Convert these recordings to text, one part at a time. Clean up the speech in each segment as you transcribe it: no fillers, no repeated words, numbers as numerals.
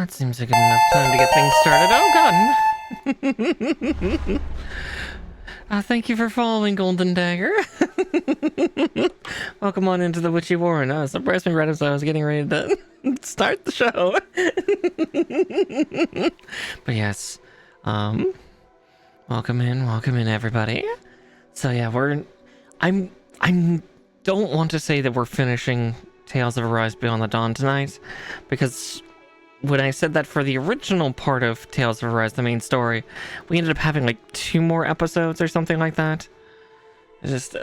That seems a good enough time to get things started. Oh, God. Thank you for following, Golden Dagger. Welcome on into the Witchy Warren. Surprised me right as I was getting ready to start the show. But yes, welcome in, everybody. So yeah, I don't want to say that we're finishing Tales of Arise Beyond the Dawn tonight, because when I said that for the original part of Tales of Arise, the main story, we ended up having like 2 more episodes or something like that. It's just,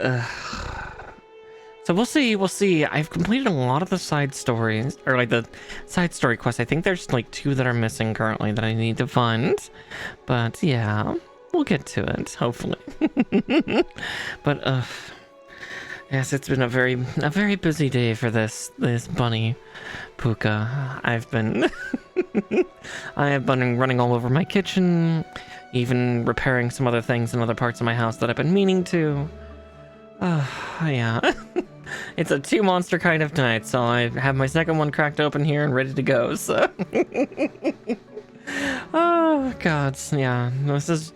so we'll see. I've completed a lot of the side stories, or like the side story quests. I think there's like 2 that are missing currently that I need to fund. But yeah, we'll get to it, hopefully. But, yes, it's been a very busy day for this bunny, Puka. I have been running all over my kitchen, even repairing some other things in other parts of my house that I've been meaning to. Yeah. It's a 2 monster kind of night, so I have my second one cracked open here and ready to go, so. Oh, God, yeah. This has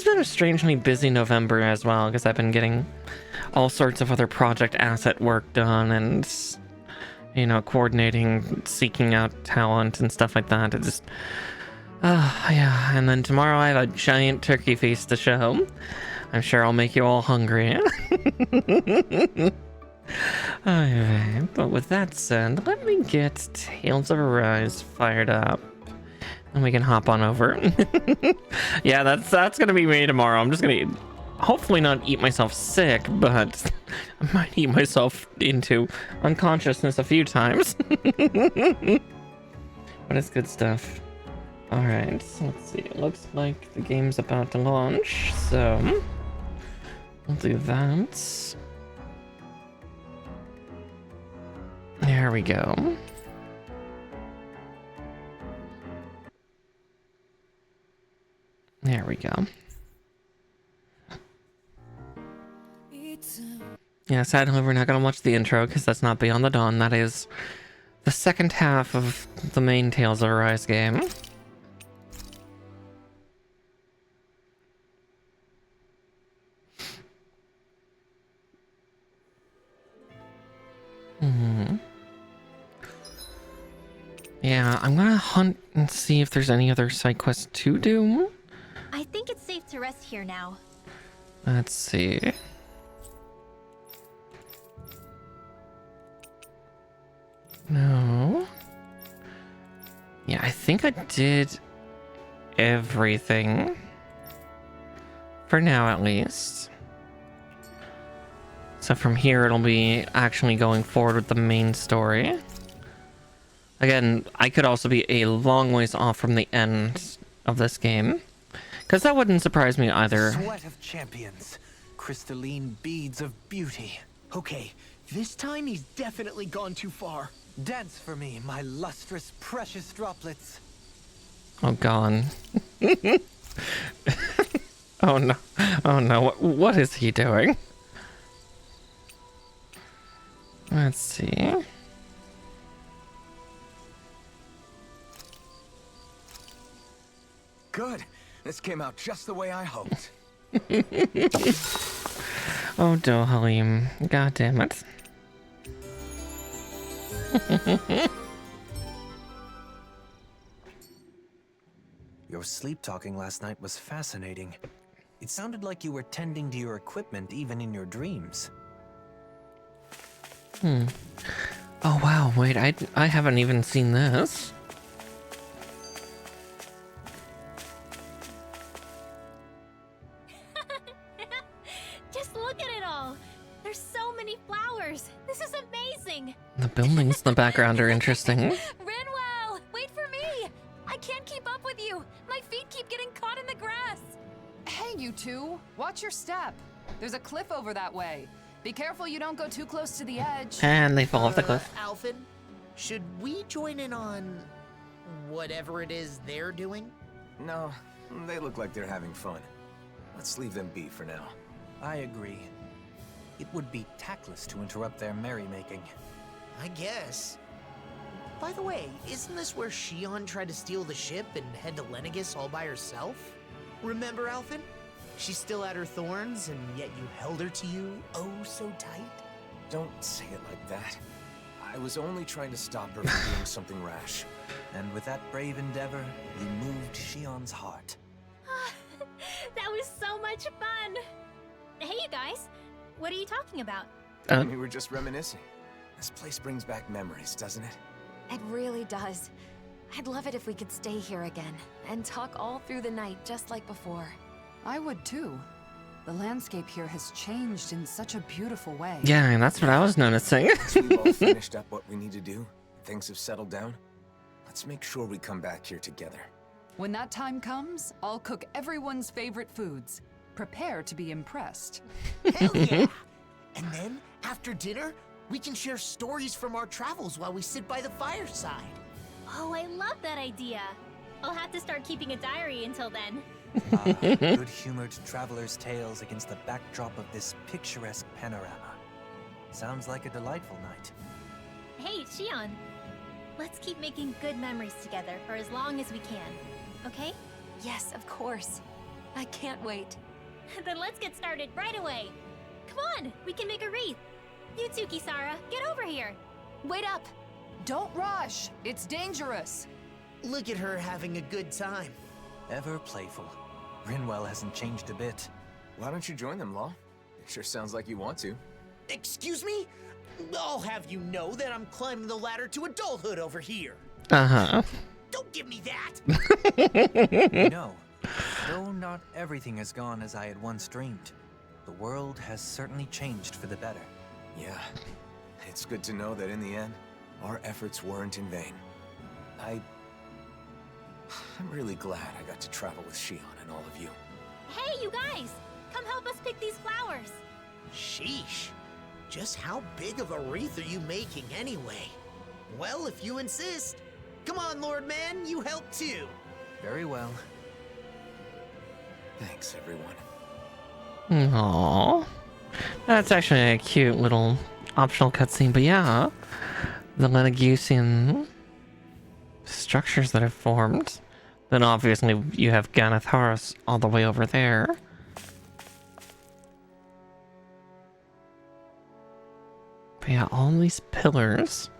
been a strangely busy November as well, because I've been getting all sorts of other project asset work done and, you know, coordinating, seeking out talent and stuff like that. It just, yeah. And then tomorrow I have a giant turkey feast to show. I'm sure I'll make you all hungry. Alright, but with that said, let me get Tales of Arise fired up. And we can hop on over. Yeah, that's gonna be me tomorrow. I'm just gonna hopefully not eat myself sick, but I might eat myself into unconsciousness a few times. But it's good stuff. Alright, so let's see. It looks like the game's about to launch, so we'll do that. There we go. There we go. Yeah, sadly we're not gonna watch the intro because that's not Beyond the Dawn. That is the second half of the main Tales of Arise game. Yeah, I'm gonna hunt and see if there's any other side quests to do. I think it's safe to rest here now. Let's see. No. Yeah, I think I did everything. For now, at least. So from here, it'll be actually going forward with the main story. Again, I could also be a long ways off from the end of this game, because that wouldn't surprise me either. Sweat of champions, crystalline beads of beauty. Okay, this time he's definitely gone too far. Dance for me, my lustrous, precious droplets. Oh, gone. Oh no! Oh no! What is he doing? Let's see. Good. This came out just the way I hoped. Oh, Dohalim. God damn it. Your sleep talking last night was fascinating. It sounded like you were tending to your equipment even in your dreams. Oh wow, wait, I haven't even seen this. Just look at it all. There's so many flowers. This is amazing. The buildings in the background are interesting. Rinwell, wait for me. I can't keep up with you. My feet keep getting caught in the grass. Hey, you two. Watch your step. There's a cliff over that way. Be careful you don't go too close to the edge. And they fall off the cliff. ALPHEN, should we join in on whatever it is they're doing? No, they look like they're having fun. Let's leave them be for now. I agree. It would be tactless to interrupt their merrymaking. I guess. By the way, isn't this where Shion tried to steal the ship and head to Lenegis all by herself? Remember, Alphen? She still had her thorns, and yet you held her to you oh so tight? Don't say it like that. I was only trying to stop her from doing something rash. And with that brave endeavor, you moved Shion's heart. That was so much fun! Hey, you guys. What are you talking about? We were just reminiscing. This place brings back memories, doesn't it? It really does. I'd love it if we could stay here again and talk all through the night just like before. I would too. The landscape here has changed in such a beautiful way. Yeah, and that's what I was noticing. Once we've all finished up what we need to do, things have settled down, let's make sure we come back here together. When that time comes, I'll cook everyone's favorite foods. Prepare to be impressed. Hell yeah! And then, after dinner, we can share stories from our travels while we sit by the fireside. Oh, I love that idea. I'll have to start keeping a diary until then. Good-humored traveler's tales against the backdrop of this picturesque panorama. Sounds like a delightful night. Hey, Shion. Let's keep making good memories together for as long as we can. Okay? Yes, of course. I can't wait. Then let's get started right away. Come on, we can make a wreath. You too, Kisara, get over here. Wait up! Don't rush! It's dangerous! Look at her having a good time. Ever playful. Rinwell hasn't changed a bit. Why don't you join them, Law? It sure sounds like you want to. Excuse me? I'll have you know that I'm climbing the ladder to adulthood over here. Uh-huh. Don't give me that! No, though not everything has gone as I had once dreamed. The world has certainly changed for the better. Yeah, it's good to know that in the end, our efforts weren't in vain. I'm really glad I got to travel with Shion and all of you. Hey, you guys! Come help us pick these flowers. Sheesh. Just how big of a wreath are you making anyway? Well, if you insist. Come on, Lord Man, you help too. Very well. Thanks, everyone. Aww. That's actually a cute little optional cutscene, but yeah. The Lenegusian structures that have formed. Then obviously you have Ganatharis all the way over there. But yeah, all these pillars.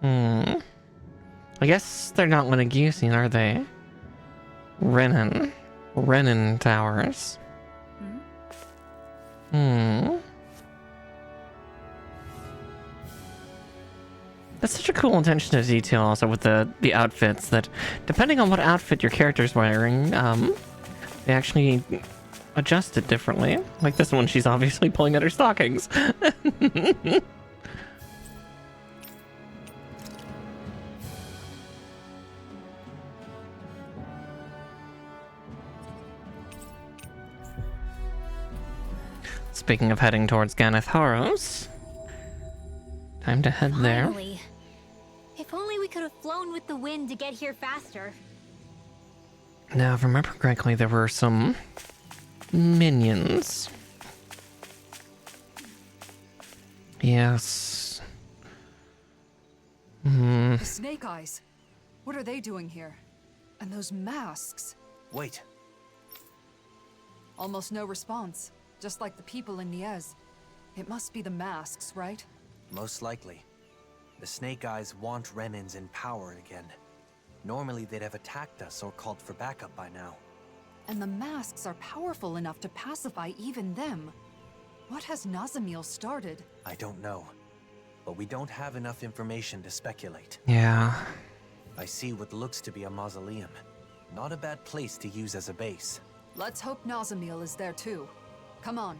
I guess they're not Lenegusian, are they? Renin towers. That's such a cool attention to detail also with the outfits that depending on what outfit your character's wearing, they actually adjust it differently. Like this one, she's obviously pulling at her stockings. Speaking of heading towards Ganatharos, time to head there. Finally. If only we could have flown with the wind to get here faster. Now, if I remember correctly, there were some minions. Yes. The Snake Eyes. What are they doing here? And those masks. Wait. Almost no response. Just like the people in Niez. It must be the masks, right? Most likely. The Snake Eyes want Renins in power again. Normally they'd have attacked us or called for backup by now. And the masks are powerful enough to pacify even them. What has Nazamil started? I don't know. But we don't have enough information to speculate. Yeah. I see what looks to be a mausoleum. Not a bad place to use as a base. Let's hope Nazamil is there too. Come on.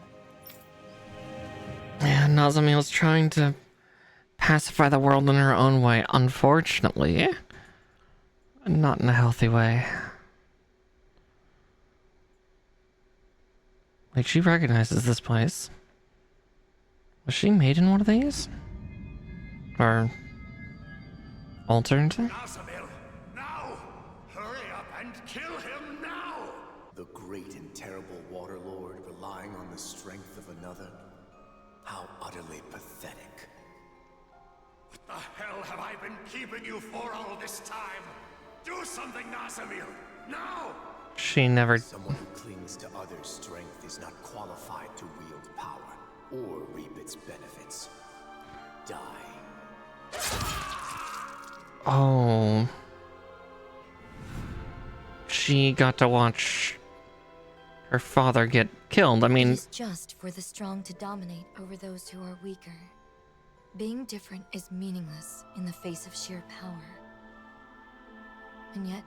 Yeah, Nazamil's trying to pacify the world in her own way, unfortunately. Not in a healthy way. Like, she recognizes this place. Was she made in one of these? Or altered? Nazamil, now! Hurry up and kill him now! The great and terrible Water Lord relying on the strength of another? How utterly pathetic. The hell have I been keeping you for all this time? Do something, Nazamil! Now! She never... Someone who clings to others' strength is not qualified to wield power or reap its benefits. Die. Oh. She got to watch her father get killed. I mean... It is just for the strong to dominate over those who are weaker. Being different is meaningless in the face of sheer power. And yet,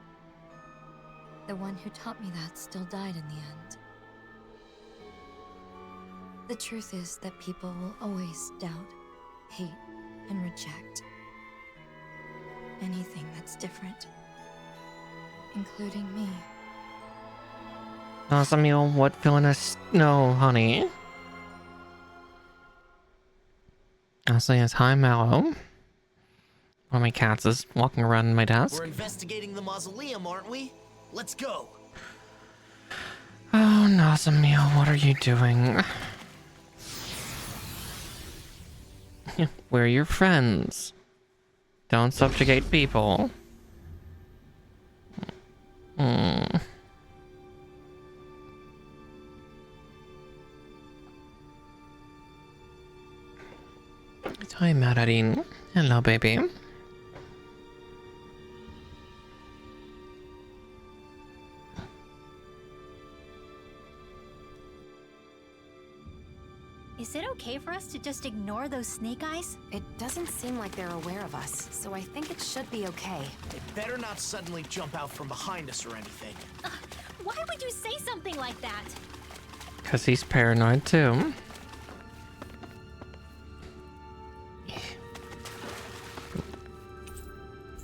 the one who taught me that still died in the end. The truth is that people will always doubt, hate, and reject anything that's different, including me. Samuel, what villainous... No, honey. I'll say is hi, Mallow. One of my cats is walking around my desk. We're investigating the mausoleum, aren't we? Let's go. Oh, Nazamil, what are you doing? We're your friends. Don't subjugate people. Hi, Mararin. Hello, baby. Is it okay for us to just ignore those snake eyes? It doesn't seem like they're aware of us, so I think it should be okay. It better not suddenly jump out from behind us or anything. Why would you say something like that? Because he's paranoid, too.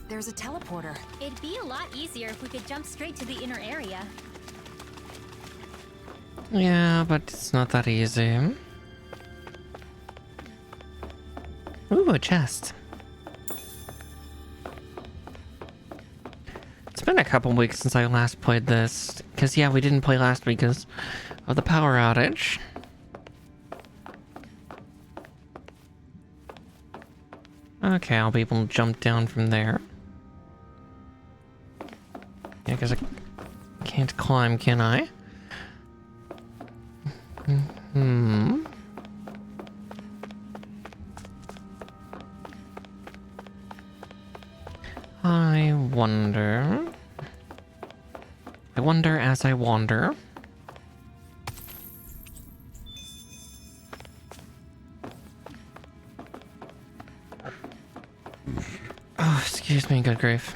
There's a teleporter. It'd be a lot easier if we could jump straight to the inner area. Yeah, but it's not that easy. Ooh, a chest. It's been a couple weeks since I last played this. Because, yeah, we didn't play last week because of the power outage. Okay, I'll be able to jump down from there. Yeah, because I can't climb, can I? I wonder as I wander. Oh, excuse me, good grief.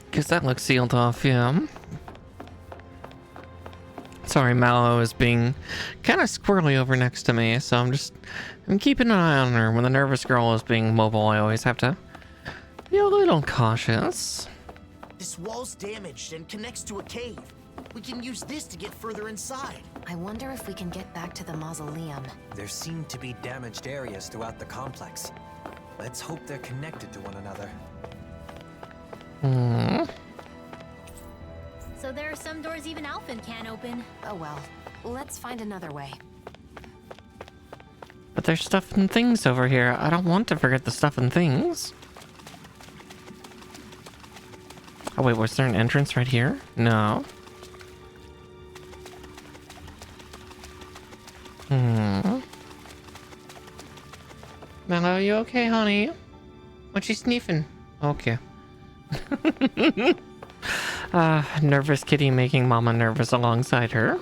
Because that looks sealed off, yeah. Sorry, Mallow is being kind of squirrely over next to me, so I'm keeping an eye on her. When the nervous girl is being mobile, I always have to be a little cautious. This wall's damaged and connects to a cave. We can use this to get further inside. I wonder if we can get back to the mausoleum. There seem to be damaged areas throughout the complex. Let's hope they're connected to one another. So there are some doors even ALPHEN can't open. Oh well, let's find another way. But there's stuff and things over here. I don't want to forget the stuff and things. Oh wait, was there an entrance right here? No. Mallow, are you okay, honey? What you sniffing? Okay. Nervous kitty making mama nervous alongside her.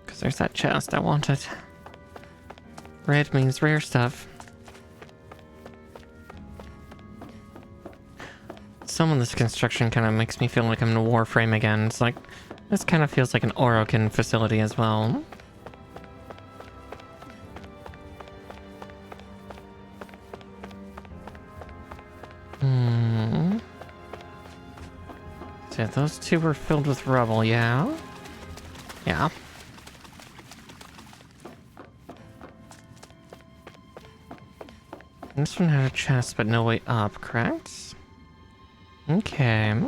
Because there's that chest. I want it. Red means rare stuff. Some of this construction kind of makes me feel like I'm in a Warframe again. It's like, this kind of feels like an Orokin facility as well. So those two were filled with rubble, yeah? Yeah. This one had a chest, but no way up, correct? Okay.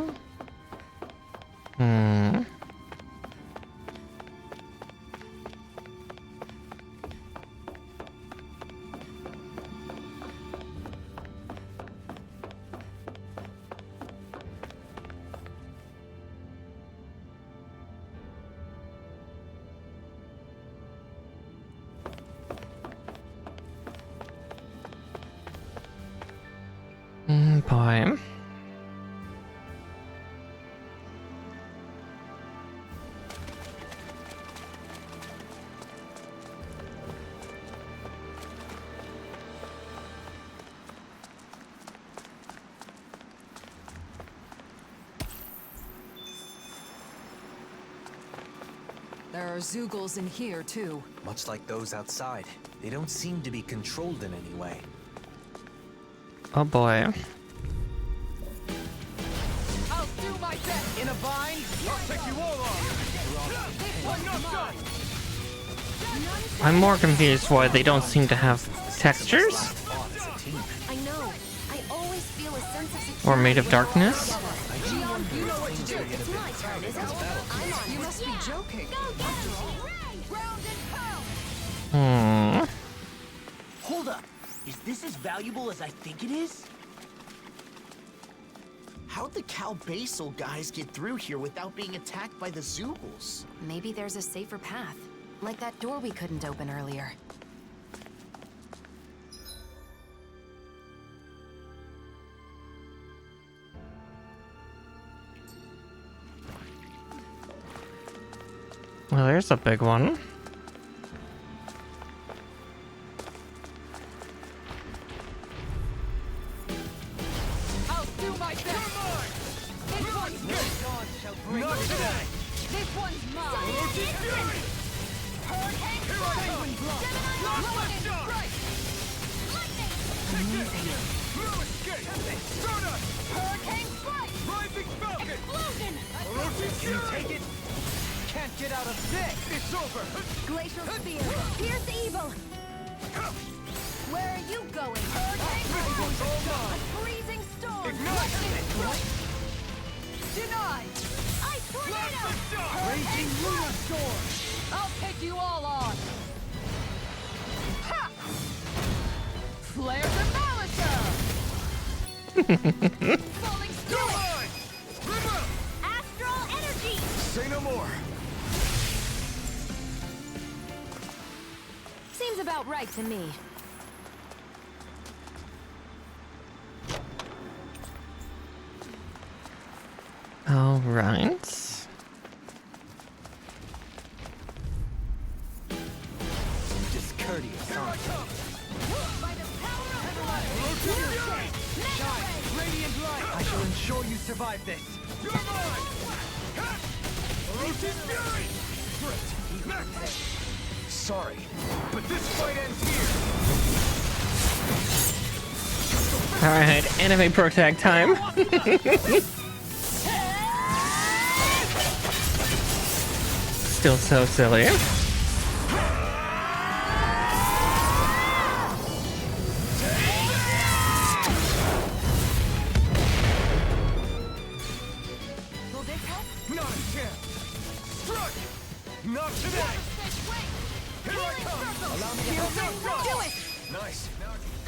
There are Zoogles in here, too. Much like those outside, they don't seem to be controlled in any way. Oh boy. I'll do my best. In a bind? I'll take you all on. I'm more confused why they don't seem to have textures. I know. I always feel a sense of security. Or made of darkness. You know what to do. It's my turn, isn't it? I'm on. You must be joking. Hold up. Is this as valuable as I think it is? How'd the Cal Basal guys get through here without being attacked by the Zoogles? Maybe there's a safer path. Like that door we couldn't open earlier. Well, there's a big one. I'll do my best. This one's mine. Not today. This one's mine. Hurricane strike. Gemini strike. Hurricane strike. Rising Falcon! Explosion. You take it? Can't get out of this! It's over! Glacial spear. Pierce evil. Where are you going? Hurricane storm. A freezing storm. Ignite! Denied. Ice tornado. Raging Luna Storm! I'll take you all on. Ha! Flare the Malicer. Falling storm. Astral energy. Say no more! Seems about right to me. All right. Discourteous, huh? By the power of Radiant light! I shall ensure you survive this! You're mine! Roach's Fury! Sorry. But this fight ends here! All right, anime protag time. Still so silly. Will this help? Not a chance! Struck! Not today! Here I come! Allow me to help you! Do it! Nice!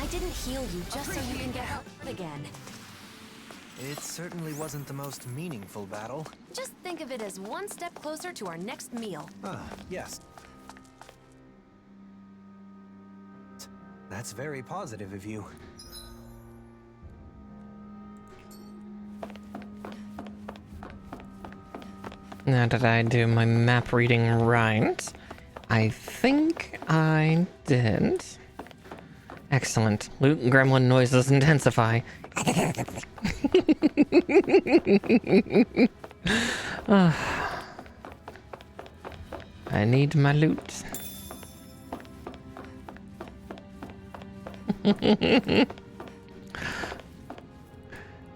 I didn't heal you just so you can get help again. It certainly wasn't the most meaningful battle. Just think of it as one step closer to our next meal. Ah, yes. That's very positive of you. Now, did I do my map reading right? I think I did. Excellent. Loot and gremlin noises intensify. I need my loot.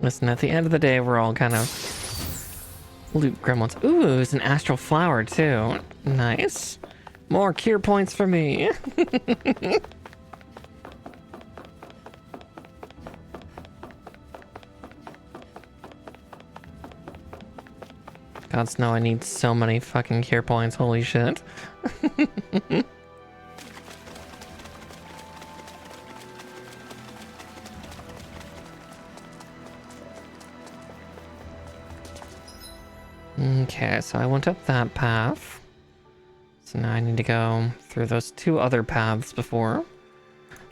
Listen, at the end of the day, we're all kind of loot gremlins. Ooh, it's an astral flower too. Nice. More cure points for me. Gods know I need so many fucking cure points. Holy shit. Okay, so I went up that path. So now I need to go through those two other paths before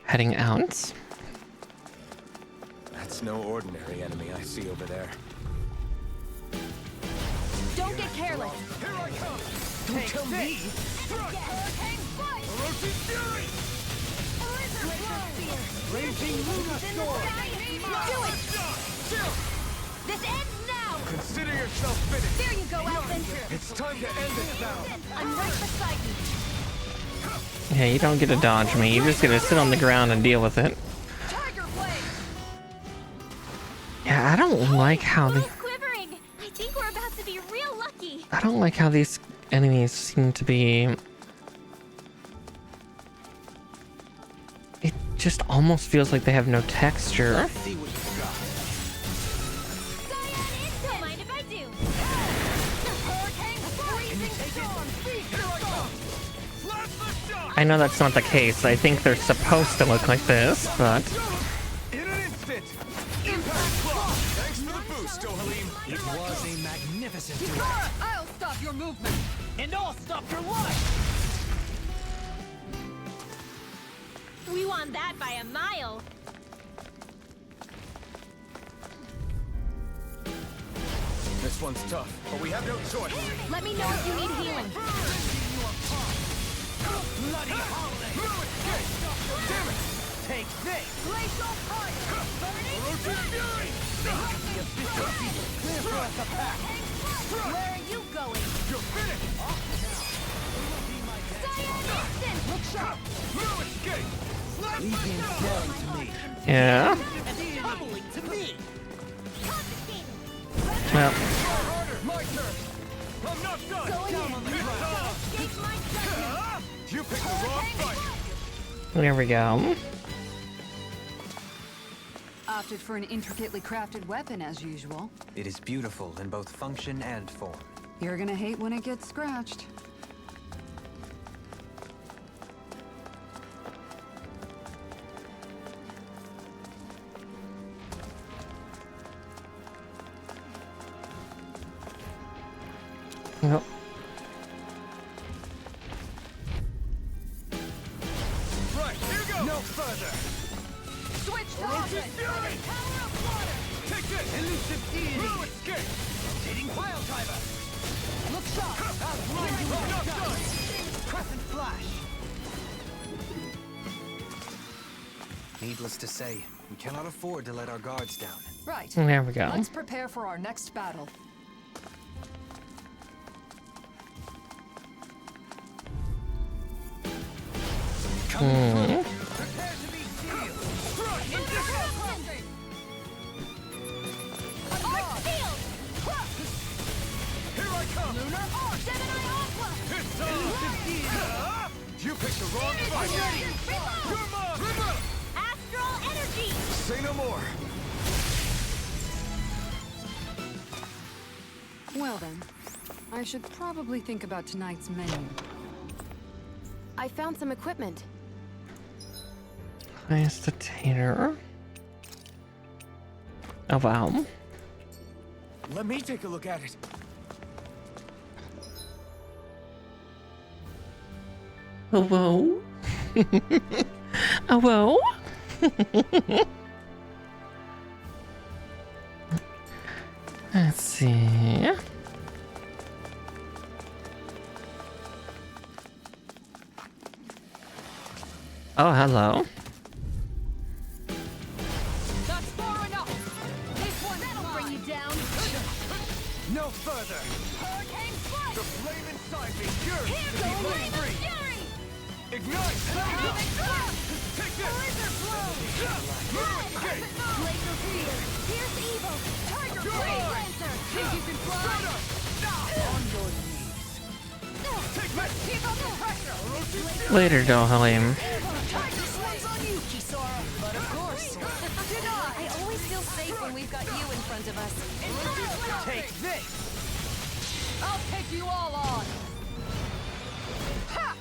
heading out. That's no ordinary enemy I see over there. Don't get careless. Here I come! Don't tell me! Hurricane fight. Roach's Fury! Raging Luna Storm! Do it. This ends now. Consider yourself finished. There you go, Alphen. It's time to end this battle. I'm right beside you. Yeah, you don't get to dodge me. You just get to sit on the ground and deal with it. Tiger blade. Yeah, I don't like how the Quivering. I think we're about to be real lucky. I don't like how these enemies seem to be. It just almost feels like they have no texture. See what you've got. Don't mind if I do. I know that's not the case. I think they're supposed to look like this, but In an instant. Impact block. Thanks for the boost, Dohalim. It was a magnificent duel. I'll stop your movement. And I'll stop your life! We won that by a mile. This one's tough, but we have no choice. Let me know if you need healing. Bloody holiday! Damn it! Take this! Glacial fire. Burning Fury! Clear for us a path! Where are you going? You're finished! Cyan instant. Look sharp! No escape! Leave him staring to me. yeah. And tumbling to me! Well, Harder! My turn! I'm not done! Going in. Escape my judgment. You picked the wrong fight! there we go. Opted for an intricately crafted weapon as usual. It is beautiful in both function and form. You're gonna hate when it gets scratched. Nope. Right, here you go! No further! Switch to Roach's offense. Fury! Power of water. Take this! Elusive deity! No escape! Rotating pile driver! Look sharp. Outrun you I'm not done! Crescent flash! Needless to say, we cannot afford to let our guards down. Right. There we go. Let's prepare for our next battle. Prepare to be sealed! Here I come! It's time! You picked the wrong fight! You're mine! Astral energy. Say no more! Well then, I should probably think about tonight's menu. I found some equipment. Highestator. Oh wow. Let me take a look at it. Oh whoa. Oh whoa. Let's see. Oh, hello. That's far enough. This one That'll bring you down. No further! Hurricane strike. The flame inside me yearns Here to be goes let Laser free! Fury. Ignite! Dynamic thrust. Take this! Laser flow. No escape! Laser fear. Pierce evil. Tiger You're blade mine. lancer. think you can fly? On your knees! Take this! Keep up the pressure. Later, Dohalim. Tiger slides on you, Kisara. But of course. I always feel safe when we've got you in front of us. Take this! I'll take you all on. Ha!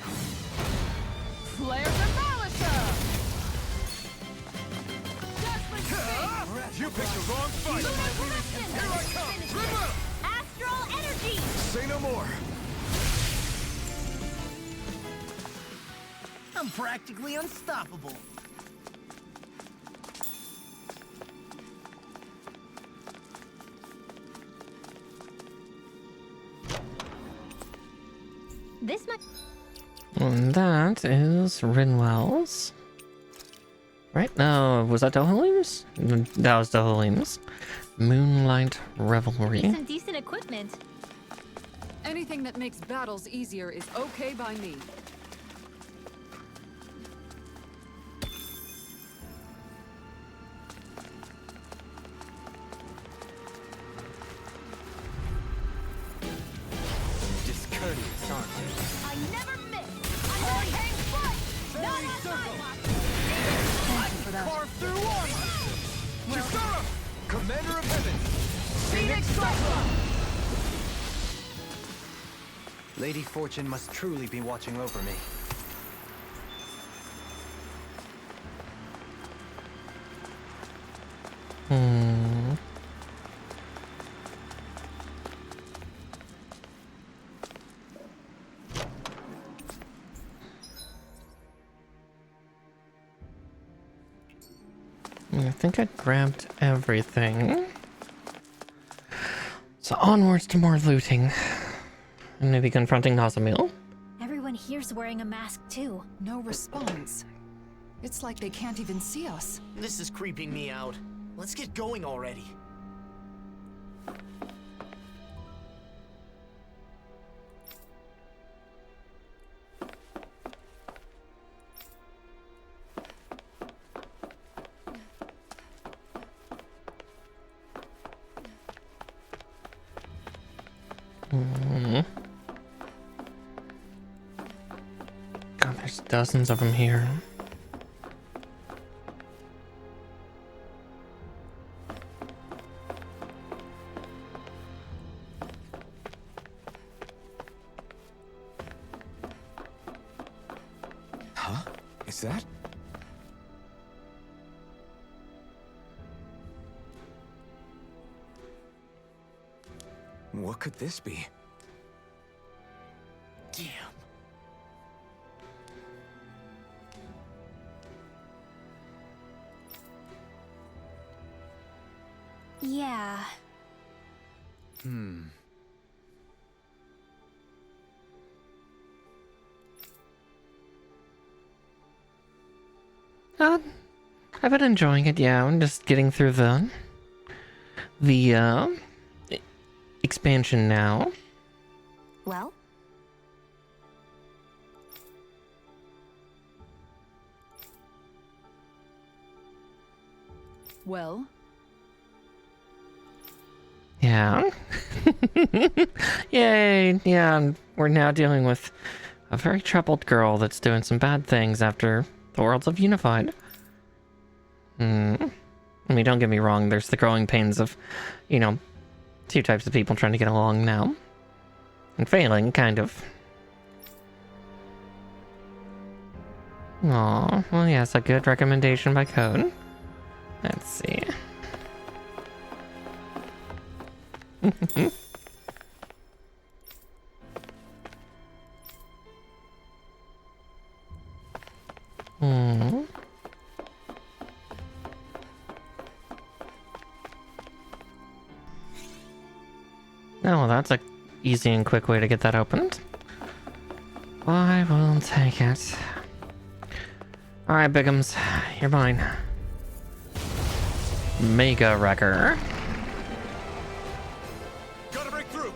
Flare demolisher. You picked the wrong fight! Here I come! River! Astral energy. Say no more! I'm practically unstoppable! This might. And that is Rinwell's. Right? No, was that Dohalim's? That was Dohalim's. Moonlight Revelry. Some decent equipment. Anything that makes battles easier is okay by me. Discourteous, aren't you? I never miss. Hurricane strike. Not on my watch. Carve through one! Kisara! Commander of Heaven! Phoenix Cyclone. Lady Fortune must truly be watching over me. I think I grabbed everything. So onwards to more looting. And maybe confronting Nazamil. Everyone here's wearing a mask too. No response. It's like they can't even see us. This is creeping me out. Let's get going already. God, there's dozens of them here. Huh? Is that? What could this be? Damn. Yeah. I've been enjoying it, yeah. I'm just getting through the expansion now. Well? Well? Yeah. Yay, yeah, we're now dealing with a very troubled girl that's doing some bad things after the worlds have unified. I mean, don't get me wrong, there's the growing pains of, you know, two types of people trying to get along now. And failing, kind of. Aw, well yes, a good recommendation by Code. Let's see. Oh, well, that's a easy and quick way to get that opened. I will take it. Alright, Bigums, you're mine. Mega Wrecker. Gotta break through!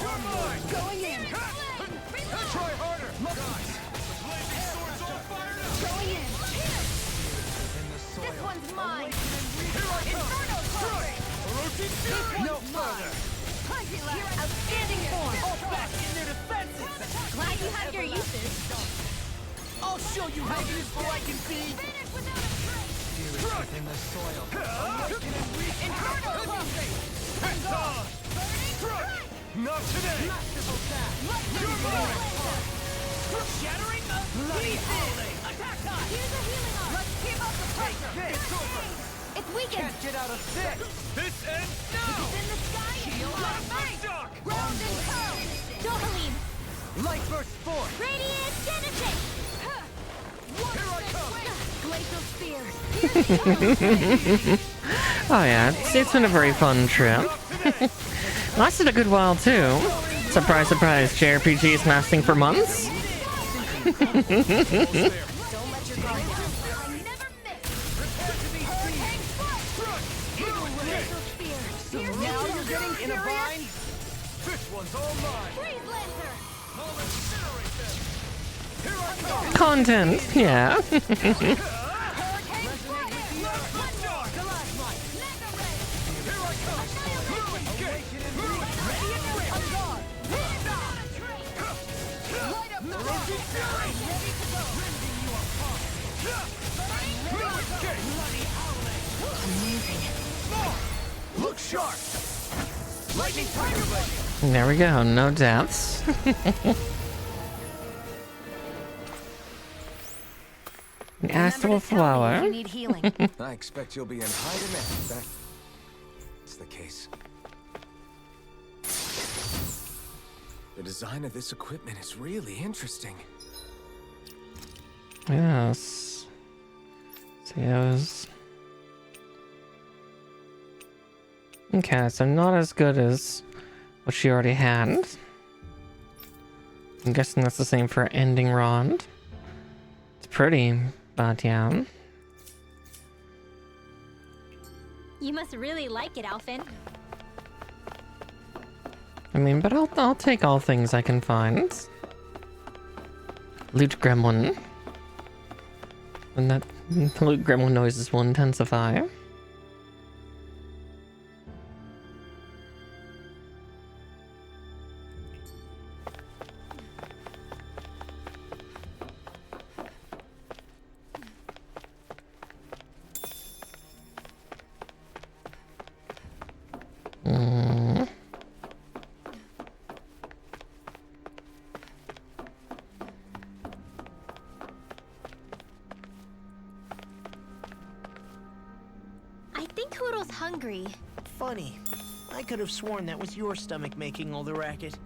You're mine! Going in! Try harder! Guys, the blazing sword's all fired up! Going in! This one's mine. Here I come! Inferno Strike! Orochi Fury! No further. Outstanding form. All back in their defenses! Glad you have your uses. I'll show you how useful I can be! Finish without a trace. Spirit within the soil. Inferno closing. Not today! You're mine. Shattering the pieces! Attack time! Here's a healing arm. Let's keep up the pressure! It's over! It's weakened. Can't get out of this! This ends now! It's in the sky. Shock! Ground and curl. Dohaline. Light burst forth! Radiant Genesis. Here I come! Glacial spear. Oh yeah, it's been a very fun trip. Lasted a good while too. Surprise, surprise, JRPGs lasting for months. Don't let your guard down. I never miss. Hurricane strike. Glacial spear. in a bind? This one's all mine. Freeze Lancer! I'll incinerate them. Here I come. Content, yeah. Hurricane Spider! Here I come. Ruin's gate. Ruin's ready and ready. On guard. Light up the rocket! Ready to go! Rending you apart. Ruin's gate. Amazing. Look sharp. Lightning tiger blade. There we go, no deaths. An astral flower. You need healing. I expect you'll be in high demand if that's the case. The design of this equipment is really interesting. Yes. See those. Okay, so not as good as what she already had. I'm guessing that's the same for ending rod. It's pretty, but yeah. You must really like it, ALPHEN. I mean, but I'll take all things I can find. Loot gremlin. And that the loot gremlin noises will intensify. I think Hoodle's hungry. Funny. I could have sworn that was your stomach making all the racket.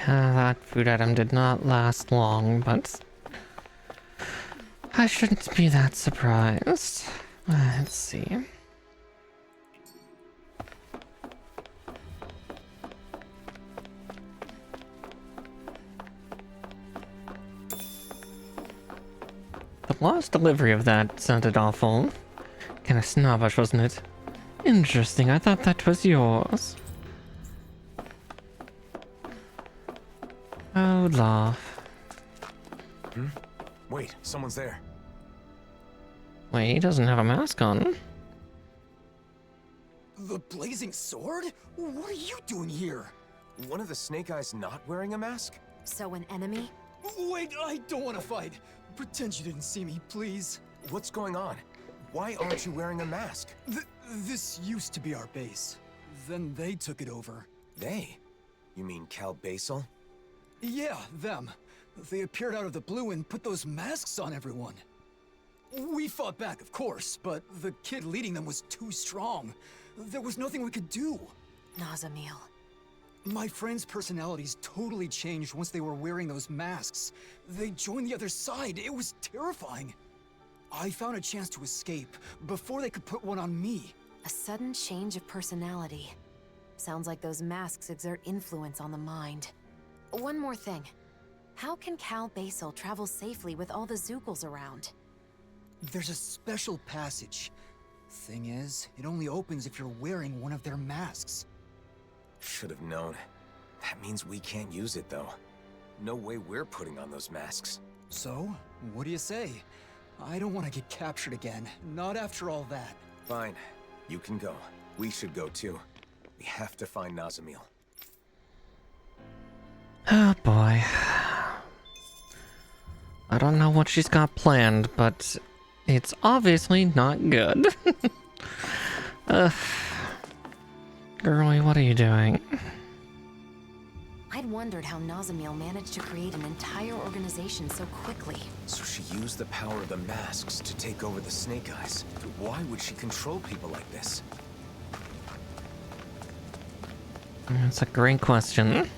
That food item did not last long, but I shouldn't be that surprised. Let's see. The lost delivery of that sounded awful. Kinda snobbish, wasn't it? Interesting, I thought that was yours. Oh, laugh. Wait, someone's there. Wait, he doesn't have a mask on. The blazing sword? What are you doing here? One of the Snake Eyes not wearing a mask? So an enemy? Wait, I don't want to fight. Pretend you didn't see me, please. What's going on? Why aren't you wearing a mask? This used to be our base. Then they took it over. They? You mean Cal Basel? Yeah, them. They appeared out of the blue and put those masks on everyone. We fought back, of course, but the kid leading them was too strong. There was nothing we could do. Nazamil. My friends' personalities totally changed once they were wearing those masks. They joined the other side. It was terrifying. I found a chance to escape before they could put one on me. A sudden change of personality. Sounds like those masks exert influence on the mind. One more thing. How can Cal Basel travel safely with all the Zoogles around? There's a special passage. Thing is, it only opens if you're wearing one of their masks. Should have known. That means we can't use it, though. No way we're putting on those masks. So, what do you say? I don't want to get captured again. Not after all that. Fine. You can go. We should go, too. We have to find Nazamil. Oh boy. I don't know what she's got planned, but it's obviously not good. Girlie, what are you doing? I'd wondered how Nazamil managed to create an entire organization so quickly. So she used the power of the masks to take over the Snake Eyes. Why would she control people like this? That's a great question.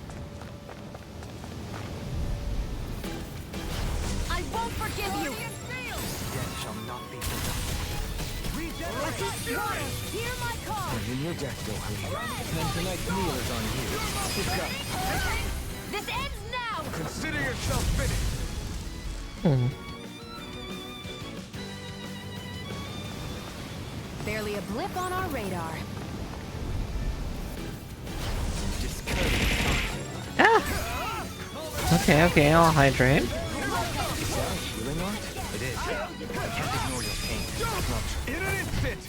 I won't forgive you! Death shall not be forgotten. Water, hear my call! In your deck, Gohan. And tonight's meal is on you. Good job. This ends now! Consider yourself finished. Barely a blip on our radar. Ah! Okay, okay, I'll hydrate. Is that a healing art? It is. I can't ignore your pain. In an instant!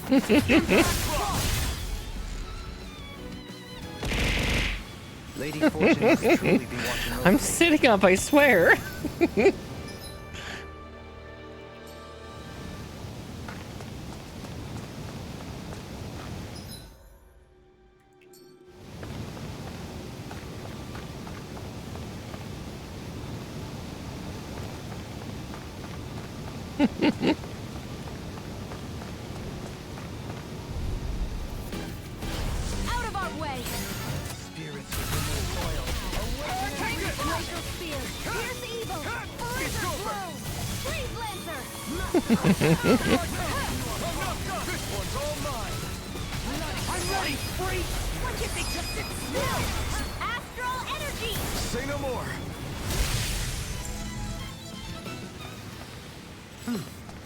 Lady Fortune must truly be watching over I'm me. sitting up, I swear. Out of our way! Spirits within the soil. Glacial spear! Pierce evil! Blizzard blow! Freeze lancer! This one's all mine. I'm ready, freak! What you think just sits still? Astral energy! Say no more.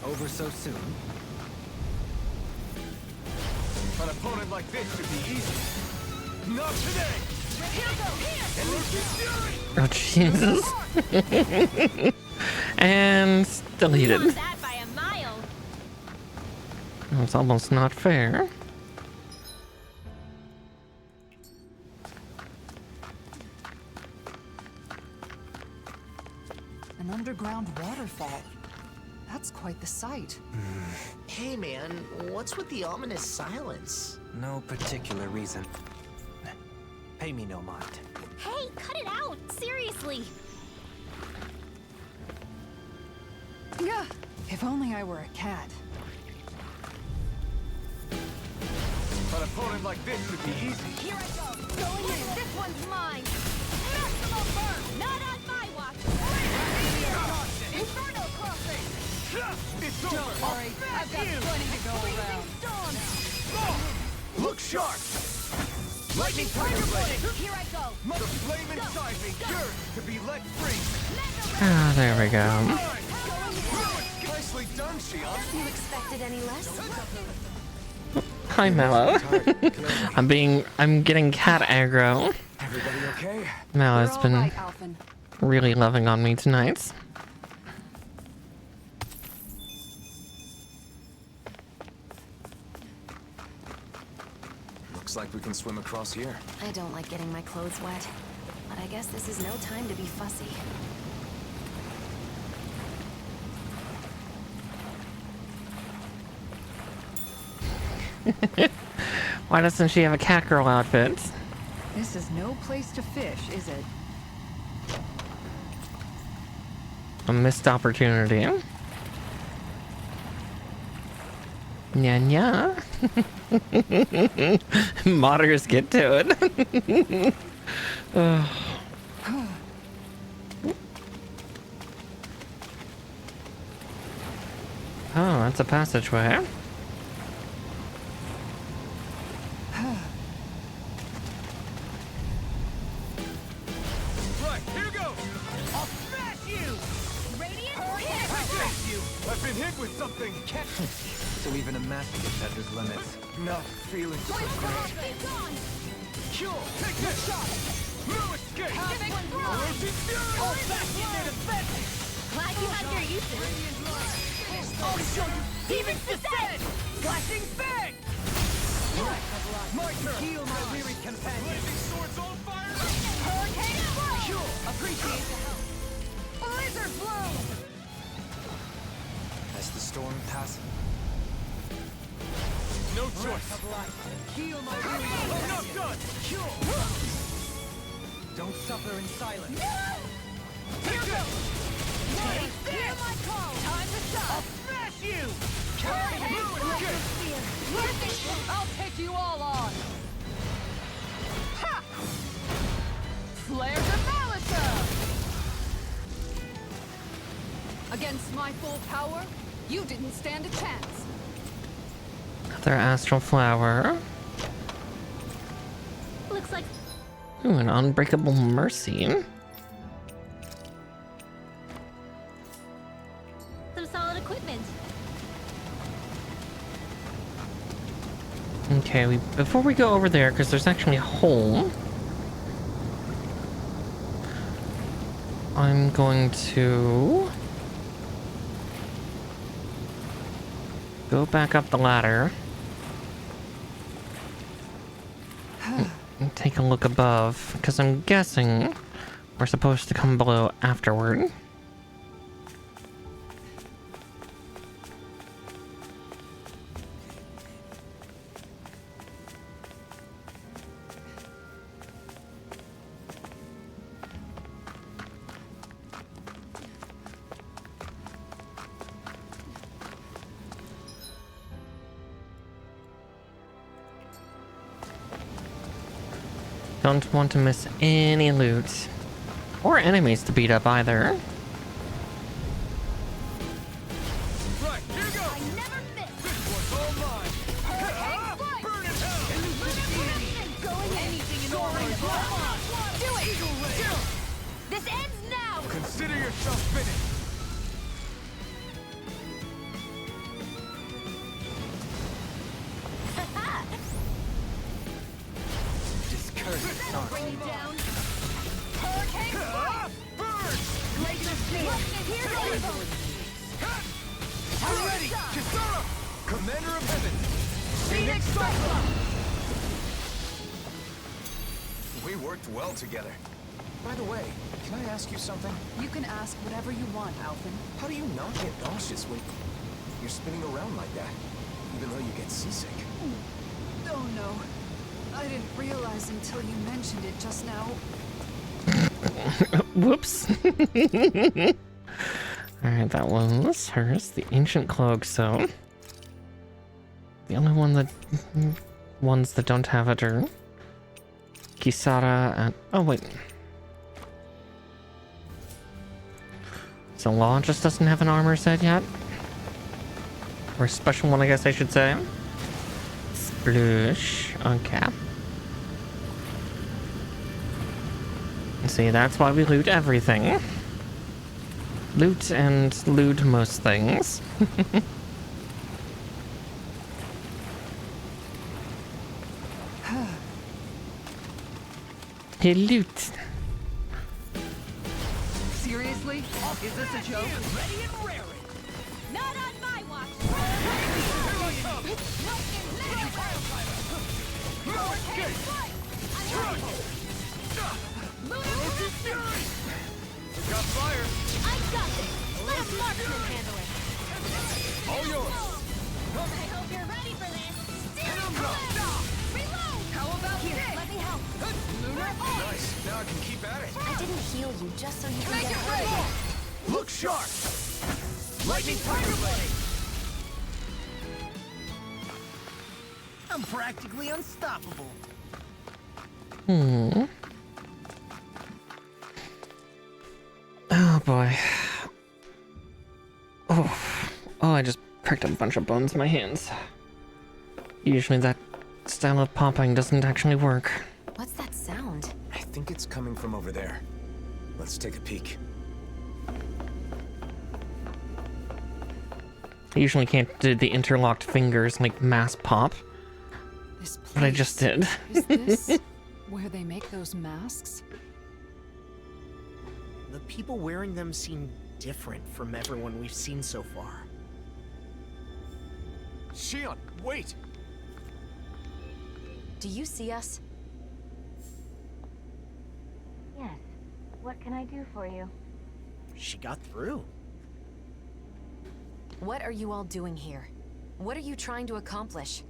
Over so soon? An opponent like this should be easy. Not today! Here go! Oh, Jesus. And deleted. That by a mile! That's almost not fair. An underground waterfall. That's quite the sight. Hey man, what's with the ominous silence? No particular reason. Pay me no mind. Hey, cut it out! Seriously! Yeah. If only I were a cat. An opponent like this should be easy. Here I go! Going in! This one's mine! Maximum burn! Not on my watch! Inferno crossing! It's over. Don't worry, I've got plenty to go around. Storm! Look sharp. Lightning Fire tiger blade! blade. Here I go! The flame inside me yearns to be let free. Ah, there we go. Nicely done, Shion. You expected any less? Hi, Mellow. I'm getting cat aggro. Everybody okay? Mallow's We're all been right, ALPHEN. really loving on me tonight. Looks like we can swim across here. I don't like getting my clothes wet, but I guess this is no time to be fussy. Why doesn't she have a cat girl outfit? This is no place to fish, is it? A missed opportunity. Nya nya. Modders get to it. Ugh. Oh, that's a passageway. Right, here goes. I'll smash you. Radiant I hit! got you. I've been hit with something. So even a masochist has his limits. Not feeling so great. Be gone! Kill. Take this shot. No escape. This one's mine! Rosie Fury. All back in their defense! Glad you had your uses. I'll show you. Demons descend! Flashing bang. My turn. Heal my weary companion. Blazing swords on fire. Hurricane blow! Kill. Appreciate the help. Blizzard blow! As the storm passes. No choice. Heal my I'm not done. Kill. Don't suffer in silence. Here goes! Hear my call! Time to shine! Smash you. I'll take you all on! Ha! Flare to Malika! Against my full power, you didn't stand a chance. Another astral flower. Looks like Ooh, an unbreakable mercy. some solid equipment. Okay, before we go over there, because there's actually a hole, I'm going to go back up the ladder and take a look above, because I'm guessing we're supposed to come below afterward. Don't want to miss any loot. Or enemies to beat up either. Right, here goes! I never miss! This one's all mine! Hurricane strike! Burn in hell! Going anything in order. Do it! Eagle Ray! This ends now! Consider yourself finished! Discouraged, That'll bring you down. Hurricane strike! Burn! Here's evil! I'm ready! Kisara! Commander of Heaven! Phoenix strike! We worked well together. By the way, can I ask you something? You can ask whatever you want, Alphen. How do you not get nauseous when you're spinning around like that? Even though you get seasick. Oh no. I didn't realize until you mentioned it just now. Whoops. Alright, that was hers. The ancient cloak, so... The only ones that don't have it are... Kisara and... Oh, wait. So Law just doesn't have an armor set yet? Or a special one, I guess I should say. Sploosh. Okay. See, that's why we loot everything. Loot and loot most things. Hey, loot. Seriously? Is this a joke? Ready and raring! Not on my watch! Hurricane strike! Lunar Fury! We got fire! I got this! Let a marksman handle it! All yours! I hope you're ready for this! Steering blast! Reload! How about Here, this? let me help! Nice. Now I can keep at it. I didn't heal you just so you can Make get it hurt. rain! Look sharp! Lightning Tiger Blade! I'm practically unstoppable. Oh boy. Oh, I just cracked a bunch of bones in my hands. Usually that style of popping doesn't actually work. What's that sound? I think it's coming from over there. Let's take a peek. I usually can't do the interlocked fingers like mass pop, This place. but I just did. Is this where they make those masks? The people wearing them seem different from everyone we've seen so far. Shion, wait! Do you see us? Yes. What can I do for you? She got through. What are you all doing here? What are you trying to accomplish?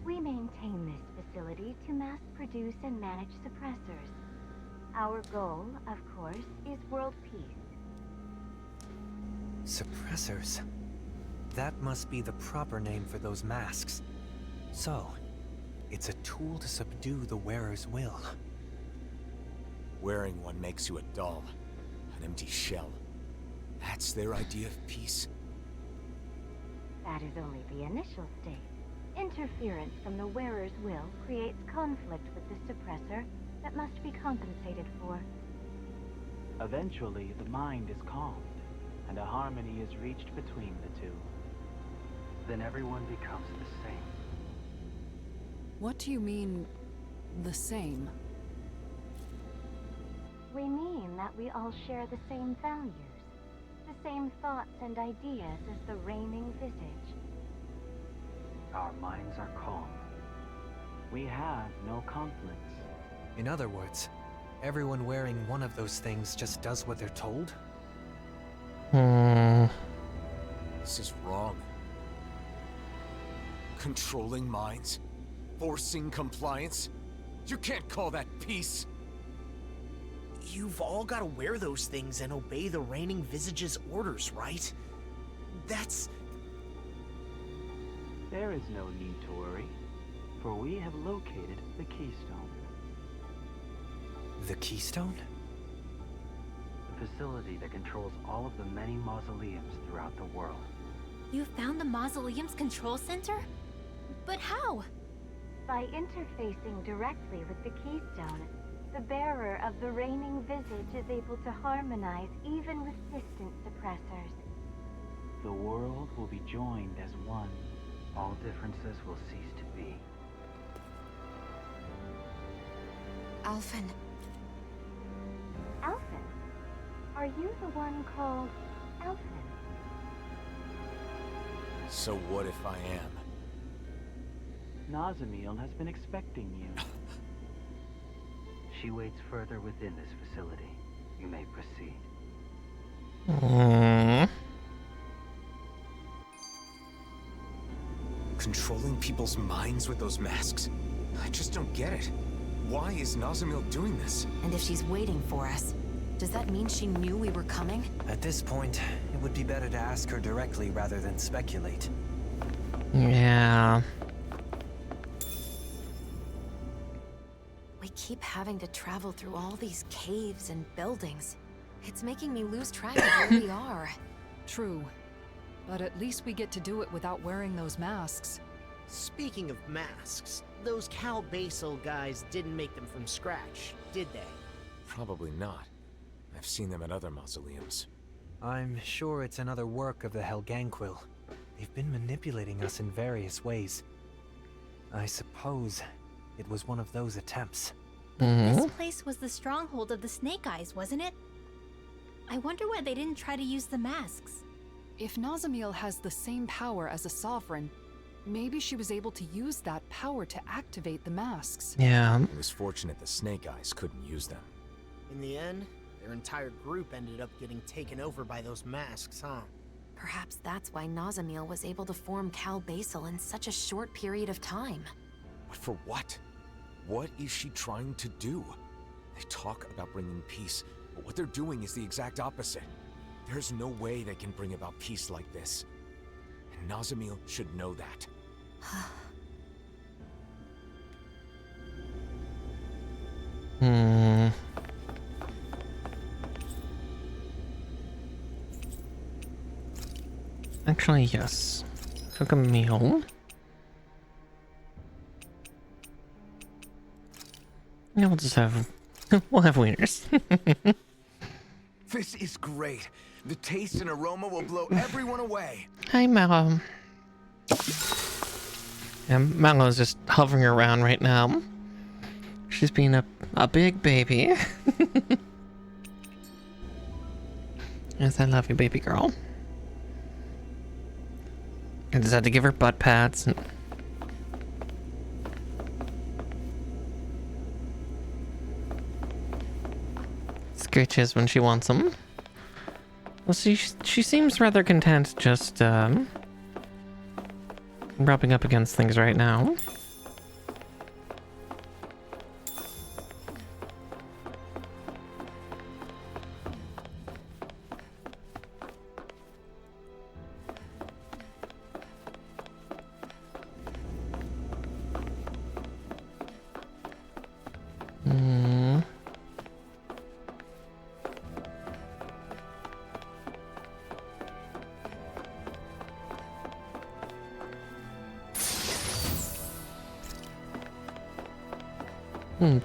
We maintain this facility to mass produce and manage suppressors. Our goal, of course, is world peace. Suppressors. That must be the proper name for those masks. So, it's a tool to subdue the wearer's will. Wearing one makes you a doll, an empty shell. That's their idea of peace. That is only the initial state. Interference from the wearer's will creates conflict with the suppressor that must be compensated for. Eventually, the mind is calmed, and a harmony is reached between the two. Then everyone becomes the same. What do you mean, the same? We mean that we all share the same values, the same thoughts and ideas as the reigning visage. Our minds are calm. We have no conflicts. In other words, everyone wearing one of those things just does what they're told? This is wrong. Controlling minds? Forcing compliance? You can't call that peace! You've all got to wear those things and obey the reigning visage's orders, right? That's... There is no need to worry, for we have located the keystone. The keystone? The facility that controls all of the many mausoleums throughout the world. You found the mausoleum's control center? But how? By interfacing directly with the keystone, the bearer of the reigning visage is able to harmonize even with distant suppressors. The world will be joined as one. All differences will cease to be. ALPHEN. ALPHEN? Are you the one called ALPHEN? So what if I am? Nazamiel has been expecting you. She waits further within this facility. You may proceed. Controlling people's minds with those masks? I just don't get it. Why is Nazamiel doing this? And if she's waiting for us, does that mean she knew we were coming? At this point, it would be better to ask her directly rather than speculate. Yeah. We keep having to travel through all these caves and buildings. It's making me lose track of where we are. True. But at least we get to do it without wearing those masks. Speaking of masks, those Cal Basel guys didn't make them from scratch, did they? Probably not. I've seen them at other mausoleums. I'm sure it's another work of the Helganquil. They've been manipulating us in various ways. I suppose it was one of those attempts. This place was the stronghold of the Snake Eyes, wasn't it? I wonder why they didn't try to use the masks. If Nazamiel has the same power as a sovereign, maybe she was able to use that power to activate the masks. Yeah. It was fortunate the Snake Eyes couldn't use them. In the end, their entire group ended up getting taken over by those masks, huh? Perhaps that's why Nazamiel was able to form Cal Basel in such a short period of time. But for what? What is she trying to do? They talk about bringing peace, but what they're doing is the exact opposite. There's no way they can bring about peace like this. And Nazamiel should know that. Actually, yes. Cook a meal. Yeah, we'll just have... we'll have wieners. This is great. The taste and aroma will blow everyone away. Hi, Mallow. Yeah, Mallow's just hovering around right now. She's being a big baby. Yes, I love you, baby girl. I just had to give her butt pats and... scritches when she wants them. Well, she seems rather content just, rubbing up against things right now.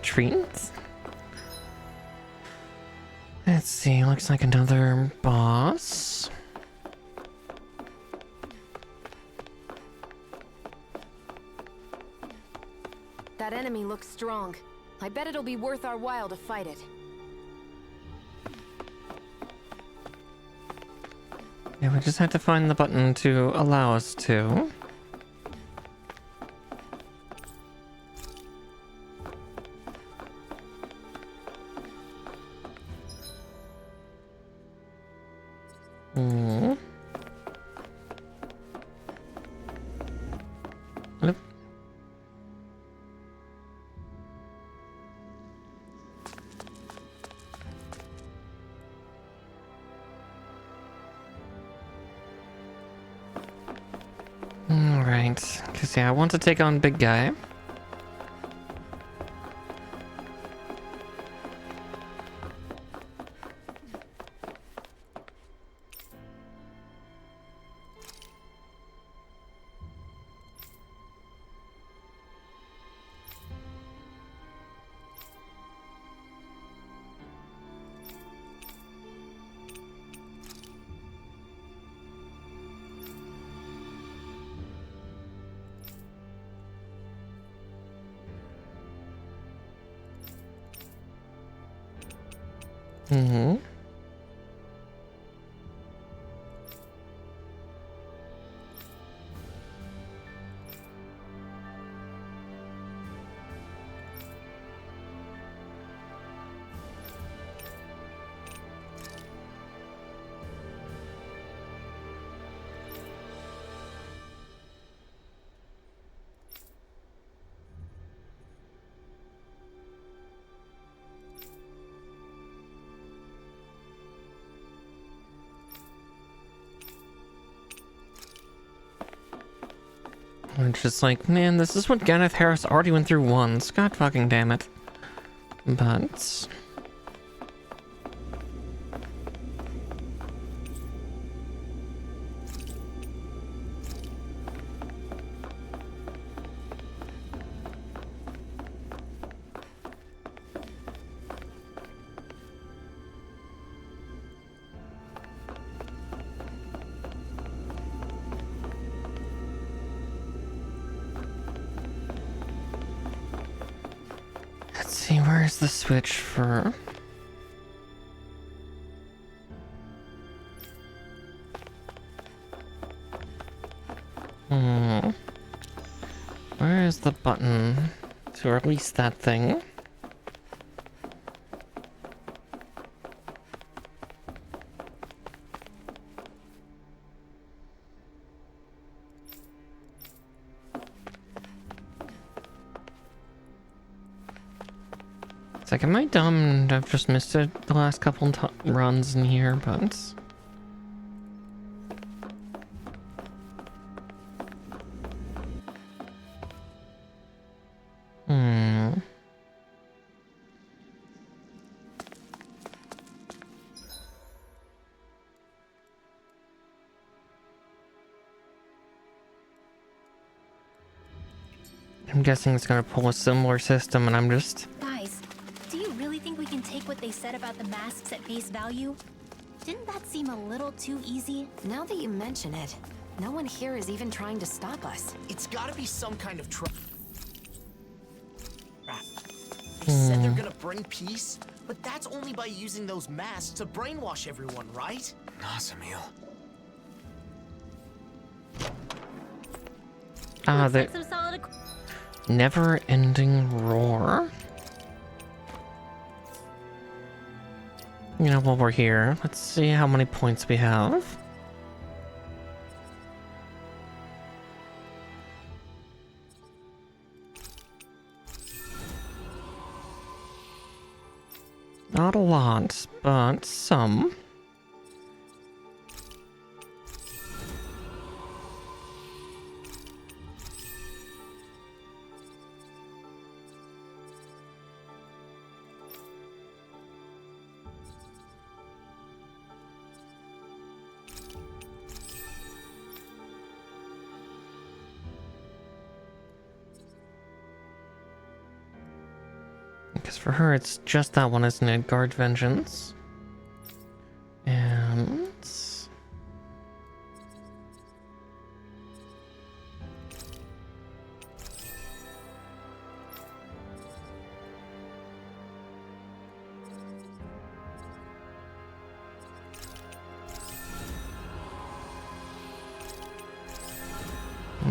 Treats? Let's see, looks like another boss. That enemy looks strong. I bet it'll be worth our while to fight it. Yeah, we just had to find the button to allow us to. Hmm. Yep. Alright, because yeah, I want to take on big guy. Mm-hmm. I'm just like, man, this is what Ganeth Harris already went through once. God fucking damn it. But... let's see, where's the switch for... Where is the button to release that thing? It's like, am I dumb and I've just missed it the last couple runs in here, but... I'm guessing it's gonna pull a similar system and I'm just... Guys, do you really think we can take what they said about the masks at face value? Didn't that seem a little too easy? Now that you mention it, no one here is even trying to stop us. It's gotta be some kind of trap. They said they're gonna bring peace, but that's only by using those masks to brainwash everyone, right? Nasamil. Ah, the Some solid never-ending roar. You know, while we're here, let's see how many points we have. Not a lot, but some. Because for her, it's just that one, isn't it? Guard Vengeance. And...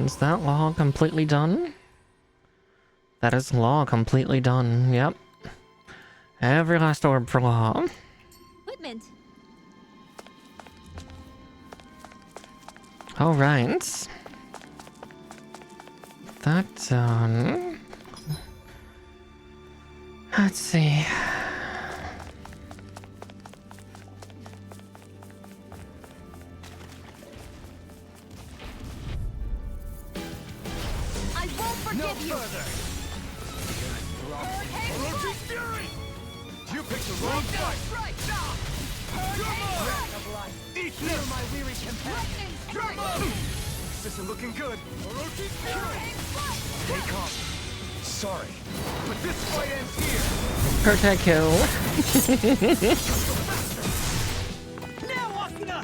Is that law completely done? That is law completely done, yep. Every last orb for law. Equipment. Alright. That done. Let's see. I won't forgive you. You picked the wrong fight! Feel my weary companion. This isn't looking good. Stay calm. Sorry, But this fight ends here! Protect kill. now Akina!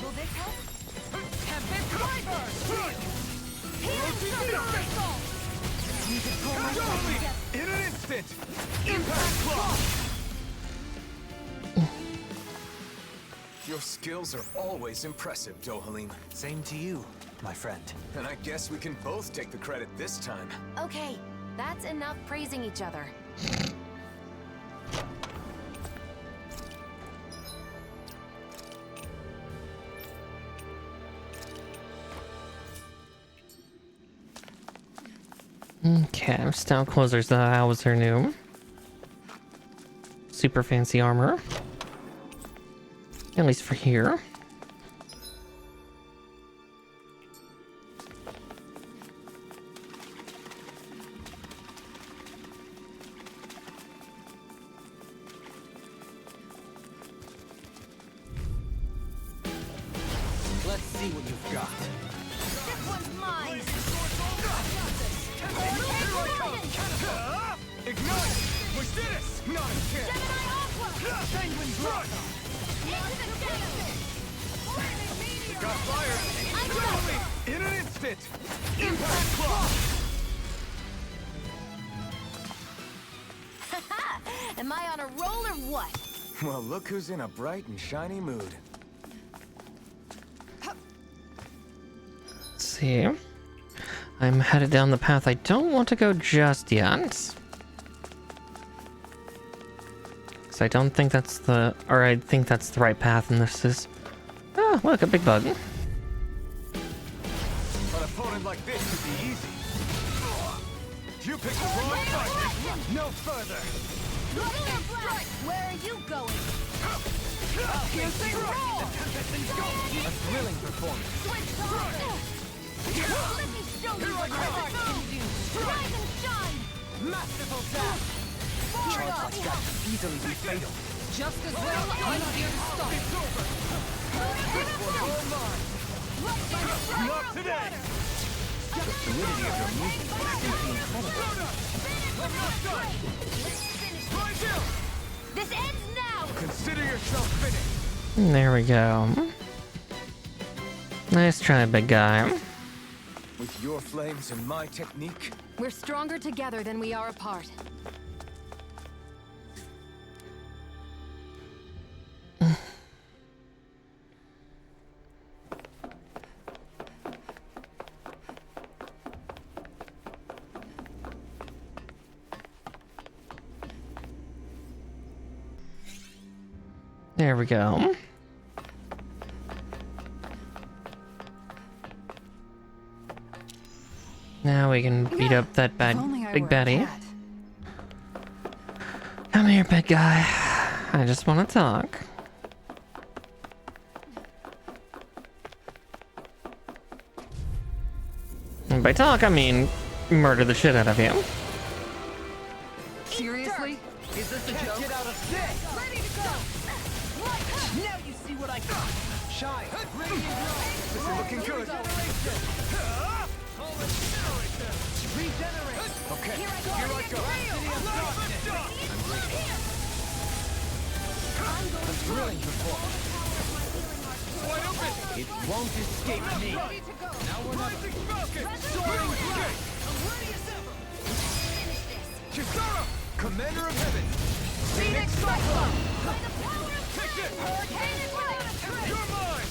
Will this help? Tempest Flyburst! In an instant! Impact Claw! Your skills are always impressive, Dohalim. Same to you, my friend. And I guess we can both take the credit this time. Okay, that's enough praising each other. Okay, stout closers, that was her new. Super fancy armor. At least for here. Let's see what you've got. This one's mine! Ignite! Wistitis! Not a chance! Gemini Aqua! Penguin Drug! Into the genesis! Got fired! I got it! In an instant! Impact Claw! Am I on a roll or what? Well, look who's in a bright and shiny mood. Let's see. I'm headed down the path I don't want to go just yet. Because I don't think that's the... Or I think that's the right path, and this is... Oh, look, a big bug. An opponent like this could be easy. You picked the wrong fight! No further! Where are you going? A thrilling performance. Switch on! Let me show you what your heart can do! Rise and shine! Masterful dash. Charge like that can easily be fatal. Just as well, I'm not here to stop. Not today! The fluidity of your movement is simply incredible. This ends now! Consider yourself finished! There we go. Nice try, big guy. With your flames and my technique, We're stronger together than we are apart. There we go. Now we can beat up that bad big baddie. Come here, big guy. I just want to talk. And by talk, I mean murder the shit out of you. Seriously? Is this a joke? Get out of this! Ready to go! Now you see what I got! Shine! this is looking good. Regenerate! Okay, Here I go! A thrilling performance. wide open. It won't escape me. Ready to go. Now we're not. Rising Falcon. Soaring Gate. I'm ready as ever. Finish this. Kisara, Commander of Heaven. Phoenix Cyclone. By the power of Take this. Hurricane is without a trace. You're mine.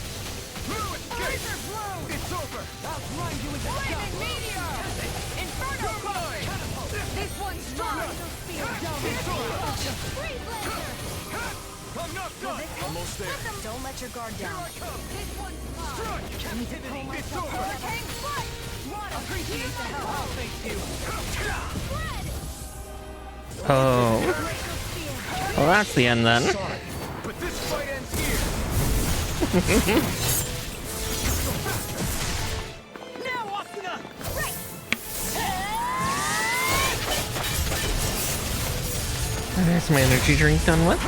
Fluid Gate. Razor Blow. It's over. I'll grind you into Flaming Meteor. Inferno You're mine. This one's strong. It's over. Freeze Lancer. I'm not done. Almost there. Don't let your guard down. This one's mine. Strike. It's over. Hurricane Strike. Appreciate the help. I'll thank you. Spread. Oh. Well, that's the end then. Sorry, but this fight ends here. Now, Asuna. Right. There's my energy drink done with.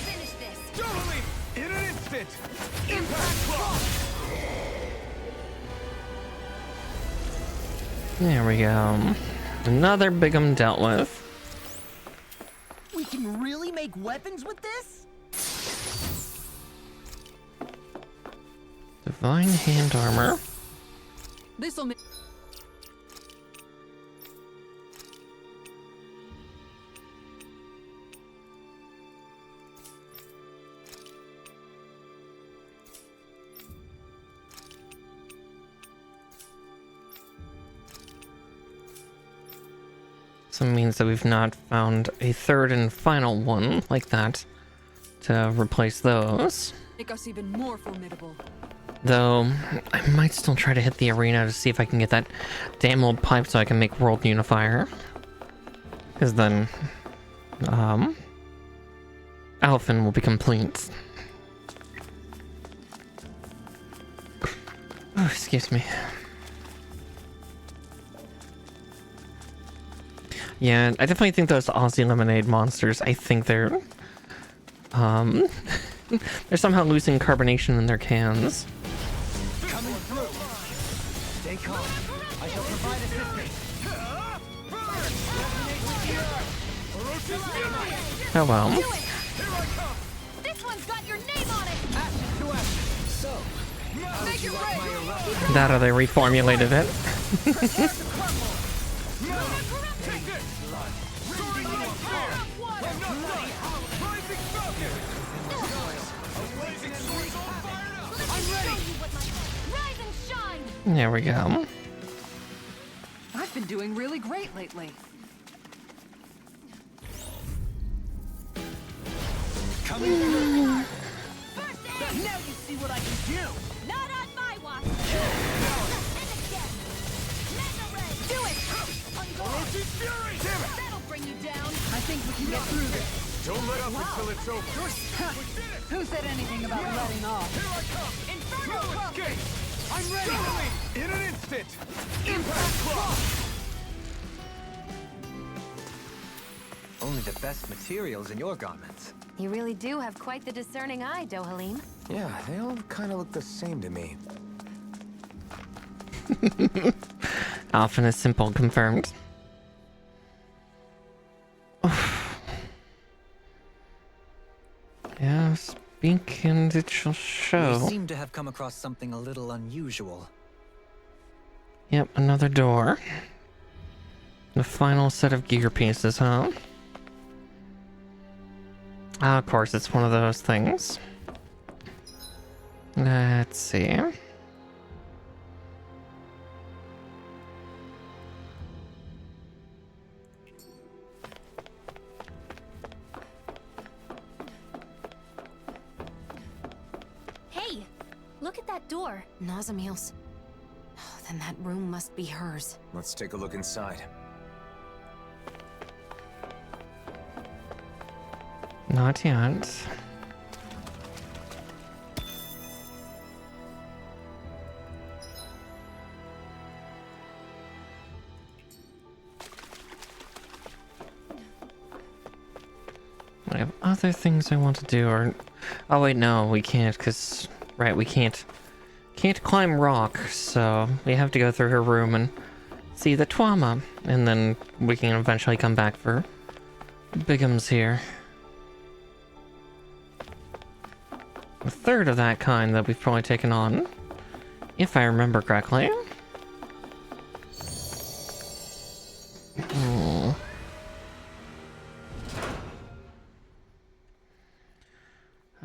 Finish this. Totally. In an instant. Impact block. There we go. Another big 'em dealt with. We can really make weapons with this? Divine hand armor. This'll make. So it means that we've not found a third and final one like that to replace those. Make us even more formidable. Though, I might still try to hit the arena to see if I can get that damn old pipe so I can make World Unifier. Because then, ALPHEN will be complete. Oh, excuse me. Yeah, I definitely think those Aussie Lemonade monsters, I think they're somehow losing carbonation in their cans. Coming through. Stay calm. I shall provide assistance. Oh well. Do it. This one's got your name on it. Ashes to ashes. So, Make it right. That or they reformulated it. take this. Soaring Fire. I'm not done. Rising Falcon. Amazing swords all fired up. I'm ready. Rise and shine. There we go. I've been doing really great lately. Coming through. First aid. Now you see what I can do. Not on my watch. And again. Mega ray. Do it. On guard. Orochi's Fury. Damn it. That'll bring you down. I think we can get through this. Don't let up until it's over. Who said anything about letting off? Here I come. Inferno Fluid Cup. Gate. I'm ready. In an instant. Impact block. Only the best materials in your garments. You really do have quite the discerning eye, Dohalim. Yeah, they all kind of look the same to me. ALPHEN is simple confirmed. Yeah, speak and it shall show. We seem to have come across something a little unusual. Yep, another door. The final set of gear pieces, huh? Ah, of course, it's one of those things. Let's see. Hey, look at that door. Nazamil's. Oh, then that room must be hers. Let's take a look inside. Not yet. I have other things I want to do, or... Oh wait, no, we can't, because... Right, we can't can't climb rock, so we have to go through her room and see the Twama, and then we can eventually come back for Bigum's here. A third of that kind that we've probably taken on, if I remember correctly.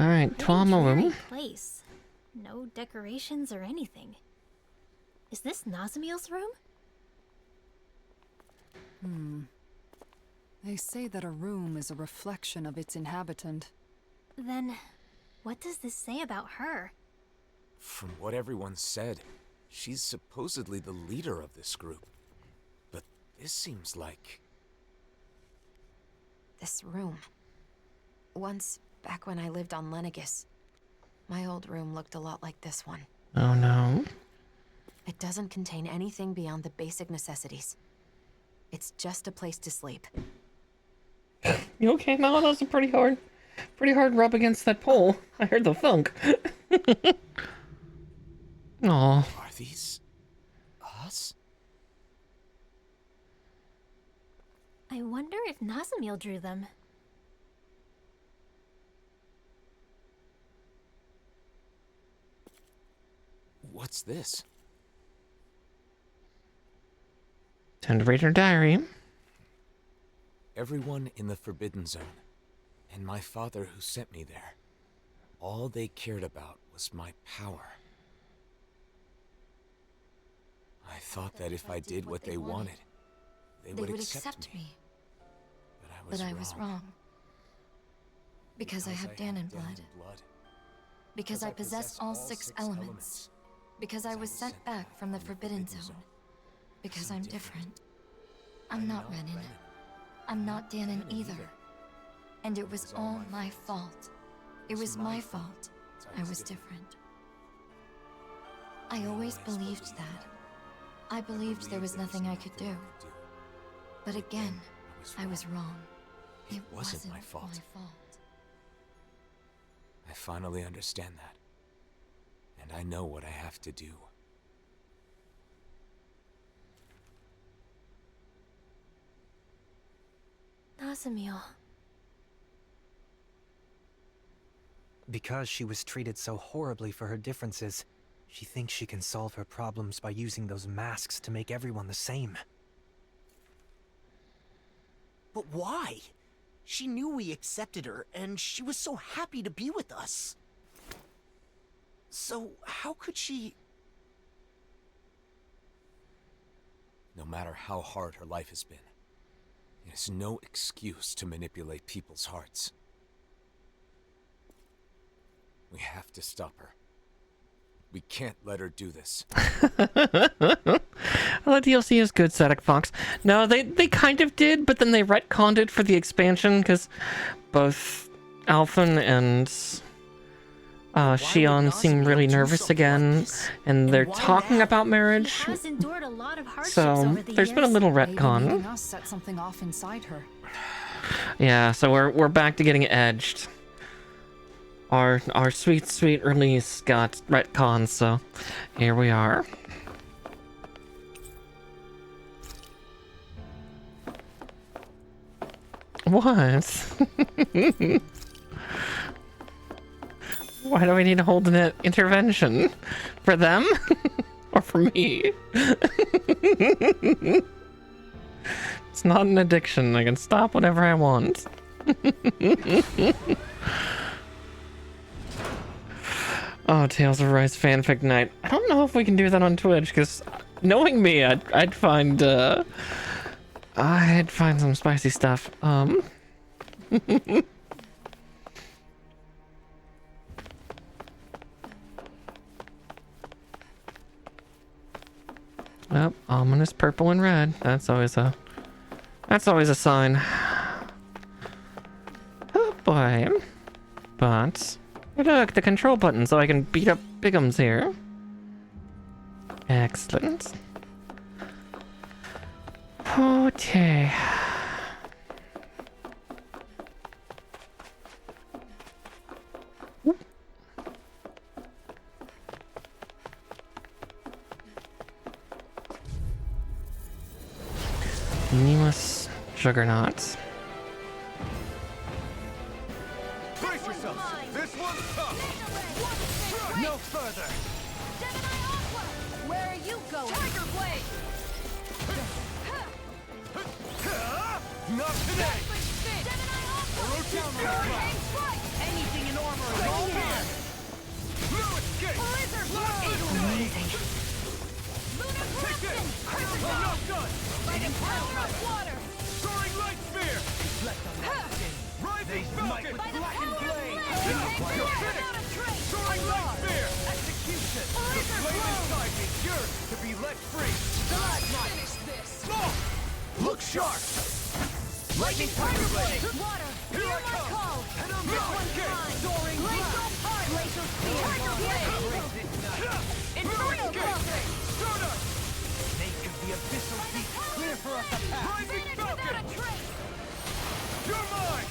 Alright, Twama room. Place. No decorations or anything. Is this Nazamiel's room? They say that a room is a reflection of its inhabitant. Then, what does this say about her? From what everyone said, she's supposedly the leader of this group. But this seems like... This room. Once, back when I lived on Lenegis, my old room looked a lot like this one. Oh no. It doesn't contain anything beyond the basic necessities. It's just a place to sleep. You okay? No, that was a pretty hard rub against that pole. I heard the thunk. Aw. Are these... us? I wonder if Nazamiel drew them. What's this? Time to read her diary. Everyone in the Forbidden Zone, and my father who sent me there, all they cared about was my power. I thought that if I did what they wanted, they would accept me. But I was wrong. Because I have Danon blood. Because I possess all 6 elements. Because I was sent back from the Forbidden Zone. Because I'm different. I'm not Renan. I'm not Danon either. And it was all my fault. It was my fault. I was different. I always believed that. I believed there was nothing I could do. But again, I was wrong. It wasn't my fault. I finally understand that. And I know what I have to do. Nazamiel. Because she was treated so horribly for her differences, she thinks she can solve her problems by using those masks to make everyone the same. But why? She knew we accepted her, and she was so happy to be with us. So, how could she... No matter how hard her life has been, it is no excuse to manipulate people's hearts. We have to stop her. We can't let her do this. The DLC is good, Static Fox. No, they kind of did, but then they retconned it for the expansion, because both Alphen and Shion seem really nervous again, and they're talking about marriage. Has endured a lot of hardships So over the there's been a years. little Maybe retcon. meeting us set something off inside her. Yeah, so we're back to getting edged. Our sweet release got retcon, so here we are. What? Why do we need to hold an intervention? For them? Or for me? It's not an addiction. I can stop whenever I want. Oh, Tales of Rise fanfic night. I don't know if we can do that on Twitch, because knowing me, I'd find some spicy stuff. Yep, ominous purple and red. That's always a sign. Oh boy. But look, the control button, so I can beat up Bigums here. Excellent. Okay. Nameless Juggernauts. Brace yourselves! This one's tough! No further! Where are you going? Tiger Blade! Not today! Anything in armor is all here! No escape! Blizzard Blade! Amazing. Lunar Take Corruption! this! I'm not done! Fighting power of water! Soaring Light Spear! Rising Falcon! By the power of blade! You're finished! Soaring Light Spear! Execution! The flame inside me yearns to be let free! Finish this! Oh! Look sharp! Lightning Tiger Blade! Blade! Water! Here Hear I my come! call! And I'm This not one's escape! mine! Soaring Glacial Blast! Heart! Glacial Spear! Tiger Blade! Inferno Crossing! Stardust! Make of the abyssal deep clear for us a path. Rising Finish without Falcon! a trace! You're mine!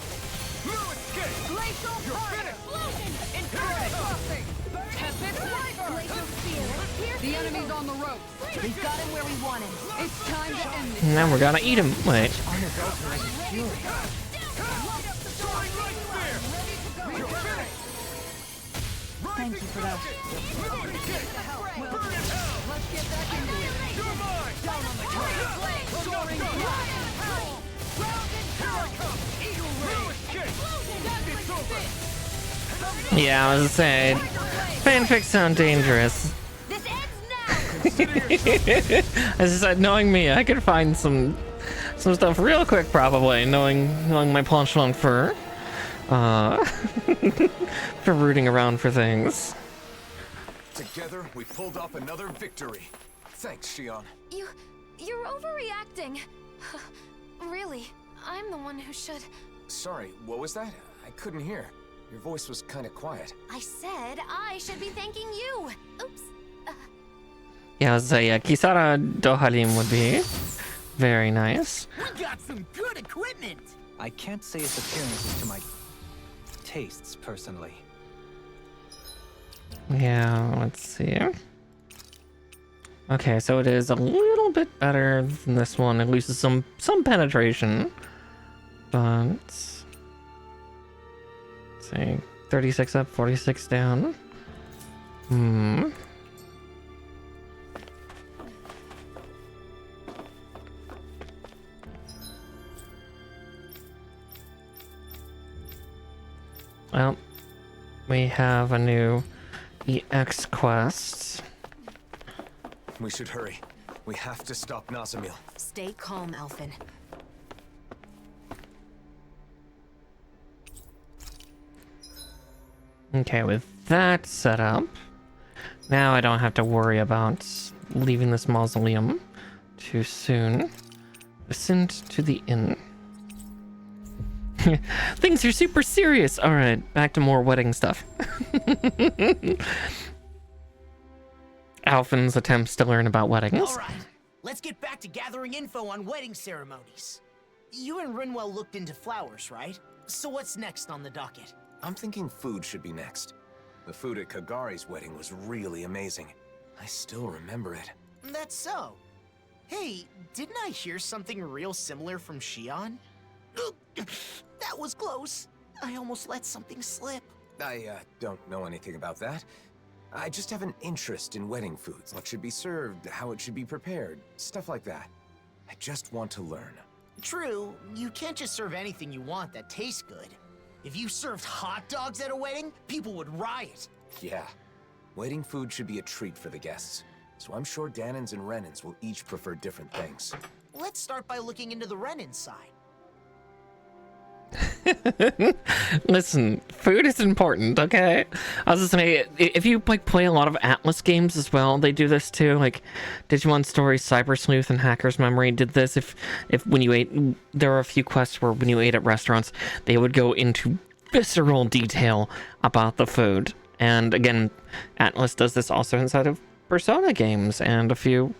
No escape! Glacial You're Heart! finished! Explosion! Inferno Crossing! Tempest Wyvern! Glacial Spear! The enemy's on the ropes. We've got him where we want him. It's time to end this. Now we're gonna eat him. Wait. Unadulterated fury. Soaring Light Spear! You're finished! Thank you for that. Burn in hell! Let's get back into it. You're mine! Down on the ground. Blade! Soaring Lion Power! Ground and power! Eagle No Ray! escape! Dazzling It's over! Spit! Yeah, I was saying, fanfics sound dangerous. This ends now! As I said, knowing me, I could find some stuff real quick, probably. Knowing my penchant for for rooting around for things. Together, we pulled off another victory. Thanks, Shion. You're overreacting. Really, I'm the one who should. Sorry, what was that? I couldn't hear. Your voice was kind of quiet. I said I should be thanking you. Oops. Yeah, I was saying, yeah, Kisara Dohalim would be very nice. We got some good equipment! I can't say its appearance is to my tastes, personally. Yeah, let's see. Okay, so it is a little bit better than this one. It loses some penetration, but let's see, 36 up, 46 down. Well, we have a new EX quest. We should hurry. We have to stop Nazamil. Stay calm, ALPHEN. Okay, with that set up, now I don't have to worry about leaving this mausoleum too soon. Ascend to the inn. Things are super serious. All right, back to more wedding stuff. Alphen's attempts to learn about weddings. All right, let's get back to gathering info on wedding ceremonies. You and Rinwell looked into flowers, right? So what's next on the docket? I'm thinking food should be next. The food at Kagari's wedding was really amazing. I still remember it. That's so. Hey, didn't I hear something real similar from Shion? That was close. I almost let something slip. I don't know anything about that. I just have an interest in wedding foods. What should be served, how it should be prepared, stuff like that. I just want to learn. True, you can't just serve anything you want that tastes good. If you served hot dogs at a wedding, people would riot. Yeah. Wedding food should be a treat for the guests. So I'm sure Danins and Renins will each prefer different things. Let's start by looking into the Renin side. Listen, food is important, okay? I was just saying, if you like play a lot of Atlas games as well, they do this too. Like Digimon Story, Cyber Sleuth, and Hacker's Memory did this. If when you ate, there are a few quests where when you ate at restaurants, they would go into visceral detail about the food. And again, Atlas does this also inside of Persona games and a few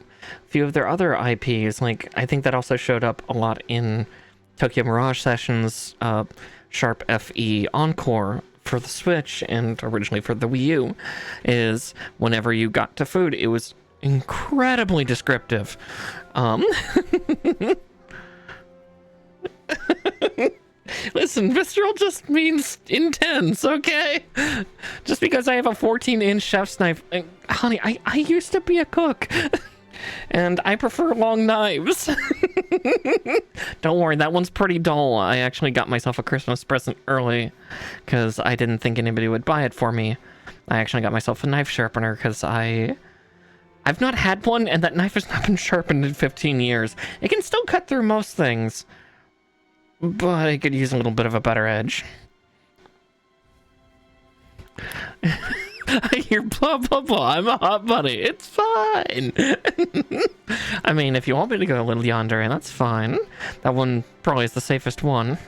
of their other IPs. Like I think that also showed up a lot in Tokyo Mirage Sessions, Sharp FE Encore for the Switch and originally for the Wii U, is whenever you got to food, it was incredibly descriptive. listen, visceral just means intense, okay? Just because I have a 14-inch chef's knife. Honey, I used to be a cook. And I prefer long knives. Don't worry, that one's pretty dull. I actually got myself a Christmas present early because I didn't think anybody would buy it for me. I actually got myself a knife sharpener because I've not had one, and that knife has not been sharpened in 15 years. It can still cut through most things, but it could use a little bit of a better edge. I hear blah blah blah, I'm a hot buddy, it's fine. I mean, if you want me to go a little yonder, that's fine. That one probably is the safest one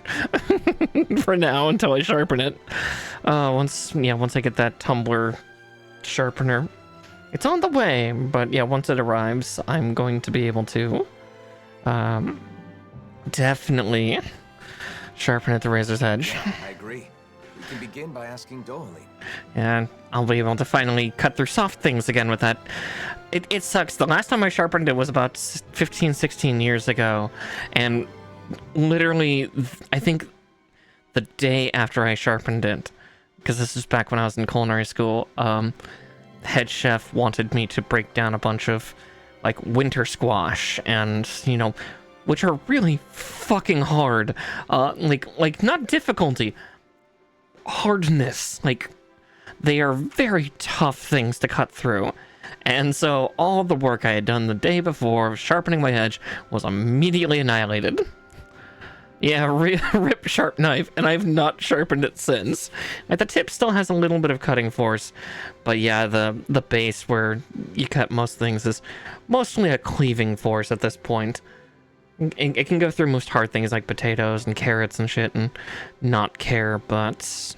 for now until I sharpen it. Once I get that tumbler sharpener, it's on the way. But yeah, once it arrives, I'm going to be able to definitely sharpen at the razor's edge. I agree. We can begin by asking Dohalim. And I'll be able to finally cut through soft things again with that. It sucks. The last time I sharpened it was about 15, 16 years ago. And literally, I think the day after I sharpened it, because this is back when I was in culinary school, head chef wanted me to break down a bunch of, like, winter squash and, you know, which are really fucking hard. Like not difficulty, hardness. Like, they are very tough things to cut through. And so all the work I had done the day before, sharpening my edge, was immediately annihilated. Yeah, rip sharp knife, and I've not sharpened it since. Like, the tip still has a little bit of cutting force, but yeah, the base where you cut most things is mostly a cleaving force at this point. It can go through most hard things like potatoes and carrots and shit and not care, but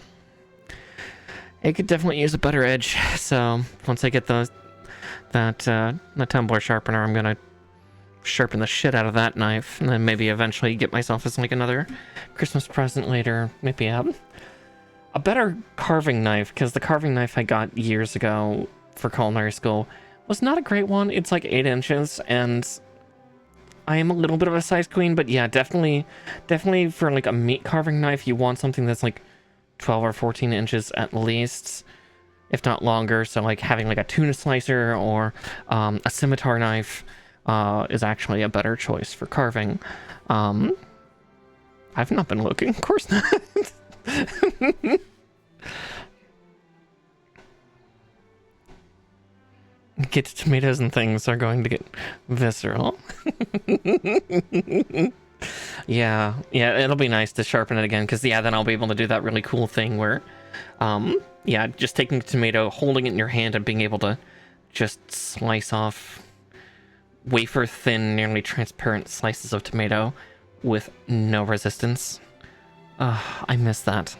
it could definitely use a better edge. So once I get the tumbler sharpener, I'm gonna sharpen the shit out of that knife, and then maybe eventually get myself as like another Christmas present later. Maybe a better carving knife, because the carving knife I got years ago for culinary school was not a great one. It's like 8 inches, and I am a little bit of a size queen, but yeah, definitely for like a meat carving knife, you want something that's like 12 or 14 inches at least, if not longer. So like having like a tuna slicer or a scimitar knife is actually a better choice for carving. I've not been looking, of course not. Get tomatoes and things are going to get visceral. Yeah, it'll be nice to sharpen it again, because then I'll be able to do that really cool thing where just taking a tomato, holding it in your hand, and being able to just slice off wafer thin, nearly transparent slices of tomato with no resistance. I miss that.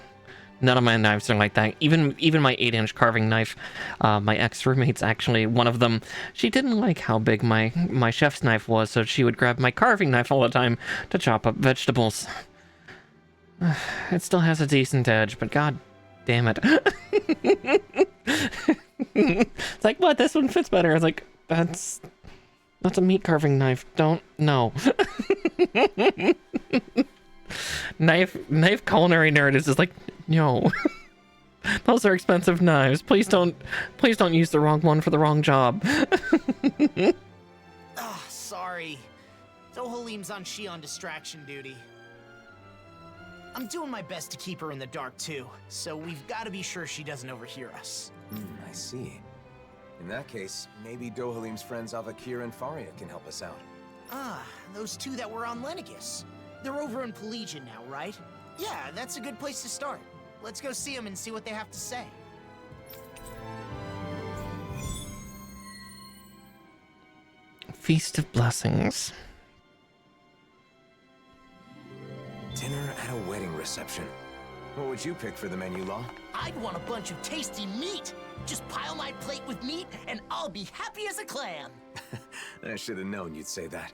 None of my knives are like that. Even my 8-inch carving knife, my ex-roommate's actually, one of them, she didn't like how big my chef's knife was, so she would grab my carving knife all the time to chop up vegetables. It still has a decent edge, but god damn it. It's like, what? This one fits better. I was like, that's a meat carving knife. No. Knife culinary nerd is just like, no. Those are expensive knives. Please don't use the wrong one for the wrong job. Sorry. Dohalim's on Shion distraction duty. I'm doing my best to keep her in the dark too, so we've got to be sure she doesn't overhear us. I see. In that case, maybe Dohalim's friends Avakir and Faria can help us out. Those two that were on Lenegis. They're over in Pelagian now, right? Yeah, that's a good place to start. Let's go see them and see what they have to say. Feast of Blessings. Dinner at a wedding reception. What would you pick for the menu, Law? I'd want a bunch of tasty meat. Just pile my plate with meat, and I'll be happy as a clam. I should have known you'd say that.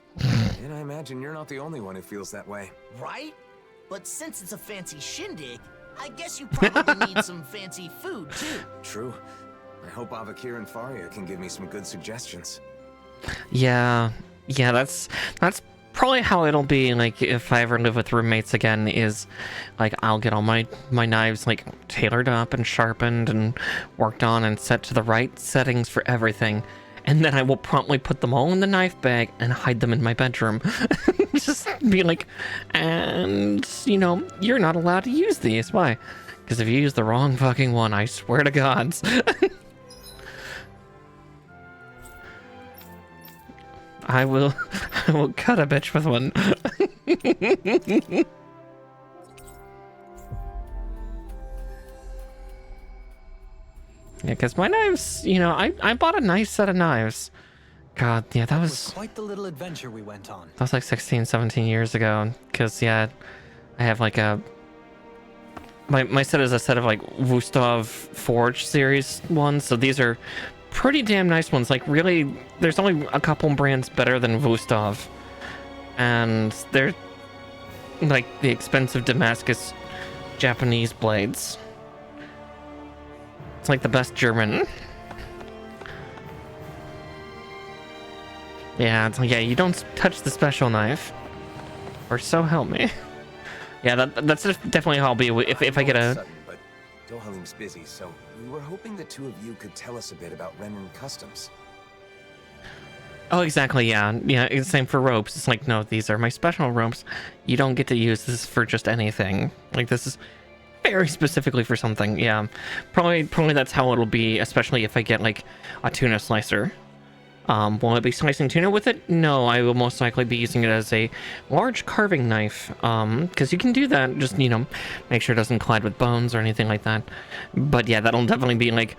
And I imagine you're not the only one who feels that way. Right? But since it's a fancy shindig, I guess you probably need some fancy food, too. True. I hope Avakir and Faria can give me some good suggestions. Yeah, that's probably how it'll be, like, if I ever live with roommates again, is, like, I'll get all my knives, like, tailored up and sharpened and worked on and set to the right settings for everything. And then I will promptly put them all in the knife bag and hide them in my bedroom. Just be like, and, you know, you're not allowed to use these. Why? Because if you use the wrong fucking one, I swear to gods. I will cut a bitch with one. Yeah, because my knives, you know, I bought a nice set of knives. God, yeah, that was quite the little adventure we went on. that was like 16, 17 years ago. Because, yeah, I have like a... My set is a set of like Wustov Forge series ones. So these are pretty damn nice ones. Like, really, there's only a couple brands better than Wustov. And they're like the expensive Damascus Japanese blades. It's like the best German. Yeah, it's like, yeah, you don't touch the special knife. Or so help me. Yeah, that's definitely how I'll be if I get a... But Dohalim's busy, so we were hoping the two of you could tell us a bit about Renan Customs. Oh, exactly, yeah. Yeah, it's the same for ropes. It's like, no, these are my special ropes. You don't get to use this for just anything. Like, this is very specifically for something, yeah. Probably that's how it'll be, especially if I get, like, a tuna slicer. Will I be slicing tuna with it? No, I will most likely be using it as a large carving knife. Because you can do that, just, you know, make sure it doesn't collide with bones or anything like that. But yeah, that'll definitely be like,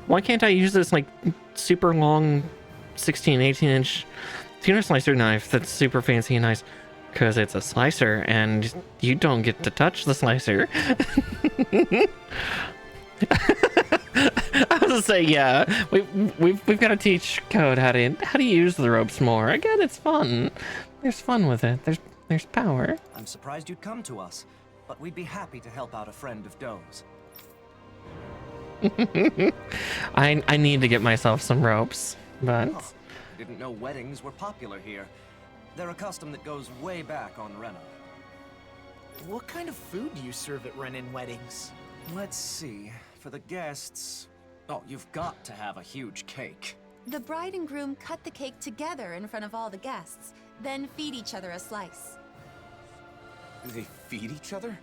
why can't I use this, like, super long 16, 18-inch tuna slicer knife that's super fancy and nice? Because it's a slicer, and you don't get to touch the slicer. I was gonna say, yeah, we've got to teach Code how to use the ropes more. Again, it's fun. There's fun with it. There's power. I'm surprised you'd come to us, but we'd be happy to help out a friend of Doe's. I need to get myself some ropes, but... Oh, I didn't know weddings were popular here. They're a custom that goes way back on Rena. What kind of food do you serve at Renan weddings? Let's see. For the guests... Oh, you've got to have a huge cake. The bride and groom cut the cake together in front of all the guests, then feed each other a slice. They feed each other?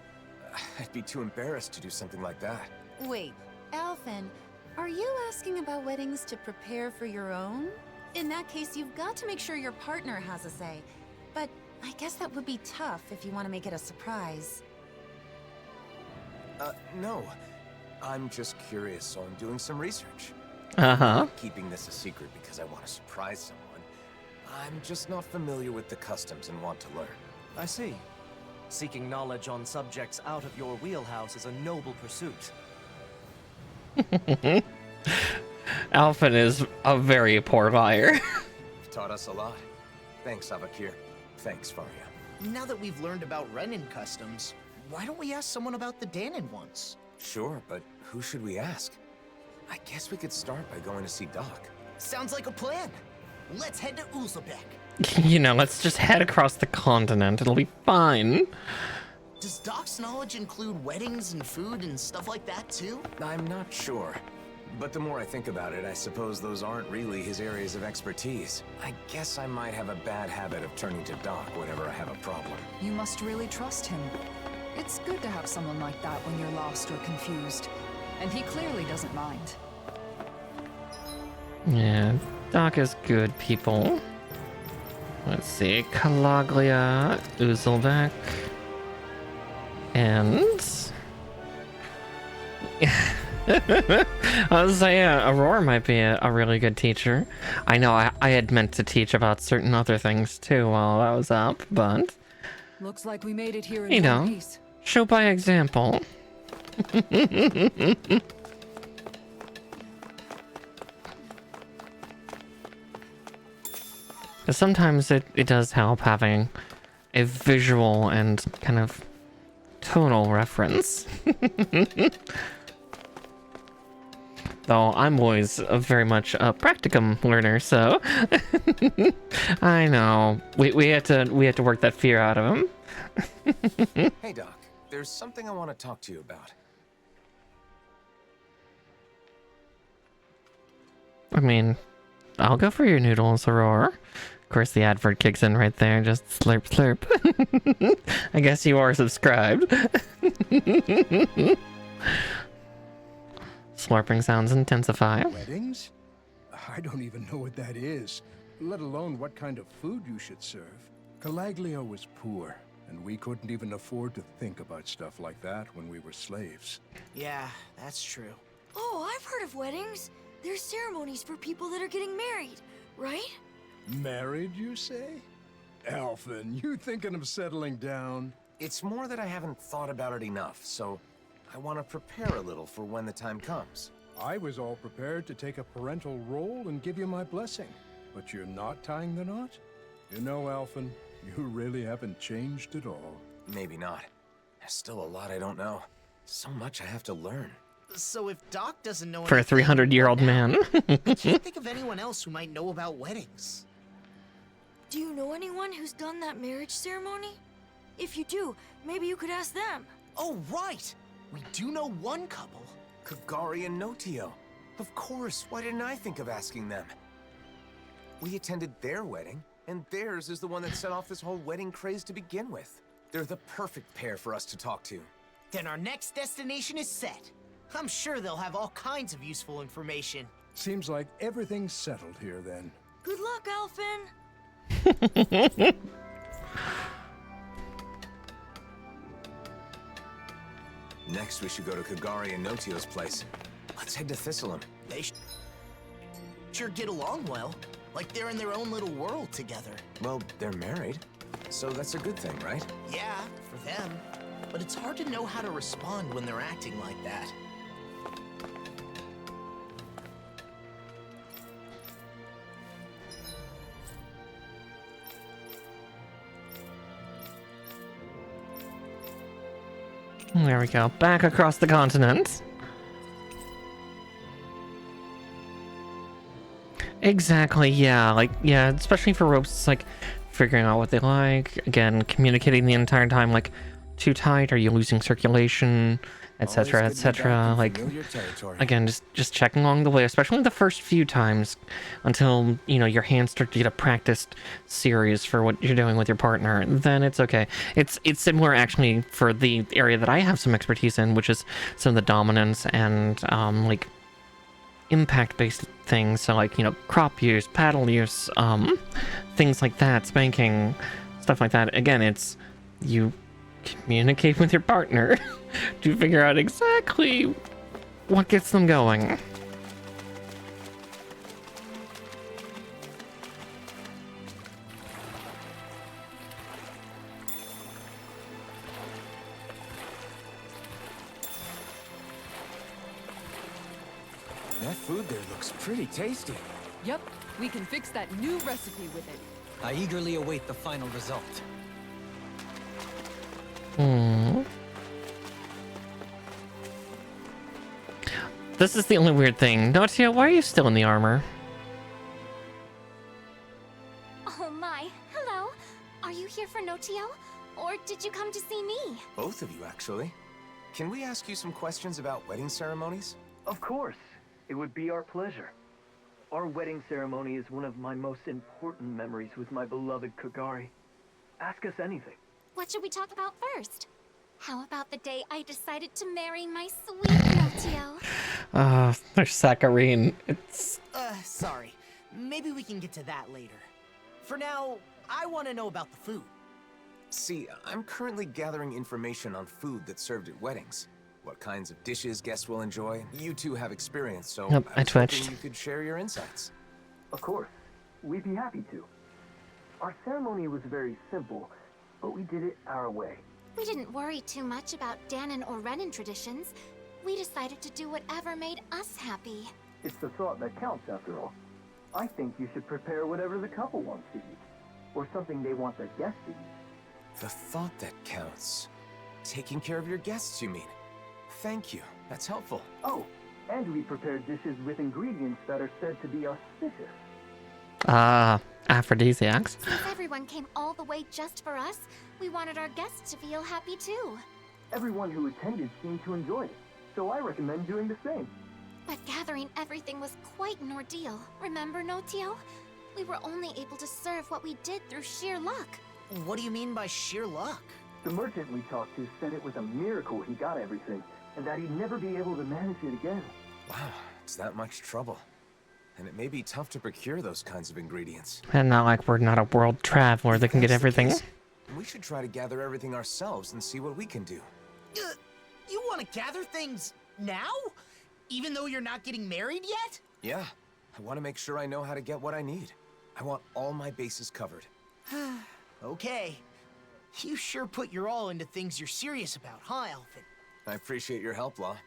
I'd be too embarrassed to do something like that. Wait, ALPHEN, are you asking about weddings to prepare for your own? In that case, you've got to make sure your partner has a say. But I guess that would be tough if you want to make it a surprise. No. I'm just curious, so I'm doing some research. Uh-huh. Keeping this a secret because I want to surprise someone. I'm just not familiar with the customs and want to learn. I see. Seeking knowledge on subjects out of your wheelhouse is a noble pursuit. ALPHEN is a very poor liar. You've taught us a lot. Thanks, Avakir. Thanks, Faria. Now that we've learned about Renan customs, why don't we ask someone about the Danon ones? Sure, but who should we ask? I guess we could start by going to see Doc. Sounds like a plan. Let's head to Uzbek. You know, let's just head across the continent. It'll be fine. Does Doc's knowledge include weddings and food and stuff like that too? I'm not sure. But the more I think about it, I suppose those aren't really his areas of expertise. I guess I might have a bad habit of turning to Doc whenever I have a problem. You must really trust him. It's good to have someone like that when you're lost or confused. And he clearly doesn't mind. Yeah, Doc is good, people. Let's see, Kalaglia, Uzbek, and... I was saying, Aurora might be a really good teacher. I know I had meant to teach about certain other things too while I was up, but... Looks like we made it here in you know, one piece. show by example. Sometimes it does help having a visual and kind of tonal reference. Though I'm always very much a practicum learner, so I know we had to work that fear out of him. Hey, Doc. There's something I want to talk to you about. I mean, I'll go for your noodles, Aurora. Of course, the advert kicks in right there. Just slurp, slurp. I guess you are subscribed. Slurping sounds intensify. Weddings? I don't even know what that is, let alone what kind of food you should serve. Calaglio was poor, and we couldn't even afford to think about stuff like that when we were slaves. Yeah, that's true. Oh, I've heard of weddings. There's ceremonies for people that are getting married, right? Married, you say? Alphen, you thinking of settling down? It's more that I haven't thought about it enough, so I want to prepare a little for when the time comes. I was all prepared to take a parental role and give you my blessing, but you're not tying the knot? You know, Alphen, you really haven't changed at all. Maybe not. There's still a lot I don't know. So much I have to learn. So if Doc doesn't know For a 300-year-old man. I can't think of anyone else who might know about weddings. Do you know anyone who's done that marriage ceremony? If you do, maybe you could ask them. Oh, right! We do know one couple. Kagari and Notio. Of course, why didn't I think of asking them? We attended their wedding, and theirs is the one that set off this whole wedding craze to begin with. They're the perfect pair for us to talk to. Then our next destination is set. I'm sure they'll have all kinds of useful information. Seems like everything's settled here then. Good luck, Alphen. Next, we should go to Kagari and Notio's place. Let's head to Thistleum. They sure get along well. Like they're in their own little world together. Well, they're married, so that's a good thing, right? Yeah, for them. But it's hard to know how to respond when they're acting like that. There we go. Back across the continent. Exactly, yeah. Like, yeah, especially for ropes, it's like figuring out what they like. Again, communicating the entire time, like, too tight, are you losing circulation, etc., etc. Like, again, just checking along the way, especially the first few times until, you know, your hands start to get a practiced series for what you're doing with your partner. Then it's okay. It's similar, actually, for the area that I have some expertise in, which is some of the dominance and, like, impact-based things. So, like, you know, crop use, paddle use, things like that, spanking, stuff like that. Again, it's you communicate with your partner to figure out exactly what gets them going. That food there looks pretty tasty. Yep, we can fix that new recipe with it. I eagerly await the final result. This is the only weird thing. Notio, why are you still in the armor? Oh my, hello. Are you here for Notio? Or did you come to see me? Both of you, actually. Can we ask you some questions about wedding ceremonies? Of course. It would be our pleasure. Our wedding ceremony is one of my most important memories with my beloved Kagari. Ask us anything. What should we talk about first? How about the day I decided to marry my sweet Notio? There's saccharine. It's... Sorry. Maybe we can get to that later. For now, I want to know about the food. See, I'm currently gathering information on food that's served at weddings. What kinds of dishes guests will enjoy. You two have experience, so Nope, I was hoping twitched. you could share your insights. Of course. We'd be happy to. Our ceremony was very simple, but we did it our way. We didn't worry too much about Danon or Renan traditions. We decided to do whatever made us happy. It's the thought that counts, after all. I think you should prepare whatever the couple wants to eat, or something they want their guests to eat. The thought that counts. Taking care of your guests, you mean? Thank you. That's helpful. Oh, And we prepared dishes with ingredients that are said to be auspicious. Aphrodisiacs. Since everyone came all the way just for us, we wanted our guests to feel happy too. Everyone who attended seemed to enjoy it, so I recommend doing the same. But gathering everything was quite an ordeal. Remember, Notio? We were only able to serve what we did through sheer luck. What do you mean by sheer luck? The merchant we talked to said it was a miracle he got everything, and that he'd never be able to manage it again. Wow, it's that much trouble. And it may be tough to procure those kinds of ingredients. And not like we're not a world traveler that can get everything. We should try to gather everything ourselves and see what we can do. You want to gather things now? Even though you're not getting married yet? Yeah, I want to make sure I know how to get what I need. I want all my bases covered. Okay. You sure put your all into things you're serious about, huh, Alphen? I appreciate your help, Law.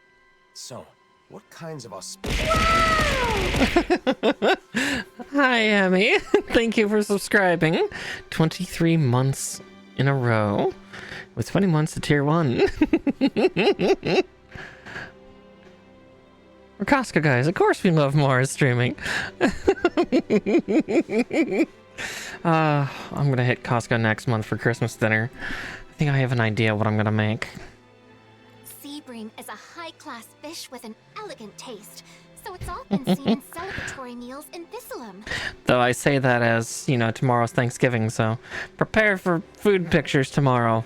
So, what kinds of auspicious... Hi, Emmy. Thank you for subscribing. 23 months in a row with 20 months to tier 1. We're Costco guys. Of course we love more streaming. I'm gonna hit Costco next month for Christmas dinner. I think I have an idea what I'm gonna make. Sea bream is a high-class fish with an elegant taste, so it's often seen in celebratory meals in Thistleum. Though I say that as, you know, tomorrow's Thanksgiving, so prepare for food pictures tomorrow.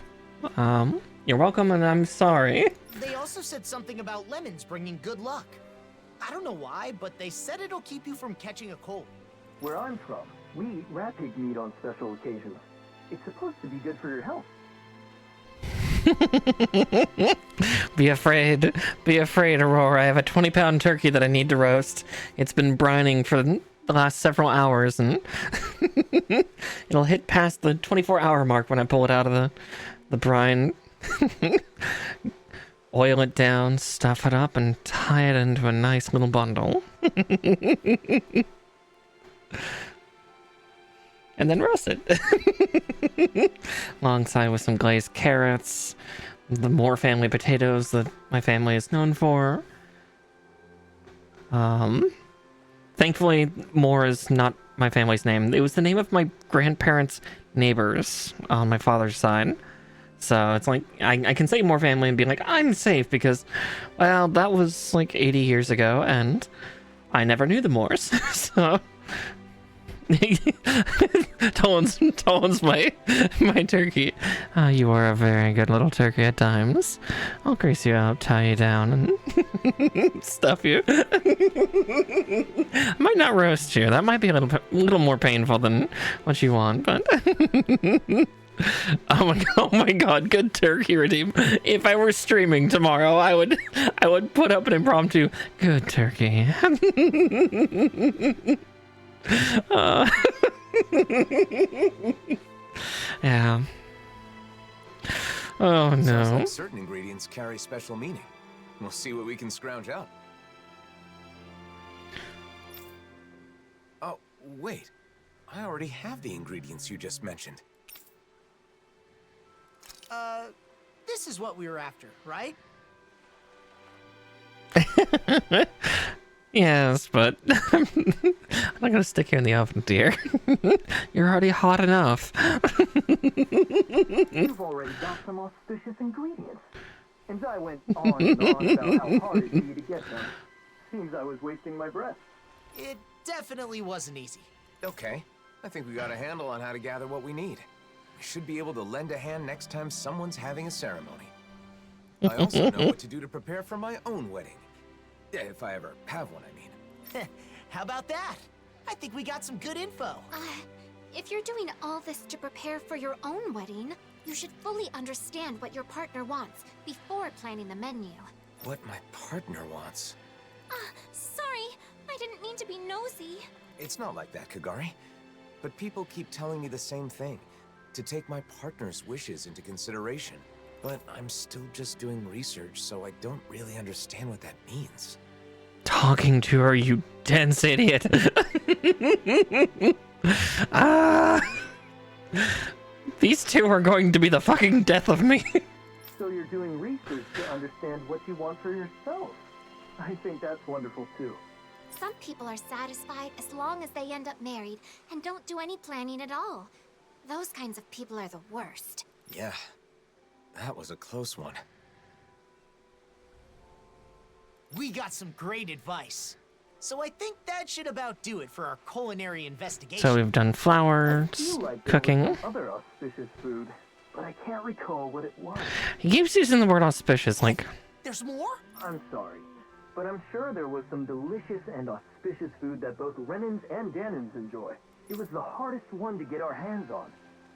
You're welcome, and I'm sorry. They also said something about lemons bringing good luck. I don't know why, but they said it'll keep you from catching a cold. Where I'm from, we eat rat pig meat on special occasions. It's supposed to be good for your health. Be afraid, Aurora. I have a 20-pound turkey that I need to roast. It's been brining for the last several hours, and it'll hit past the 24-hour mark when I pull it out of the brine. Oil it down, stuff it up, and tie it into a nice little bundle. And then roast it. Alongside with some glazed carrots, the Moore family potatoes that my family is known for. Thankfully, Moore is not my family's name. It was the name of my grandparents' neighbors on my father's side. So it's like, I can say Moore family and be like, I'm safe because, well, that was like 80 years ago and I never knew the Moores. So... Tolan's my turkey. You are a very good little turkey at times. I'll grease you out, tie you down, and stuff you. I might not roast you. That might be a little more painful than what you want, but oh my god, good turkey redeem. If I were streaming tomorrow, I would put up an impromptu good turkey. Yeah. Oh no. Sounds like certain ingredients carry special meaning. We'll see what we can scrounge out. Oh, wait. I already have the ingredients you just mentioned. This is what we were after, right? Yes, but I'm not gonna stick you in the oven, dear. You're already hot enough. You've already got some auspicious ingredients. And I went on and on about how hard it'd be to get them. Seems I was wasting my breath. It definitely wasn't easy. Okay, I think we got a handle on how to gather what we need. We should be able to lend a hand next time someone's having a ceremony. I also know what to do to prepare for my own wedding. If I ever have one, I mean. How about that? I think we got some good info. If you're doing all this to prepare for your own wedding, you should fully understand what your partner wants before planning the menu. What my partner wants? Sorry, I didn't mean to be nosy. It's not like that, Kagari. But people keep telling me the same thing. To take my partner's wishes into consideration. But I'm still just doing research, so I don't really understand what that means. Talking to her, you dense idiot. These two are going to be the fucking death of me. So you're doing research to understand what you want for yourself. I think that's wonderful too. Some people are satisfied as long as they end up married and don't do any planning at all. Those kinds of people are the worst. Yeah, that was a close one. We got some great advice. So I think that should about do it for our culinary investigation. So we've done flowers, I feel like there cooking. was some other auspicious food, but I can't recall what it was. He keeps using the word auspicious, like... There's more? I'm sorry, but I'm sure there was some delicious and auspicious food that both Renans and Danans enjoy. It was the hardest one to get our hands on.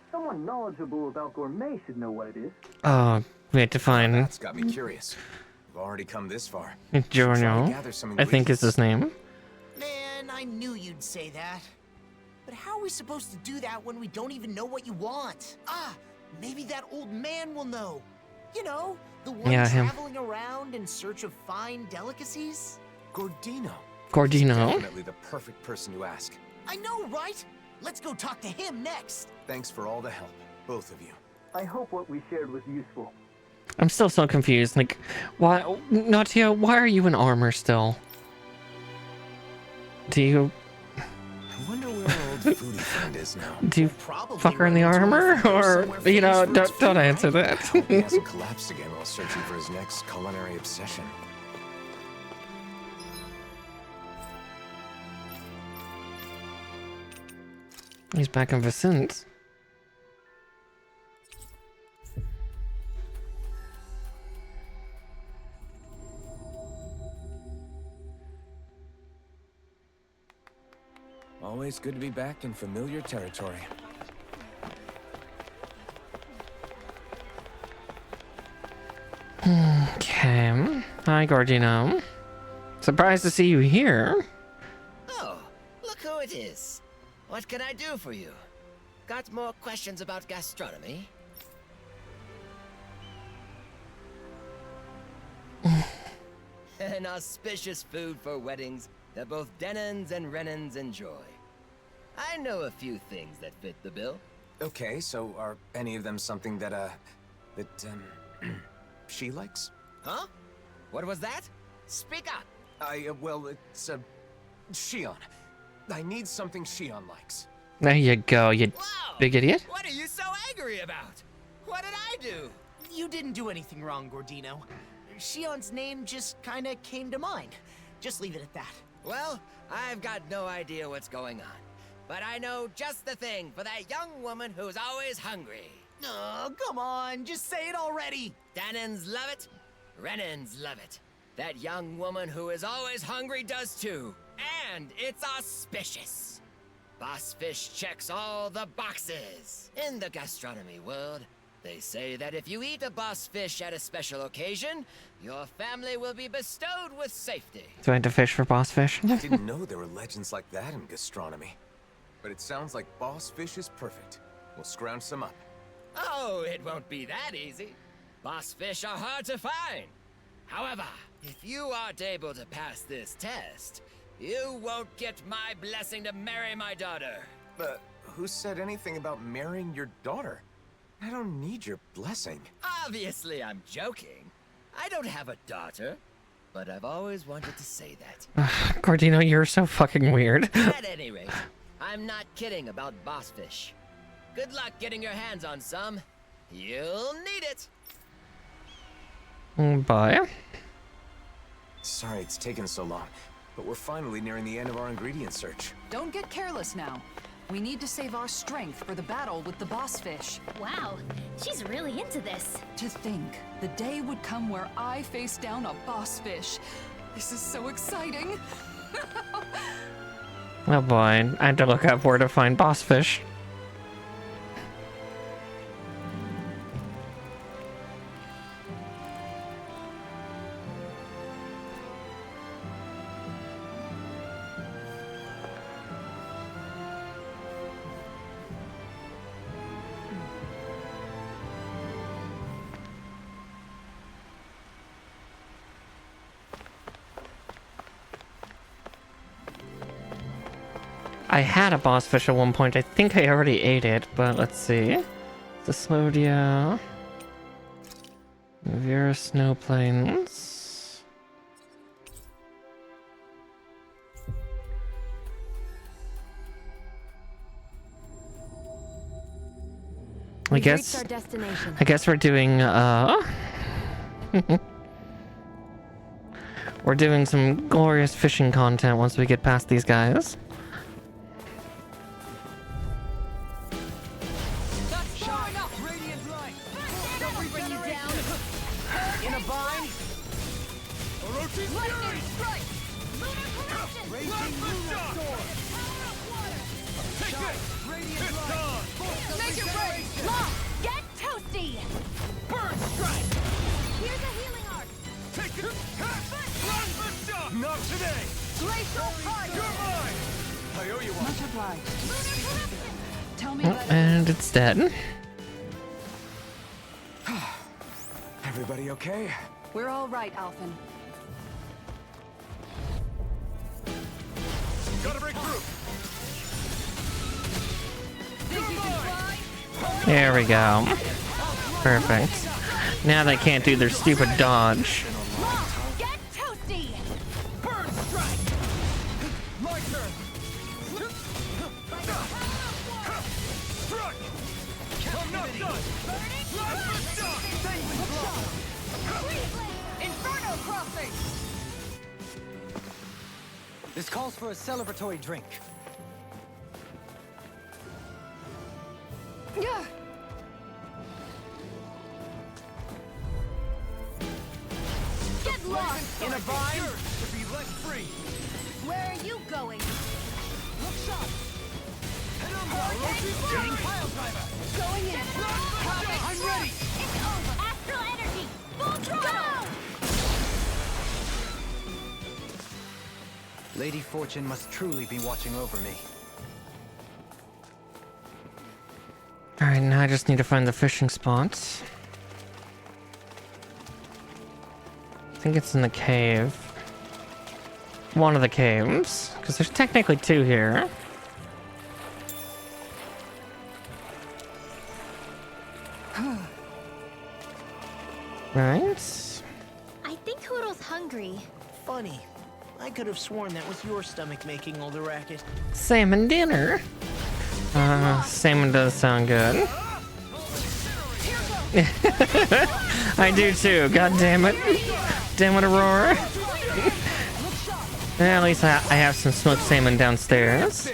Someone knowledgeable about gourmet should know what it is. Oh, we had to find... That's got me curious. We've already come this far. Giorno, I think is his name. Man, I knew you'd say that. But how are we supposed to do that when we don't even know what you want? Ah, maybe that old man will know. You know, the one traveling around in search of fine delicacies? Gordino. Gordino? Definitely the perfect person to ask. I know, right? Let's go talk to him next. Thanks for all the help, both of you. I hope what we shared was useful. I'm still so confused. Like, why, Natio, why are you in armor still? Do you... I wonder where our old foodie friend is now. Do you fuck her in the armor? Or, you know, don't answer that. He hasn't collapsed again while searching for his next culinary obsession. He's back in Vicente. Always good to be back in familiar territory. Okay. Hi, Gordino. Surprised to see you here. Oh, look who it is. What can I do for you? Got more questions about gastronomy? An auspicious food for weddings that both Denons and Renans enjoy. I know a few things that fit the bill. Okay, so are any of them something that, she likes? Huh? What was that? Speak up! Well, it's, Shion. I need something Shion likes. There you go, you big idiot. What are you so angry about? What did I do? You didn't do anything wrong, Gordino. Shion's name just kinda came to mind. Just leave it at that. Well, I've got no idea what's going on. But I know just the thing for that young woman who's always hungry. Oh, come on, just say it already. Danons love it. Renans love it. That young woman who is always hungry does too. And it's auspicious. Boss Fish checks all the boxes. In the gastronomy world, they say that if you eat a boss fish at a special occasion, your family will be bestowed with safety. Do I have to fish for boss fish? I didn't know there were legends like that in gastronomy. But it sounds like boss fish is perfect. We'll scrounge some up. Oh, it won't be that easy. Boss fish are hard to find. However, if you aren't able to pass this test, you won't get my blessing to marry my daughter. But who said anything about marrying your daughter? I don't need your blessing. Obviously, I'm joking. I don't have a daughter, but I've always wanted to say that. Gordino, you're so fucking weird. At any rate, I'm not kidding about boss fish. Good luck getting your hands on some. You'll need it. Bye. Sorry it's taken so long, but we're finally nearing the end of our ingredient search. Don't get careless now. We need to save our strength for the battle with the boss fish. Wow, she's really into this. To think, the day would come where I face down a boss fish. This is so exciting. Oh boy, I had to look up where to find boss fish. I had a boss fish at one point. I think I already ate it, but let's see. The Slodia. Vera Snow Plains. I guess we're doing we're doing some glorious fishing content once we get past these guys. That's far enough! Radiant light! Don't bring you down! In a bind! Orochi's Fury! Strike! Lunar corruption! Raging Lunar Storm! Take this! Radiant light! Make it rain! Law, get toasty! Burn strike! Here's a healing arc! Take it! Plasma shock! Not today! Glacial fire! You're mine! I owe you one. Much obliged. Lunar corruption! Tell me Oh, about it. and it's dead. Everybody okay? We're all right, Alphen. Gotta break through! Think you can fly? There we go. Perfect. Now they can't do their stupid dodge. Law, get toasty! Burn strike! My turn! Struck! I'm not done! Plasma shock! Inferno crossing! This calls for a celebratory drink. Yeah. Get lost! In a bind? To be let free! Where are you going? Look sharp! Head on Orochi's pile driver! Going in! I'm ready! It's over! Astral energy! Full throttle! Lady Fortune must truly be watching over me. Alright, now I just need to find the fishing spots. I think it's in the cave. One of the caves. Because there's technically two here. Right? I think Hoodle's hungry. Funny. I could have sworn that was your stomach making all the racket. Salmon dinner. Salmon does sound good. I do too. God damn it. Damn it, Aurora. At least I have some smoked salmon downstairs.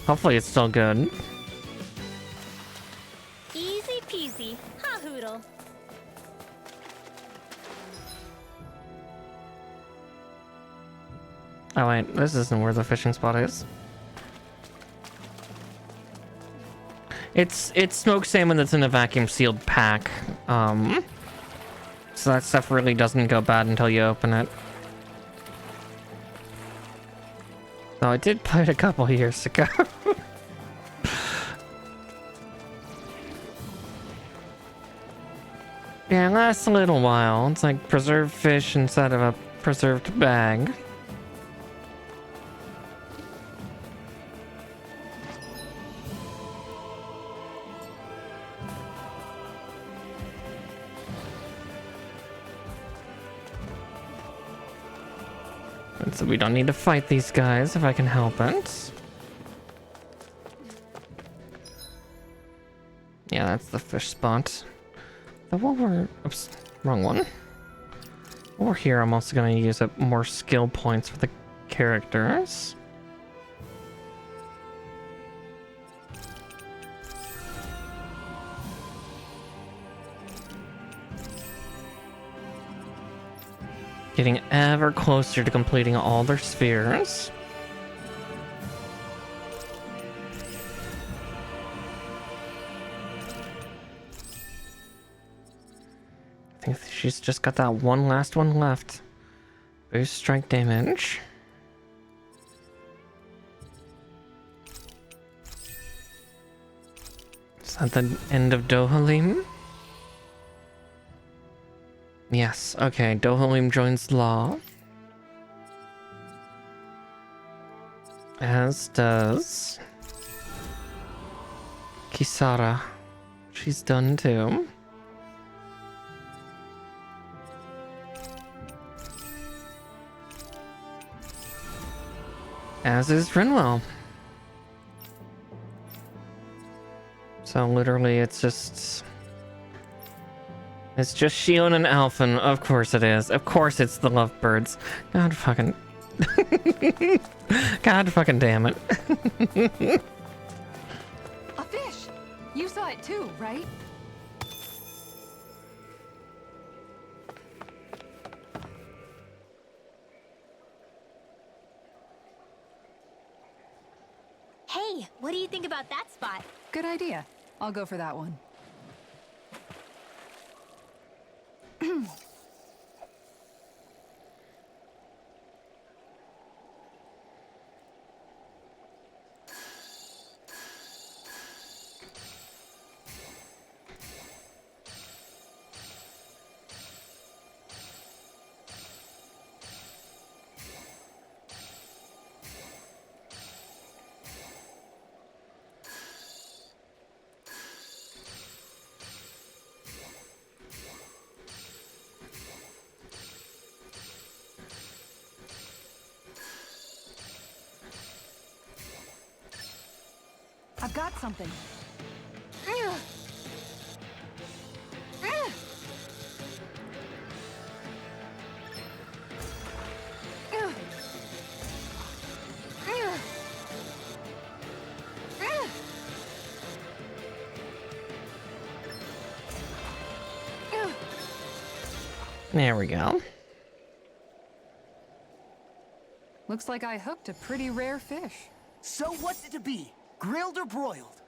Hopefully it's still good. Easy peasy. Ha, Hoodle. Oh wait, this isn't where the fishing spot is. It's smoked salmon that's in a vacuum sealed pack. So that stuff really doesn't go bad until you open it. Though I did play it a couple years ago. Yeah, it lasts a little while. It's like preserved fish inside of a preserved bag. And so we don't need to fight these guys if I can help it. Yeah, that's the fish spot. But while we're... Oops, wrong one. While we're here, I'm also going to use up more skill points for the characters. Getting ever closer to completing all their spheres. I think she's just got that one last one left. Boost strike damage. Is that the end of Dohalim? Yes, okay, Dohalim joins Law. As does Kisara. She's done too. As is Rinwell. So literally, it's just Shion and Alphen. Of course it is. Of course it's the lovebirds. God fucking. God fucking damn it. A fish! You saw it too, right? Hey, what do you think about that spot? Good idea. I'll go for that one. I've got something. There we go. Looks like I hooked a pretty rare fish. So what's it to be? Grilled or broiled?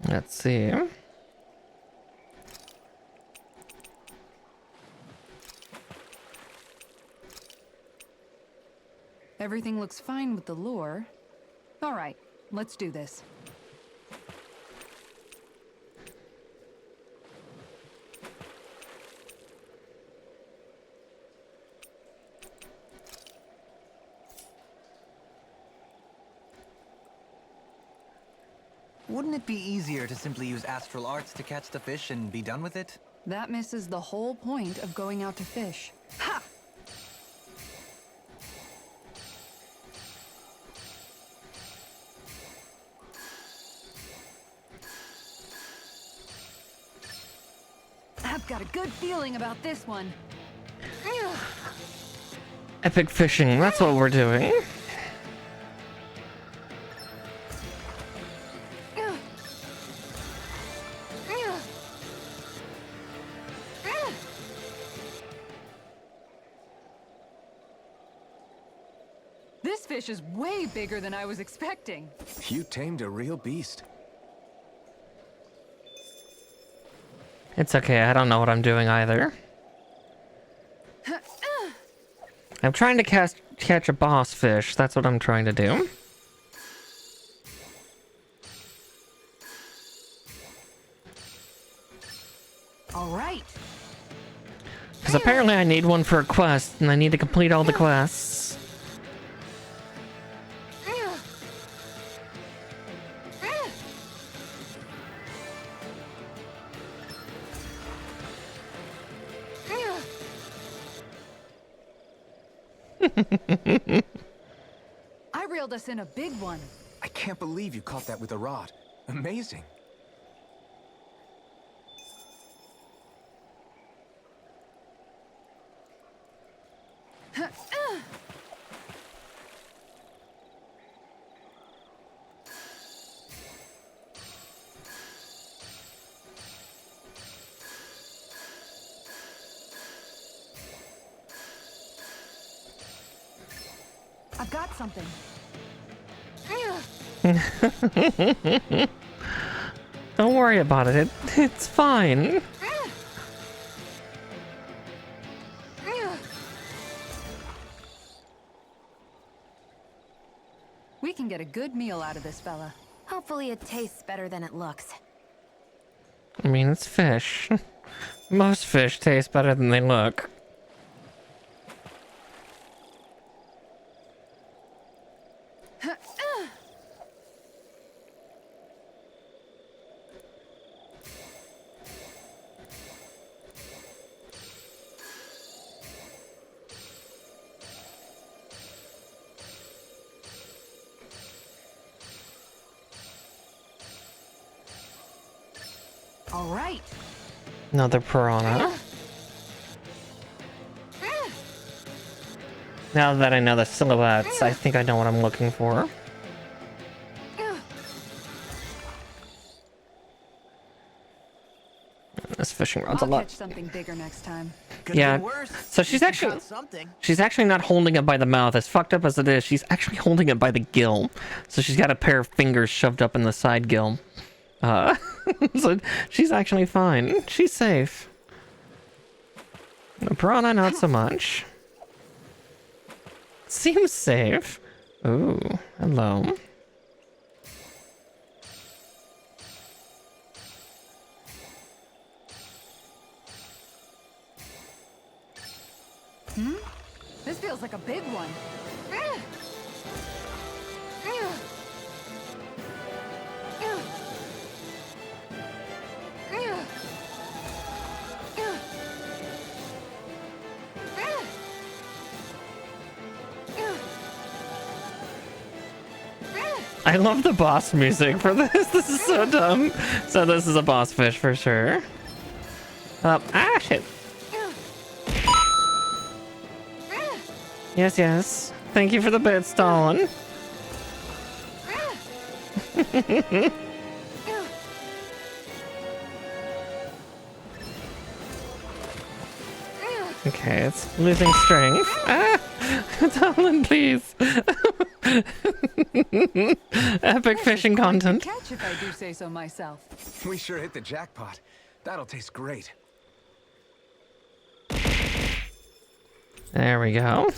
Let's see. Everything looks fine with the lure. All right, let's do this. Wouldn't it be easier to simply use astral arts to catch the fish and be done with it? That misses the whole point of going out to fish. Ha! I've got a good feeling about this one. Epic fishing, that's what we're doing. This fish is way bigger than I was expecting. You tamed a real beast. It's okay, I don't know what I'm doing either. I'm trying to catch a boss fish, that's what I'm trying to do. All right. Because apparently I need one for a quest, and I need to complete all the quests. I reeled us in a big one. I can't believe you caught that with a rod. Amazing. I've got something. Don't worry about it. It's fine. We can get a good meal out of this fella. Hopefully it tastes better than it looks. I mean, it's fish. Most fish taste better than they look. All right. Another piranha. Now that I know the silhouettes, I think I know what I'm looking for. This fishing rod's a I'll lot. catch something bigger next time. Yeah. So she's actually not holding it by the mouth. As fucked up as it is, she's actually holding it by the gill. So she's got a pair of fingers shoved up in the side gill. So she's actually fine. She's safe. The piranha, not so much. Seems safe. Ooh, hello. This feels like a big one. I love the boss music for this. This is so dumb. So this is a boss fish for sure. Shit. Yes, yes. Thank you for the bit, Stalin. Okay, it's losing strength. Stalin, please. Epic fishing content. Catch if I do say so myself. We sure hit the jackpot. That'll taste great. There we go.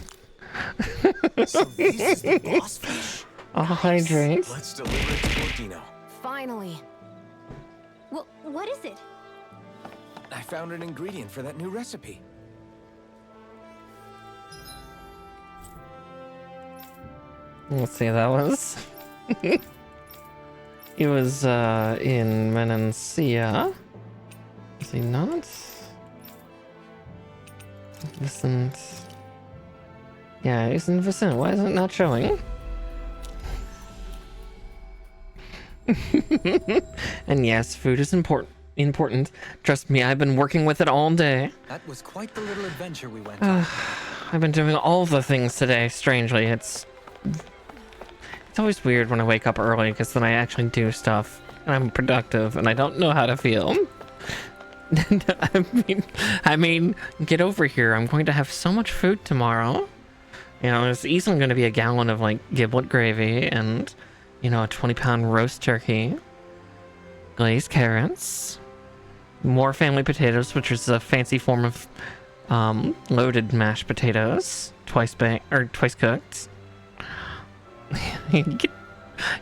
So this is the boss fish? I'll hydrate. Let's deliver it to Bortino. Finally. What is it? I found an ingredient for that new recipe. Let's see, that was... He was in Menancia. Is he not? Vicent. Yeah, he's in Vicent. Why is it not showing? And yes, food is important. Trust me, I've been working with it all day. That was quite the little adventure we went on. I've been doing all the things today, strangely. It's always weird when I wake up early, because then I actually do stuff, and I'm productive, and I don't know how to feel. I mean, get over here. I'm going to have so much food tomorrow. You know, there's easily going to be a gallon of, like, giblet gravy, and, you know, a 20-pound roast turkey, glazed carrots, more family potatoes, which is a fancy form of loaded mashed potatoes, twice cooked.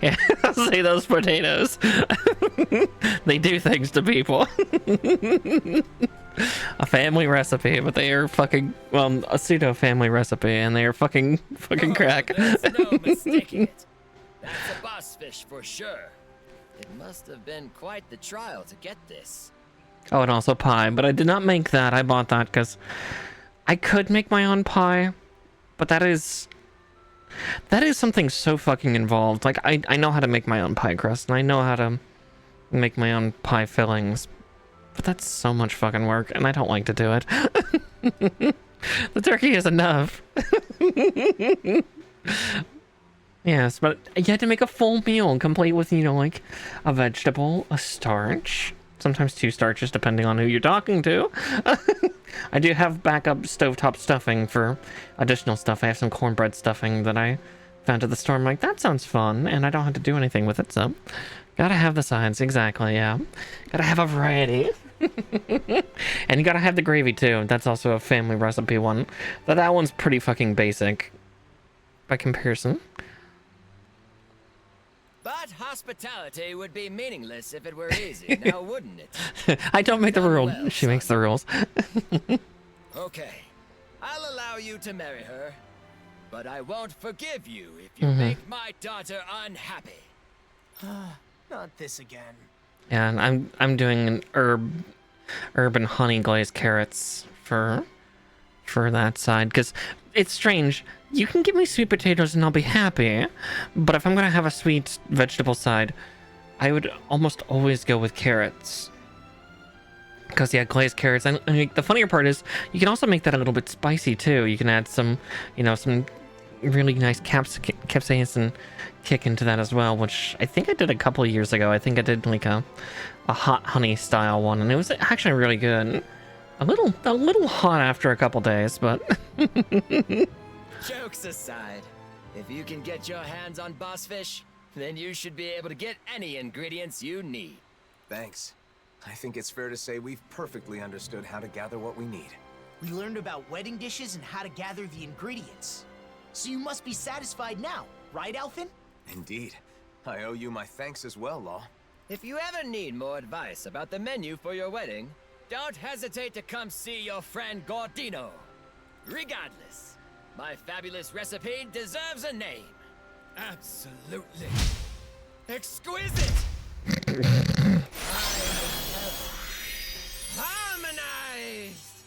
Yeah, I'll say those potatoes. They do things to people. A family recipe, but they are fucking, well, a pseudo family recipe, and they are fucking crack. There's no mistaking it. That's a boss fish for sure. It must have been quite the trial to get this. Oh, and also pie, but I did not make that. I bought that because I could make my own pie, but that is something so fucking involved. Like, I know how to make my own pie crust, and I know how to make my own pie fillings, but that's so much fucking work, and I don't like to do it. The turkey is enough. Yes, but you had to make a full meal, complete with, you know, like, a vegetable, a starch, sometimes 2 starches, depending on who you're talking to. I do have backup stovetop stuffing for additional stuff. I have some cornbread stuffing that I found at the store. I'm like, that sounds fun, and I don't have to do anything with it, so gotta have the sides, exactly, yeah. Gotta have a variety. And you gotta have the gravy, too. That's also a family recipe one. But that one's pretty fucking basic by comparison. But hospitality would be meaningless if it were easy, now wouldn't it? I don't make the rule. She makes the rules. Okay, I'll allow you to marry her, but I won't forgive you if you Mm-hmm. make my daughter unhappy. Not this again. Yeah, and I'm doing an urban honey glazed carrots for that side, because it's strange. You can give me sweet potatoes and I'll be happy, but if I'm gonna have a sweet vegetable side, I would almost always go with carrots. Because yeah, glazed carrots. And like, the funnier part is you can also make that a little bit spicy too. You can add some, you know, some really nice capsaicin kick into that as well, which I think I did a couple of years ago. I think I did like a hot honey style one, and it was actually really good. A little hot after a couple days, but Jokes aside, if you can get your hands on boss fish, then you should be able to get any ingredients you need. Thanks. I think it's fair to say we've perfectly understood how to gather what we need. We learned about wedding dishes and how to gather the ingredients. So you must be satisfied now, right, ALPHEN? Indeed. I owe you my thanks as well, Law. If you ever need more advice about the menu for your wedding, don't hesitate to come see your friend Gordino. Regardless, my fabulous recipe deserves a name. Absolutely exquisite! Harmonized!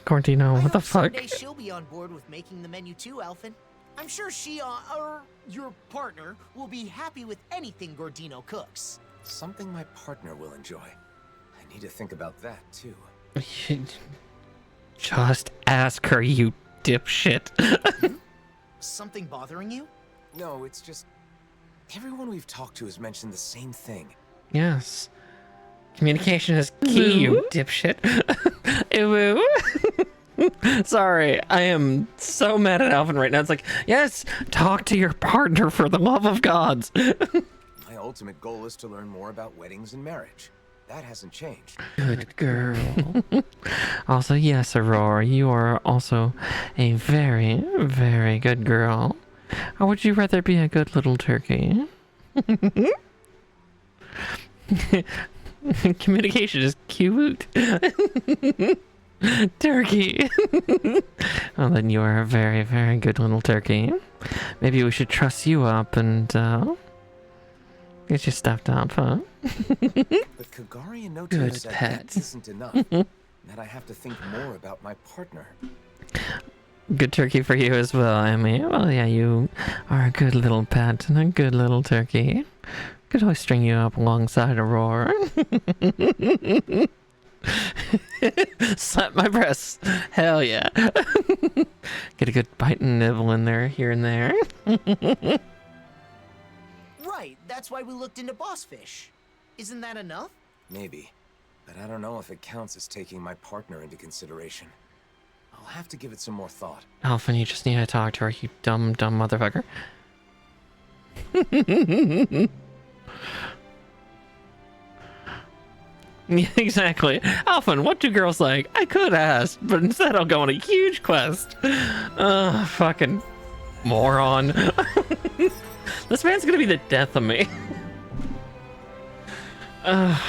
Gordino, what the fuck? Someday she'll be on board with making the menu too, ALPHEN. I'm sure she, or your partner, will be happy with anything Gordino cooks. Something my partner will enjoy. I need to think about that, too. Just ask her, you dipshit. Something bothering you? No, it's just... everyone we've talked to has mentioned the same thing. Yes. Communication is key, you dipshit. Ew. Sorry, I am so mad at ALPHEN right now. It's like, yes, talk to your partner for the love of gods. My ultimate goal is to learn more about weddings and marriage. That hasn't changed. Good girl. Also, yes, Aurora, you are also a very, very good girl. Or would you rather be a good little turkey? Communication is cute. Turkey. Well, then you are a very, very good little turkey. Maybe we should truss you up and get you stuffed up, huh? But Kagari and Notio Good said pet. that isn't enough. That I have to think more about my partner. Good turkey for you as well, Emmy. Well, yeah, you are a good little pet and a good little turkey. Could always string you up alongside Aurora. Slap my breasts. Hell yeah. Get a good bite and nibble in there, here and there. Right, that's why we looked into boss fish. Isn't that enough? Maybe. But I don't know if it counts as taking my partner into consideration. I'll have to give it some more thought. ALPHEN, you just need to talk to her, you dumb motherfucker. Yeah, exactly. ALPHEN, what do girls like? I could ask, but instead I'll go on a huge quest. Fucking moron. This man's gonna be the death of me. I've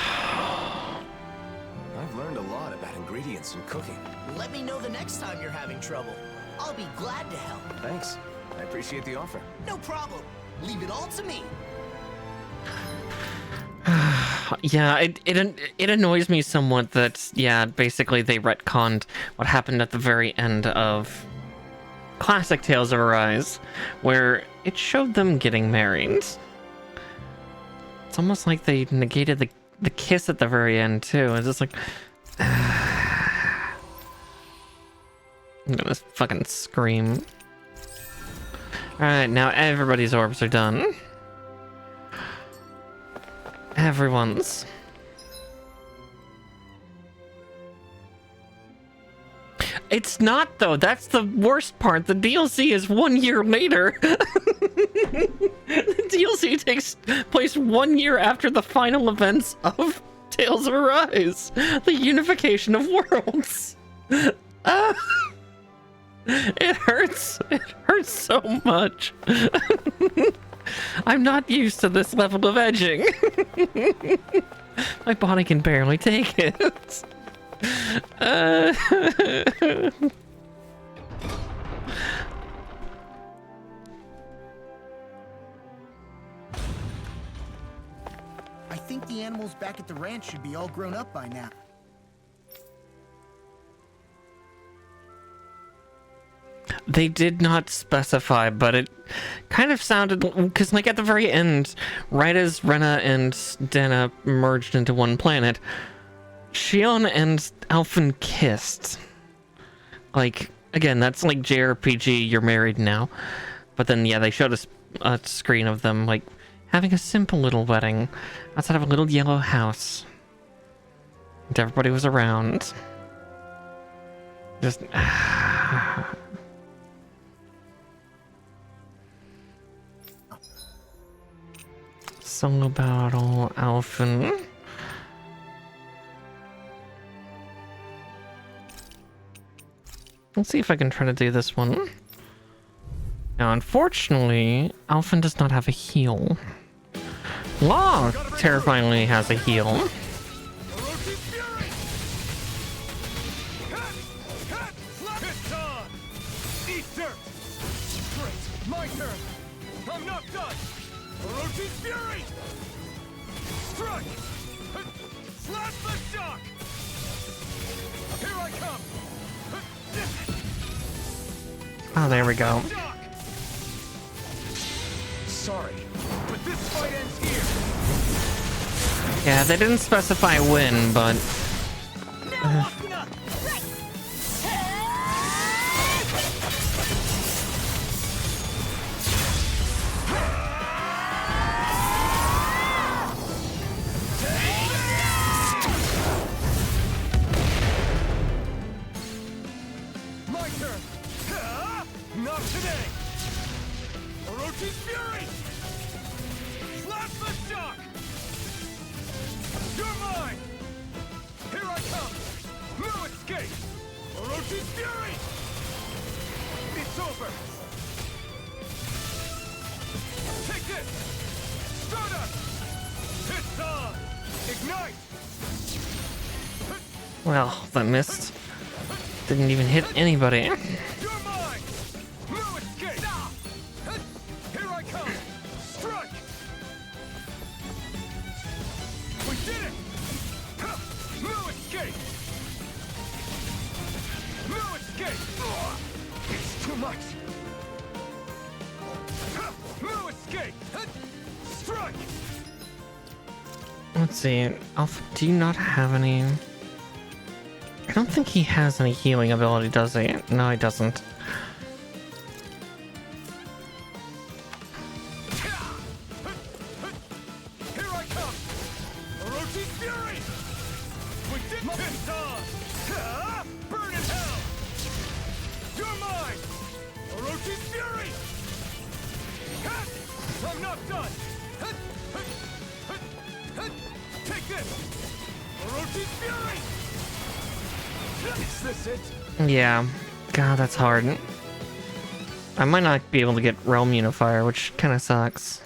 learned a lot about ingredients and cooking. Let me know the next time you're having trouble. I'll be glad to help. Thanks. I appreciate the offer. No problem. Leave it all to me. Yeah, it annoys me somewhat that, yeah, basically they retconned what happened at the very end of classic Tales of Arise, where it showed them getting married. It's almost like they negated the kiss at the very end, too. It's just like... I'm gonna fucking scream. Alright, now everybody's orbs are done. Everyone's. It's not, though. That's the worst part. The DLC is 1 year later. The DLC takes place 1 year after the final events of Tales of Arise. The unification of worlds. It hurts. It hurts so much. I'm not used to this level of edging. My body can barely take it. I think the animals back at the ranch should be all grown up by now. They did not specify, but it kind of sounded, because like at the very end, right as Rena and Dana merged into one planet, Shion and ALPHEN kissed. Like, again, that's like JRPG, you're married now. But then, yeah, they showed a screen of them, like, having a simple little wedding outside of a little yellow house. And everybody was around. Just... Solo battle, ALPHEN. Let's see if I can try to do this one. Now, unfortunately, ALPHEN does not have a heal. Law terrifyingly has a heal. My turn! I'm not done! Orochi's Fury! Strike! Slash the shock! Here I come! Oh, there we go. Sorry, but this fight ends here! Yeah, they didn't specify when, but... My turn! Not today! Orochi's Fury! Slash the shock! You're mine! Here I come! No escape! Orochi's Fury! It's over! Take this! Stardust! It's on! Ignite! Well, that missed. Didn't even hit anybody. You're mine! No escape! Here I come! Strike! We did it! No escape! No escape! It's too much! No escape! Strike! Let's see. ALPHEN, do you not have any... I don't think he has any healing ability, does he? No, he doesn't. Here I come! Orochi's Fury! We did this on! Burn in hell! You're mine! Orochi's Fury! I'm not done! Take this! Orochi's Fury! Is this it? Yeah. God, that's hard. I might not be able to get Realm Unifier, which kind of sucks.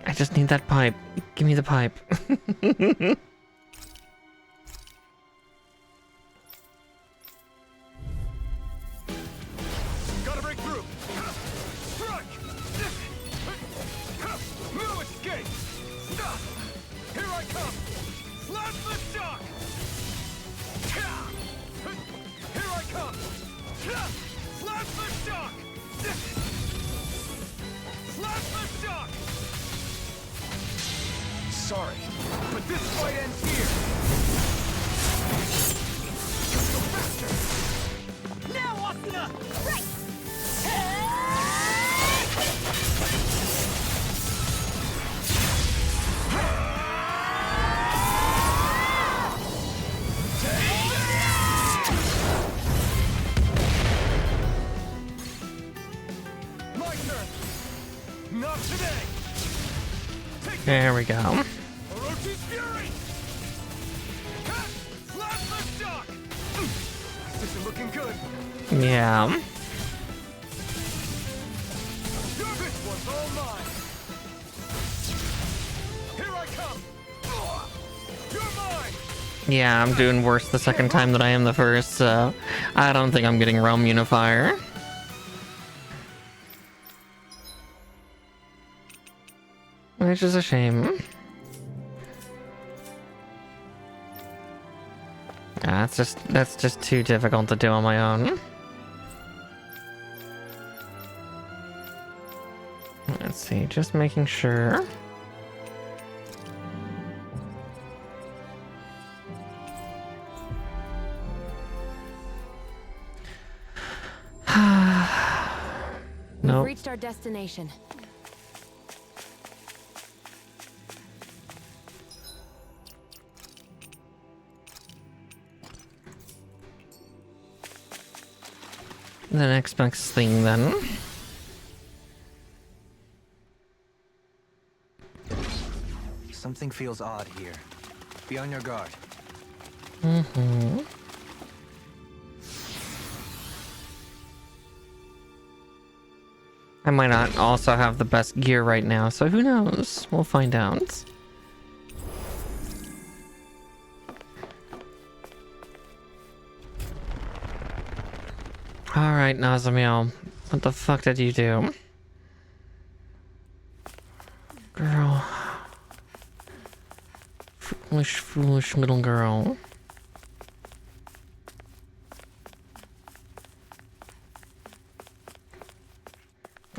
I just need that pipe. Give me the pipe. Gotta break through! Strike! No escape! Here I come! Slash the shock! Here I come! Slash the shock! Slash the shock! Sorry, but this fight ends here! Go faster! Now, Asuna! Right! My turn! Not today! There we go. Orochi's Fury! Slash the shock! This isn't looking good! Yeah. This one's all mine! Here I come! You're mine! Yeah, I'm doing worse the second time than I am the first, so I don't think I'm getting Realm Unifier. Which is a shame. That's just too difficult to do on my own. Let's see, just making sure. We've reached our destination. The next best thing then. Something feels odd here. Be on your guard. Mm-hmm. I might not also have the best gear right now, so who knows? We'll find out. Alright, Nazamiel. What the fuck did you do? Girl. Foolish, foolish little girl.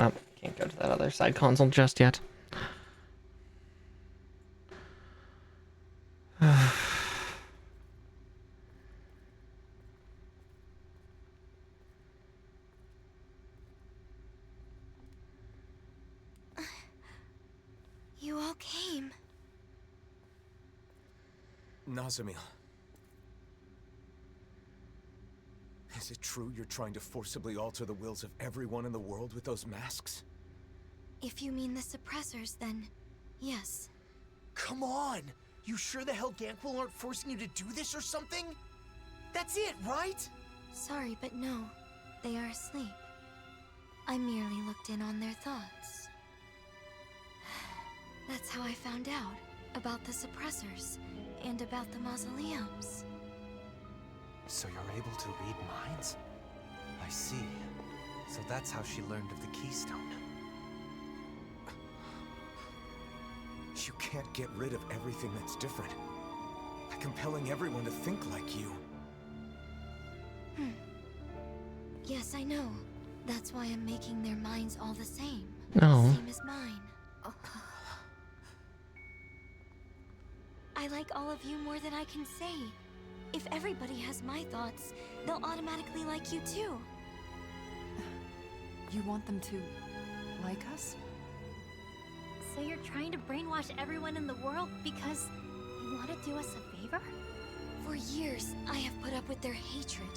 Oh, can't go to that other side console just yet. You all came. Nazamiel. Is it true you're trying to forcibly alter the wills of everyone in the world with those masks? If you mean the suppressors, then yes. Come on! You sure the hell Ganquil aren't forcing you to do this or something? That's it, right? Sorry, but no. They are asleep. I merely looked in on their thoughts. That's how I found out about the suppressors and about the mausoleums. So you're able to read minds? I see. So that's how she learned of the keystone. You can't get rid of everything that's different by compelling everyone to think like you. Yes, I know. That's why I'm making their minds all the same. No. Same as mine. I like all of you more than I can say. If everybody has my thoughts, they'll automatically like you too. You want them to like us? So you're trying to brainwash everyone in the world because you want to do us a favor? For years, I have put up with their hatred.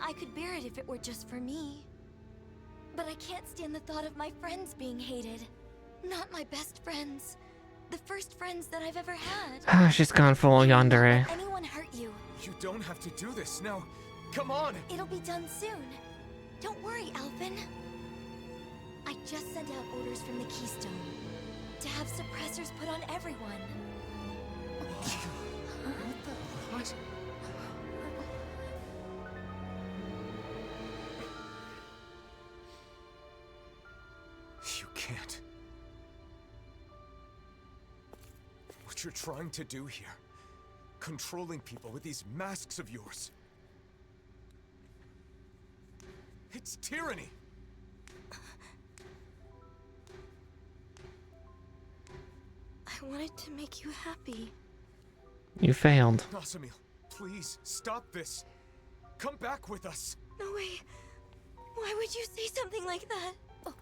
I could bear it if it were just for me. But I can't stand the thought of my friends being hated. Not my best friends. The first friends that I've ever had. She's gone full yandere. Anyone hurt you? You don't have to do this now. Come on. It'll be done soon. Don't worry, Alphen. I just sent out orders from the Keystone to have suppressors put on everyone. What? You can't. What you're trying to do here, controlling people with these masks of yours. It's tyranny. I wanted to make you happy. You failed. Nazamiel, please stop this. Come back with us. No way. Why would you say something like that?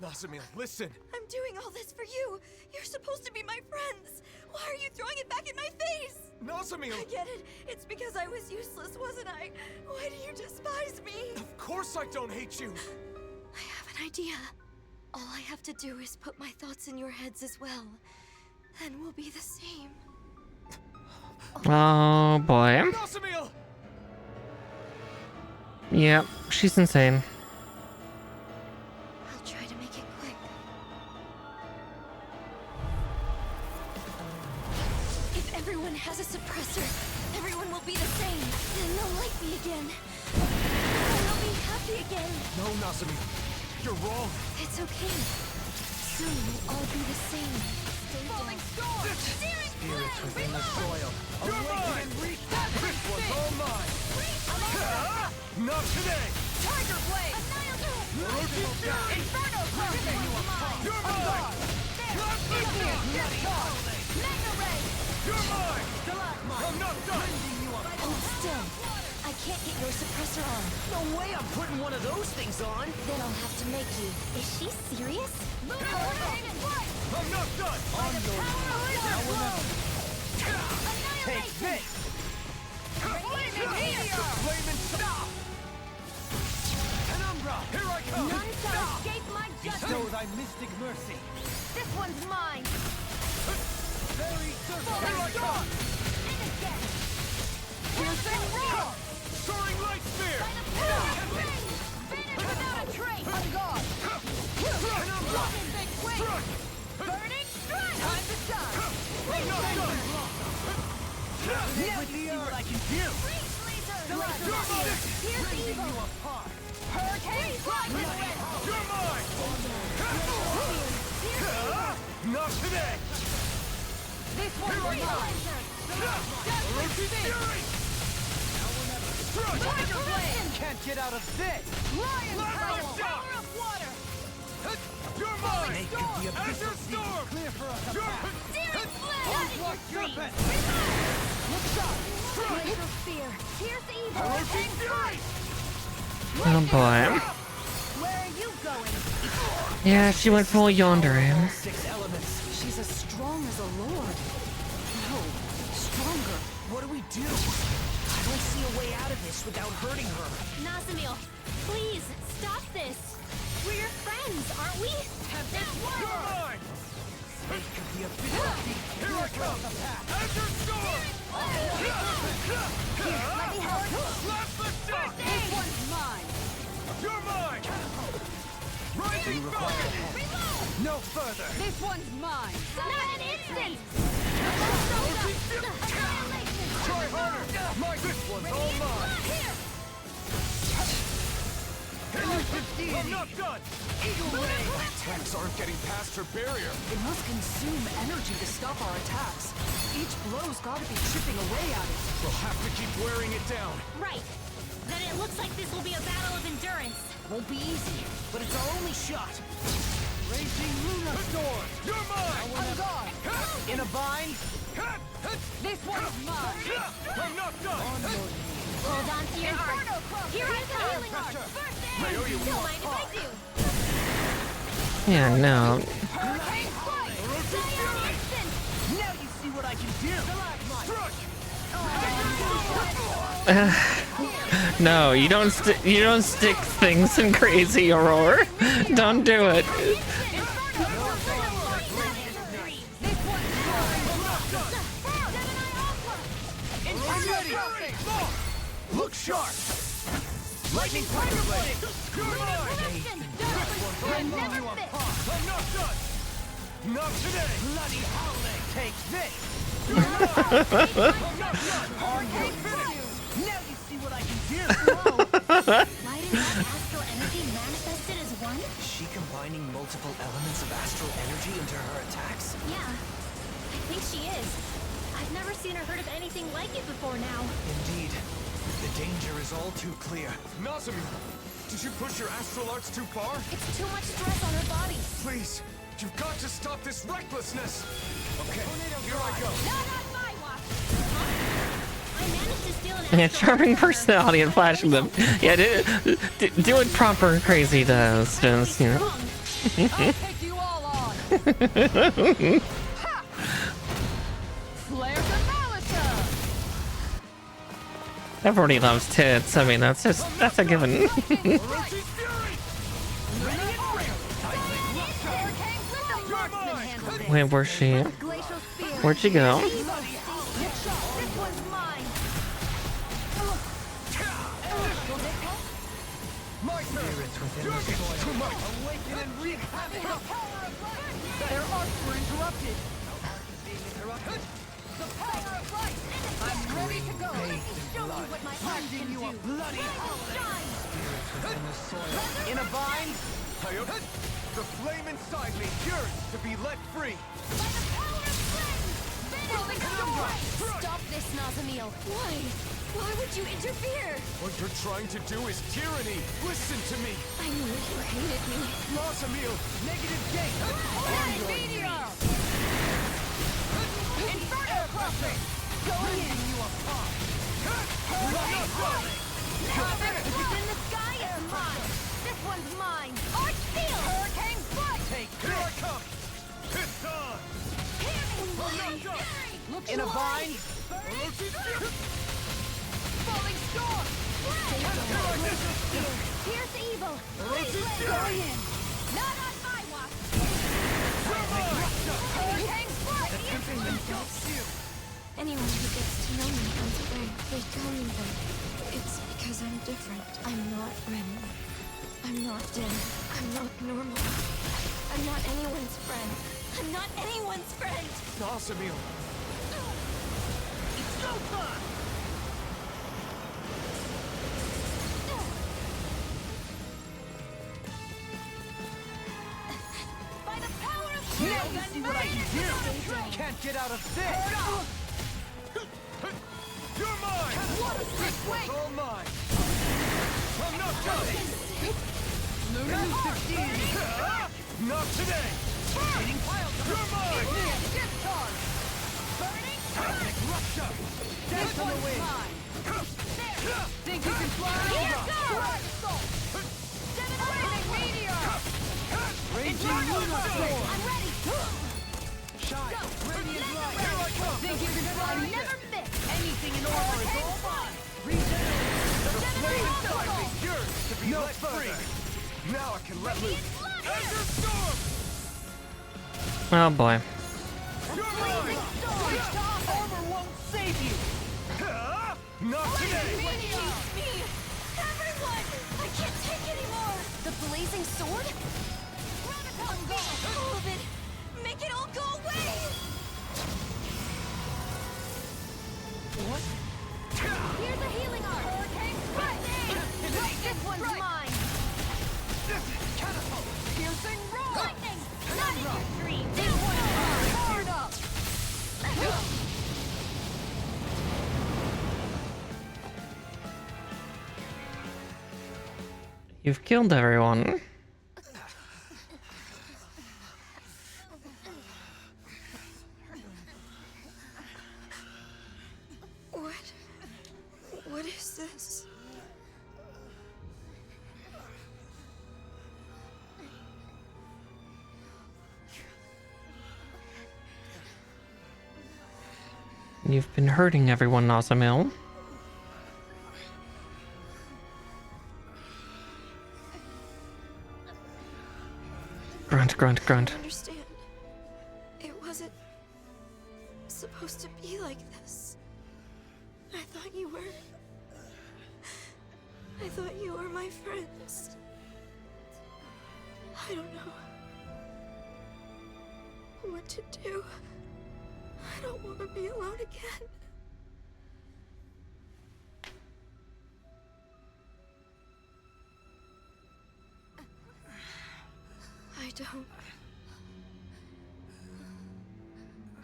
Nazamiel, listen. I'm doing all this for you. You're supposed to be my friends. Why are you throwing it back in my face? Nazamiel! I get it. It's because I was useless, wasn't I? Why do you despise me? Of course I don't hate you. I have an idea. All I have to do is put my thoughts in your heads as well. Then we'll be the same. Oh boy. Nazamiel! Yep, she's insane. I'll try to make it quick. If everyone has a suppressor, everyone will be the same. Then they'll like me again. And I'll be happy again. No, Nazamiel. You're wrong. It's okay. Soon we'll all be the same. Stay Falling down. storm! Spirits within the soil. You're Awaken mine! and reach. This one's all mine. Not today! Tiger Blade! Inferno Cloud! You're mine! Mega Ray! You're mine! I'm not done! Hold still. I can't get your suppressor on. No way I'm putting one of those things on. Then I'll have to make you. Is she serious? I'm not done! On your Take this! Flaming stop! Penumbra! Here I come! None shall escape my Bestow thy mystic mercy! This one's mine. Very certain! Here I come! Piercing roar! Soaring light spear! Finish without a trace! On guard! Penumbra! Struck! Burning strike! Time to shine! I'm not done! Now Let's see what I can do! Here's evil! Hurricane strike! You're mine! Not today! This one's mine! Roach's Fury! Tiger Blade! Can't get out of this! Lion Power! Power of water! You're mine! Azure Storm! Clear for us a path! Searing Flame! Onslaught Serpent! Look up! Glacial Spear! Here's evil! Roach's Fury! Oh boy. Where are you going? Yeah, she went full yonder. Six elements. She's as strong as a lord. No, stronger. What do we do? I don't see a way out of this without hurting her. Nazamil, please stop this. We're your friends, aren't we? You're mine! Spake of the ability! Here I come! Azure Storm! Let me help. Blast the shot! This one's mine! You're mine! Rising Fire! No further! This one's mine! Not an instant! Try harder! This one's all mine! Here! I'm not done! Eagle Ray! Attacks aren't getting past her barrier. It must consume energy to stop our attacks. Each blow's gotta be chipping away at it. We'll have to keep wearing it down. Right. Then it looks like this will be a battle of endurance. Won't be easy, but it's our only shot. Raging Luna Storm! You're mine! On guard! In a bind? This one's mine! I'm not done! Hold on to your heart. Inferno Club! Here I come. Healing Arts! First I aid! owe you Don't one. mind if I do. Yeah, no. Hurricane Strike! Instant! Now you see what I can do! Struck! No, you don't stick things in Crazy Aurora. Don't do it. Look sharp! Lightning Tiger Blade! You're mine! I'm never fit! I'm not done! Not today! Bloody howling! Take this! I'm not done! Now you see what I can do! Why didn't that astral energy manifested as one? Is she combining multiple elements of astral energy into her attacks? Yeah, I think she is. I've never seen or heard of anything like it before now. Indeed. The danger is all too clear. Nazami, did you push your astral arts too far? It's too much stress on her body. Please, you've got to stop this recklessness. Okay, here I go. Not on my watch! I managed to steal an Yeah, charming personality and flashing them. Yeah, do it proper. Crazy does. Just, you know. I'll take you all on! Flare the Malisa! Everybody loves tits. I mean, that's a given. Wait, where's she? Where'd she go? This one's mine! My spirits within the soil. Awaken and wreak havoc! Their arts were interrupted! The power of light! I'm ready to go! Let me show you what my art can do! Bloody Shine! within the soil. In a bind? The flame inside me yearns to be let free! By the power of flame! Stop this, Nazamil. Why? Why would you interfere? What you're trying to do is tyranny. Listen to me. I knew you hated me. Nazamil, negative gate. Meteor! Inferno crossing! Going in. You apart. It's in the sky, it's mine! This one's mine! Arch field! Hurricane strike! Take here I come. It's on. Look In a bind. Falling storm! Here's evil! Going in! Not on my watch! Hurricane strike! Anyone who gets to know me comes away. They tell me that it's because I'm different. I'm not Renan. I'm not dead. I'm not normal. I'm not anyone's friend. I'm not anyone's friend! Nazamil. It's go time! By the power of Now you see what I can do. Can't get out of this. You're mine. What a quick wait! All mine. I'm not coming. Not today. You're mine. Discharge! Burning Perfect rupture. Death on the wind. Think you can fly? Here goes! Devastating meteor! Raging lunar storm. I'm ready! Shine. Radiant light. Here I come. Think you can fly? Never miss! Anything in armor is all mine. Regenerate. The flame inside me yearns to be let free. Now I can let loose. Ender storm. Oh boy. You're mine. Armor won't save you. Not today. Me! Everyone! I can't take anymore! The blazing sword? All of it! Make it all go away! What? Here's a healing arm! Hurricane strike! This one's mine! Catapult. Piercing roar! Lightning! Not in your dream! This one's mine! Hard up! You've killed everyone. What is this? You've been hurting everyone, Nazamil. Grunt, grunt, grunt. I understand. It wasn't supposed to be like this. I thought you were my friends. I don't know what to do. I don't want to be alone again. I don't.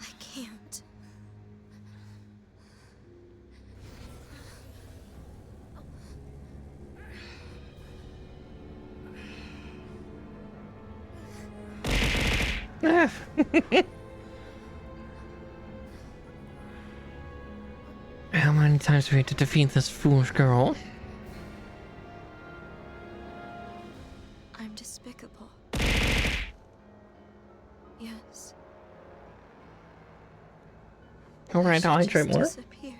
I can't. How many times do we have to defeat this foolish girl? I'm despicable. Yes. Alright, I'll hydrate more. Disappear.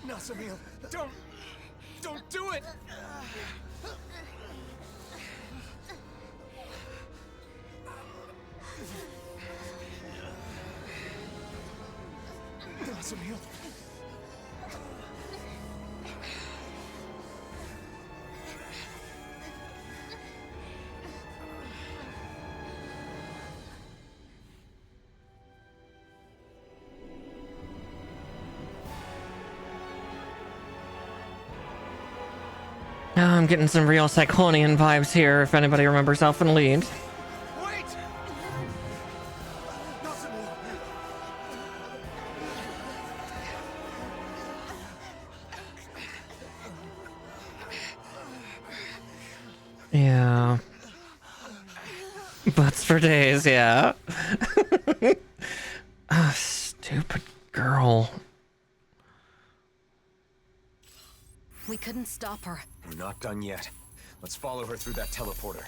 No, Nazamil, don't do it! Nazamil. I'm getting some real Cyclonian vibes here, if anybody remembers Elphen Lied. Yeah. Butts for days, yeah. Ah, stupid girl. We couldn't stop her. We're not done yet. Let's follow her through that teleporter.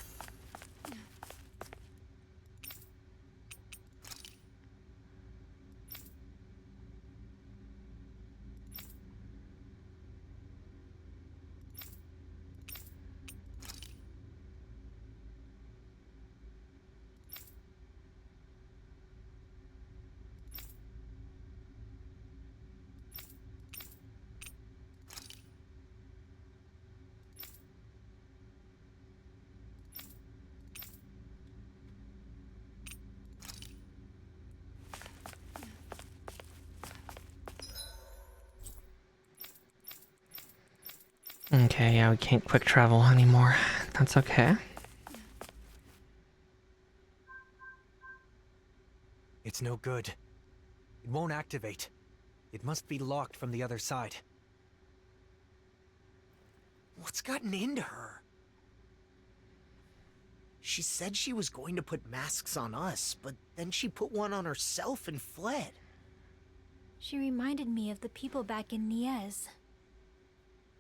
Okay, yeah, we can't quick travel anymore. That's okay. It's no good. It won't activate. It must be locked from the other side. What's gotten into her? She said she was going to put masks on us, but then she put one on herself and fled. She reminded me of the people back in Niez.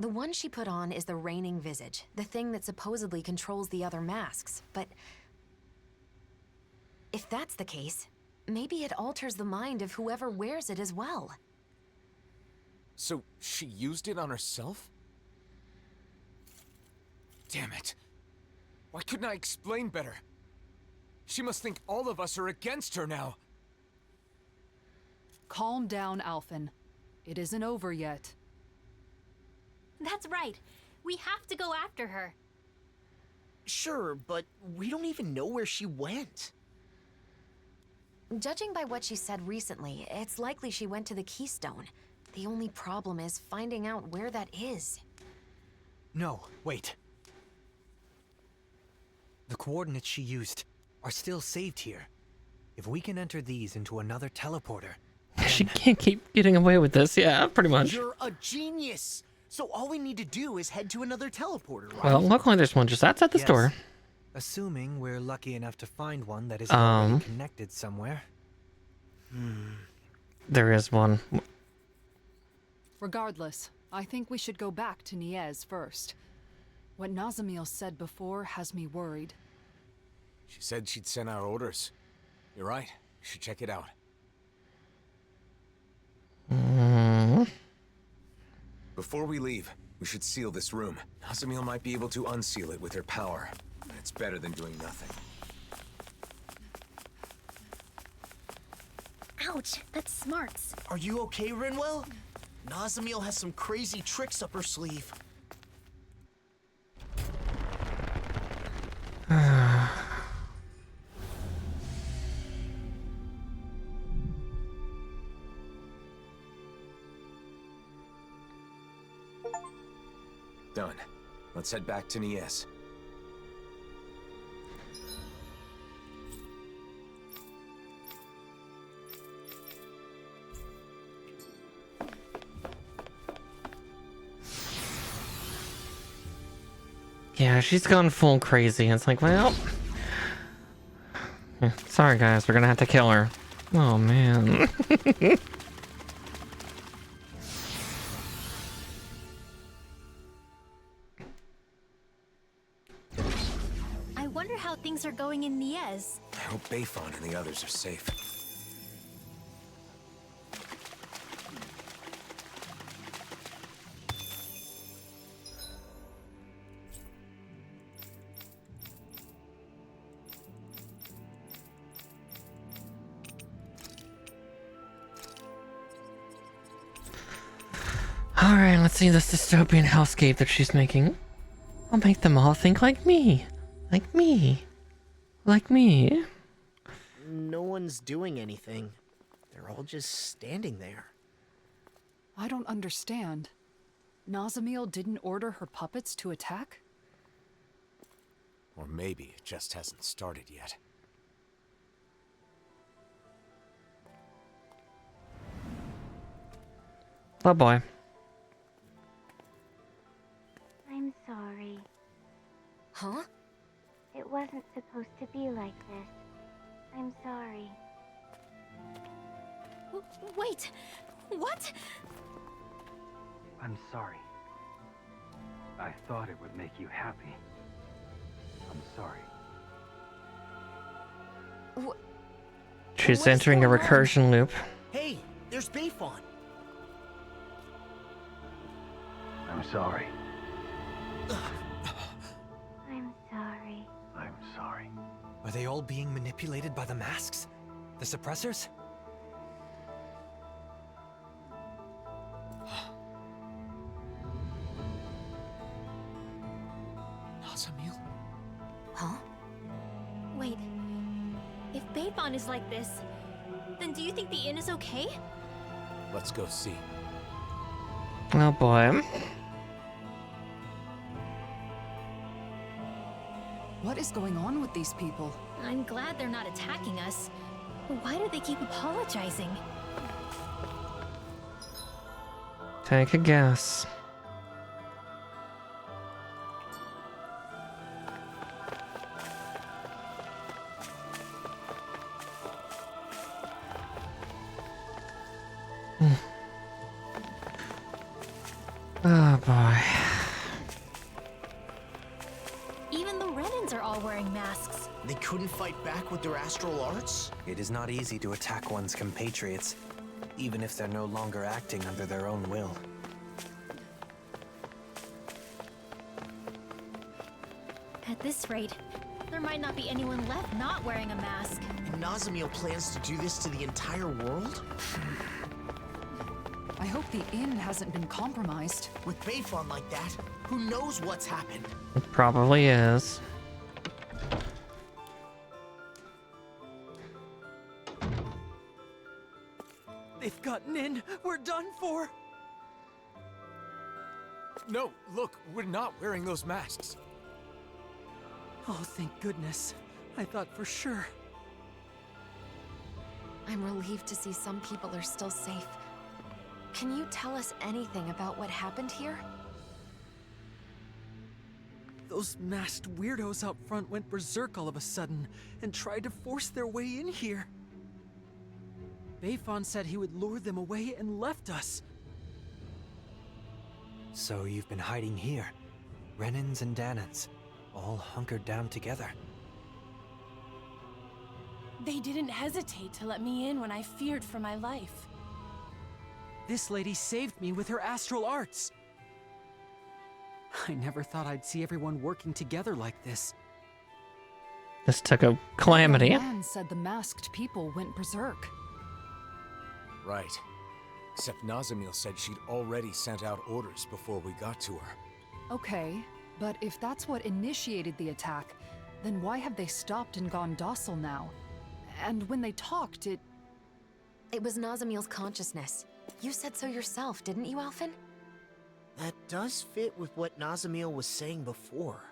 The one she put on is the reigning visage, the thing that supposedly controls the other masks. But if that's the case, maybe it alters the mind of whoever wears it as well. So, she used it on herself? Damn it. Why couldn't I explain better? She must think all of us are against her now. Calm down, ALPHEN. It isn't over yet. That's right. We have to go after her. Sure, but we don't even know where she went. Judging by what she said recently, it's likely she went to the Keystone. The only problem is finding out where that is. No, wait. The coordinates she used are still saved here. If we can enter these into another teleporter... She can't keep getting away with this, yeah, pretty much. You're a genius! So all we need to do is head to another teleporter, right? Well, luckily there's one just outside the store. Assuming we're lucky enough to find one that is already connected somewhere. There is one. Regardless, I think we should go back to Niez first. What Nazamiel said before has me worried. She said she'd send our orders. You're right. We should check it out. Before we leave, we should seal this room. Nazamiel might be able to unseal it with her power. It's better than doing nothing. Ouch, that's smarts. Are you okay, Rinwell? Nazamiel has some crazy tricks up her sleeve. Done. Let's head back to Niez. Yeah, she's gone full crazy. It's like, well... yeah, sorry guys, we're gonna have to kill her. Oh man. I wonder how things are going in Niez. I hope Bayfon and the others are safe. Alright, let's see this dystopian hellscape that she's making. I'll make them all think like me. Like me. Like me. No one's doing anything. They're all just standing there. I don't understand. Nazamiel didn't order her puppets to attack? Or maybe it just hasn't started yet. Oh boy. I'm sorry. Huh? It wasn't supposed to be like this. I'm sorry. Wait, what? I'm sorry. I thought it would make you happy. I'm sorry. She's entering a recursion loop. Hey, there's Bayfon. I'm sorry. I'm sorry. I'm sorry. Are they all being manipulated by the masks? The suppressors? Nazamiel? Huh? Wait. If Bayfon is like this, then do you think the inn is okay? Let's go see. Oh boy. What is going on with these people? I'm glad they're not attacking us. But why do they keep apologizing? Take a guess. Oh boy. Even the Renans are all wearing masks. They couldn't fight back with their astral arts? It is not easy to attack one's compatriots, even if they're no longer acting under their own will. At this rate, there might not be anyone left not wearing a mask. And Nazamiel plans to do this to the entire world? I hope the inn hasn't been compromised. With Bayfon like that, who knows what's happened? It probably is. They've gotten in! We're done for! No, look, we're not wearing those masks. Oh, thank goodness. I thought for sure. I'm relieved to see some people are still safe. Can you tell us anything about what happened here? Those masked weirdos out front went berserk all of a sudden and tried to force their way in here. Bayfon said he would lure them away and left us. So you've been hiding here, Renans and Danans, all hunkered down together. They didn't hesitate to let me in when I feared for my life. This lady saved me with her astral arts. I never thought I'd see everyone working together like this. This took a calamity. The man said the masked people went berserk. Right. Except Nazamiel said she'd already sent out orders before we got to her. Okay, but if that's what initiated the attack, then why have they stopped and gone docile now? And when they talked, it was Nazamiel's consciousness. You said so yourself, didn't you, ALPHEN? That does fit with what Nazamiel was saying before.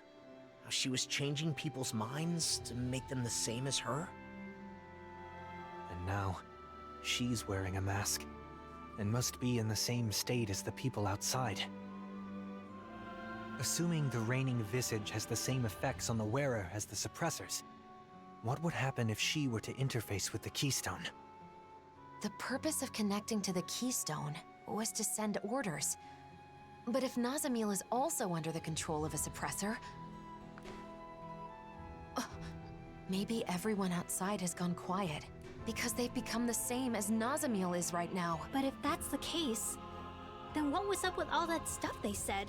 How she was changing people's minds to make them the same as her. And now, she's wearing a mask, and must be in the same state as the people outside. Assuming the reigning visage has the same effects on the wearer as the suppressors, what would happen if she were to interface with the Keystone? The purpose of connecting to the Keystone was to send orders. But if Nazamiel is also under the control of a suppressor, maybe everyone outside has gone quiet, because they've become the same as Nazamiel is right now. But if that's the case, then what was up with all that stuff they said?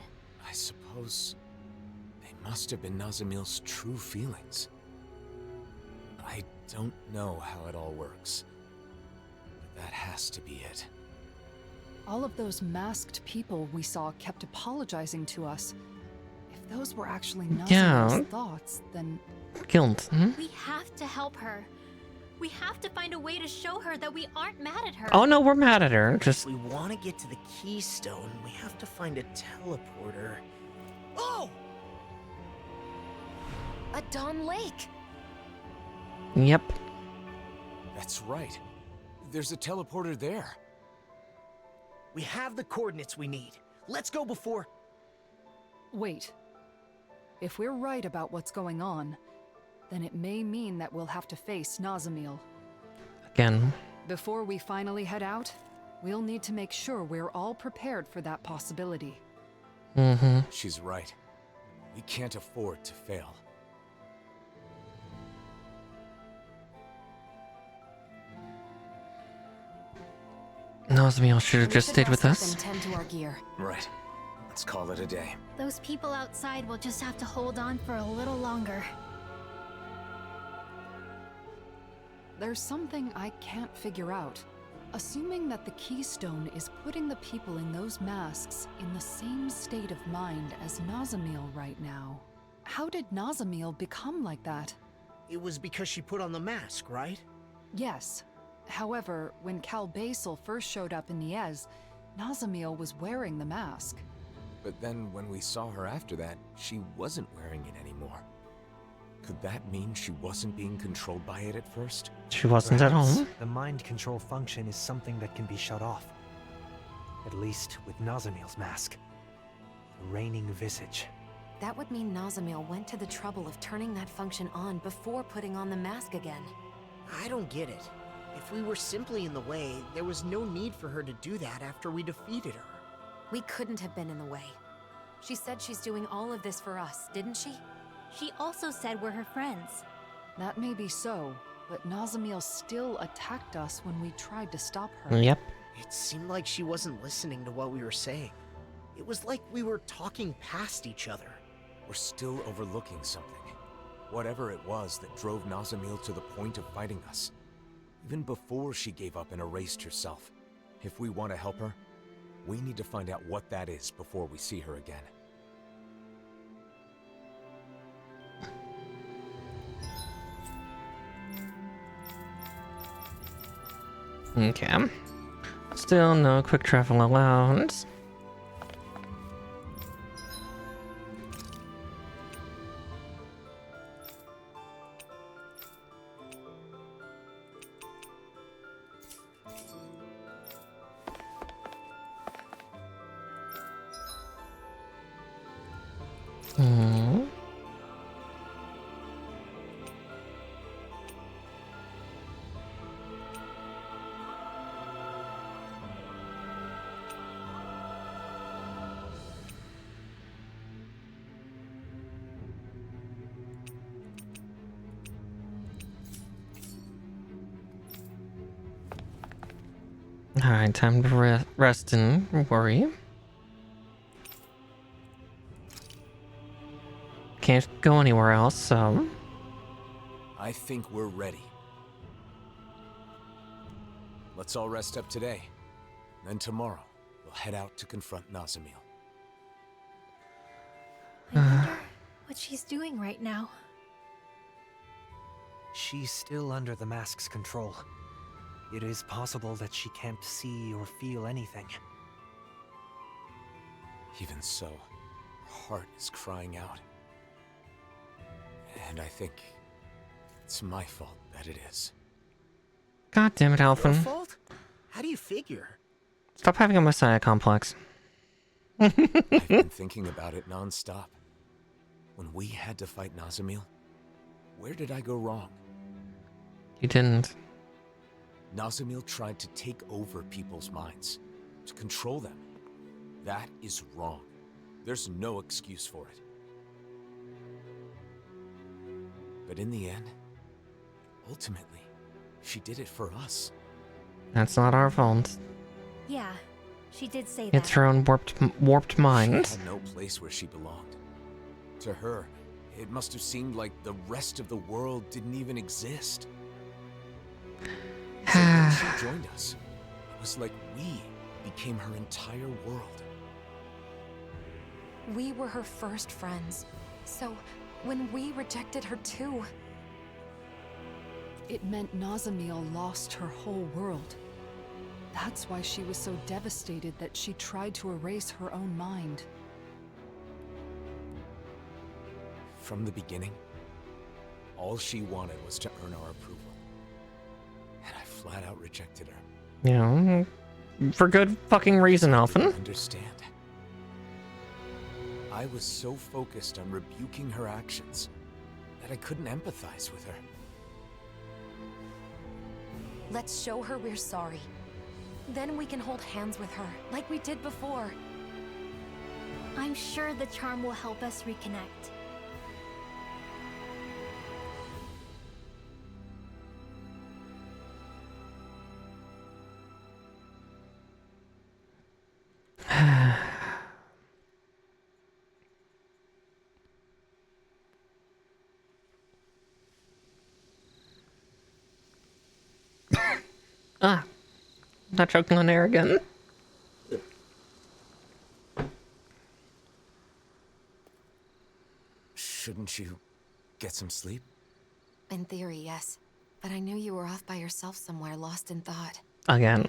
I suppose they must have been Nazamiel's true feelings. I don't know how it all works, but that has to be it. all of those masked people we saw kept apologizing to us. If those were actually Nazuna's thoughts, then... Guilt. We have to help her. We have to find a way to show her that we aren't mad at her. Oh no, we're mad at her. Just If we want to get to the keystone, we have to find a teleporter. Oh! A Dawn Lake! Yep. That's right. There's a teleporter there. We have the coordinates we need. Let's go before... Wait. If we're right about what's going on, then it may mean that we'll have to face Nazamil. Again. Before we finally head out, we'll need to make sure we're all prepared for that possibility. Mm-hmm. She's right. We can't afford to fail. Nazamiel should have just stayed with us. And tend to our gear. Right. Let's call it a day. Those people outside will just have to hold on for a little longer. There's something I can't figure out. Assuming that the keystone is putting the people in those masks in the same state of mind as Nazamil right now, how did Nazamil become like that? It was because she put on the mask, right? Yes. However, when Cal Basel first showed up in Niez, Nazamil was wearing the mask. But then when we saw her after that, she wasn't wearing it anymore. Could that mean she wasn't being controlled by it at first? She wasn't at home. The mind control function is something that can be shut off. At least with Nazamil's mask. The reigning visage. That would mean Nazamil went to the trouble of turning that function on before putting on the mask again. I don't get it. If we were simply in the way, there was no need for her to do that after we defeated her. We couldn't have been in the way. She said she's doing all of this for us, didn't she? She also said we're her friends. That may be so, but Nazamil still attacked us when we tried to stop her. Yep. It seemed like she wasn't listening to what we were saying. It was like we were talking past each other. We're still overlooking something. Whatever it was that drove Nazamil to the point of fighting us. Even before she gave up and erased herself. If we want to help her, we need to find out what that is before we see her again. Okay. Still no quick travel allowance. Hmm. Alright, time to rest and worry. Can't go anywhere else, so... I think we're ready. Let's all rest up today. Then tomorrow, we'll head out to confront Nazamil. I wonder what she's doing right now. She's still under the mask's control. It is possible that she can't see or feel anything. Even so, her heart is crying out. And I think it's my fault that it is. God damn it, Your ALPHEN. fault? How do you figure? Stop having a messiah complex. I've been thinking about it non-stop. When we had to fight Nazamil, where did I go wrong? You didn't. Nazamil tried to take over people's minds, to control them. That is wrong. There's no excuse for it. But in the end, ultimately, she did it for us. That's not our fault. Yeah, she did say that. It's her own warped mind. She had no place where she belonged. To her, it must have seemed like the rest of the world didn't even exist. So when she joined us, it was like we became her entire world. We were her first friends. So, when we rejected her too... It meant Nazamiel lost her whole world. That's why she was so devastated that she tried to erase her own mind. From the beginning, all she wanted was to earn our approval. And I flat out rejected her. Yeah, for good fucking reason, Alphen. Understand? I was so focused on rebuking her actions that I couldn't empathize with her. Let's show her we're sorry. Then we can hold hands with her, like we did before. I'm sure the charm will help us reconnect. Ah, not choking on air again. Shouldn't you get some sleep? In theory, yes. But I knew you were off by yourself somewhere, lost in thought. Again.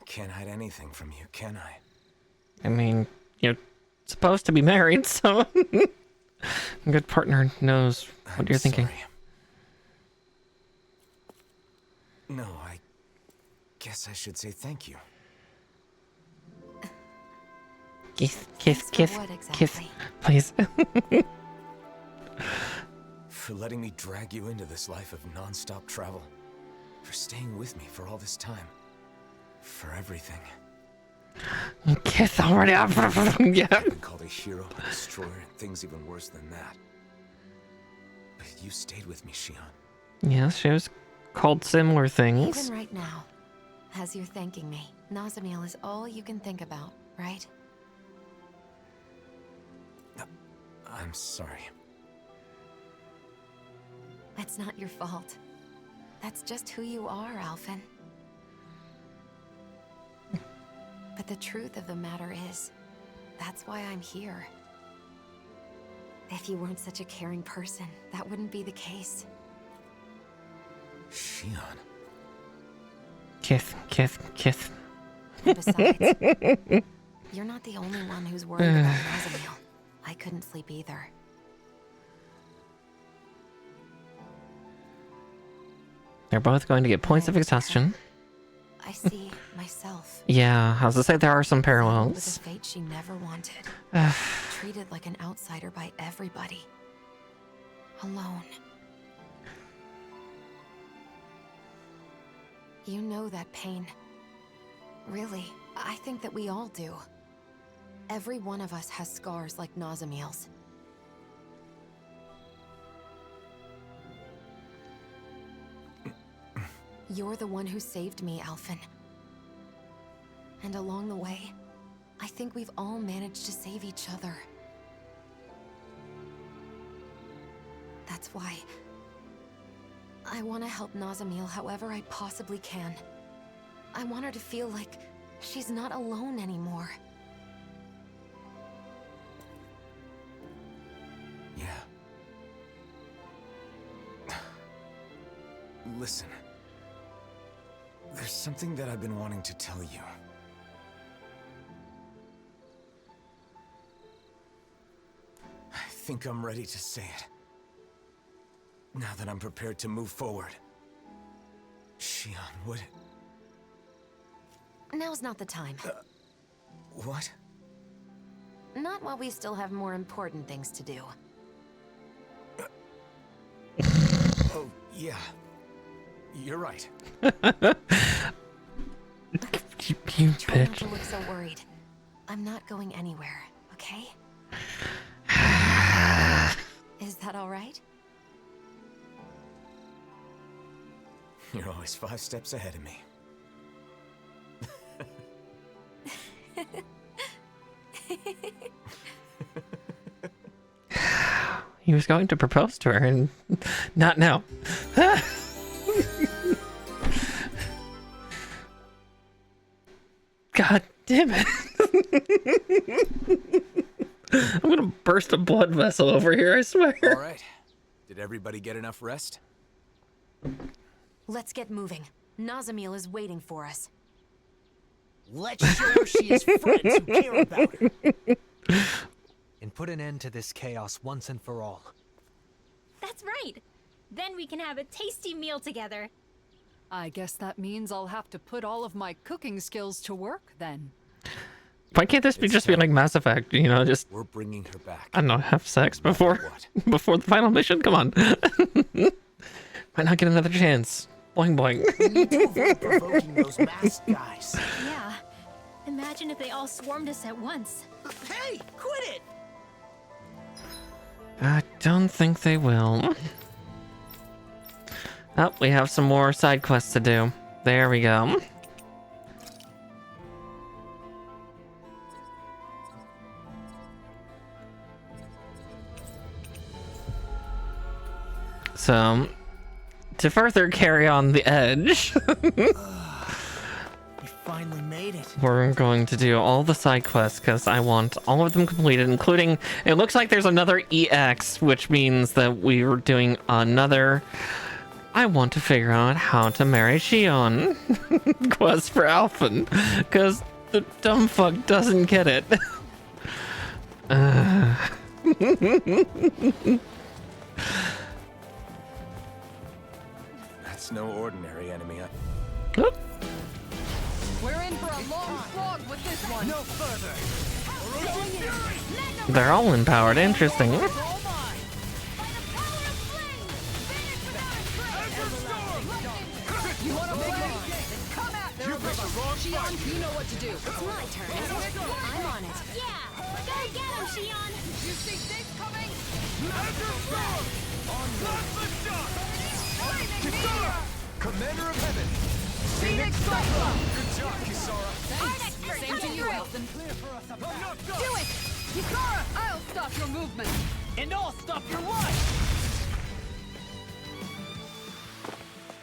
Can't hide anything from you, can I? I mean, you're supposed to be married, so a good partner knows what you're thinking. Sorry. No, I guess I should say thank you. Kiss, kiss, kiss, kiss, please. For letting me drag you into this life of non-stop travel. For staying with me for all this time. For everything. Kiss already. Yeah. I've been called a hero, a destroyer, and things even worse than that. But you stayed with me, Shion. Yes, she was called similar things. Even right now, as you're thanking me, Nazamiel is all you can think about, right? I'm sorry. It's not your fault. That's just who you are, ALPHEN. But the truth of the matter is, that's why I'm here. If you weren't such a caring person, that wouldn't be the case. Shion. Kiss, kiss, kiss. Besides, you're not the only one who's worried about Nazamiel. I couldn't sleep either. They're both going to get points of exhaustion. I see myself. Yeah, I was to say there are some With parallels. a fate she never wanted. Treated like an outsider by everybody. Alone. You know that pain. Really, I think that we all do. Every one of us has scars like Nazamiel's. You're the one who saved me, ALPHEN. And along the way, I think we've all managed to save each other. That's why I want to help Nazamiel however I possibly can. I want her to feel like she's not alone anymore. Yeah. Listen. There's something that I've been wanting to tell you. I think I'm ready to say it. Now that I'm prepared to move forward. Shion, would... Now's not the time. What? Not while we still have more important things to do. Oh, yeah. You're right. You Try not bitch. to look so worried. I'm not going anywhere, okay? Is that all right? You're always 5 steps ahead of me. He was going to propose to her and not now. God damn it. I'm gonna burst a blood vessel over here, I swear. All right. Did everybody get enough rest? Let's get moving. Nazamil is waiting for us. Let's show her she has friends who care about her. And put an end to this chaos once and for all. That's right. Then we can have a tasty meal together. I guess that means I'll have to put all of my cooking skills to work then. Why can't this be just be like Mass Effect? You know, just we're bringing her back. I don't know, have sex before before the final mission. Come on. Might not get another chance. Boing boing. We need to avoid provoking those masked guys. Yeah. Imagine if they all swarmed us at once. Hey, quit it! I don't think they will. Oh, we have some more side quests to do. There we go. So, to further carry on the edge, We finally made it. we're going to do all the side quests because I want all of them completed, including, it looks like there's another EX, which means that we were doing another, I want to figure out how to marry Shion quest for ALPHEN, because the dumb fuck doesn't get it. That's no ordinary enemy. We're in for a long slog with this one. No further. They're all empowered. Interesting. You want to make it? Come at there, Shion, you know what to do. It's my turn, isn't it? I'm on it. Yeah! Go get him, Shion! You see things coming? Commander of Heaven. Phoenix Cyclone! Good job, Kisara. Thanks. Same to you, Elphen. Do it! Kisara, I'll stop your movement. And I'll stop your life!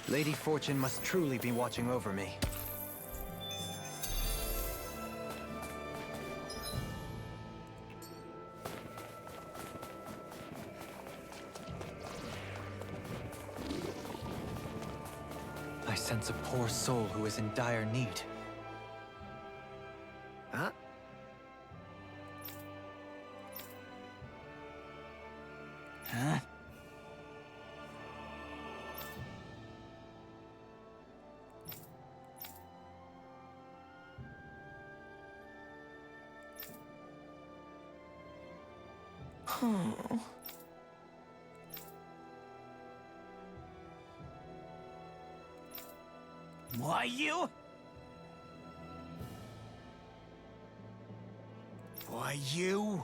Lady Fortune must truly be watching over me. I sense a poor soul who is in dire need. Huh? Huh? Oh. Why you? Why you?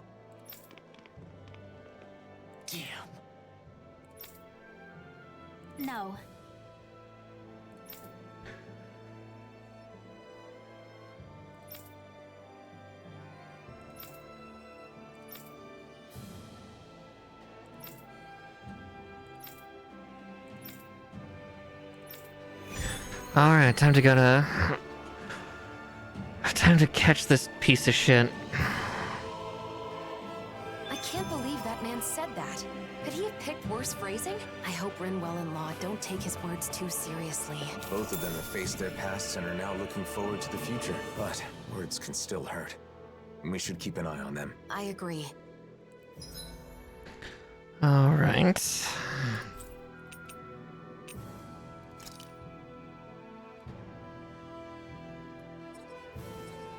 Damn. No. Alright, time to go to... Time to catch this piece of shit. I can't believe that man said that. Could he have picked worse phrasing? I hope Rinwell and Law don't take his words too seriously. Both of them have faced their pasts and are now looking forward to the future. But words can still hurt. And we should keep an eye on them. I agree. Alright.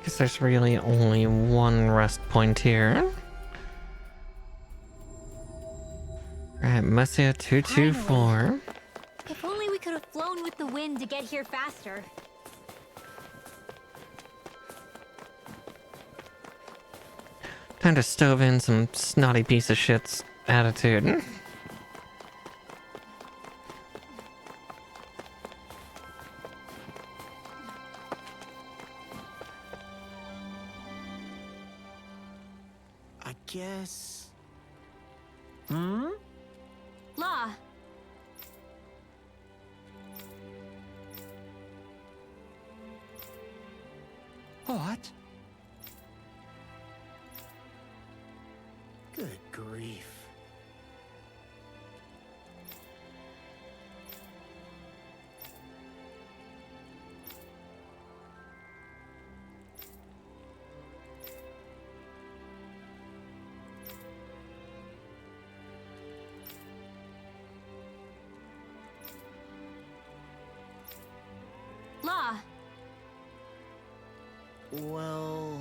Guess there's really only one rest point here. Alright, Messia 224. If only we could have flown with the wind to get here faster. Time to stove in some snotty piece of shit's attitude. I guess... Hmm? Law. What? Good grief. Well...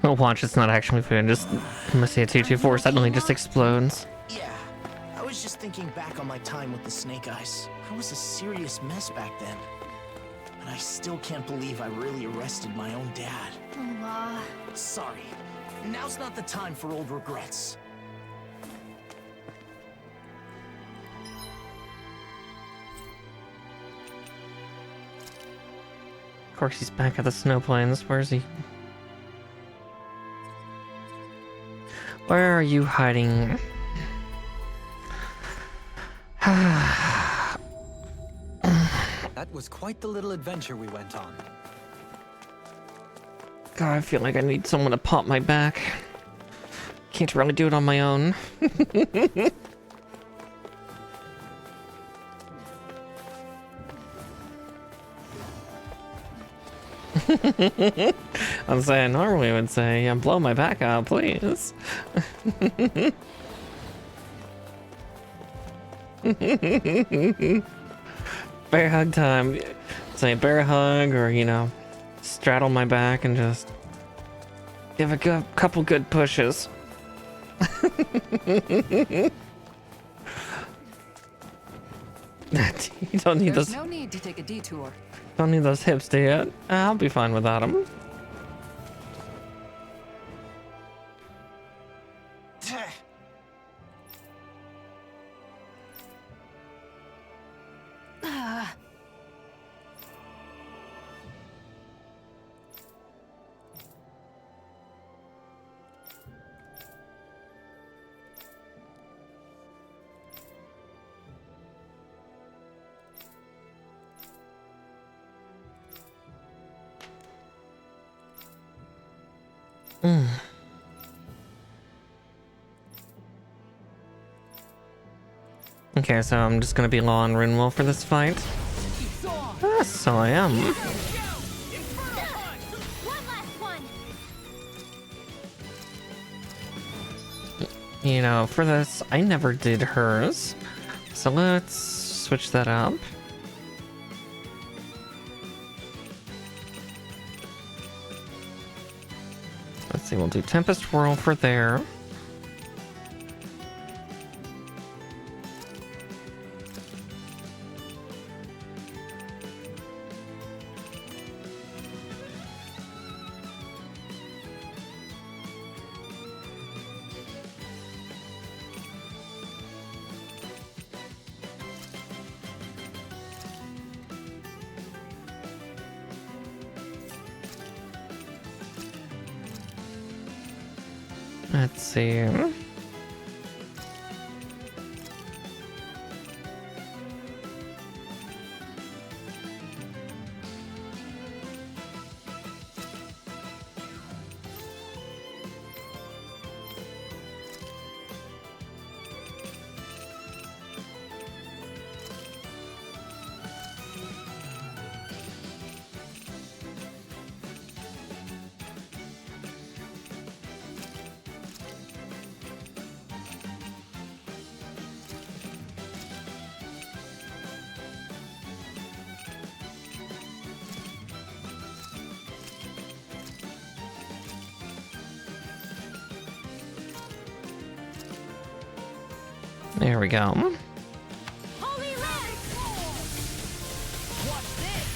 Oh, watch, it's not actually food. Just Messiah 224 suddenly just explodes. Yeah, I was just thinking back on my time with the Snake Eyes. I was a serious mess back then. And I still can't believe I really arrested my own dad. Sorry. Now's not the time for old regrets. Of course, he's back at the snow plains. Where is he? Where are you hiding? That was quite the little adventure we went on. God, I feel like I need someone to pop my back. Can't really do it on my own. I'm saying normally I would say, yeah, blow my back out, please. Bear hug time. Say bear hug, or you know, straddle my back and just give a couple good pushes. You don't need There's those. no need to take a detour. Don't need those hips, do you? I'll be fine without them. Okay, so I'm just gonna be low on Runewell for this fight. So I am. You know, for this, I never did hers. So let's switch that up. Let's see, we'll do Tempest Whirl for there. Let's see. There we go. Holy Red! Watch this!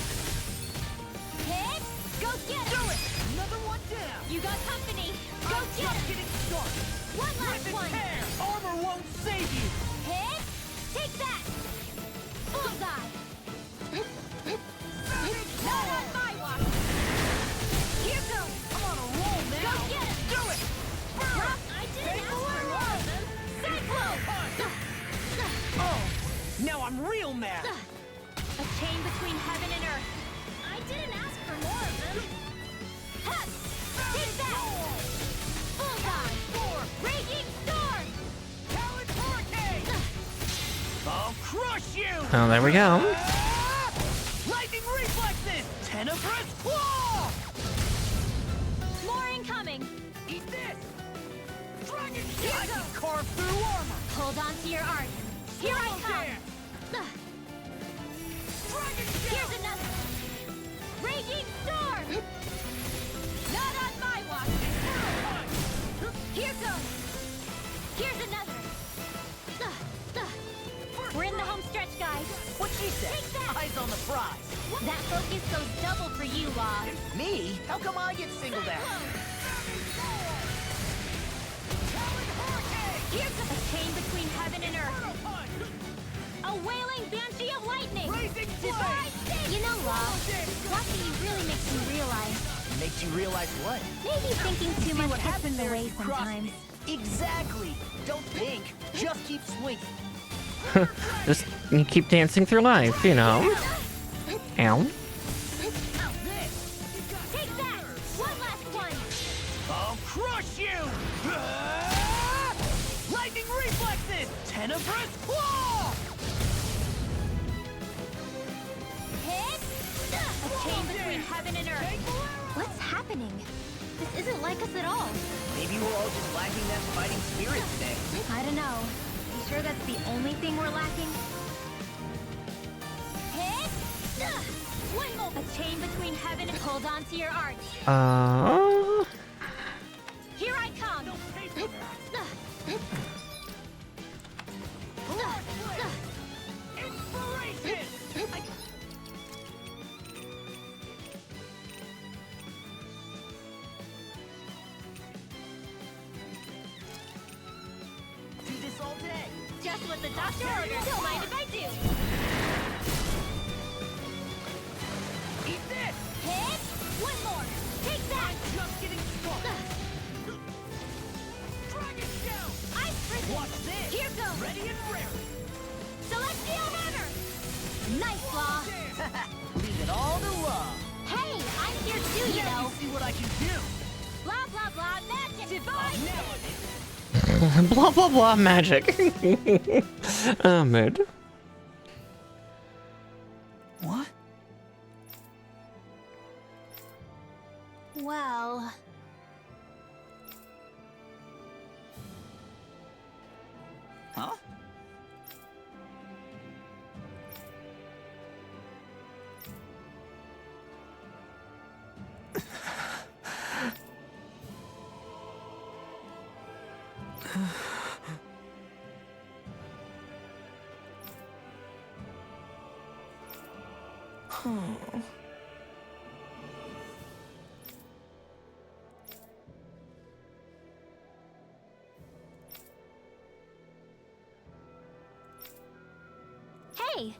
Hit! Go get it! Do it! Another one down! You got company! Go get it! Getting started! that! Bullseye! Not on my watch! Here goes! I'm on a roll now! Go get him! Do it! Rock, I didn't ask for more of them! Cyclone! Oh! Now I'm real mad! A chain between heaven and earth. I didn't ask for more of them! Ha! Take that! Bullseye! Raging storm! Talent hurricane! I'll crush you! Oh, there we go. Lightning reflexes! Tenebrous claw! More incoming. Eat this! Dragon shot! I can carve through armor! Hold on to your art. Here I come. Here's another! Raging storm! Not on my watch! Here goes! Here's another! We're in the home stretch, guys. What she said? Take that! Eyes on the prize! That focus goes double for you, Law. Me? How come I get singled out? Here's a chain between heaven and earth. A wailing banshee of lightning. You know, Law, watching you really makes me realize. Makes you realize what? Maybe thinking too much gets in the way sometimes. Exactly! Don't think, just keep swinging. Just you keep dancing through life, you know. Ow. Take that! One last one! I'll crush you! Lightning reflexes! Tenebrous claw! Hit! A chain between heaven and earth. What's happening? This isn't like us at all. Maybe we're all just lacking that fighting spirit today. I don't know. You sure that's the only thing we're lacking? Hit! One more! A chain between heaven and hold on to your art. Here I come! Inspiration! Do this all day. Just what the doctor ordered. Don't mind if I do. Eat this! Hit! One more! Take that! Just getting started. Dragon shell! Ice prison! Watch this! Here goes! Ready and rare! Celestial hammer! Nice, Law! Leave it all to love. Hey, I'm here too, you Now know! you see what I can do. Blah, blah, blah, magic! Divine! Blah blah blah magic. Mood. What? Well... Huh? Hey!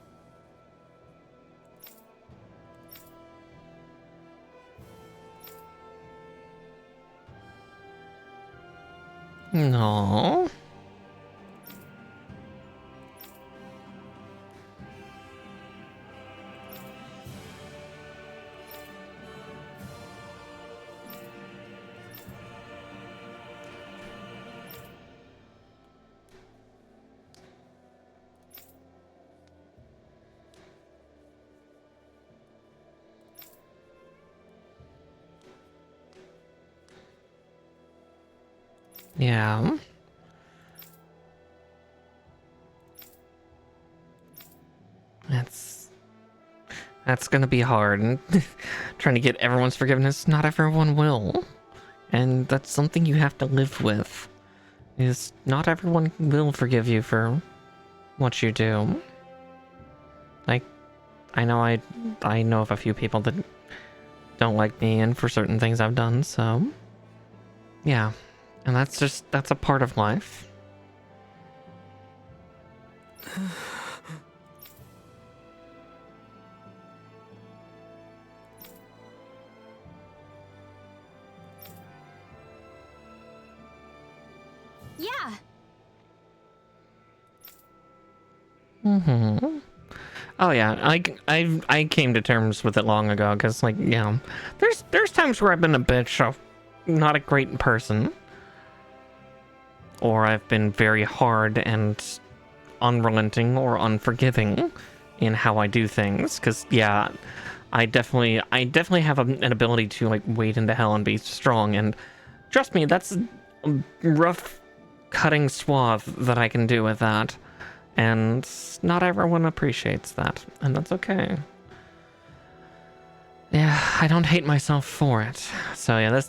No. Yeah. That's gonna be hard. Trying to get everyone's forgiveness, not everyone will. And that's something you have to live with. Is not everyone will forgive you for what you do. Like, I know of a few people that don't like me and for certain things I've done, so yeah. And that's a part of life. Oh yeah, I came to terms with it long ago, because, like, yeah, there's times where I've been a bitch, not a great person, or I've been very hard and unrelenting or unforgiving in how I do things, because, yeah, I definitely have an ability to, like, wade into hell and be strong, and trust me, that's a rough cutting swath that I can do with that. And not everyone appreciates that, and that's okay. Yeah, I don't hate myself for it. So yeah,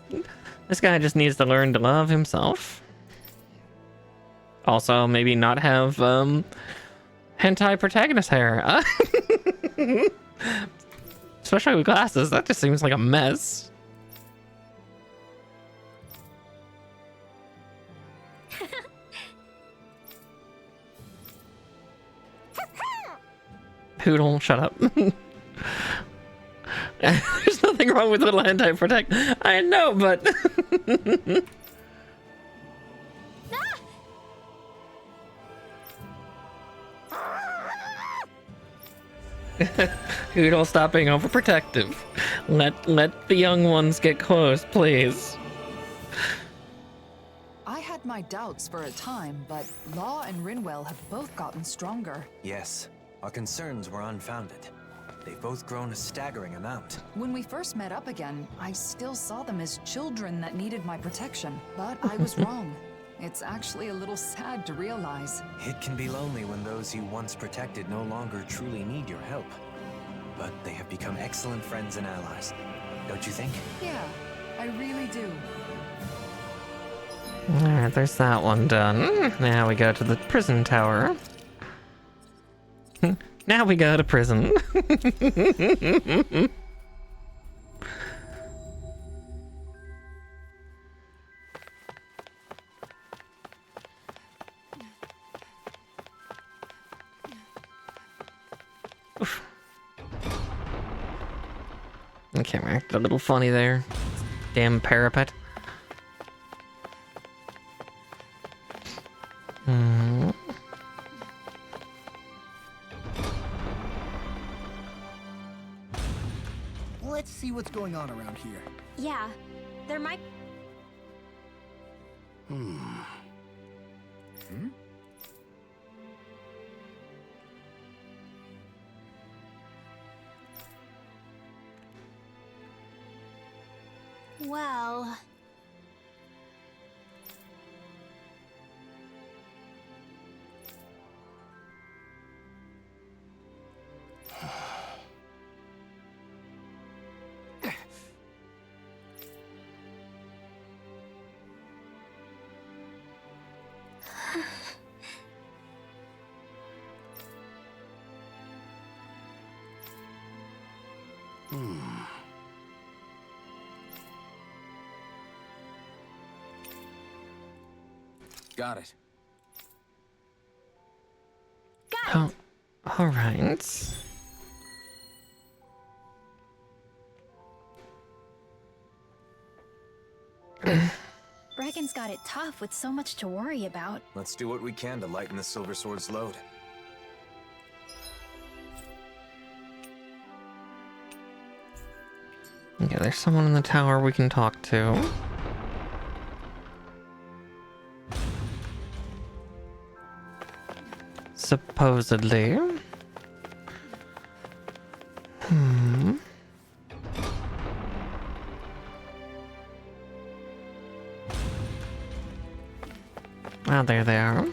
this guy just needs to learn to love himself. Also, maybe not have hentai protagonist hair. Especially with glasses, that just seems like a mess. Poodle, shut up. There's nothing wrong with little hentai protect. I know, but Poodle, stop being overprotective. Let the young ones get close, please. I had my doubts for a time, but Law and Rinwell have both gotten stronger. Yes, our concerns were unfounded. They've both grown a staggering amount. When we first met up again, I still saw them as children that needed my protection, but I was wrong. It's actually a little sad to realize. It can be lonely when those you once protected no longer truly need your help. But they have become excellent friends and allies. Don't you think? Yeah, I really do. Alright, there's that one done. Now we go to the prison tower. Now we go to prison. Okay, I acted a little funny there. Damn parapet. Let's see what's going on around here. Yeah, there might... Well... Got it. Oh, all right. Bregan's got it tough with so much to worry about. Let's do what we can to lighten the Silver Sword's load. Yeah, there's someone in the tower we can talk to. Supposedly. Oh, there they are.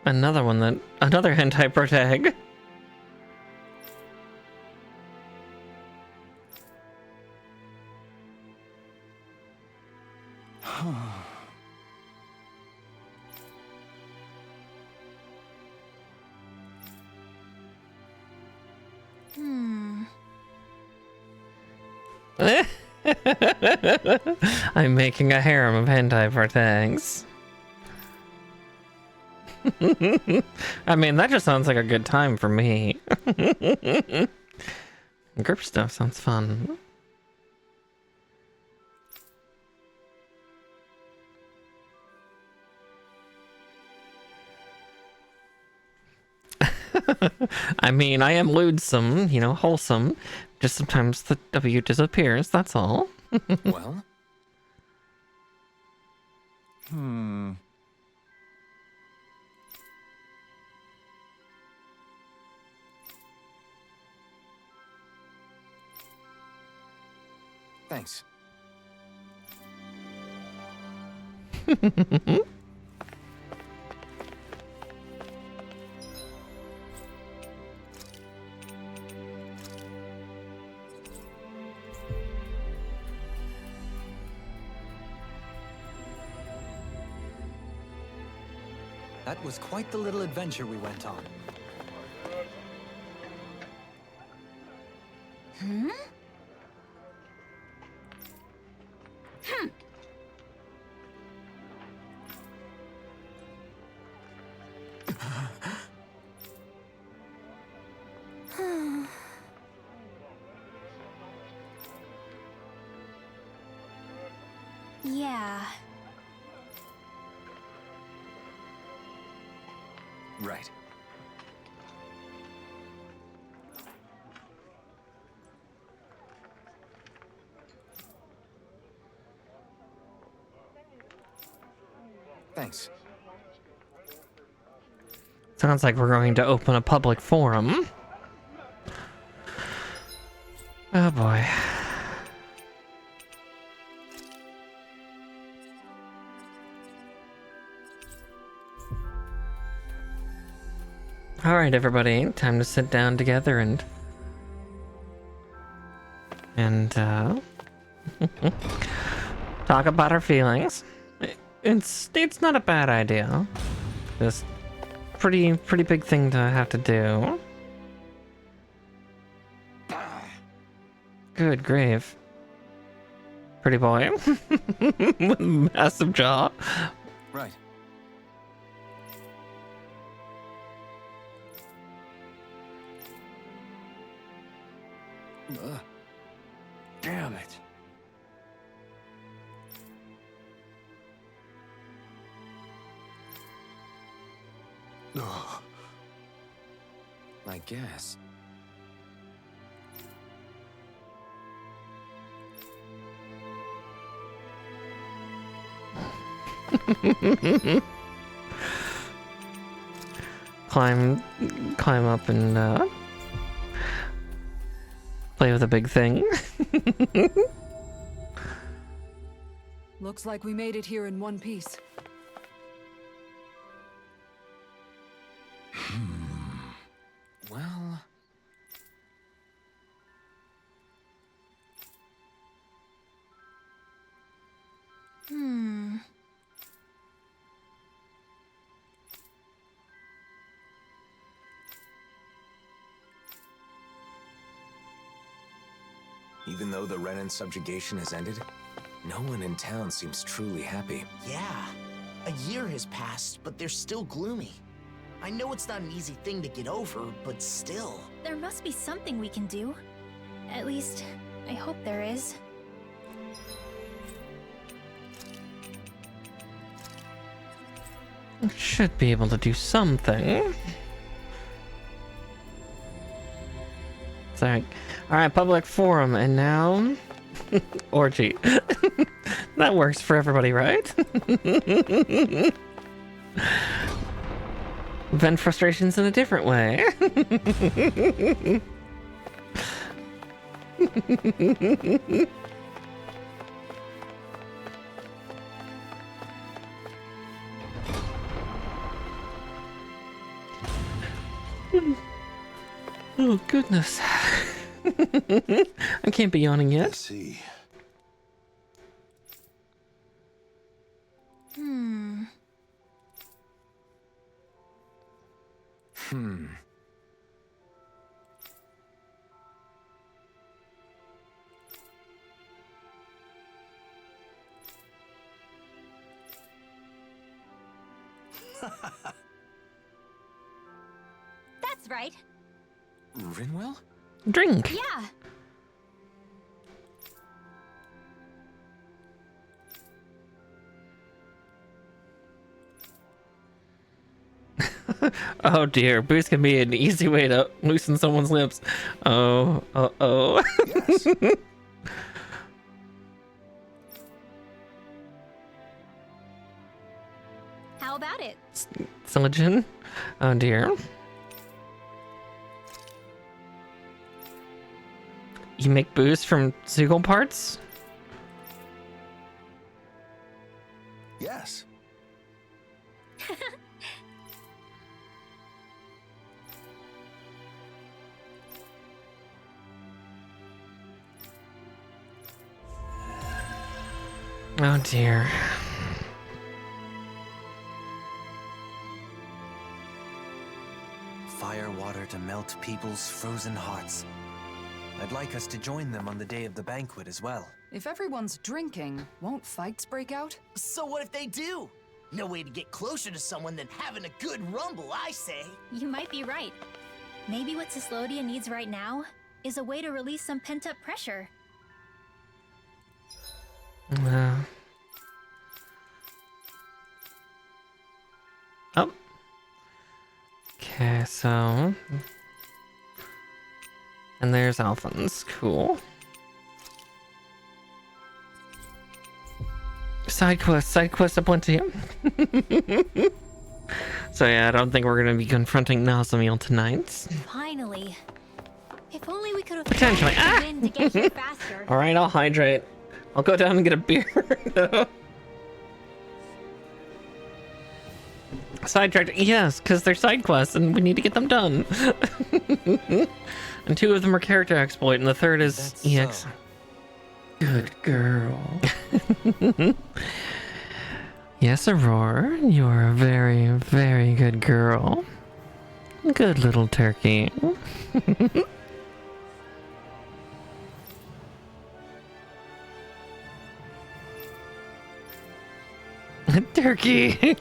Another hentai protag. I'm making a harem of hentai protags. I mean, that just sounds like a good time for me. Group stuff sounds fun. I mean, I am lewdsome, you know, wholesome. Just sometimes the W disappears, that's all. Well? Thanks. That was quite the little adventure we went on. Hmm? Yeah. Right. Thanks. Sounds like we're going to open a public forum. Oh boy. All right, everybody, time to sit down together and talk about our feelings. It's not a bad idea. Just pretty big thing to have to do. Good grave. Pretty boy. With a massive jaw. Right. Damn it. I guess. climb up and play with a big thing. Looks like we made it here in one piece. Well... Even though the Renan subjugation has ended, no one in town seems truly happy. Yeah. A year has passed, but they're still gloomy. I know it's not an easy thing to get over, but still. There must be something we can do. At least, I hope there is. Should be able to do something. Sorry. Alright, public forum, and now... orgy. That works for everybody, right? Vent frustrations in a different way. Oh, goodness. I can't be yawning yet. Let's see. That's right. Rinwell? Drink. Yeah. Oh dear, booze can be an easy way to loosen someone's lips. Oh. Yes. How about it? Silicon? Oh dear. You make booze from Zoogle parts? Yes. Oh dear. Fire water to melt people's frozen hearts. I'd like us to join them on the day of the banquet as well. If everyone's drinking, won't fights break out? So what if they do? No way to get closer to someone than having a good rumble, I say. You might be right. Maybe what Cyslodia needs right now is a way to release some pent-up pressure. Oh. Okay, so... And there's Alphen's. Cool. Side quest aplenty. So yeah, I don't think we're gonna be confronting Nazamiel tonight. Finally. If only we could have Potentially. to get here faster. Alright, I'll hydrate. I'll go down and get a beer. No. Sidetracked. Yes, because they're side quests and we need to get them done. And 2 of them are character exploit and the third is EX. So. Good girl. Yes, Aurora, you are a very, very good girl. Good little turkey. Turkey.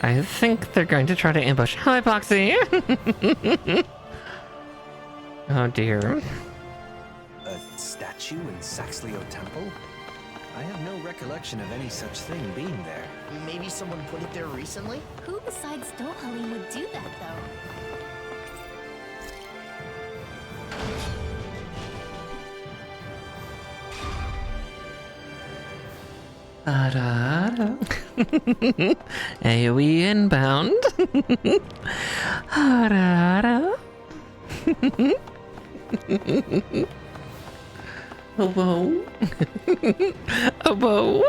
I think they're going to try to ambush. Hi, Boxy! Oh dear. A statue in Saxleo Temple? I have no recollection of any such thing being there. Maybe someone put it there recently? Who besides Dohalim would do that, though? AoE inbound. Oh, whoa. Oh, whoa.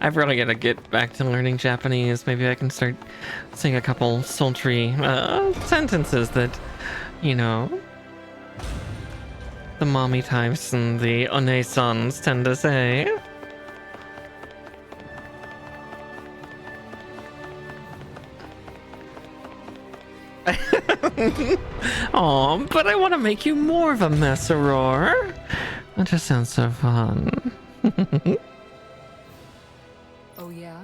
I've really got to get back to learning Japanese. Maybe I can start saying a couple sultry sentences that, you know, the mommy types and the one-sons tend to say. Aw, but I want to make you more of a mess, Aurora. That just sounds so fun. Oh, yeah?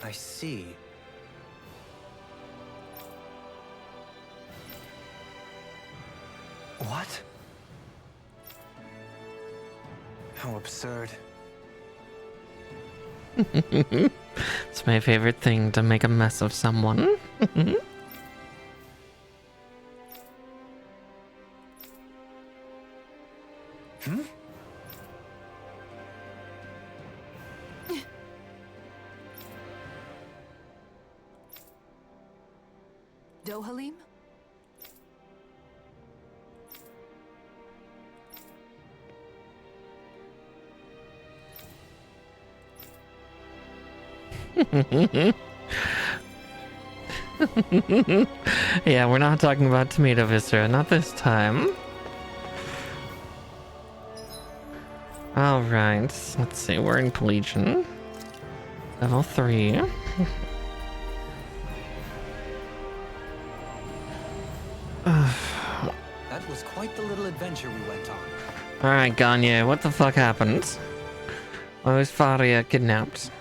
I see. What? How absurd. It's my favorite thing to make a mess of someone. Dohalim? Yeah, we're not talking about tomato viscera, not this time. Alright, let's see, we're in Legion. Level 3. That was quite the little adventure we went on. Alright, Gagne, what the fuck happened? Why was Faria kidnapped?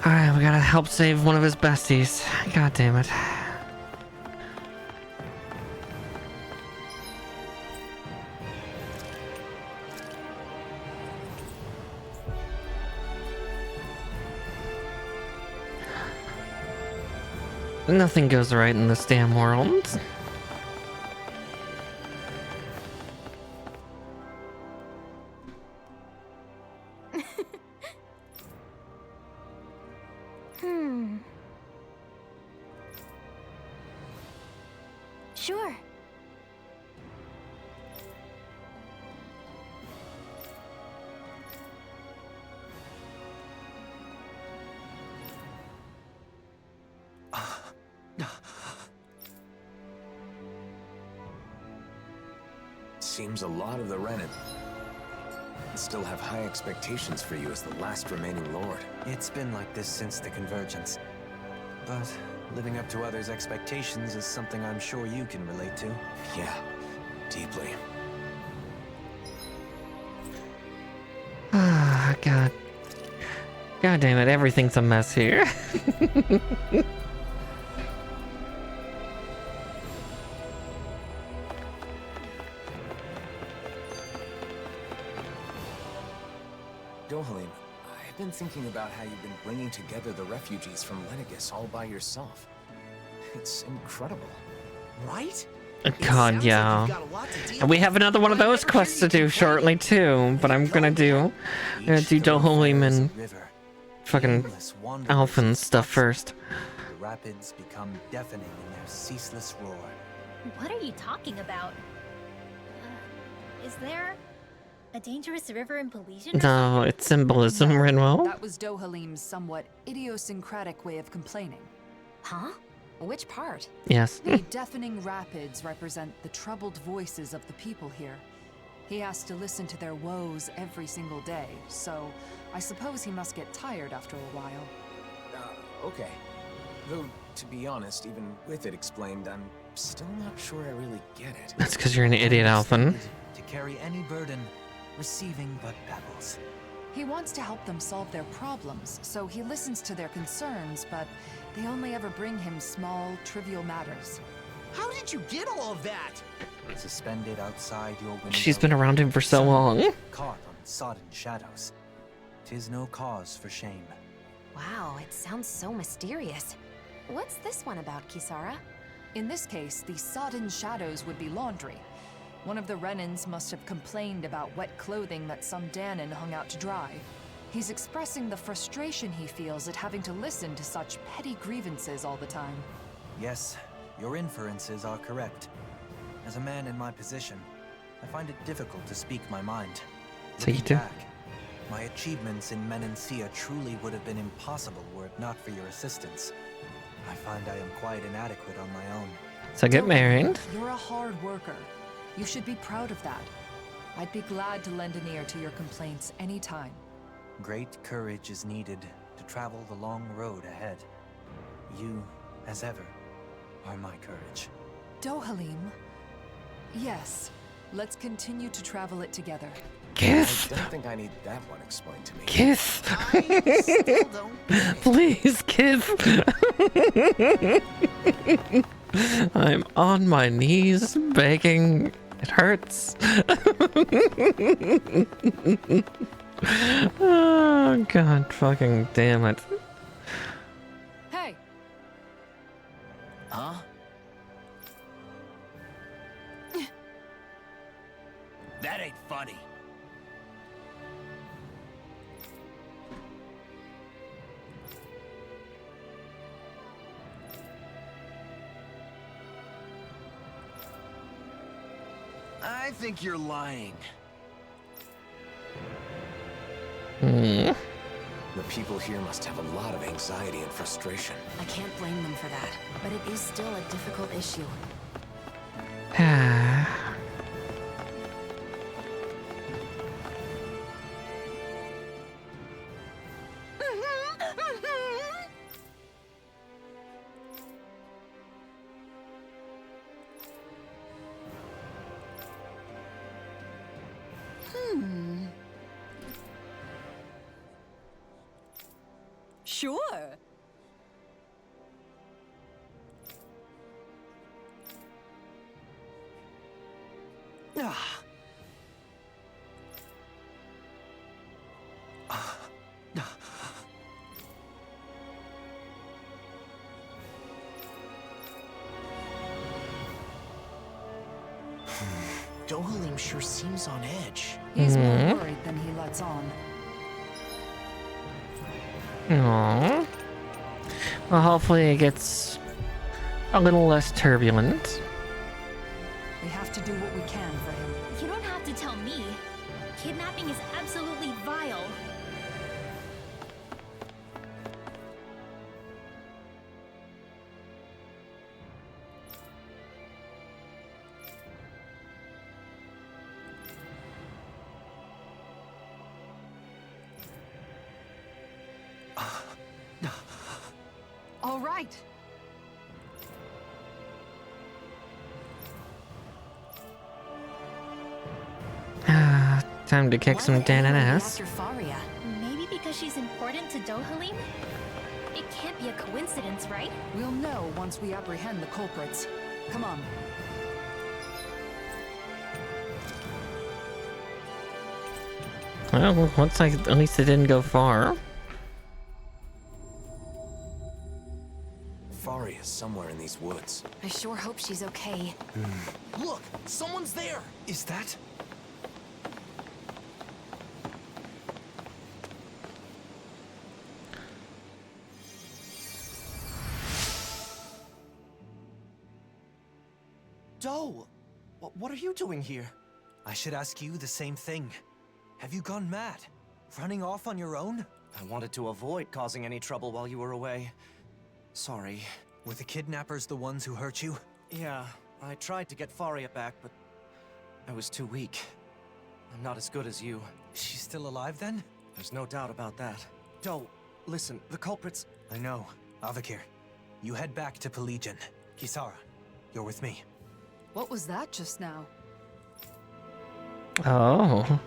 Alright, we gotta help save one of his besties. God damn it. Nothing goes right in this damn world. Sure. Seems a lot of the Renin still have high expectations for you as the last remaining lord. It's been like this since the convergence. But living up to others' expectations is something I'm sure you can relate to. Yeah, deeply. Ah, God. God damn it, everything's a mess here. Dohalim, I've been thinking about how you've been bringing together the refugees from Lenegus all by yourself. It's incredible. Right? God, yeah. And we have another one of those quests to do shortly too, but I'm gonna do Dohalim and fucking ALPHEN stuff first. The rapids become deafening in their ceaseless roar. What are you talking about? Is there a dangerous river in Pelesian? No, it's symbolism, Rinwell. That was Dohalim's somewhat idiosyncratic way of complaining. Huh? Which part? Yes. The deafening rapids represent the troubled voices of the people here. He has to listen to their woes every single day, so I suppose he must get tired after a while. Okay. Though, to be honest, even with it explained, I'm still not sure I really get it. That's because you're an idiot, ALPHEN. To carry any burden, receiving but pebbles. He wants to help them solve their problems, so he listens to their concerns, but they only ever bring him small, trivial matters. How did you get all of that? Suspended outside your window. She's been around him for so long. Caught on sodden shadows. 'Tis no cause for shame. Wow, it sounds so mysterious. What's this one about, Kisara? In this case, the sodden shadows would be laundry. One of the Renins must have complained about wet clothing that some Danon hung out to dry. He's expressing the frustration he feels at having to listen to such petty grievances all the time. Yes, your inferences are correct. As a man in my position, I find it difficult to speak my mind. So you Looking do? back, my achievements in Menancia truly would have been impossible were it not for your assistance. I find I am quite inadequate on my own. So get married. You're a hard worker. You should be proud of that. I'd be glad to lend an ear to your complaints anytime. Great courage is needed to travel the long road ahead. You, as ever, are my courage. Dohalim. Yes, let's continue to travel it together. Kiss. I don't think I need that one explained to me. Kiss. Please, kiss. I'm on my knees begging. It hurts. Oh, God fucking damn it. Hey! Huh? That ain't funny. I think you're lying. Hmm. The people here must have a lot of anxiety and frustration. I can't blame them for that, but it is still a difficult issue. Sure. Dohalim sure seems on edge. He's more worried than he lets on. Aww. Well, hopefully it gets a little less turbulent. We have to do what we can for him. You don't have to tell me. Kidnapping is absolutely vile. All right. Time to kick some Dan and ass. After Faria. Maybe because she's important to Dohalim? It can't be a coincidence, right? We'll know once we apprehend the culprits. Come on. Well, looks like at least it didn't go far. Faria's somewhere in these woods. I sure hope she's okay. Look, someone's there. Is that? Doe! What are you doing here? I should ask you the same thing. Have you gone mad? Running off on your own? I wanted to avoid causing any trouble while you were away. Sorry. Were the kidnappers the ones who hurt you? Yeah, I tried to get Faria back, but I was too weak. I'm not as good as you. She's still alive then? There's no doubt about that. Doe, listen, the culprits... I know. Avakir, you head back to Pelegion. Kisara, you're with me. What was that just now? Oh.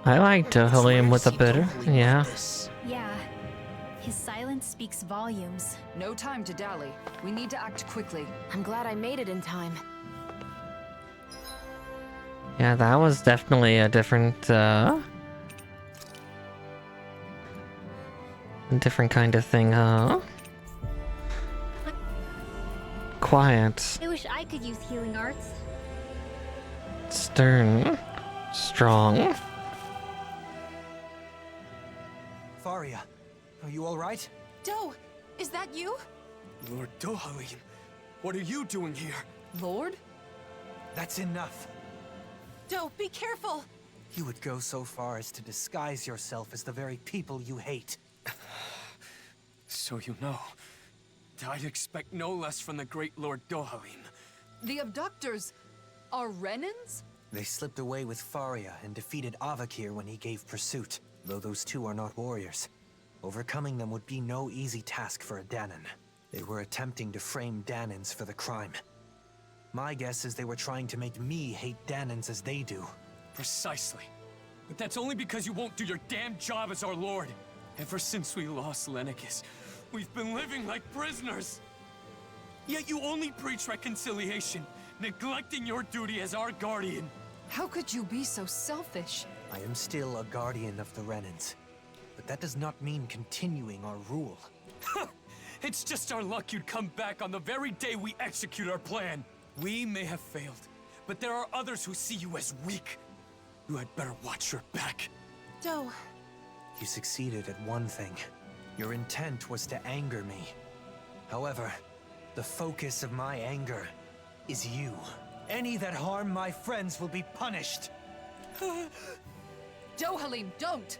I like Dohalim with a bitter. Yeah. Yeah. His silence speaks volumes. No time to dally. We need to act quickly. I'm glad I made it in time. Yeah, that was definitely a different, different kind of thing, huh? Quiet. I wish I could use healing arts. Stern. Strong. Faria, are you alright? Doe, is that you? Lord Dohalim, what are you doing here? Lord? That's enough. Doe, be careful! You would go so far as to disguise yourself as the very people you hate. So you know. I'd expect no less from the great Lord Dohalim. The abductors are Renans? They slipped away with Faria and defeated Avakir when he gave pursuit, though those two are not warriors. Overcoming them would be no easy task for a Danan. They were attempting to frame Danans for the crime. My guess is they were trying to make me hate Danans as they do. Precisely. But that's only because you won't do your damn job as our lord. Ever since we lost Lenegis, we've been living like prisoners. Yet you only preach reconciliation, neglecting your duty as our guardian. How could you be so selfish? I am still a guardian of the Renans, but that does not mean continuing our rule. It's just our luck you'd come back on the very day we execute our plan. We may have failed, but there are others who see you as weak. You had better watch your back. Doe. You succeeded at one thing. Your intent was to anger me. However, the focus of my anger is you. Any that harm my friends will be punished. Dohalim, don't!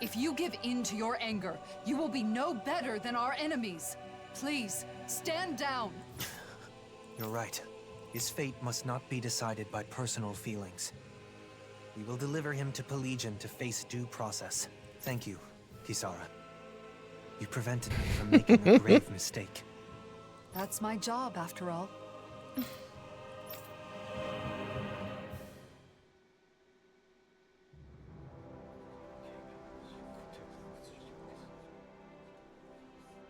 If you give in to your anger, you will be no better than our enemies. Please, stand down. You're right. His fate must not be decided by personal feelings. We will deliver him to Pelegion to face due process. Thank you, Kisara. You prevented me from making a grave mistake. That's my job, after all.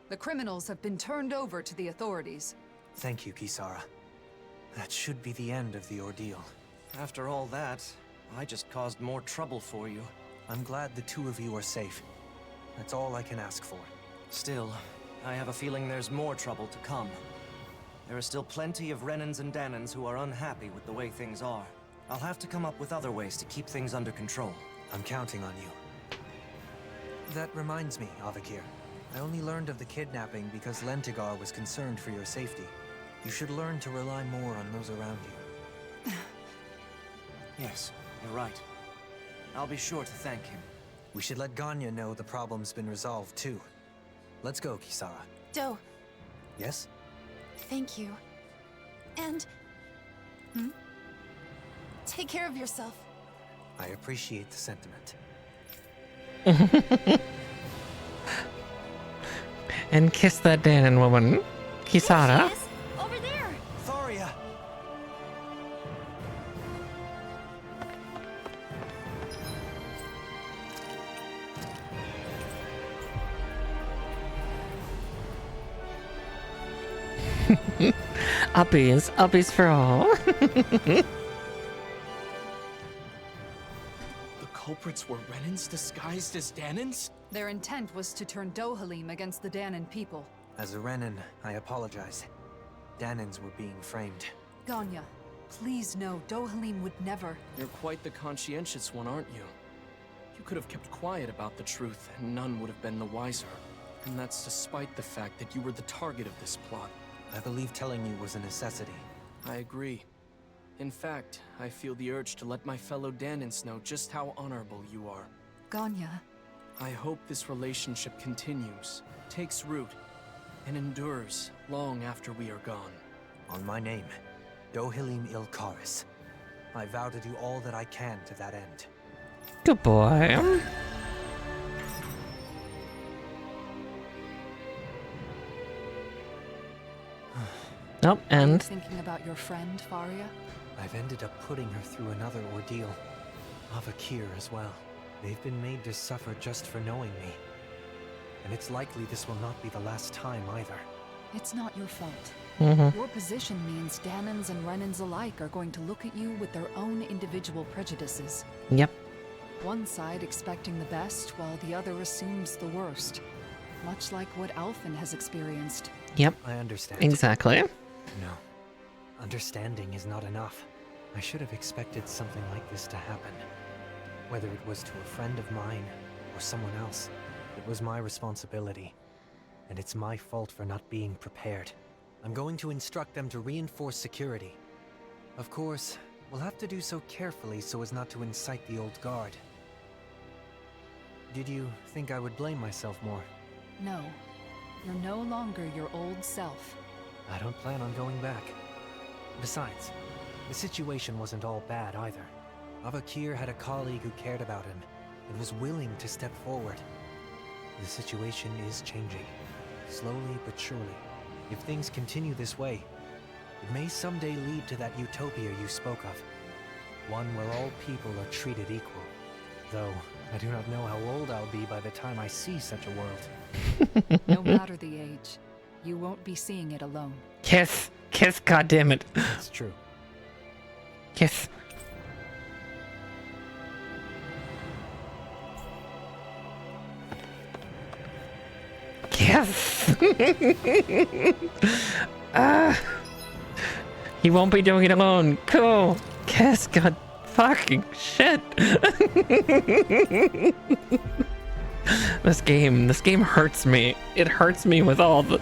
The criminals have been turned over to the authorities. Thank you, Kisara. That should be the end of the ordeal. After all that, I just caused more trouble for you. I'm glad the two of you are safe. That's all I can ask for. Still, I have a feeling there's more trouble to come. There are still plenty of Renans and Danans who are unhappy with the way things are. I'll have to come up with other ways to keep things under control. I'm counting on you. That reminds me, Avakir. I only learned of the kidnapping because Lentigar was concerned for your safety. You should learn to rely more on those around you. Yes, you're right. I'll be sure to thank him. We should let Ganya know the problem's been resolved, too. Let's go, Kisara. Doe, Yes? thank you. And... take care of yourself. I appreciate the sentiment. And kiss that Danon woman. Kisara. Over there! Faria! Uppies for all. The culprits were Renans disguised as Danans? Their intent was to turn Dohalim against the Danan people. As a Renan, I apologize. Danans were being framed. Ganya, please know Dohalim would never... You're quite the conscientious one, aren't you? You could have kept quiet about the truth, and none would have been the wiser. And that's despite the fact that you were the target of this plot. I believe telling you was a necessity. I agree. In fact, I feel the urge to let my fellow Danans know just how honorable you are. Ganya... I hope this relationship continues, takes root, and endures long after we are gone. On my name, Dohalim Ilkaris. I vow to do all that I can to that end. Good boy. Nope, and... Thinking about your friend, Faria? I've ended up putting her through another ordeal. Avakir as well. They've been made to suffer just for knowing me. And it's likely this will not be the last time either. It's not your fault. Mhm. Your position means Danans and Renans alike are going to look at you with their own individual prejudices. Yep. One side expecting the best, while the other assumes the worst. Much like what ALPHEN has experienced. Yep. I understand. Exactly. No. Understanding is not enough. I should have expected something like this to happen. Whether it was to a friend of mine or someone else, it was my responsibility. And it's my fault for not being prepared. I'm going to instruct them to reinforce security. Of course, we'll have to do so carefully so as not to incite the old guard. Did you think I would blame myself more? No. You're no longer your old self. I don't plan on going back. Besides, the situation wasn't all bad either. Avakir had a colleague who cared about him and was willing to step forward. The situation is changing, slowly but surely. If things continue this way, it may someday lead to that utopia you spoke of. One where all people are treated equal. Though, I do not know how old I'll be by the time I see such a world. No matter the age, you won't be seeing it alone. Kiss. Kiss, goddammit. That's true. Kiss. Kiss. He won't be doing it alone. Cool. Kiss. God fucking shit. This game hurts me. It hurts me with all the...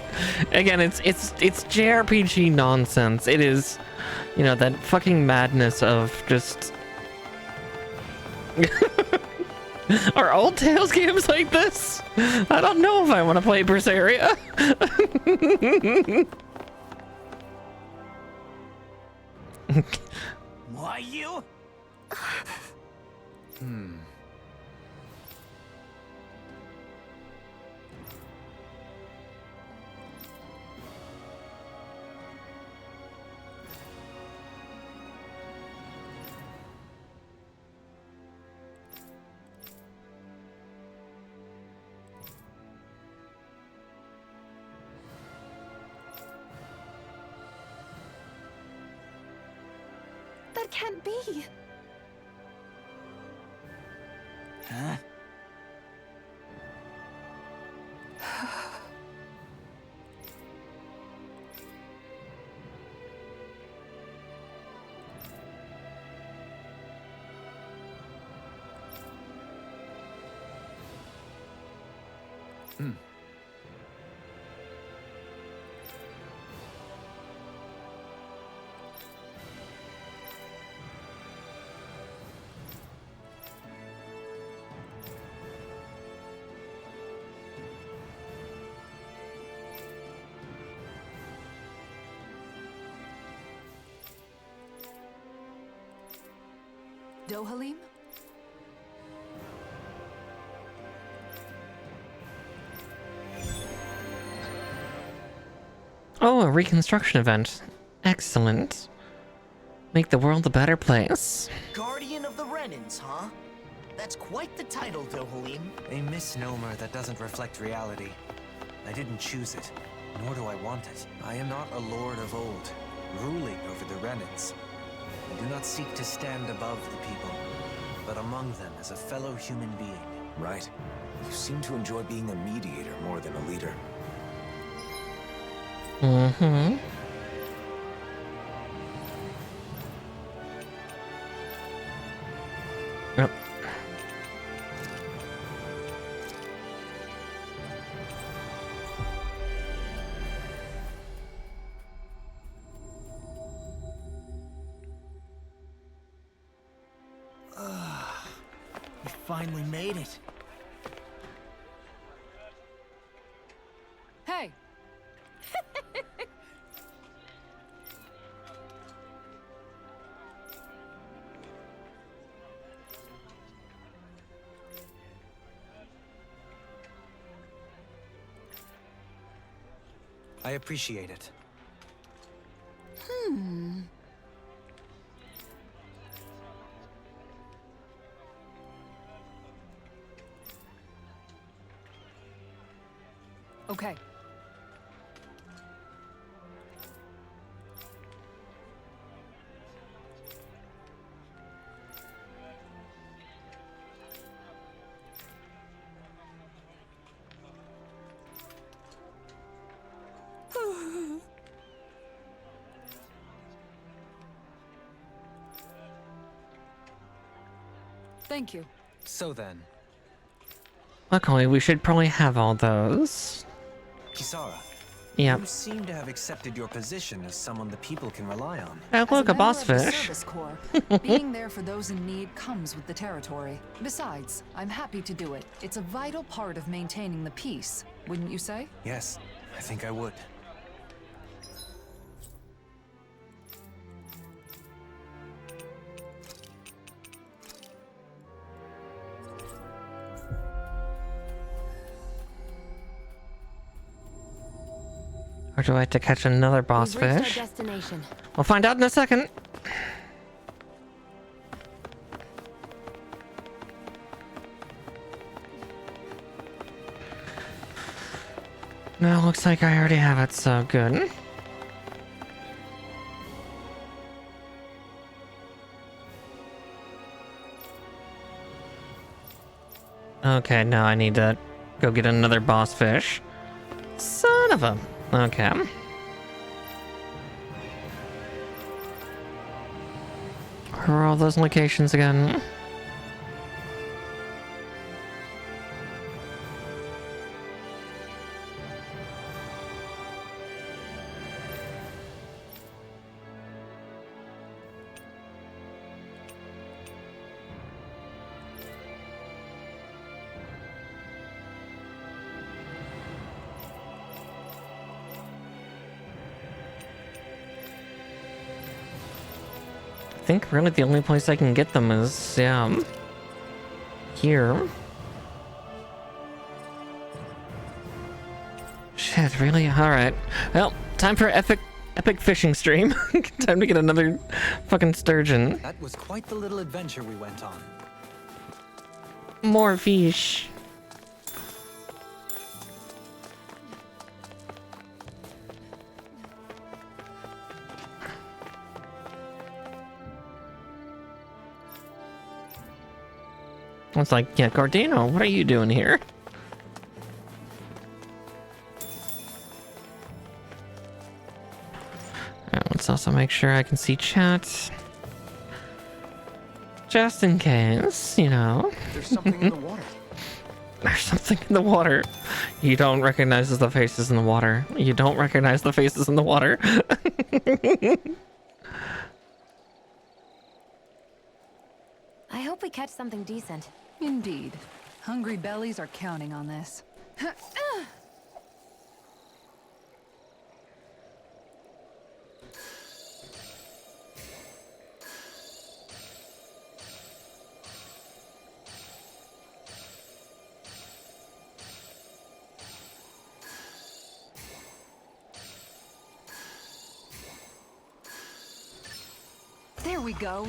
Again, it's JRPG nonsense. It is, you know, that fucking madness of just... Are old Tales games like this? I don't know if I want to play Berseria. Why you? That can't be. Huh? Dohalim? Oh, a reconstruction event. Excellent. Make the world a better place. Guardian of the Renans, huh? That's quite the title, Dohalim. A misnomer that doesn't reflect reality. I didn't choose it, nor do I want it. I am not a lord of old, ruling over the Renans. I do not seek to stand above the people, but among them as a fellow human being. Right. You seem to enjoy being a mediator more than a leader. Mm-hmm. Yep. We finally made it. Hey! I appreciate it. Okay. Thank you. So then, Luckily, we should probably have all those. Kisara, Yep. you seem to have accepted your position as someone the people can rely on. Oh, look, a boss As member of the fish. Service Corps, being there for those in need comes with the territory. Besides, I'm happy to do it. It's a vital part of maintaining the peace, wouldn't you say? Yes, I think I would. Or do I have to catch another boss We've reached fish? our destination. We'll find out in a second. No, looks like I already have it, so good. Okay, now I need to go get another boss fish. Son of a... Okay. Where are all those locations again? I think really the only place I can get them is, yeah, here. Shit, really? Alright. Well, time for epic fishing stream. Time to get another fucking sturgeon. That was quite the little adventure we went on. More fish. It's like, yeah, Gardeno, what are you doing here? Alright, let's also make sure I can see chat. Just in case, you know. There's something in the water. There's something in the water. You don't recognize the faces in the water. You don't recognize the faces in the water. I hope we catch something decent. Indeed. Hungry bellies are counting on this. There we go.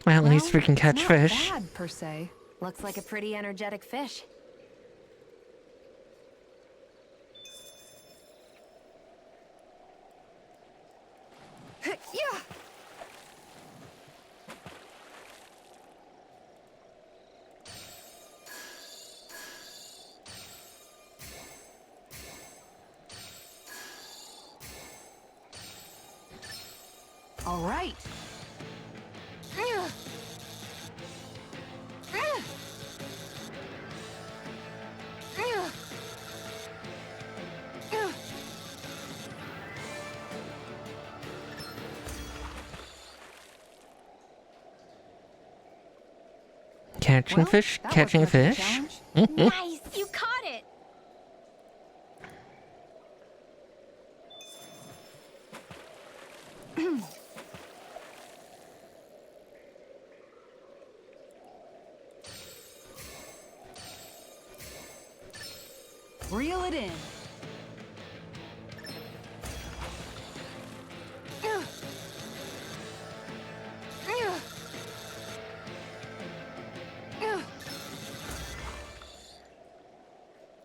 Well, at least we can catch fish. Not bad, per se. Looks like a pretty energetic fish. Yeah. All right. Catching fish, catching fish. Nice, you caught it. Reel it in.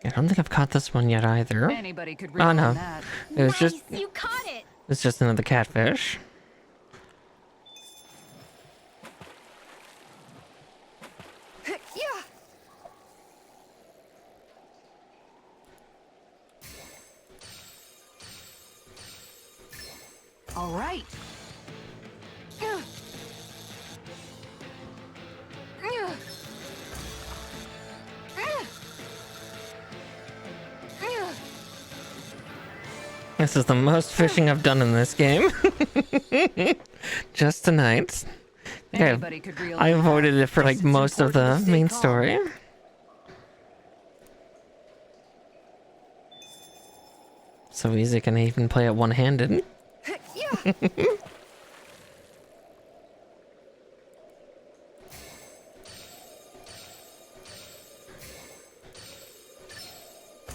I don't think I've caught this one yet either. Anybody could Oh no, that. it was just You caught it. it's just another catfish. Yeah. All right. This is the most fishing I've done in this game. Just tonight. Anybody could reel I in avoided that. it for like It's most of important the to stay main calm. story. So easy, can even play it one-handed. Yeah.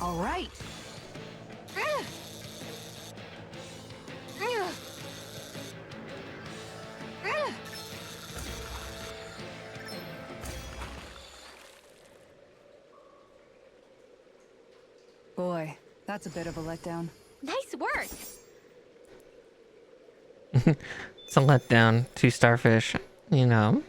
All right. Boy, that's a bit of a letdown. Nice work. It's a letdown. 2 starfish. you know.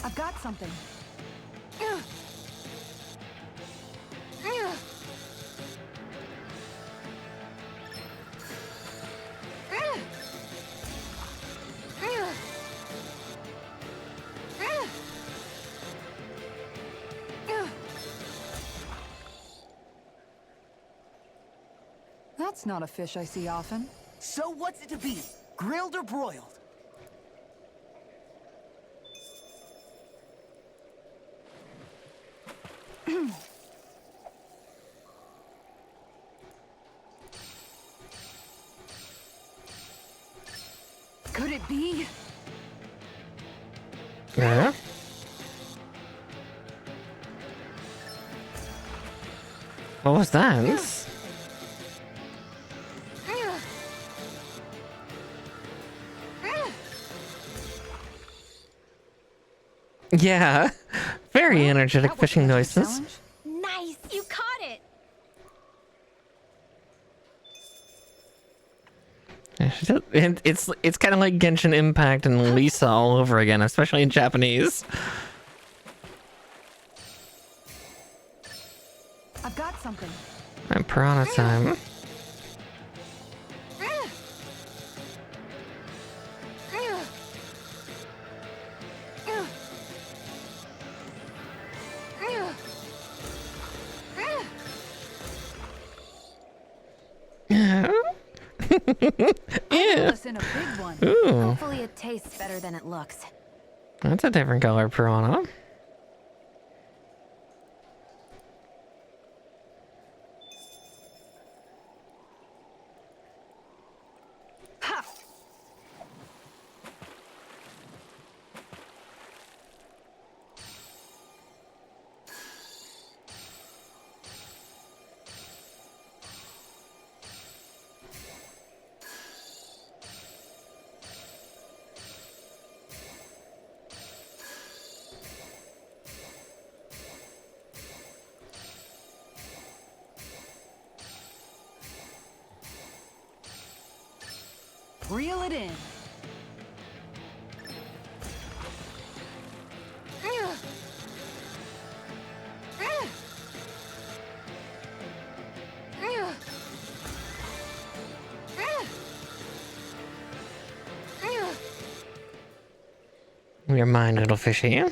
I've got something. That's not a fish I see often. So what's it to be? Grilled or broiled? Could it be? Yeah. What was that? Yeah, very energetic fishing noises. Nice, you caught it. It's kind of like Genshin Impact and Lisa all over again, especially in Japanese. I've got something. And piranha time. In a big one. Ooh. Hopefully it tastes better than it looks. That's a different color piranha. Reel it in. You're mine, little fishy.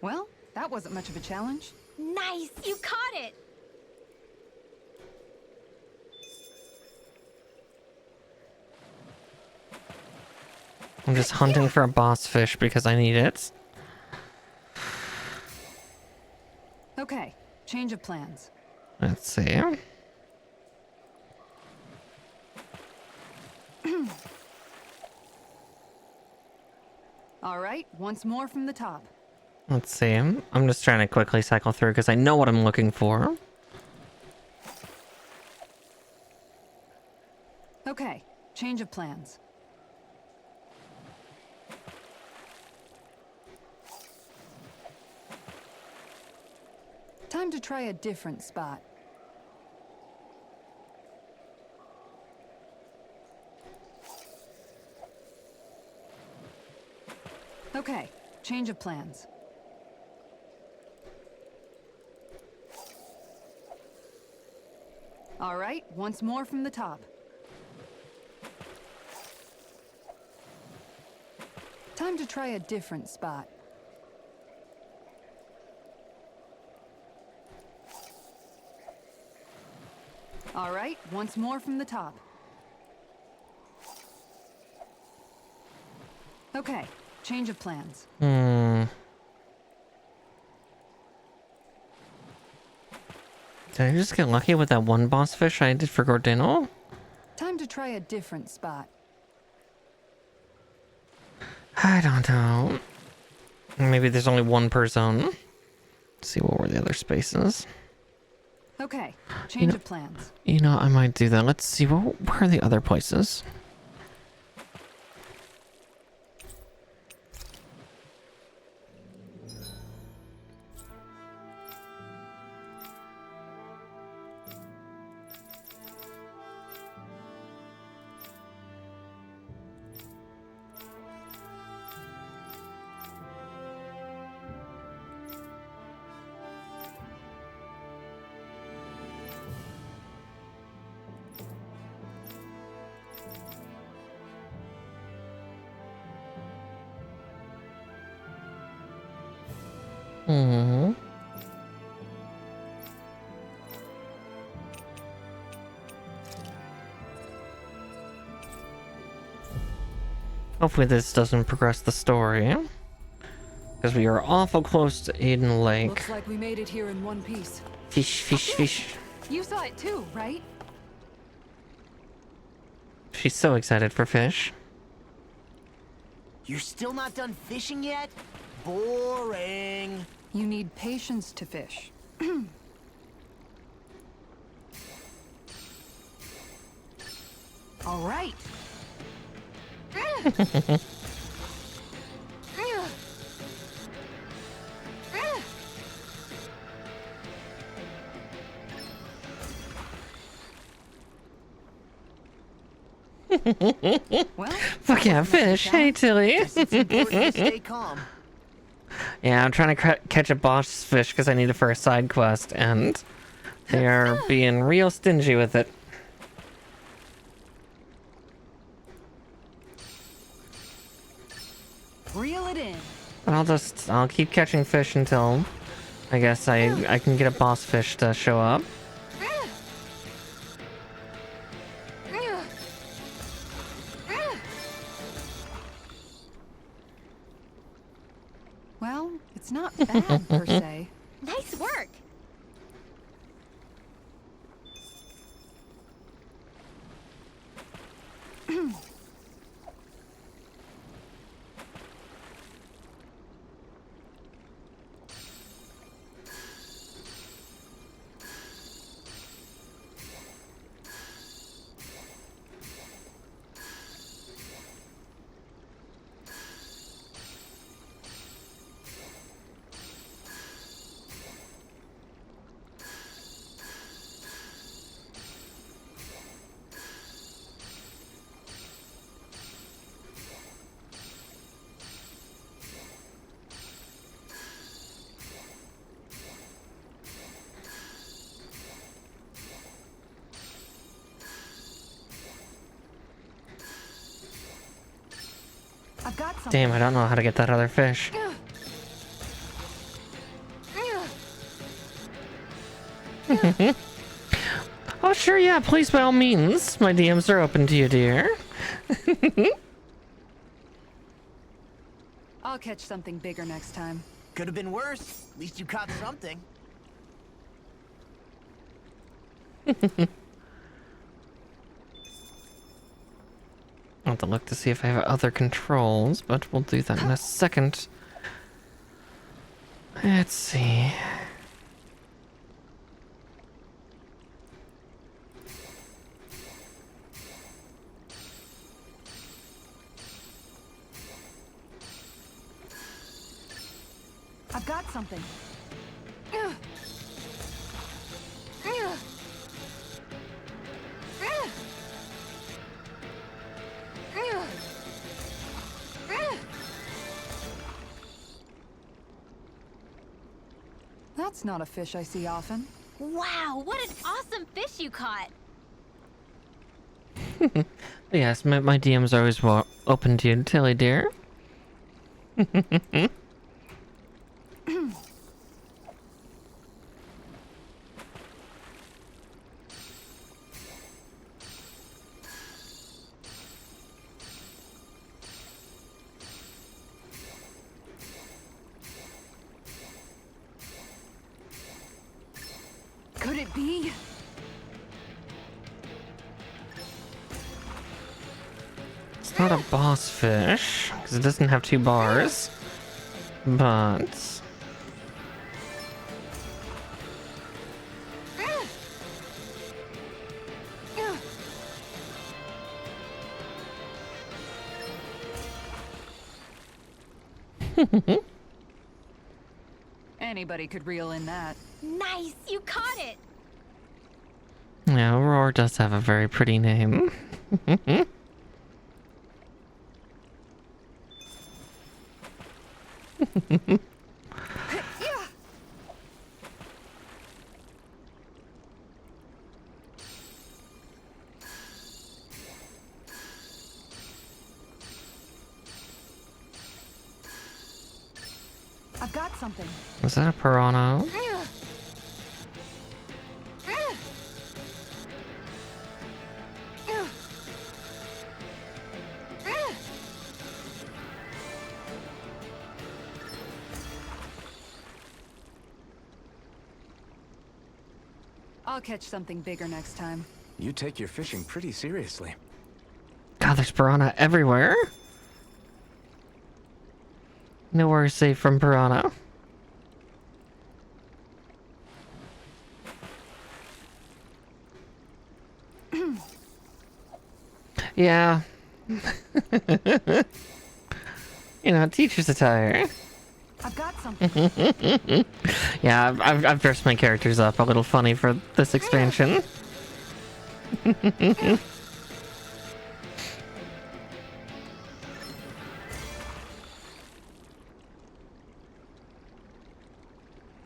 Well, that wasn't much of a challenge. Nice, you caught it. I'm just hunting for a boss fish because I need it. Okay, change of plans. Let's see. All right, once more from the top. Let's see. I'm just trying to quickly cycle through because I know what I'm looking for. Okay, change of plans. Time to try a different spot. Okay, change of plans. All right, once more from the top. Time to try a different spot. All right, once more from the top. Okay, change of plans. Did I just get lucky with that one boss fish I did for Gordino? Time to try a different spot. I don't know. Maybe there's only one per zone. Let's see what were the other spaces. Okay, change of plans. You know, I might do that. Let's see, where are the other places? Hmm. Hopefully this doesn't progress the story. Because we are awful close to Aiden Lake. Looks like we made it here in one piece. Fish, fish, fish. You saw it too, right? She's so excited for fish. You're still not done fishing yet? Boring. You need patience to fish. All right. Well, fuck yeah, fish. Hey, Tilly. It's important to stay calm. Yeah, I'm trying to catch a boss fish because I need it for a side quest, and they are being real stingy with it. Reel it in. I'll keep catching fish until I guess I can get a boss fish to show up. Well, it's not bad per se. Nice work. I've got something. Damn, I don't know how to get that other fish. Oh, sure, yeah, please, by all means. My DMs are open to you, dear. I'll catch something bigger next time. Could have been worse. At least you caught something. I'll have to look to see if I have other controls, but we'll do that in a second. Let's see. I've got something. That's not a fish I see often. Wow, what an awesome fish you caught. Yes, my DMs are always open to you, Tilly, dear. Could it be? It's not a boss fish, because it doesn't have 2 bars. But... Anybody could reel in that. Nice, you caught it. Yeah, Aurora does have a very pretty name. I've got something. Is that a piranha? I'll catch something bigger next time. You take your fishing pretty seriously. God, there's piranha everywhere. Nowhere safe from piranha. Yeah. You know, teacher's attire. I've got something. Yeah, I've dressed my characters up a little funny for this expansion.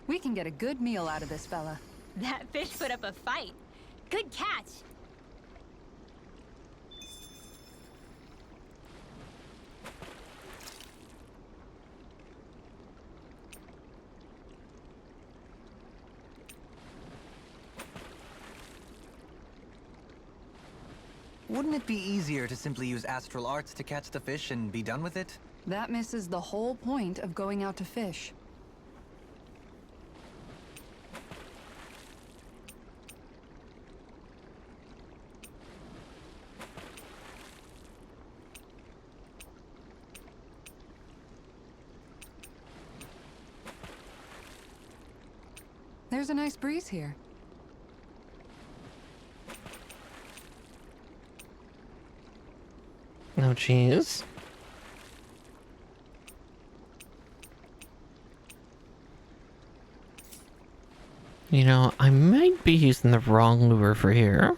We can get a good meal out of this fella. That fish put up a fight. Good catch. Wouldn't it be easier to simply use astral arts to catch the fish and be done with it? That misses the whole point of going out to fish. There's a nice breeze here. No cheese. You know, I might be using the wrong lure for here.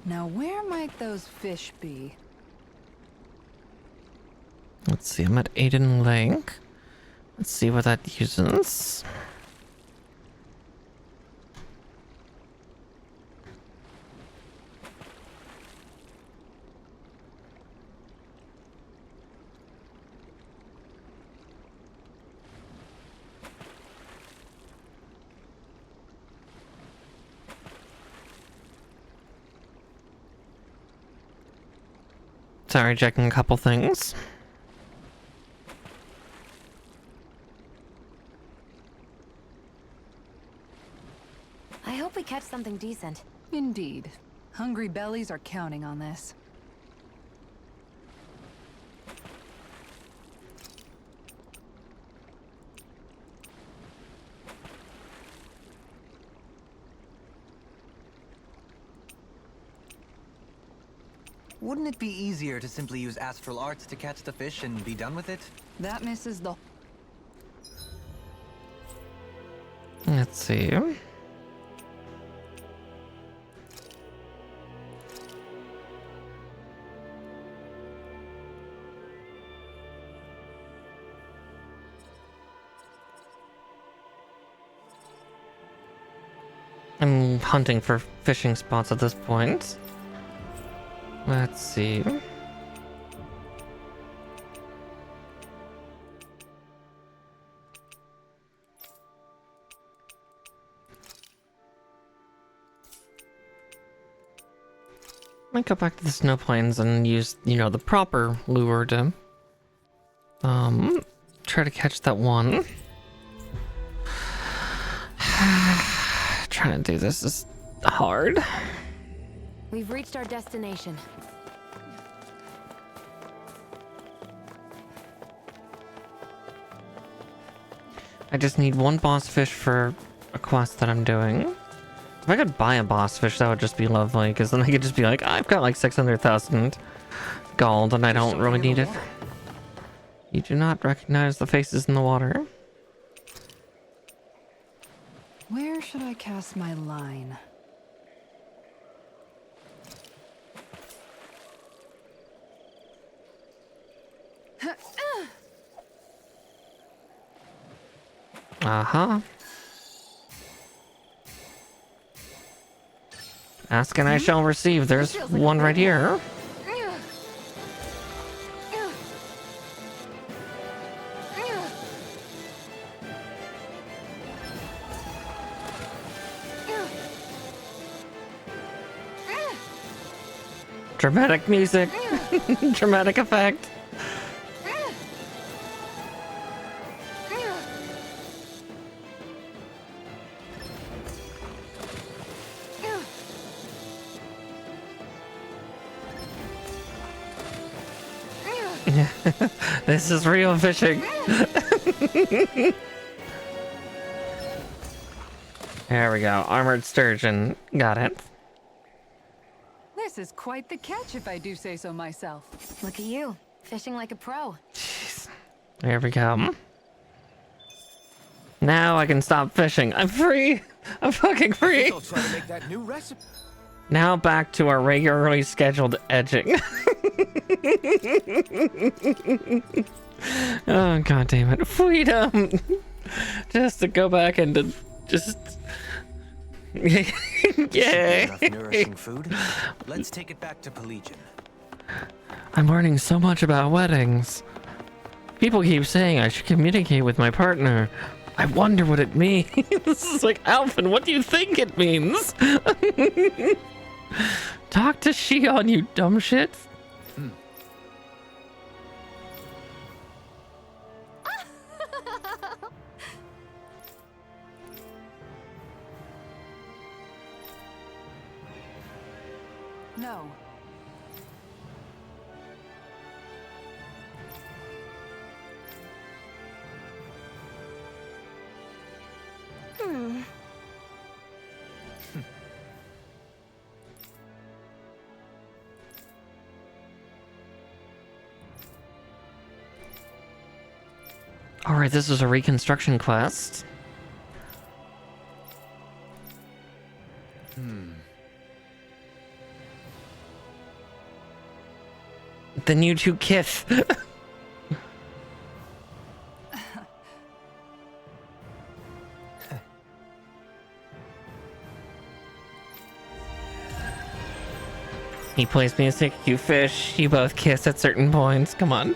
Now where might those fish be? Let's see, I'm at Aiden Lake. Let's see what that uses. Sorry, checking a couple things. I hope we catch something decent. Indeed. Hungry bellies are counting on this. Wouldn't it be easier to simply use astral arts to catch the fish and be done with it? That misses the... Let's see. I'm hunting for fishing spots at this point. Let's see. Might go back to the snow plains and use, you know, the proper lure to try to catch that one. Trying to do this is hard. We've reached our destination. I just need one boss fish for a quest that I'm doing. If I could buy a boss fish, that would just be lovely, because then I could just be like, I've got like 600,000 gold and I don't really need it. You do not recognize the faces in the water. Where should I cast my line? Uh-huh. Ask and I shall receive. There's one right here. Dramatic music. Dramatic effect. This is real fishing. There we go. Armored sturgeon. Got it. This is quite the catch, if I do say so myself. Look at you, fishing like a pro. There we go. Now I can stop fishing. I'm free. I'm fucking free. I'll try to make that new recipe. Now back to our regularly scheduled edging. Oh, god damn it. Freedom! Just to go back and to just... Yay! Enough nourishing food. Let's take it back to Pelagian. I'm learning so much about weddings. People keep saying I should communicate with my partner. I wonder what it means. This is like, Alphen, what do you think it means? Talk to Shion, you dumb shit. No. Alright, this is a reconstruction quest. Then you two kiss. He plays music, you fish, you both kiss at certain points. Come on.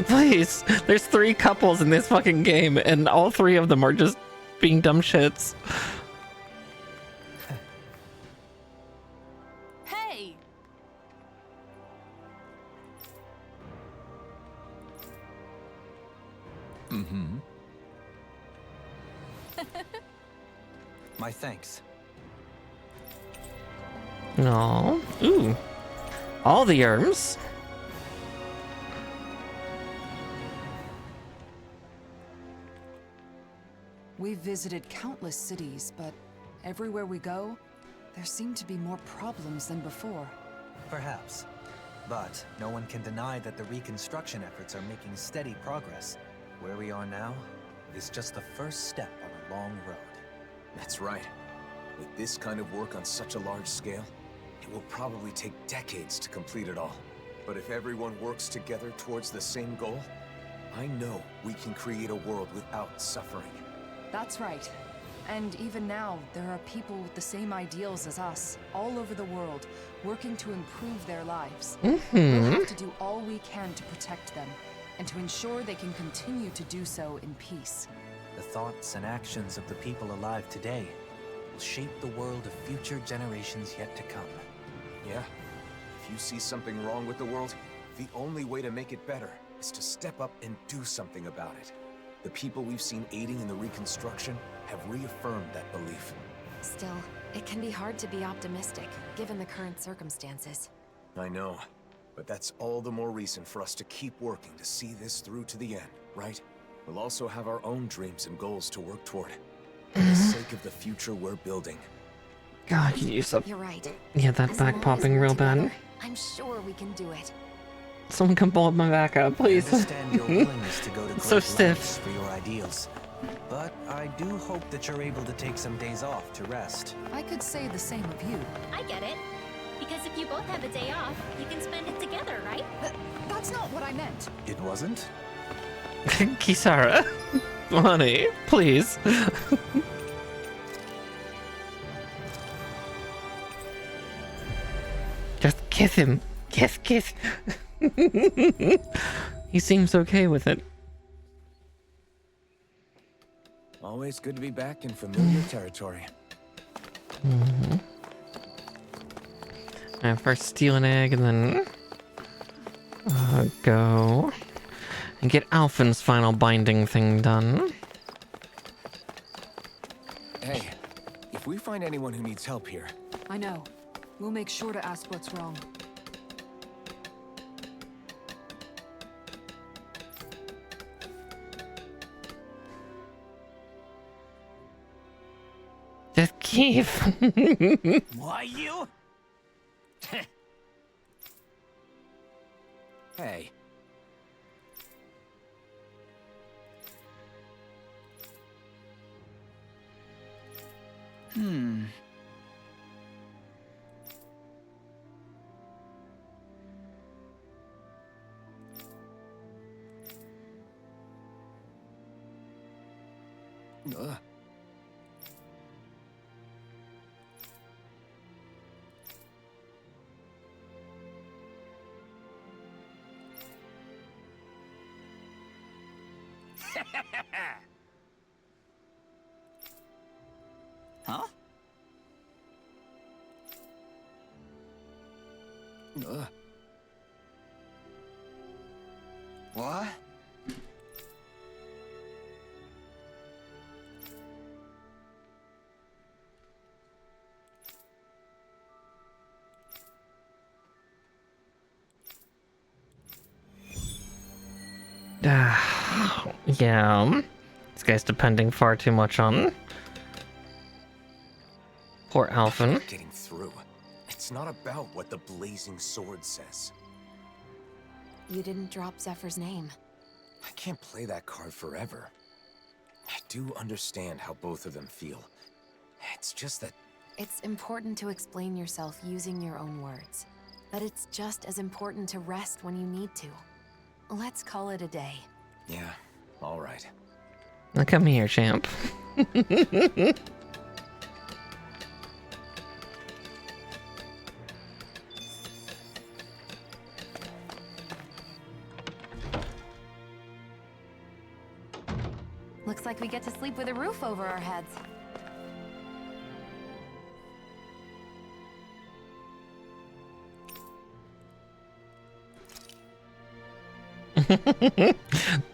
Please. There's 3 couples in this fucking game, and all 3 of them are just being dumb shits. Hey! Mm-hmm. My thanks. No. Ooh. All the herbs. We've visited countless cities, but everywhere we go, there seem to be more problems than before. Perhaps. But no one can deny that the reconstruction efforts are making steady progress. Where we are now is just the first step on a long road. That's right. With this kind of work on such a large scale, it will probably take decades to complete it all. But if everyone works together towards the same goal, I know we can create a world without suffering. That's right. And even now, there are people with the same ideals as us, all over the world, working to improve their lives. We'll have to do all we can to protect them, and to ensure they can continue to do so in peace. The thoughts and actions of the people alive today will shape the world of future generations yet to come. Yeah? If you see something wrong with the world, the only way to make it better is to step up and do something about it. The people we've seen aiding in the reconstruction have reaffirmed that belief. Still, it can be hard to be optimistic, given the current circumstances. I know, but that's all the more reason for us to keep working to see this through to the end, right? We'll also have our own dreams and goals to work toward, for the sake of the future we're building. God, you use up. You're right. Yeah, that back popping real bad. I'm sure we can do it. Someone come pull my back up, please. I understand your willingness to go to So great stiff. lengths for your ideals. But I do hope that you're able to take some days off to rest. I could say the same of you. I get it. Because if you both have a day off, you can spend it together, right? That's not what I meant. It wasn't? Kisara, honey, please. Just kiss him. Kiss, kiss. He seems okay with it. Always good to be back in familiar territory. First steal an egg and then go and get ALPHEN's final binding thing done. Hey, if we find anyone who needs help here... I know. We'll make sure to ask what's wrong. Just keep. Why you? Hey. Huh? What? Yeah. This guy's depending far too much on poor ALPHEN. Getting through. It's not about what the blazing sword says. You didn't drop Zephyr's name. I can't play that card forever. I do understand how both of them feel. It's just that... It's important to explain yourself using your own words. But it's just as important to rest when you need to. Let's call it a day. Yeah, all right. Now come here, champ. Looks like we get to sleep with a roof over our heads.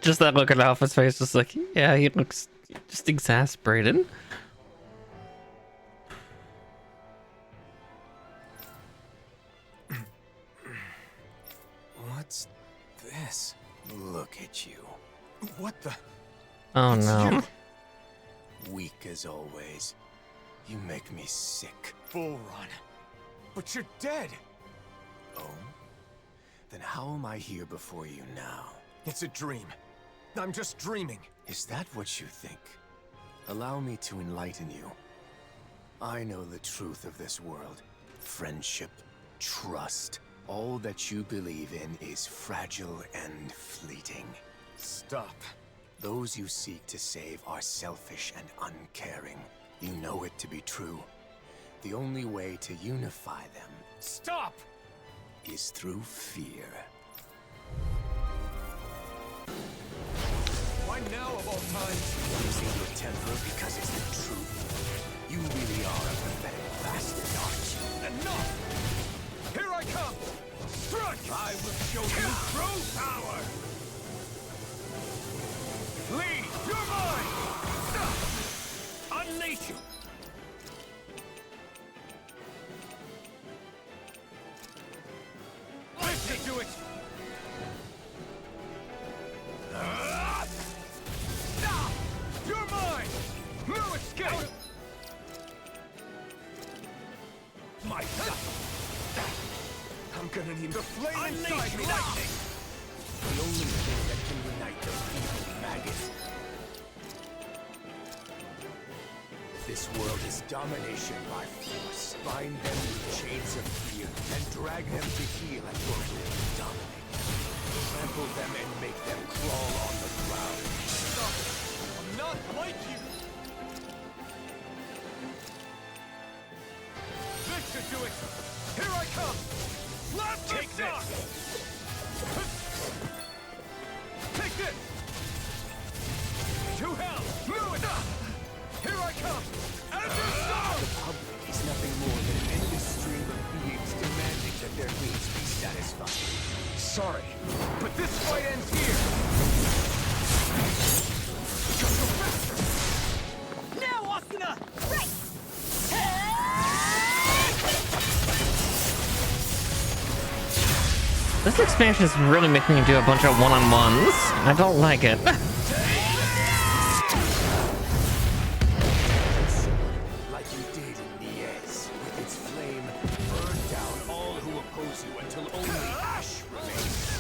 Just that look at ALPHEN's face, just like, yeah, he looks just exasperated. What's this? Look at you. What the? Oh It's no. you. Weak as always. You make me sick. Bull Run. But you're dead. Oh? Then how am I here before you now? It's a dream. I'm just dreaming. Is that what you think? Allow me to enlighten you. I know the truth of this world. Friendship, trust. All that you believe in is fragile and fleeting. Stop. Those you seek to save are selfish and uncaring. You know it to be true. The only way to unify them... Stop! ...is through fear. Why now of all times? Losing your temper because it's the truth. You really are a pathetic bastard, aren't you? Enough! Here I come! Strike! I will show you true power! Lee, you're mine! Unleash you! Listen to it! Stop! You're mine! No escape! My God! I'm gonna need the flame inside me! Lightning! The only thing that can unite the evil maggot. This world is domination by force. Bind them with chains of fear and drag them to heel at your will. Dominate them. Trample them and make them crawl on the ground. Stop it! I'm not like you! This should do it! Here I come! Take this! Take this! To hell! Move it! Here I come! The public is nothing more than an endless stream of beings demanding This expansion is really making me do a bunch of one-on-ones. I don't like it. Like you did in Niez, with its flame, burn down all who oppose you until only ash remains.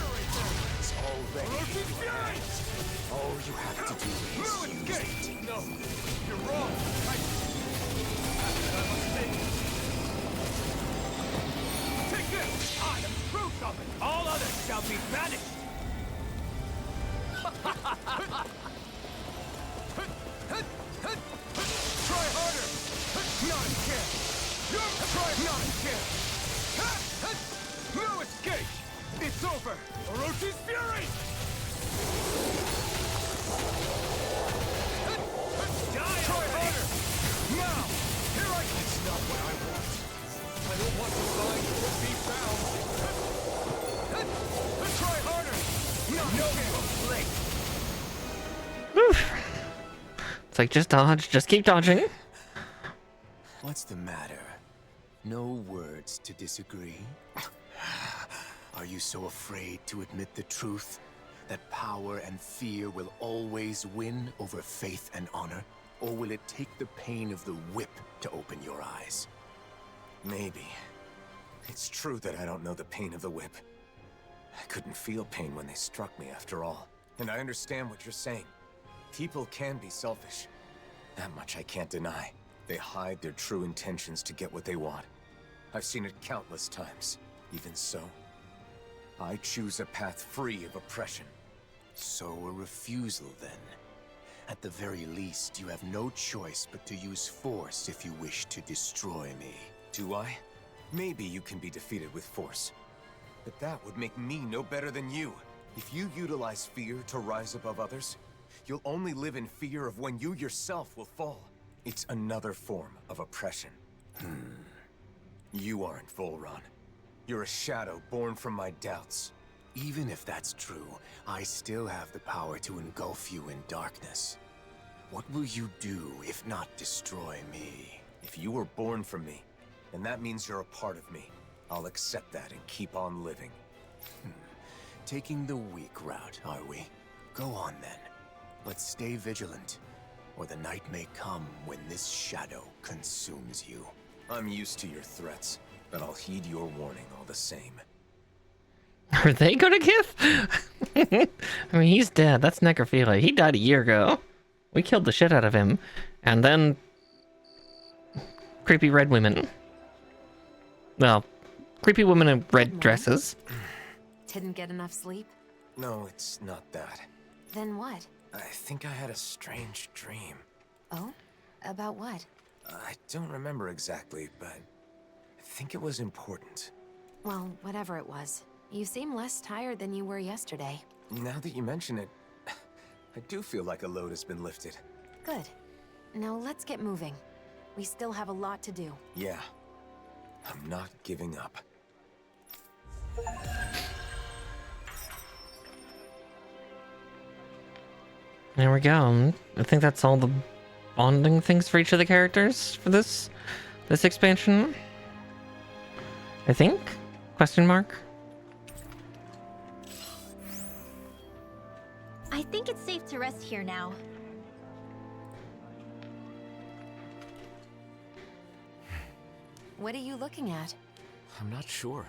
It's already in your hands. All you have to do is use it. No, you're wrong. Take this! I am the truth of it! All others shall be banished! Try harder! Not again! Try not again! No escape! It's over! Orochi's fury! Try harder! Now! Here I... It's not what I want. I don't want to find or be found. Try harder! No complaint! Oof. It's like, just dodge, just keep dodging. What's the matter? No words to disagree? Are you so afraid to admit the truth? That power and fear will always win over faith and honor? Or will it take the pain of the whip to open your eyes? Maybe. It's true that I don't know the pain of the whip. I couldn't feel pain when they struck me after all. And I understand what you're saying. People can be selfish. That much I can't deny. They hide their true intentions to get what they want. I've seen it countless times. Even so, I choose a path free of oppression. So a refusal, then. At the very least, you have no choice but to use force if you wish to destroy me. Do I? Maybe you can be defeated with force. But that would make me no better than you. If you utilize fear to rise above others, you'll only live in fear of when you yourself will fall. It's another form of oppression. You aren't Volron. You're a shadow born from my doubts. Even if that's true, I still have the power to engulf you in darkness. What will you do if not destroy me? If you were born from me, then that means you're a part of me. I'll accept that and keep on living. Taking the weak route, are we? Go on then. But stay vigilant, or the night may come when this shadow consumes you. I'm used to your threats, but I'll heed your warning all the same. Are they gonna kiss? I mean, he's dead. That's necrophilia. He died a year ago. We killed the shit out of him. And then... creepy red women. Well, creepy women in red dresses. Didn't get enough sleep? No, it's not that. Then what? I think I had a strange dream. Oh? About what? I don't remember exactly, but I think it was important. Well, whatever it was. You seem less tired than you were yesterday. Now that you mention it, I do feel like a load has been lifted. Good. Now let's get moving. We still have a lot to do. Yeah. I'm not giving up. There we go. I think that's all the bonding things for each of the characters for this expansion. I think? Question mark? I think it's safe to rest here now. What are you looking at? I'm not sure.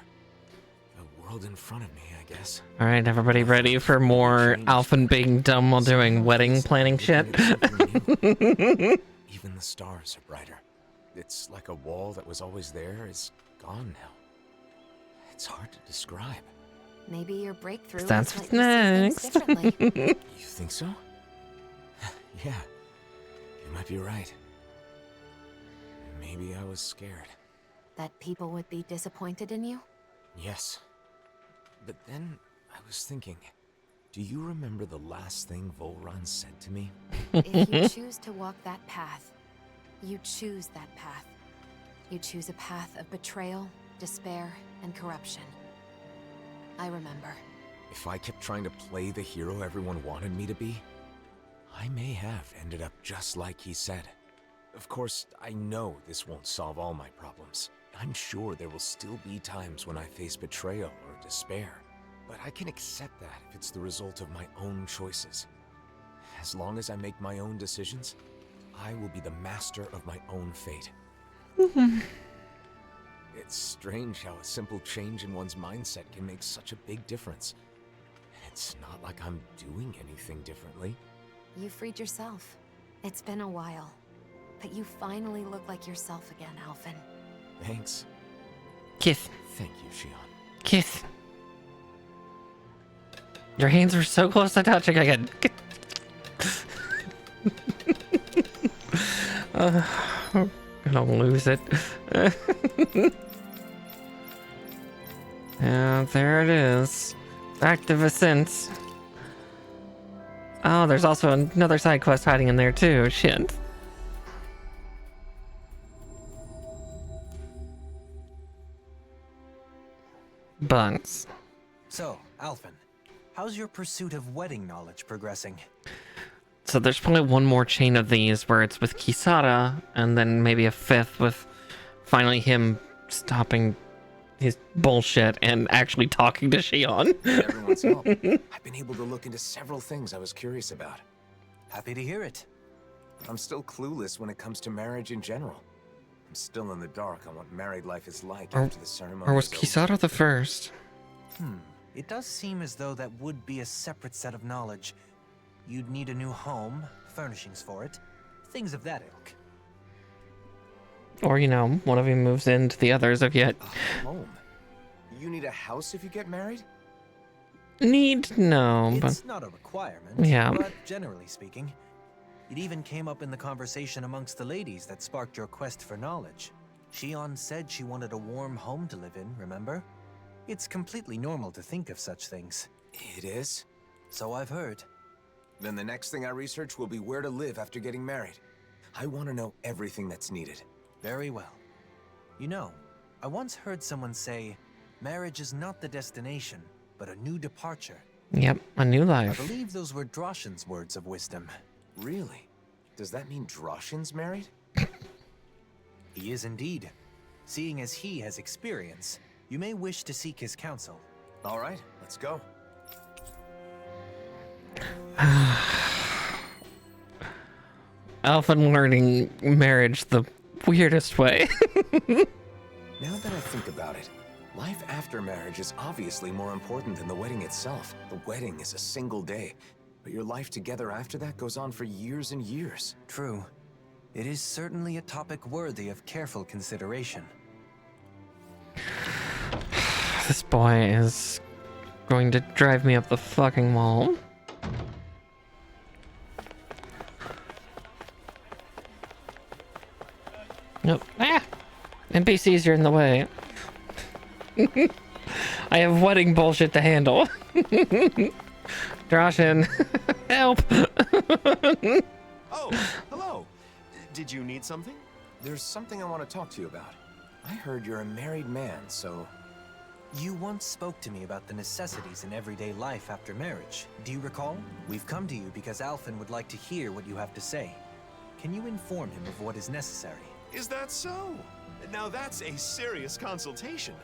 The world in front of me, I guess. Alright, everybody ready for more ALPHEN being dumb while doing wedding planning shit? Even the stars are brighter. It's like a wall that was always there is gone now. It's hard to describe. Maybe your breakthrough That's is what's let you see things next. differently. You think so? Yeah, you might be right. Maybe I was scared. That people would be disappointed in you? Yes. But then I was thinking, do you remember the last thing Volron said to me? If you choose to walk that path, you choose that path. You choose a path of betrayal, despair, and corruption. I remember. If I kept trying to play the hero everyone wanted me to be, I may have ended up just like he said. Of course, I know this won't solve all my problems. I'm sure there will still be times when I face betrayal or despair. But I can accept that if it's the result of my own choices. As long as I make my own decisions, I will be the master of my own fate. It's strange how a simple change in one's mindset can make such a big difference. It's not like I'm doing anything differently. You freed yourself. It's been a while. But you finally look like yourself again, Alphen. Thanks. Kiss. Thank you, Shion. Kiss. Your hands are so close to touching again. I'm gonna lose it. And there it is. Active Ascent. Oh, there's also another side quest hiding in there too. Shit. Buns. So, Alphen, how's your pursuit of wedding knowledge progressing? So there's probably one more chain of these where it's with Kisara, and then maybe a fifth with finally him stopping his bullshit and actually talking to Shion. With everyone's help, I've been able to look into several things I was curious about. Happy to hear it. I'm still clueless when it comes to marriage in general. I'm still in the dark on what married life is like after the ceremony. Or was Kisara the first? It does seem as though that would be a separate set of knowledge. You'd need a new home, furnishings for it, things of that ilk. Or, you know, one of you moves into the others of yet. Home? You need a house if you get married? Need? No, It's but... not a requirement, Yeah. but generally speaking. It even came up in the conversation amongst the ladies that sparked your quest for knowledge. Shion said she wanted a warm home to live in, remember? It's completely normal to think of such things. It is? So I've heard. Then the next thing I research will be where to live after getting married. I want to know everything that's needed. Very well. You know, I once heard someone say, marriage is not the destination, but a new departure. Yep, a new I life. believe those were Droshin's words of wisdom. Really? Does that mean Droshin's married? He is indeed. Seeing as he has experience, you may wish to seek his counsel. All right, let's go. Alphen learning marriage the weirdest way. Now that I think about it, life after marriage is obviously more important than the wedding itself. The wedding is a single day, but your life together after that goes on for years and years. True. It is certainly a topic worthy of careful consideration. This boy is going to drive me up the fucking wall. Nope. Ah! NPCs are in the way. I have wedding bullshit to handle. Droshin, help! Oh, hello. Did you need something? There's something I want to talk to you about. I heard you're a married man, so... You once spoke to me about the necessities in everyday life after marriage. Do you recall? We've come to you because Alphen would like to hear what you have to say. Can you inform him of what is necessary? Is that so? Now that's a serious consultation.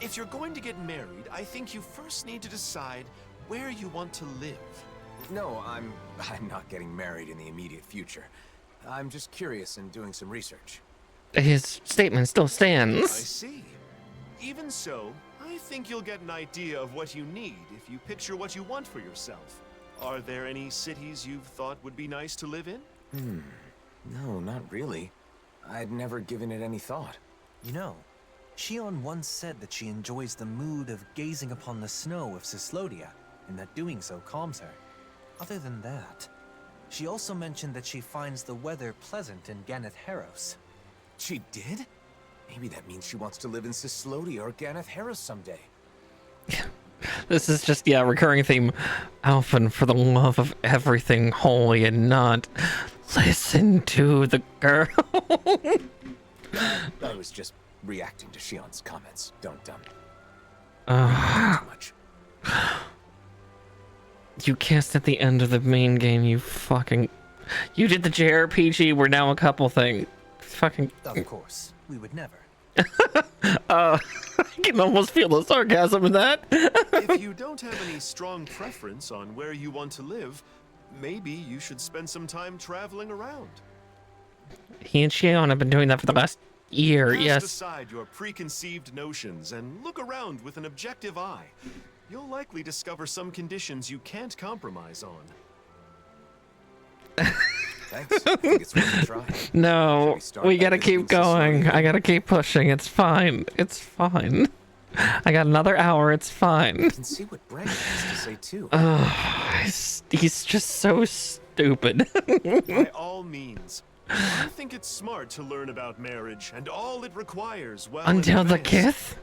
If you're going to get married, I think you first need to decide where you want to live. No, I'm not getting married in the immediate future. I'm just curious and doing some research. His statement still I stands. see. Even so, I think you'll get an idea of what you need if you picture what you want for yourself. Are there any cities you've thought would be nice to live in? No, not really. I'd never given it any thought. You know, Shion once said that she enjoys the mood of gazing upon the snow of Cislodia, and that doing so calms her. Other than that, she also mentioned that she finds the weather pleasant in Ganeth Heros. She did? Maybe that means she wants to live in Cislodia or Ganeth Heros someday. This is just, yeah, recurring theme. Alphen, for the love of everything holy and not listen to the girl. I was just reacting to Shion's comments. Don't too much. You kissed at the end of the main game, you fucking... You did the JRPG, we're now a couple thing. Fucking... Of course, we would never. I can almost feel the sarcasm in that. If you don't have any strong preference on where you want to live, maybe you should spend some time traveling around. He and Shion have been doing that for the last year, Cast yes. aside your preconceived notions and look around with an objective eye. You'll likely discover some conditions you can't compromise on. Thanks. I think it's worth a try. No, we gotta keep going. I gotta keep pushing. It's fine. It's fine. I got another hour. It's fine. You can see what Brent has to say too. He's just so stupid. By all means. I think it's smart to learn about marriage and all it requires well Until in the advance. kiss?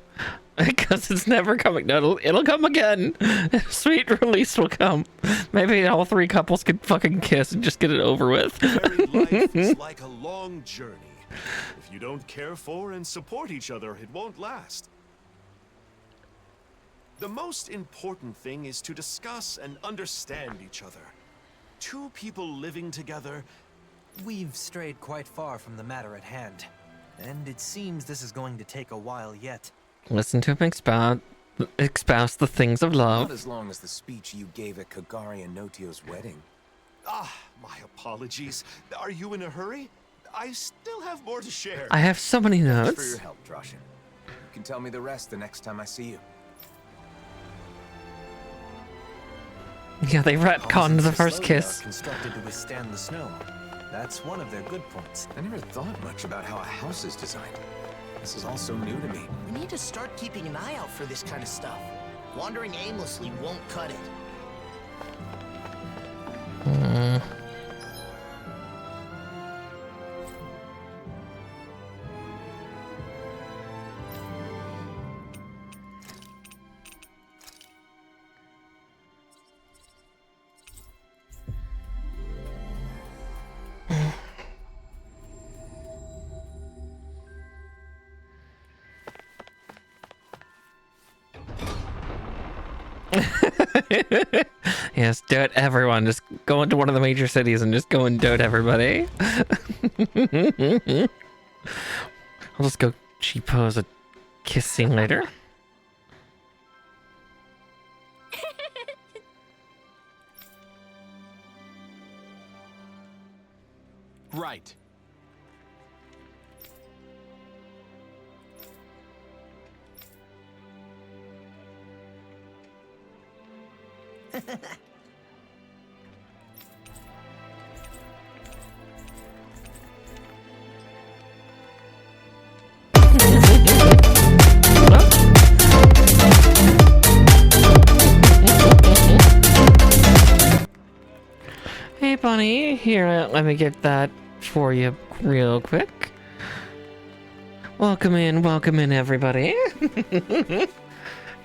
Because it's never coming. No, it'll come again. Sweet release will come. Maybe all three couples can fucking kiss and just get it over with. Married life is like a long journey. If you don't care for and support each other, it won't last. The most important thing is to discuss and understand each other. Two people living together. We've strayed quite far from the matter at hand, and it seems this is going to take a while yet. Listen to him espouse the things of love. Not as long as the speech you gave at Kagari and Notio's wedding. Ah, my apologies. Are you in a hurry? I still have more to share. I have so many Thanks for notes. your help, Droshin. You can tell me the rest the next time I see you. Yeah, they retconned the first kiss. Constructed to withstand the snow. That's one of their good points. I never thought much about how a house is designed. This is all so new to me. We need to start keeping an eye out for this kind of stuff. Wandering aimlessly won't cut it. Yes, dote everyone. Just go into one of the major cities and just go and dote everybody. I'll just go cheapose a kiss scene later. Right. Hey, Bunny. Here, let me get that for you real quick. Welcome in, everybody.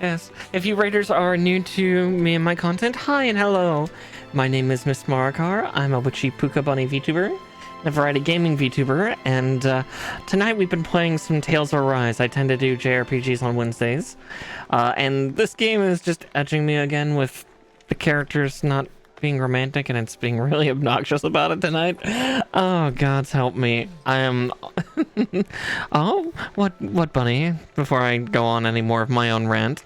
Yes, if you raiders are new to me and my content, hi and hello. My name is Miss Marakar. I'm a witchy Puka Bunny VTuber, a variety gaming VTuber, and tonight we've been playing some Tales of Arise. I tend to do JRPGs on Wednesdays, and this game is just edging me again with the characters not being romantic, and it's being really obnoxious about it tonight. Oh, God's help me. I am... Oh, what, Bunny? Before I go on any more of my own rant.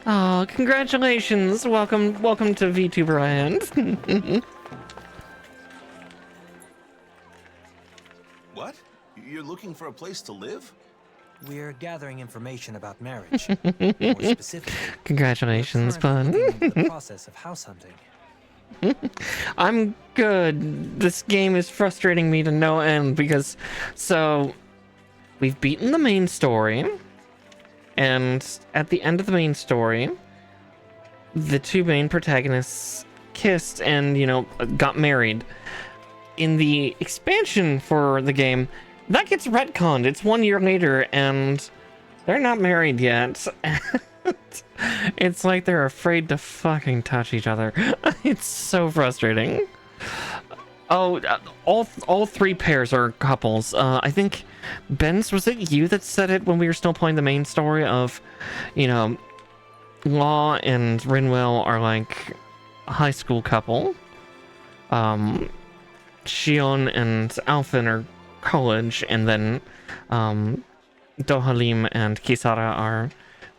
Oh, congratulations. Welcome to VTuber Land. What? You're looking for a place to live? We're gathering information about marriage. More specifically, Congratulations, Bun. the process of house hunting. I'm good. This game is frustrating me to no end because, so, we've beaten the main story, and at the end of the main story, the two main protagonists kissed and, you know, got married. In the expansion for the game, that gets retconned. It's 1 year later, and they're not married yet. It's like they're afraid to fucking touch each other. It's so frustrating. Oh, all three pairs are couples. I think, Benz, was it you that said it when we were still playing the main story of, you know, Law and Rinwell are like a high school couple. Shion and ALPHEN are college, and then Dohalim and Kisara are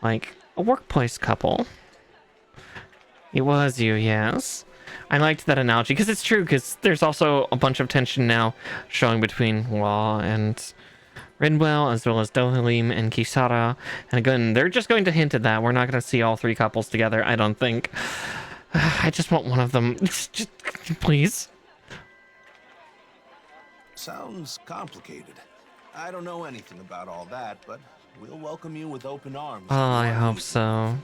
like a workplace couple. It was you, yes. I liked that analogy because it's true, because there's also a bunch of tension now showing between Law and Rinwell, as well as Dohalim and Kisara. And again, they're just going to hint at that. We're not going to see all three couples together, I don't think. I just want one of them. Just, please. Sounds complicated. I don't know anything about all that, but we'll welcome you with open arms. Oh, I hope so.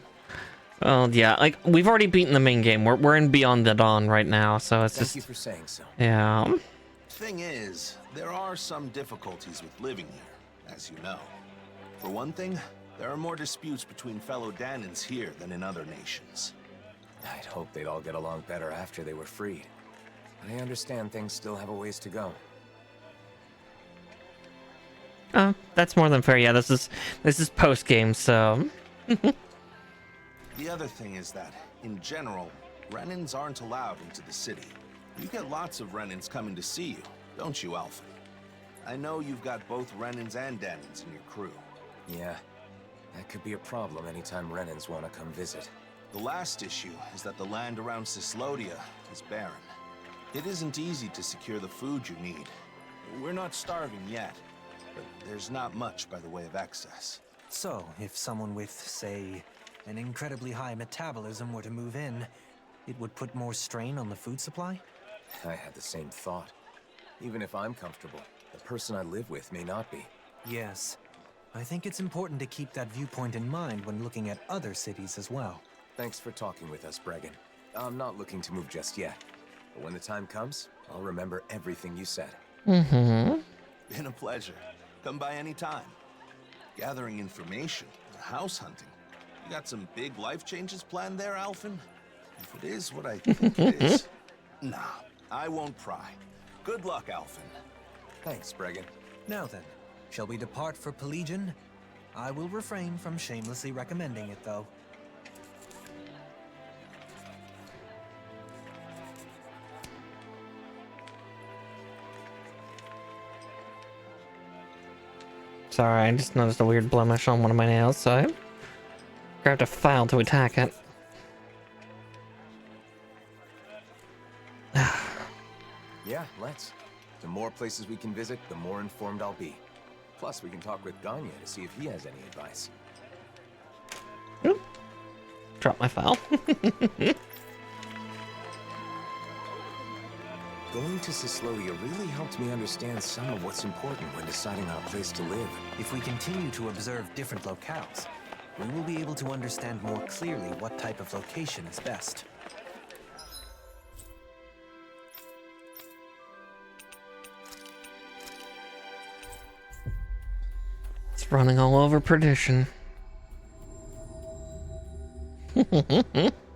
Well, yeah, like, we've already beaten the main game. We're in Beyond the Dawn right now, so it's just... Thank you for saying so. Yeah. Thing is, there are some difficulties with living here, as you know. For one thing, there are more disputes between fellow Danans here than in other nations. I'd hope they'd all get along better after they were freed. I understand things still have a ways to go. Oh, that's more than fair. Yeah, this is post-game, so... The other thing is that, in general, Renans aren't allowed into the city. You get lots of Renans coming to see you, don't you, ALPHEN? I know you've got both Renans and Danans in your crew. Yeah, that could be a problem anytime Renans want to come visit. The last issue is that the land around Cyslodia is barren. It isn't easy to secure the food you need. We're not starving yet, but there's not much by the way of excess. So, if someone with, say, an incredibly high metabolism were to move in, it would put more strain on the food supply? I had the same thought. Even if I'm comfortable, the person I live with may not be. Yes. I think it's important to keep that viewpoint in mind when looking at other cities as well. Thanks for talking with us, Bregan. I'm not looking to move just yet, but when the time comes, I'll remember everything you said. Mm-hmm. Been a pleasure. Come by any time. Gathering information, house hunting. You got some big life changes planned there, ALPHEN? If it is what I think it is, nah, I won't pry. Good luck, ALPHEN. Thanks, Bregan. Now then, shall we depart for Pelegion? I will refrain from shamelessly recommending it, though. Sorry, I just noticed a weird blemish on one of my nails, so I grabbed a file to attack it. Yeah, let's. The more places we can visit, the more informed I'll be. Plus, we can talk with Ganya to see if he has any advice. Oop. Drop my file. Going to Cyslodia really helped me understand some of what's important when deciding on a place to live. If we continue to observe different locales, we will be able to understand more clearly what type of location is best. It's running all over perdition.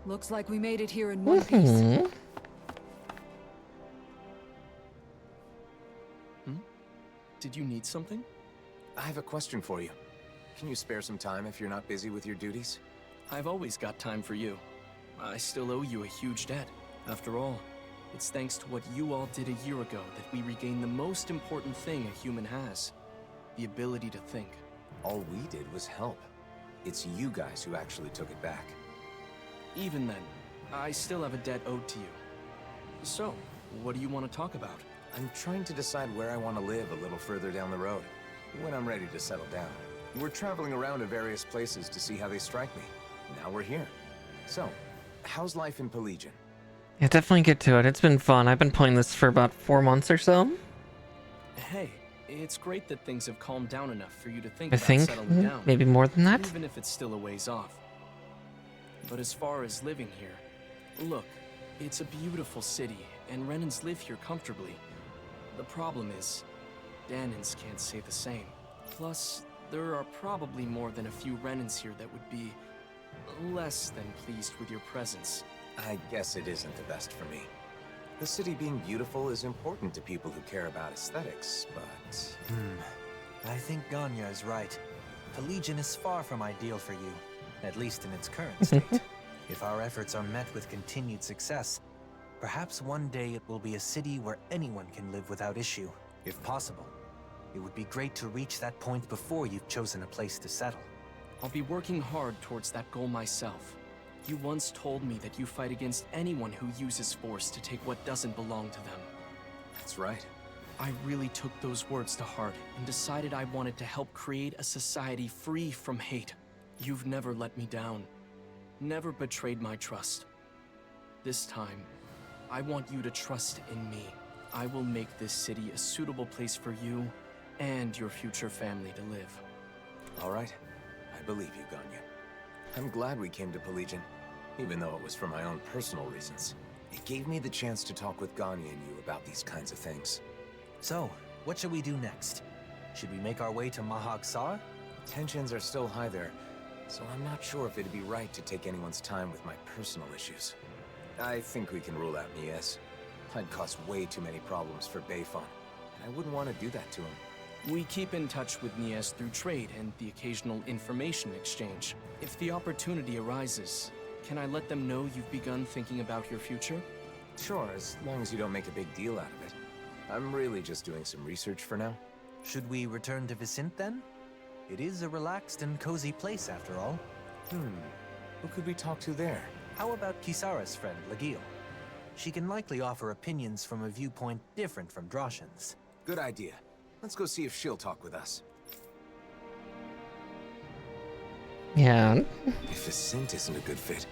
Looks like we made it here in one piece. Did you need something? I have a question for you. Can you spare some time if you're not busy with your duties? I've always got time for you. I still owe you a huge debt. After all, it's thanks to what you all did a year ago that we regained the most important thing a human has. The ability to think. All we did was help. It's you guys who actually took it back. Even then, I still have a debt owed to you. So, what do you want to talk about? I'm trying to decide where I want to live a little further down the road, when I'm ready to settle down. We're traveling around to various places to see how they strike me. Now we're here. So, how's life in Pelegion? Yeah, definitely get to it. It's been fun. I've been playing this for about 4 months or so. Hey, it's great that things have calmed down enough for you to think I about think settling down. maybe more than that. Even if it's still a ways off. But as far as living here, look, it's a beautiful city, and Renans live here comfortably. The problem is, Danans can't say the same. Plus, there are probably more than a few Renans here that would be less than pleased with your presence. I guess it isn't the best for me. The city being beautiful is important to people who care about aesthetics, but... I think Ganya is right. Pelegion is far from ideal for you, at least in its current state. If our efforts are met with continued success, Perhaps one day it will be a city where anyone can live without issue, if possible. It would be great to reach that point before you've chosen a place to settle. I'll be working hard towards that goal myself. You once told me that you fight against anyone who uses force to take what doesn't belong to them. That's right. I really took those words to heart and decided I wanted to help create a society free from hate. You've never let me down, never betrayed my trust. This time, I want you to trust in me. I will make this city a suitable place for you and your future family to live. All right. I believe you, Ganya. I'm glad we came to Pelegion, even though it was for my own personal reasons. It gave me the chance to talk with Ganya and you about these kinds of things. So, what should we do next? Should we make our way to Mahag Saar? Tensions are still high there, so I'm not sure if it'd be right to take anyone's time with my personal issues. I think we can rule out Mies. I'd cause way too many problems for Bayfon, and I wouldn't want to do that to him. We keep in touch with Mies through trade and the occasional information exchange. If the opportunity arises, can I let them know you've begun thinking about your future? Sure, as long as you don't make a big deal out of it. I'm really just doing some research for now. Should we return to Vicente then? It is a relaxed and cozy place after all. Who could we talk to there? How about Kisara's friend, Legil? She can likely offer opinions from a viewpoint different from Droshin's. Good idea. Let's go see if she'll talk with us. Yeah. If Vicente isn't a good fit,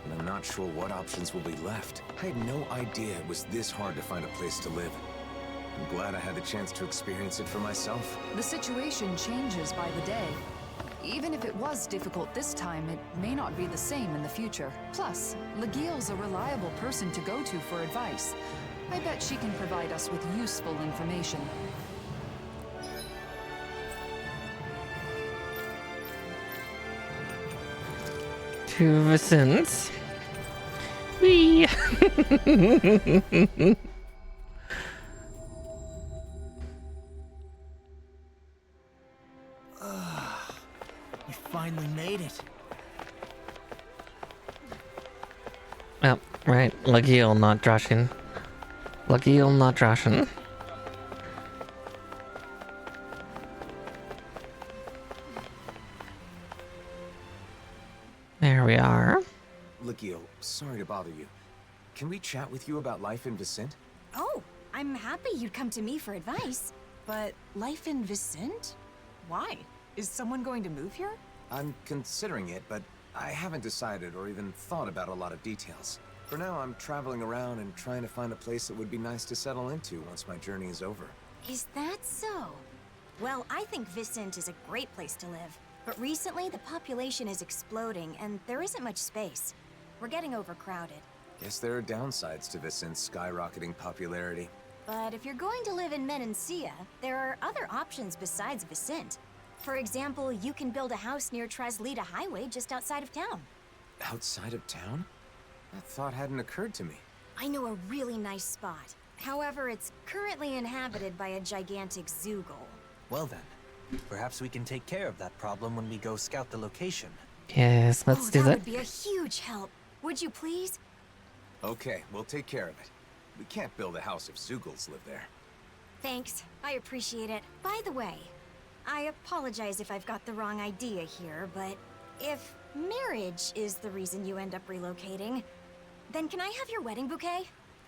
then I'm not sure what options will be left. I had no idea it was this hard to find a place to live. I'm glad I had the chance to experience it for myself. The situation changes by the day. Even if it was difficult this time, it may not be the same in the future. Plus, Legil's a reliable person to go to for advice. I bet she can provide us with useful information. To Vicente. Whee! We finally made it. Oh, right. Legil, not Droshin. Legil, not Droshin. There we are. Legil, sorry to bother you. Can we chat with you about life in Vicente? Oh, I'm happy you'd come to me for advice. But life in Vicente? Why? Is someone going to move here? I'm considering it, but I haven't decided or even thought about a lot of details. For now, I'm traveling around and trying to find a place that would be nice to settle into once my journey is over. Is that so? Well, I think Vicente is a great place to live. But recently, the population is exploding, and there isn't much space. We're getting overcrowded. Guess there are downsides to Vicente's skyrocketing popularity. But if you're going to live in Menancia, there are other options besides Vicente. For example, you can build a house near Traslita Highway just outside of town. Outside of town? That thought hadn't occurred to me. I know a really nice spot. However, it's currently inhabited by a gigantic Zoogle. Well then, perhaps we can take care of that problem when we go scout the location. Yes, let's do that. That would be a huge help. Would you please? Okay, we'll take care of it. We can't build a house if Zoogles live there. Thanks. I appreciate it. By the way, I apologize if I've got the wrong idea here, but if marriage is the reason you end up relocating, then can I have your wedding bouquet?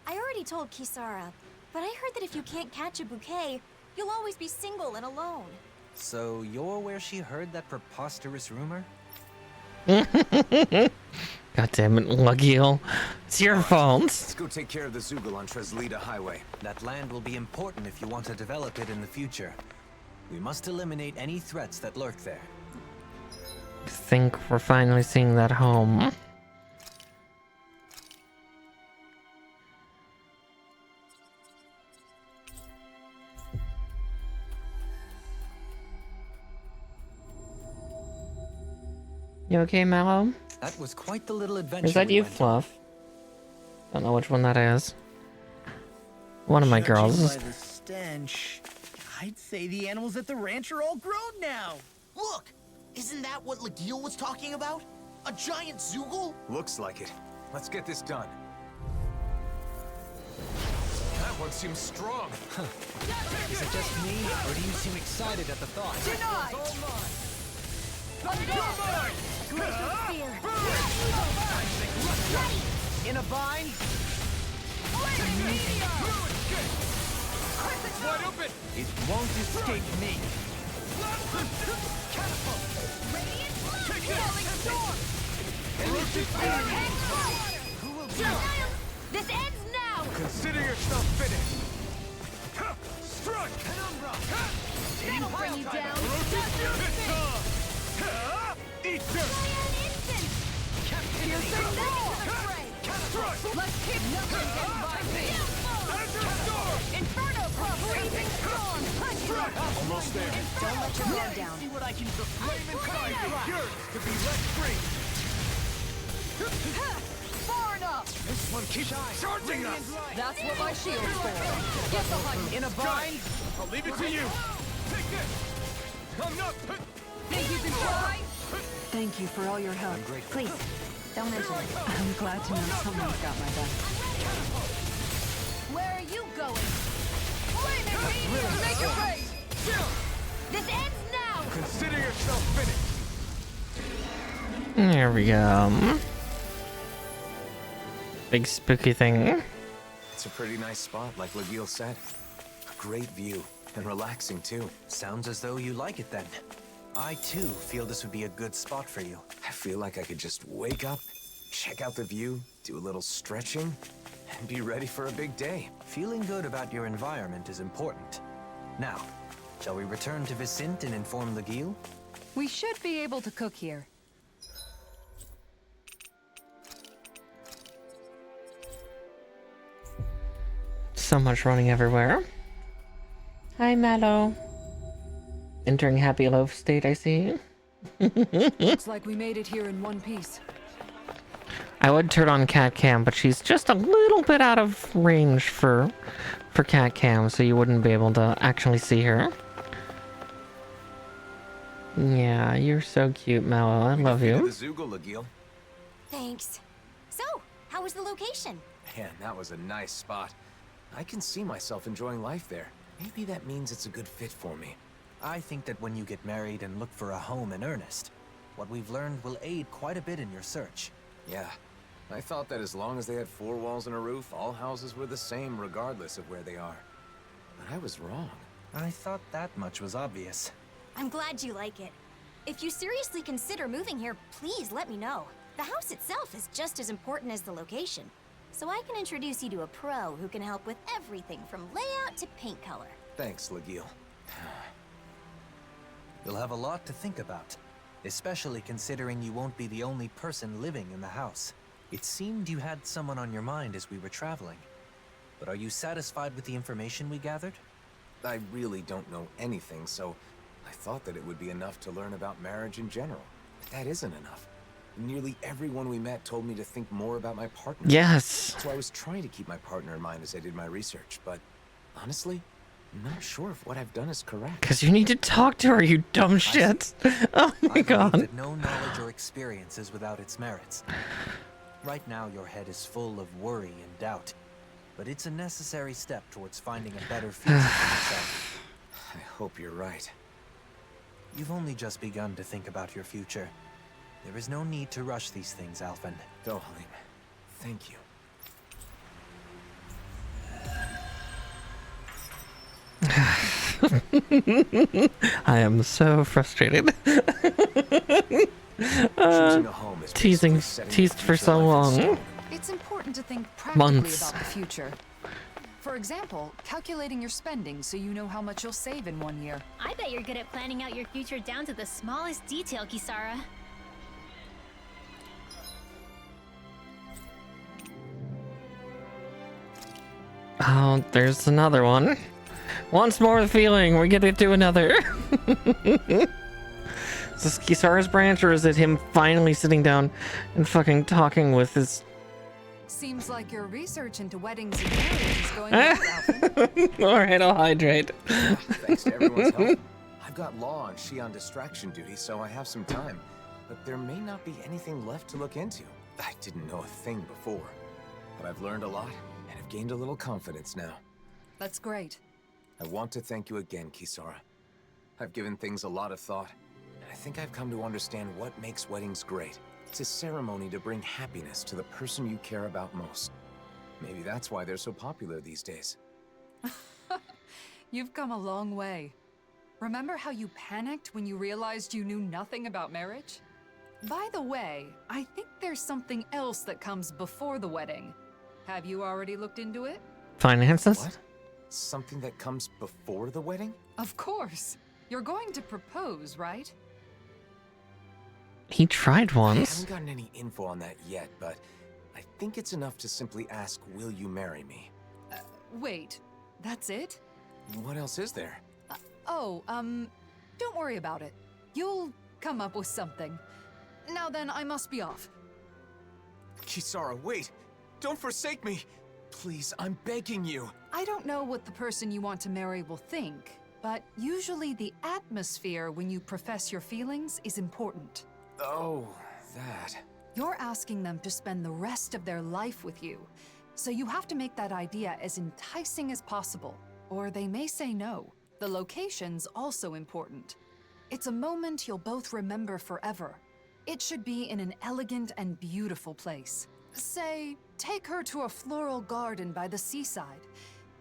I already told Kisara, but I heard that if you can't catch a bouquet, you'll always be single and alone. So you're where she heard that preposterous rumor? God damn it, Legil. It's your fault. Let's go take care of the Zoogle on Traslita Highway. That land will be important if you want to develop it in the future. We must eliminate any threats that lurk there. I think we're finally seeing that home. You okay, Mallow? That was quite the little adventure. Is that you, Fluff? Don't know which one that is. One of my girls. By the stench, I'd say the animals at the ranch are all grown now. Look! Isn't that what Legil was talking about? A giant Zoogle? Looks like it. Let's get this done. That one seems strong. Is it just me, or do you seem excited at the thought? Denied! Glacial Spear! In a bind? Wide open! It won't escape me. Who will be? This ends now! Consider yourself finished. Strike! Penumbra! That'll bring you down. Eat dirt! Let's keep nothing gets by me. Inferno Puff! Freezing Storm! Almost there. Don't let your guard down. See what I can do. Flame inside is yours to be let free. Far enough! This one keeps charging us. That's what my shield's for. Get behind me. In a bind? I'll leave it to you. Take this. I'm not. Think you can try? Thank you for all your help. Please, don't mention it. I'm glad to know someone's got my back. Where are you going? Flaming meteor! Make it rain! This ends now! Consider yourself finished. There we go. Big spooky thing. It's a pretty nice spot, like Legil said. A great view, and relaxing too. Sounds as though you like it then. I too feel this would be a good spot for you. I feel like I could just wake up, check out the view, do a little stretching, and be ready for a big day. Feeling good about your environment is important. Now, shall we return to Vicente and inform Legil? We should be able to cook here. So much running everywhere. Hi, Mallow. Entering happy loaf state, I see. Looks like we made it here in one piece. I would turn on cat cam, but she's just a little bit out of range for cat cam, so you wouldn't be able to actually see her. Yeah, you're so cute, Mallow. I love you. Thanks. So, how was the location? Man, that was a nice spot. I can see myself enjoying life there. Maybe that means it's a good fit for me. I think that when you get married and look for a home in earnest, what we've learned will aid quite a bit in your search. Yeah, I thought that as long as they had 4 walls and a roof, all houses were the same regardless of where they are. But I was wrong. I thought that much was obvious. I'm glad you like it. If you seriously consider moving here, please let me know. The house itself is just as important as the location. So I can introduce you to a pro who can help with everything from layout to paint color. Thanks, Legil. You'll have a lot to think about, especially considering you won't be the only person living in the house. It seemed you had someone on your mind as we were traveling. But are you satisfied with the information we gathered? I really don't know anything, so I thought that it would be enough to learn about marriage in general. But that isn't enough. Nearly everyone we met told me to think more about my partner. Yes. So I was trying to keep my partner in mind as I did my research, but honestly, I'm not sure if what I've done is correct. Because you need to talk to her, you dumb shit. Oh my god. That no knowledge or experience is without its merits. Right now, your head is full of worry and doubt, but it's a necessary step towards finding a better future for yourself. I hope you're right. You've only just begun to think about your future. There is no need to rush these things, ALPHEN. Go, Halim. Thank you. I am so frustrated. Teased for so long. It's important to think practically Months. about the future. For example, calculating your spending so you know how much you'll save in 1 year. I bet you're good at planning out your future down to the smallest detail, Kisara. Oh, there's another one. Once more the feeling, we get to do another. Is this Kisara's branch, or is it him finally sitting down and fucking talking with his... Seems like your research into weddings and marriage is going well, ALPHEN. Alright, I'll hydrate. Thanks to everyone's help. I've got Law and she on distraction duty, so I have some time. But there may not be anything left to look into. I didn't know a thing before. But I've learned a lot, and I've gained a little confidence now. That's great. I want to thank you again, Kisara. I've given things a lot of thought, and I think I've come to understand what makes weddings great. It's a ceremony to bring happiness to the person you care about most. Maybe that's why they're so popular these days. You've come a long way. Remember how you panicked when you realized you knew nothing about marriage? By the way, I think there's something else that comes before the wedding. Have you already looked into it? Finances? What? Something that comes before the wedding? Of course. You're going to propose, right? He tried I once. haven't gotten any info on that yet, but I think it's enough to simply ask, will you marry me? Wait, that's it? What else is there? Don't worry about it. You'll come up with something. Now then, I must be off. Kisara, wait! Don't forsake me! Please, I'm begging you! I don't know what the person you want to marry will think, but usually the atmosphere when you profess your feelings is important. Oh, that. You're asking them to spend the rest of their life with you, so you have to make that idea as enticing as possible, or they may say no. The location's also important. It's a moment you'll both remember forever. It should be in an elegant and beautiful place. Say, take her to a floral garden by the seaside.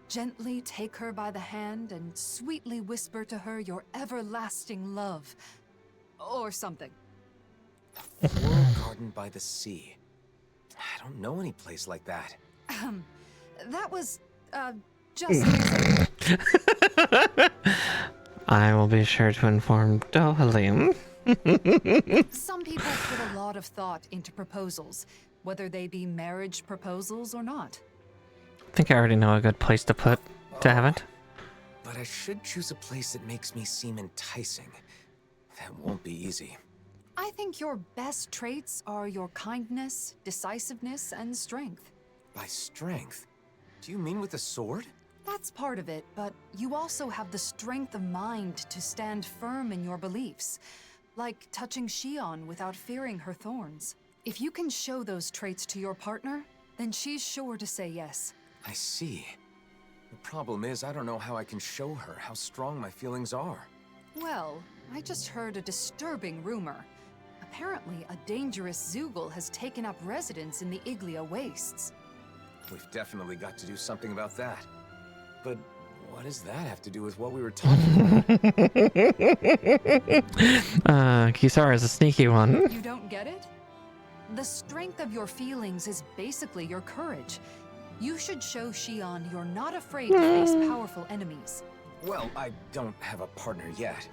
Gently take her by the hand and sweetly whisper to her your everlasting love. Or something. A floral garden by the sea. I don't know any place like that. That was, just... I will be sure to inform Dohalim. Some people put a lot of thought into proposals, whether they be marriage proposals or not. I think I already know a good place to have it. But I should choose a place that makes me seem enticing. That won't be easy. I think your best traits are your kindness, decisiveness, and strength. By strength? Do you mean with a sword? That's part of it, but you also have the strength of mind to stand firm in your beliefs, like touching Shion without fearing her thorns. If you can show those traits to your partner, then she's sure to say yes. I see. The problem is I don't know how I can show her how strong my feelings are. Well, I just heard a disturbing rumor. Apparently, a dangerous Zoogle has taken up residence in the Iglia Wastes. We've definitely got to do something about that. But what does that have to do with what we were talking about? Kisara is a sneaky one. You don't get it? The strength of your feelings is basically your courage. You should show Shion you're not afraid to face powerful enemies. Well, I don't have a partner yet.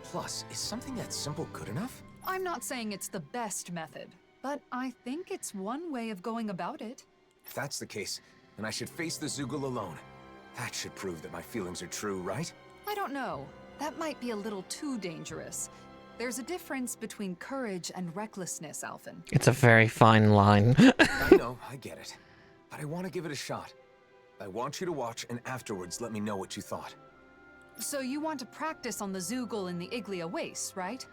Plus, is something that simple good enough? I'm not saying it's the best method, but I think it's one way of going about it. If that's the case, then I should face the Zoogle alone. That should prove that my feelings are true, right? I don't know. That might be a little too dangerous. There's a difference between courage and recklessness, ALPHEN. It's a very fine line. I know, I get it. But I want to give it a shot. I want you to watch and afterwards let me know what you thought. So you want to practice on the Zoogle in the Iglia Wastes, right?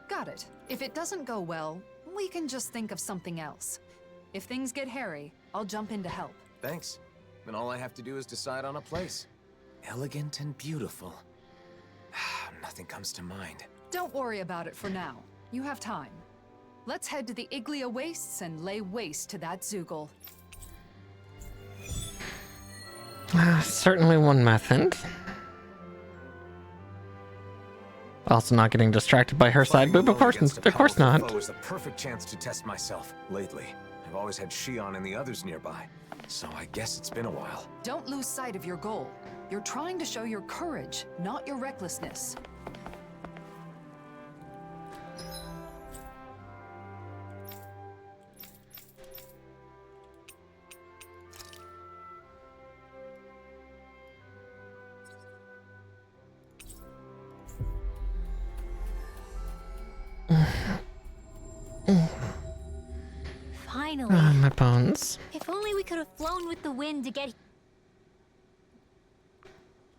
Got it. If it doesn't go well, we can just think of something else. If things get hairy, I'll jump in to help. Thanks. Then all I have to do is decide on a place. Elegant and beautiful. Nothing comes to mind. Don't worry about it for now. You have time. Let's head to the Iglia Wastes and lay waste to that Zoogle. Certainly one method. Also not getting distracted by her side boob, of course not. It was the perfect chance to test myself. Lately, I've always had Shion and the others nearby, so I guess it's been a while. Don't lose sight of your goal. You're trying to show your courage, not your recklessness. Finally. My bones. If only we could have flown with the wind to get...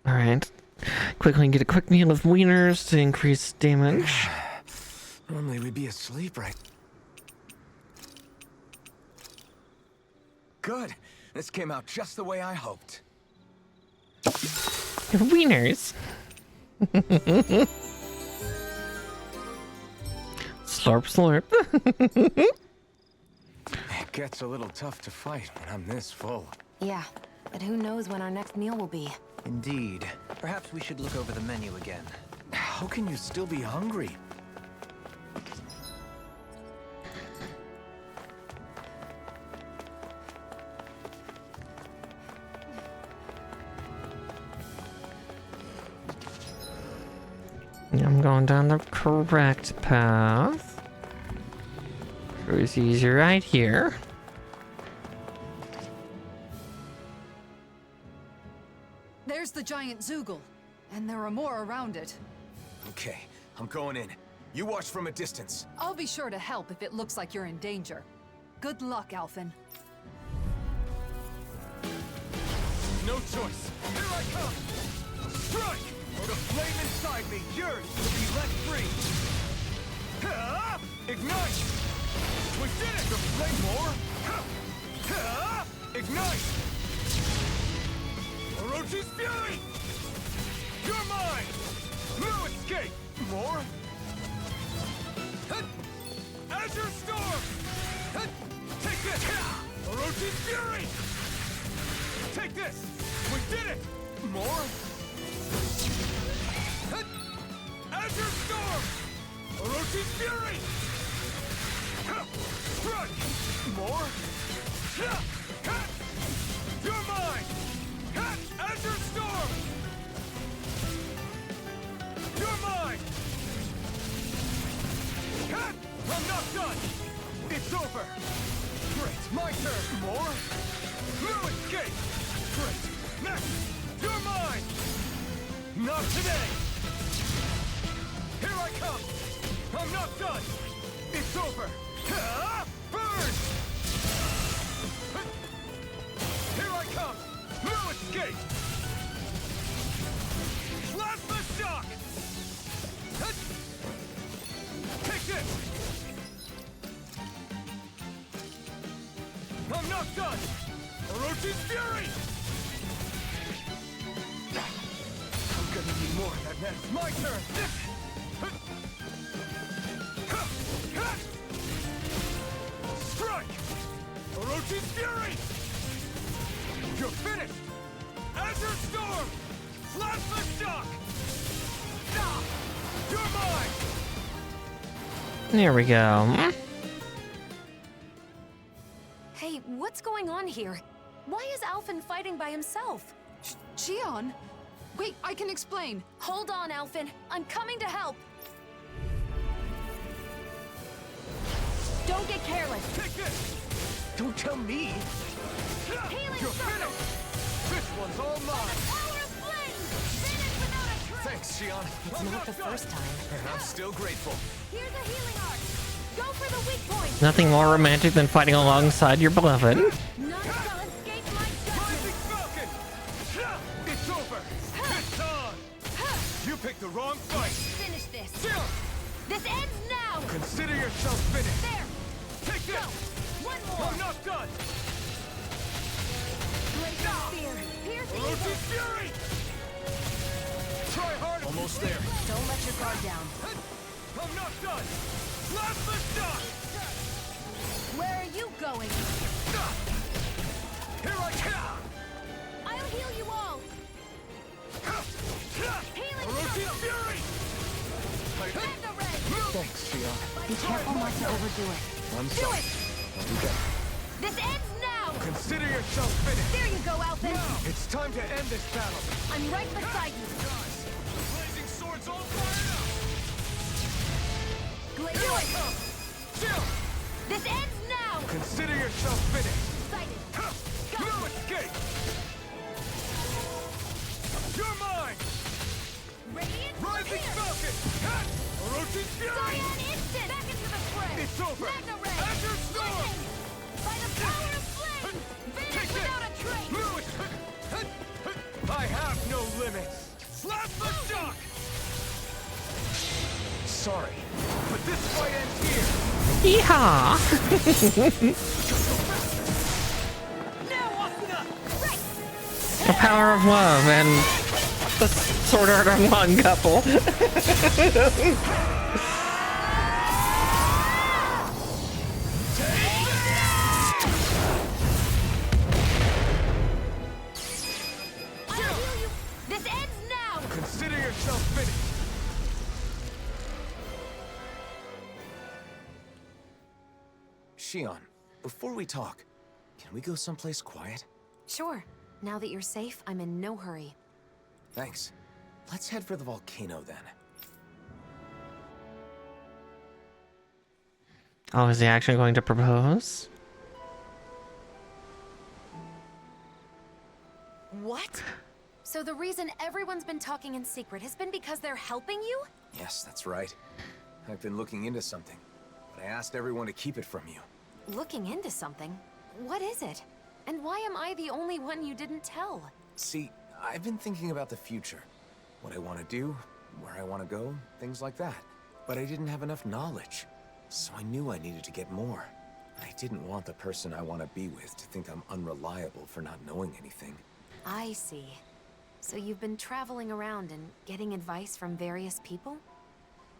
Alright. Quickly get a quick meal of wieners to increase damage. Normally we'd be asleep, right? Good. This came out just the way I hoped. Wieners. Slurp, slurp. It gets a little tough to fight when I'm this full. Yeah, but who knows when our next meal will be. Indeed. Perhaps we should look over the menu again. How can you still be hungry? I'm going down the correct path. It's easier right here. There's the giant Zoogle, and there are more around it. Okay, I'm going in. You watch from a distance. I'll be sure to help if it looks like you're in danger. Good luck, Alphen. No choice. Here I come! Strike! Or the flame inside me yearns to be let free. Ignite! We did it! The flame more! Ignite! Orochi's fury! You're mine! No escape! More! Azure Storm! Take this! Orochi's fury! Take this! We did it! More! Azure Storm! Orochi's fury! Strike! More! You're mine! Azure Storm! You're mine! I'm not done! It's over! Great, my turn! More? No escape! Great! Next! You're mine! Not today! Here I come! I'm not done! It's over! Burn! Here I come! No escape! Plasma shock! Take this! I'm not done! Orochi's fury! I'm gonna need more of that mess. My turn! Strike! Orochi's fury! You're finished! Azure Storm! Plasma shock! You're mine! There we go. Hey, what's going on here? Why is Alphen fighting by himself? Xion? Wait, I can explain. Hold on, Alphen. I'm coming to help. Don't get careless. Take this! Don't tell me! Healing You're finished! This one's all mine! Power of flame! Finish without a trace! Thanks, Xion. It's not the first time. And I'm still grateful. Here's a healing arc. Go for the weak point. Nothing more romantic than fighting alongside your beloved. None shall escape my judgment. Rising Falcon! It's over! It's on! You picked the wrong fight! Finish this. Xion! This ends now. Consider yourself finished! There. Take this! Go. One more. I'm not done! Glacial spear. Pierce the Orochi's fury! Try harder! Almost there. Don't let your guard down. I'm not done! Plasma shock! Where are you going? Here I come! I'll heal you all. Healing Orochi's circle. fury! Mega ray. Thanks, Xion. Be careful not to overdo it. I'm Do sorry. it. I'll do better. This ends now. Consider yourself finished! There you go, Alphen. It's time to end this battle! I'm right beside you. Guys, blazing swords all fired up! Do it. Xion! This ends now. Consider yourself finished! Excited. No escape! You're mine! Radiant Rising spear. Falcon! Orochi's fury! Cyan instant. Back into the fray. It's over! Magna ray. Azure Storm! Listen. By the power of flame. Finish Take without this. a trace. No escape! I have no limits! Plasma shock! Sorry, but this fight ends here! Yeehaw! Now off to the The power of love and the Sword Art Online couple. This ends now! Consider yourself finished. Shion, before we talk, can we go someplace quiet? Sure. Now that you're safe, I'm in no hurry. Thanks. Let's head for the volcano then. Oh, is he actually going to propose? What? So the reason everyone's been talking in secret has been because they're helping you? Yes, that's right. I've been looking into something, but I asked everyone to keep it from you. Looking into something? What is it? And why am I the only one you didn't tell? See, I've been thinking about the future. What I want to do, where I want to go, things like that. But I didn't have enough knowledge. So I knew I needed to get more. I didn't want the person I want to be with to think I'm unreliable for not knowing anything. I see. So you've been traveling around and getting advice from various people?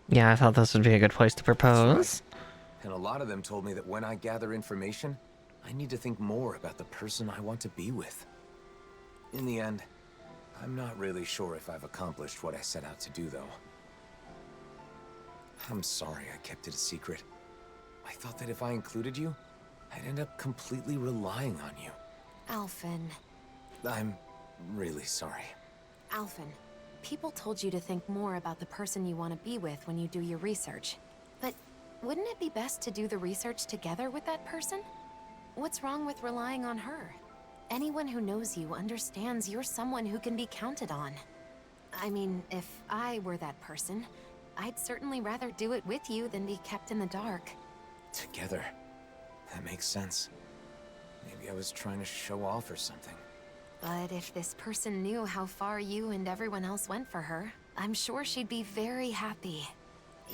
Yeah, I thought this would be a good place to propose. Right. And a lot of them told me that when I gather information, I need to think more about the person I want to be with. In the end, I'm not really sure if I've accomplished what I set out to do, though. I'm sorry I kept it a secret. I thought that if I included you, I'd end up completely relying on you. ALPHEN. I'm really sorry. ALPHEN, people told you to think more about the person you want to be with when you do your research. But wouldn't it be best to do the research together with that person? What's wrong with relying on her? Anyone who knows you understands you're someone who can be counted on. I mean, if I were that person, I'd certainly rather do it with you than be kept in the dark. Together. That makes sense. Maybe I was trying to show off or something. But if this person knew how far you and everyone else went for her, I'm sure she'd be very happy.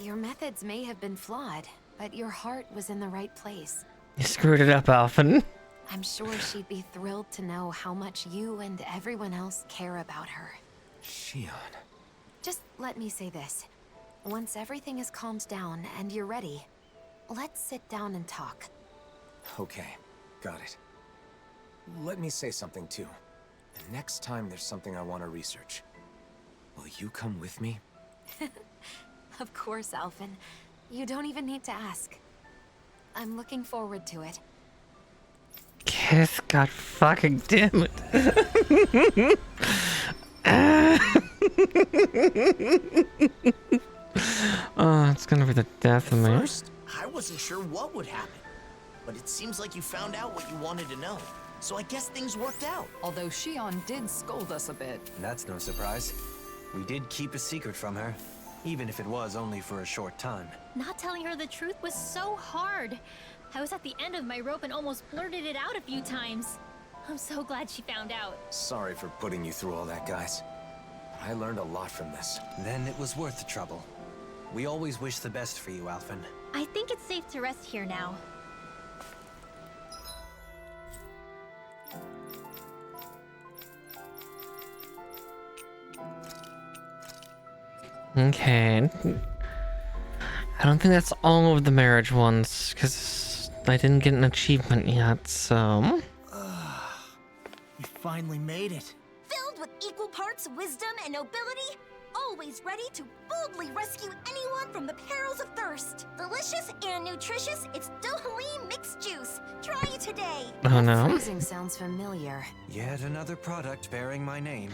Your methods may have been flawed, but your heart was in the right place. You screwed it up, Alphen. I'm sure she'd be thrilled to know how much you and everyone else care about her. Shion. Just let me say this. Once everything is calmed down and you're ready, let's sit down and talk. Okay, got it. Let me say something too. The next time there's something I want to research, will you come with me? Of course, ALPHEN. You don't even need to ask. I'm looking forward to it. Kiss, god fucking damn it. Oh, it's gonna be the death of me. First, I wasn't sure what would happen. But it seems like you found out what you wanted to know. So I guess things worked out. Although Shion did scold us a bit. That's no surprise. We did keep a secret from her, even if it was only for a short time. Not telling her the truth was so hard. I was at the end of my rope and almost blurted it out a few times. I'm so glad she found out. Sorry for putting you through all that, guys. But I learned a lot from this. Then it was worth the trouble. We always wish the best for you, ALPHEN. I think it's safe to rest here now. Okay. I don't think that's all of the marriage ones, because I didn't get an achievement yet, so... You finally made it. Filled with equal parts wisdom and nobility, always ready to boldly rescue anyone from the perils of thirst. Delicious and nutritious, it's Dohalim mixed juice. Try it today. Oh no. Phrasing sounds familiar. Yet another product bearing my name.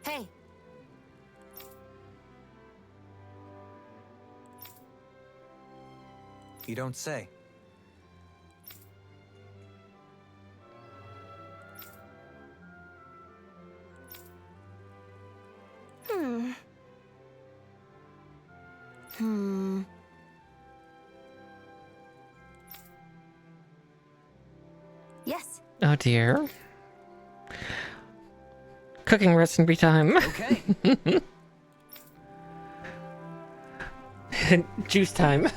Hey. You don't say. Yes. Oh dear. Cooking recipe time. Okay. Juice time.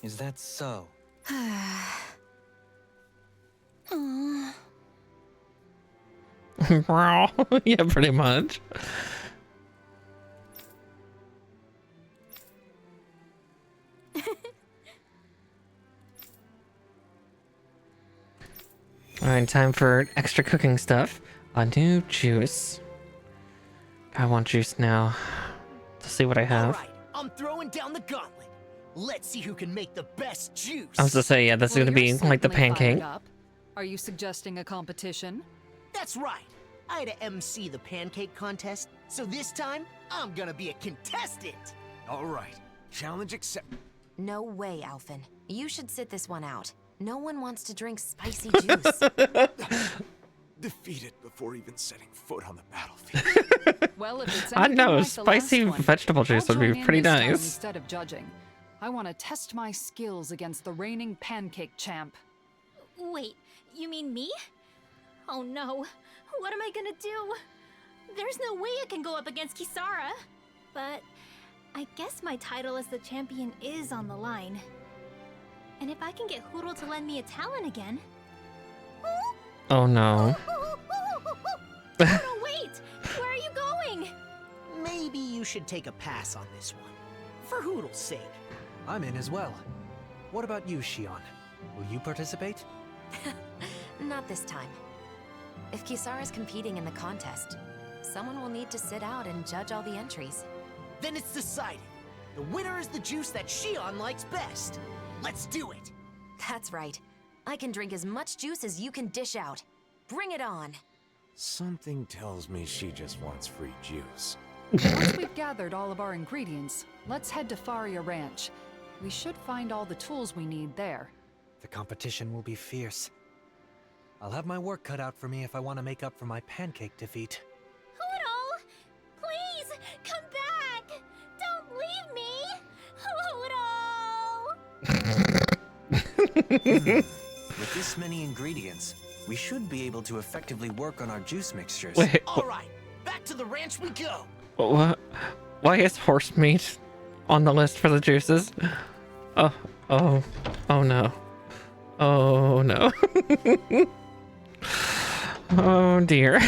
Is that so? Aww. Yeah, pretty much. Alright, time for extra cooking stuff. A new juice. I want juice now. Let's see what I have. Alright, I'm throwing down the gauntlet. Let's see who can make the best juice. I was to say, yeah, that's gonna be like the pancake. Are you suggesting a competition? That's right. I had to MC the pancake contest, so this time, I'm gonna be a contestant. Alright, challenge accepted. No way, Alphen. You should sit this one out. No one wants to drink spicy juice. Defeated before even setting foot on the battlefield. Well, if it's I know, like spicy vegetable juice would be pretty nice. Instead of judging, I want to test my skills against the reigning pancake champ. Wait, you mean me? Oh no, what am I gonna do? There's no way I can go up against Kisara. But I guess my title as the champion is on the line. And if I can get Huro to lend me a talent again... Oh no. Oh, wait! Where are you going? Maybe you should take a pass on this one. For Hoodle's sake. I'm in as well. What about you, Shion? Will you participate? Not this time. If Kisara's competing in the contest, someone will need to sit out and judge all the entries. Then it's decided. The winner is the juice that Shion likes best. Let's do it! That's right. I can drink as much juice as you can dish out. Bring it on! Something tells me she just wants free juice. Once we've gathered all of our ingredients, let's head to Faria Ranch. We should find all the tools we need there. The competition will be fierce. I'll have my work cut out for me if I want to make up for my pancake defeat. Hoodle! Please, come back! Don't leave me! Hoodle! With this many ingredients, we should be able to effectively work on our juice mixtures. Wait, Alright, back to the ranch we go! what? Why is horse meat on the list for the juices? Oh no. Oh no. Oh dear.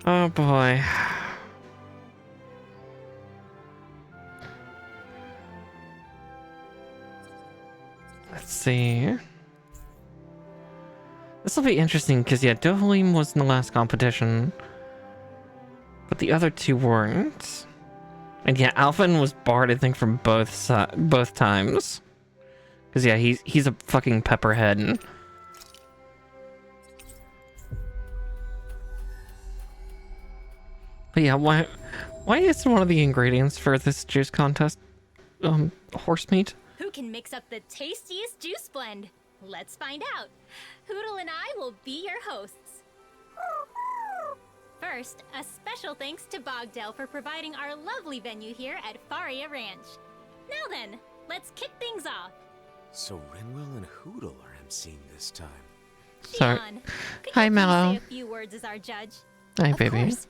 Oh boy. Let's see. This will be interesting because yeah, Dohalim was in the last competition, but the other two weren't. And yeah, Alphen was barred, I think, from both times. Because yeah, he's a fucking pepperhead. But yeah, why is one of the ingredients for this juice contest horse meat? Who can mix up the tastiest juice blend? Let's find out. Hoodle and I will be your hosts. First, a special thanks to Bogdell for providing our lovely venue here at Faria Ranch. Now then, let's kick things off. So Renwell and Hoodle are emceeing this time. Sorry. Shion, could Hi, you please Mello. say a few words as our judge? Hi, Of baby. course.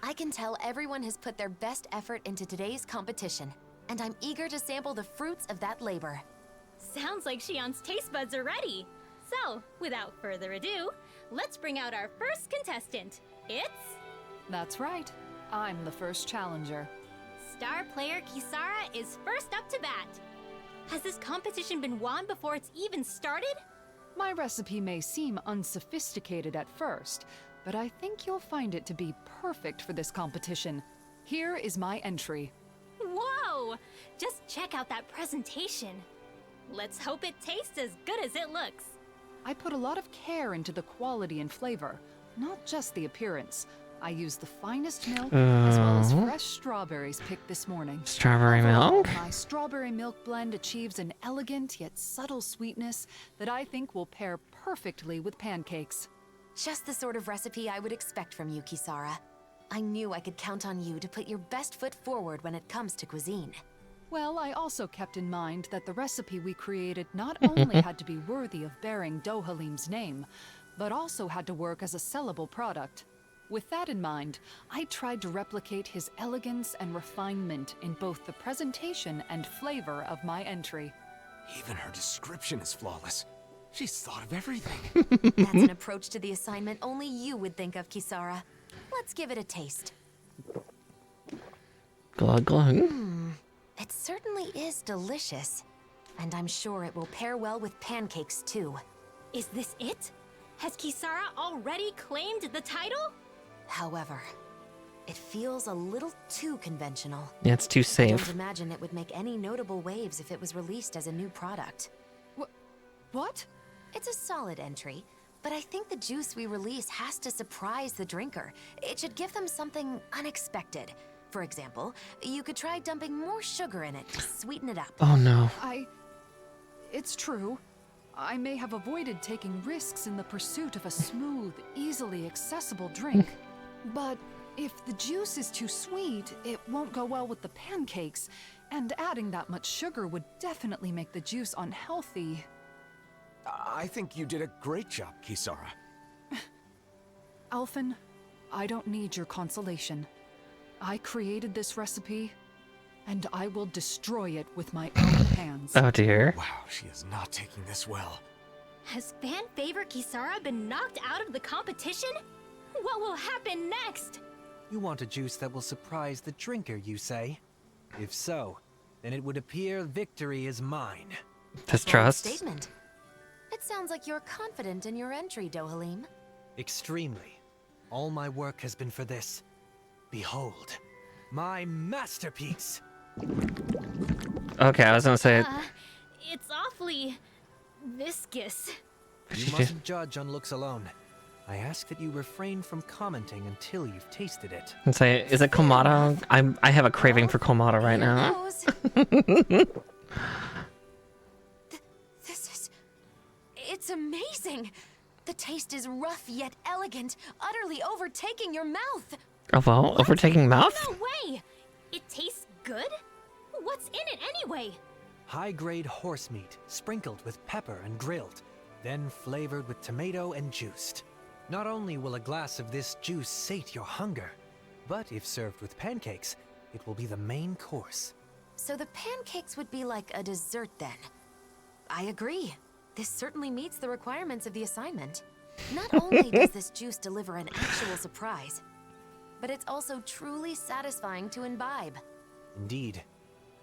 I can tell everyone has put their best effort into today's competition, and I'm eager to sample the fruits of that labor. Sounds like Shion's taste buds are ready. So, without further ado, let's bring out our first contestant. It's... That's right. I'm the first challenger. Star player Kisara is first up to bat. Has this competition been won before it's even started? My recipe may seem unsophisticated at first, but I think you'll find it to be perfect for this competition. Here is my entry. Whoa! Just check out that presentation. Let's hope it tastes as good as it looks. I put a lot of care into the quality and flavor, not just the appearance. I used the finest milk as well as fresh strawberries picked this morning. Strawberry Overall, milk? My strawberry milk blend achieves an elegant yet subtle sweetness that I think will pair perfectly with pancakes. Just the sort of recipe I would expect from you, Kisara. I knew I could count on you to put your best foot forward when it comes to cuisine. Well, I also kept in mind that the recipe we created not only had to be worthy of bearing Dohalim's name, but also had to work as a sellable product. With that in mind, I tried to replicate his elegance and refinement in both the presentation and flavor of my entry. Even her description is flawless. She's thought of everything. That's an approach to the assignment only you would think of, Kisara. Let's give it a taste. Glug glug. It certainly is delicious. And I'm sure it will pair well with pancakes, too. Is this it? Has Kisara already claimed the title? However, it feels a little too conventional. Yeah, it's too I safe. don't imagine it would make any notable waves if it was released as a new product. What? It's a solid entry, but I think the juice we release has to surprise the drinker. It should give them something unexpected. For example, you could try dumping more sugar in it to sweeten it up. Oh no. It's true. I may have avoided taking risks in the pursuit of a smooth, easily accessible drink. But if the juice is too sweet, it won't go well with the pancakes, and adding that much sugar would definitely make the juice unhealthy. I think you did a great job, Kisara. ALPHEN, I don't need your consolation. I created this recipe, and I will destroy it with my own hands. Oh dear. Wow, she is not taking this well. Has fan favorite Kisara been knocked out of the competition? What will happen next? You want a juice that will surprise the drinker, you say? If so, then it would appear victory is mine. Distrust. Statement. It sounds like you're confident in your entry, Dohalim. Extremely. All my work has been for this. Behold, my masterpiece! Okay, I was gonna say it. It's awfully viscous. You mustn't judge on looks alone. I ask that you refrain from commenting until you've tasted it. And say, is it Kamado? I have a craving for Kamado right now. It's amazing! The taste is rough yet elegant, utterly overtaking your mouth! Oh well, overtaking mouth? No way! It tastes good? What's in it anyway? High-grade horse meat, sprinkled with pepper and grilled, then flavored with tomato and juiced. Not only will a glass of this juice sate your hunger, but if served with pancakes, it will be the main course. So the pancakes would be like a dessert then? I agree. This certainly meets the requirements of the assignment. Not only does this juice deliver an actual surprise, but it's also truly satisfying to imbibe. Indeed.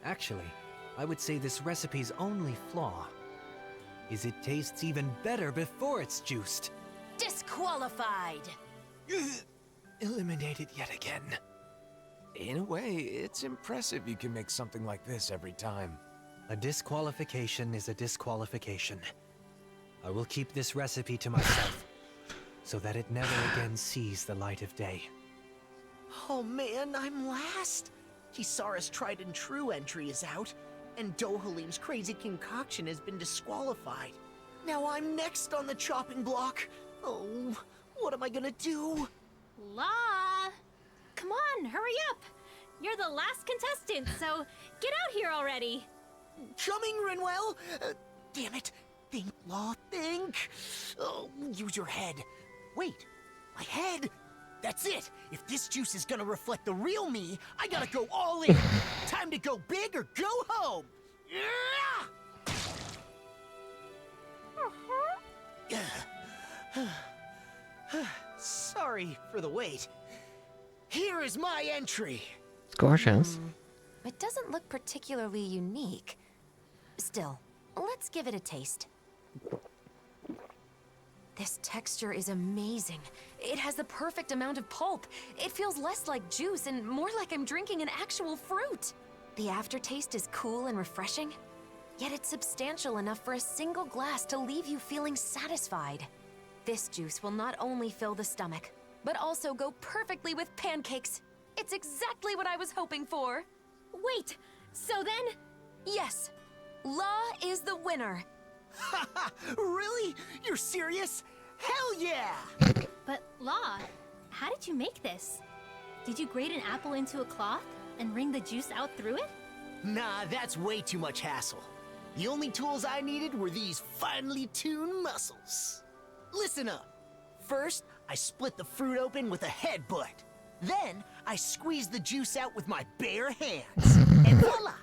Actually, I would say this recipe's only flaw is it tastes even better before it's juiced. Disqualified! Eliminated yet again. In a way, it's impressive you can make something like this every time. A disqualification is a disqualification. I will keep this recipe to myself, so that it never again sees the light of day. Oh man, I'm last. Kisara's tried and true entry is out, and Dohalim's crazy concoction has been disqualified. Now I'm next on the chopping block. Oh, what am I gonna do? La! Come on, hurry up! You're the last contestant, so get out here already! Coming, Rinwell! Damn it! Think, Law, think! Oh, use your head. Wait, my head? That's it! If this juice is gonna reflect the real me, I gotta go all in! Time to go big or go home! Sorry for the wait. Here is my entry. It's gorgeous. It doesn't look particularly unique. Still, let's give it a taste. This texture is amazing. It has the perfect amount of pulp. It feels less like juice and more like I'm drinking an actual fruit. The aftertaste is cool and refreshing, yet it's substantial enough for a single glass to leave you feeling satisfied. This juice will not only fill the stomach, but also go perfectly with pancakes. It's exactly what I was hoping for. Wait, so then? Yes, La is the winner. Really? You're serious? Hell yeah! But La, how did you make this? Did you grate an apple into a cloth and wring the juice out through it? Nah, that's way too much hassle. The only tools I needed were these finely tuned muscles. Listen up. First, I split the fruit open with a headbutt. Then, I squeeze the juice out with my bare hands. And voila!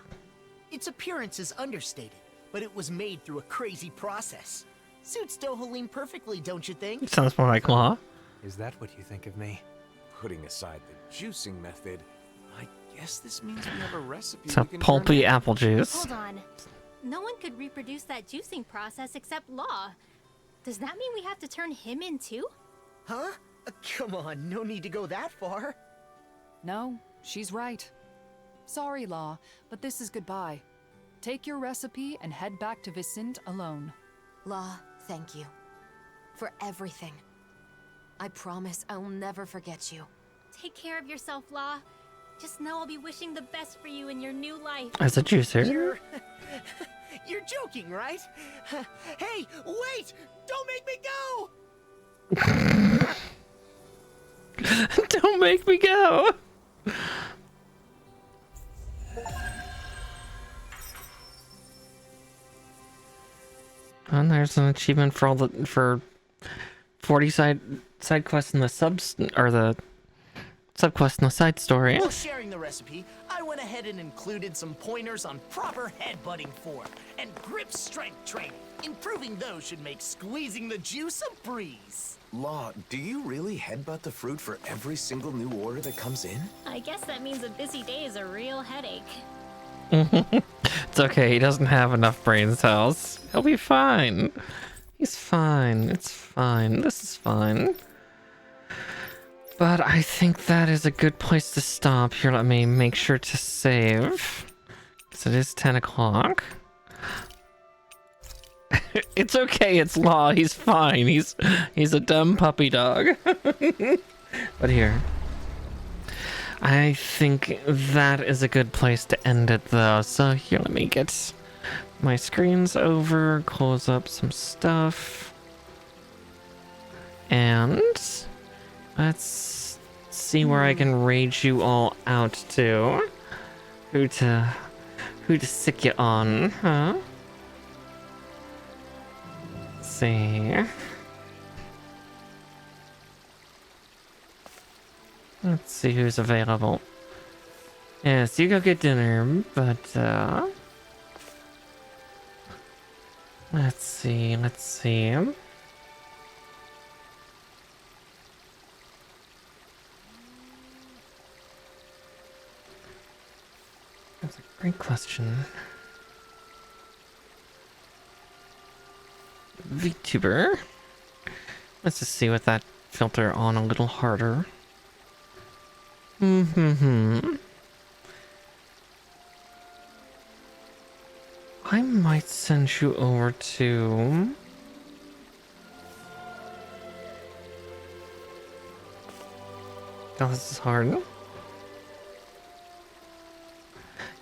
Its appearance is understated, but it was made through a crazy process. Suits Dohalim perfectly, don't you think? Sounds more like Law. Is that what you think of me? Putting aside the juicing method, I guess this means we have a recipe. It's a pulpy apple juice. Hold on. No one could reproduce that juicing process except Law. Does that mean we have to turn him in too? Huh? Come on, no need to go that far. No, she's right. Sorry, Law, but this is goodbye. Take your recipe and head back to Vicente alone. Law, thank you. For everything. I promise I'll never forget you. Take care of yourself, Law. Just know I'll be wishing the best for you in your new life. As a juicer. You're joking, right? Hey, wait! Don't make me go! Don't make me go! And there's an achievement for all the 40 side quests in the subquest in the side story. While sharing the recipe, I went ahead and included some pointers on proper headbutting form and grip strength training. Improving those should make squeezing the juice a breeze. Law, do you really headbutt the fruit for every single new order that comes in? I guess that means a busy day is a real headache. It's okay, he doesn't have enough brain cells. He'll be fine. He's fine. It's fine. This is fine. But I think that is a good place to stop. Here, let me make sure to save. Because it is 10 o'clock. It's okay, it's Law. He's fine. He's a dumb puppy dog. But here. I think that is a good place to end it, though. So here, let me get my screens over, close up some stuff. And let's see where I can rage you all out to. Who to sick you on, huh? Let's see. Let's see who's available. Yes, you go get dinner, but let's see. That's a great question. VTuber. Let's just see with that filter on a little harder. I might send you over to... Oh, this is hard.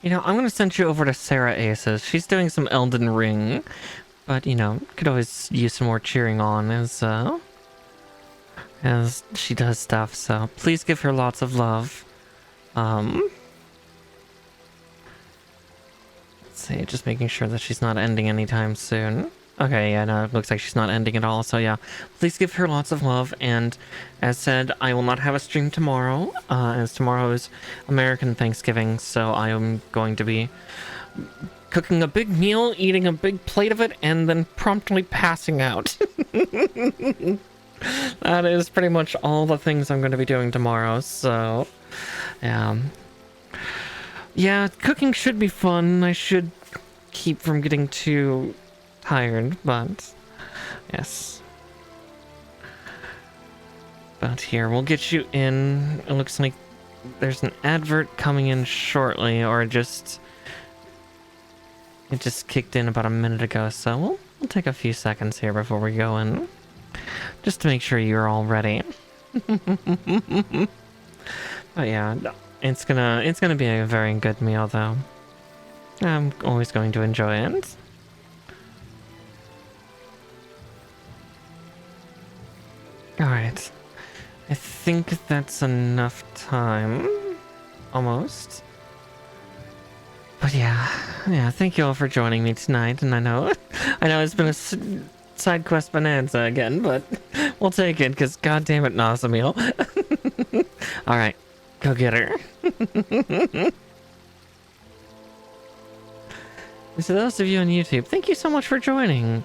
You know, I'm gonna send you over to Sarah Aces. She's doing some Elden Ring, but you know, could always use some more cheering on as she does stuff, so please give her lots of love. Let's see, just making sure that she's not ending anytime soon. Okay, yeah, no, it looks like she's not ending at all, so yeah. Please give her lots of love, and as said, I will not have a stream tomorrow, as tomorrow is American Thanksgiving, so I am going to be cooking a big meal, eating a big plate of it, and then promptly passing out. That is pretty much all the things I'm going to be doing tomorrow, so yeah, cooking should be fun. I should keep from getting too tired, but yes. But here, we'll get you in. It looks like there's an advert coming in shortly, or it just kicked in about a minute ago, so we'll take a few seconds here before we go in. Just to make sure you're all ready. But yeah, it's gonna be a very good meal, though. I'm always going to enjoy it. Alright. I think that's enough time. Almost. But yeah, thank you all for joining me tonight, and I know it's been side quest bonanza again, but we'll take it because god damn it, Nazamil. All right, go get her. So those of you on YouTube, thank you so much for joining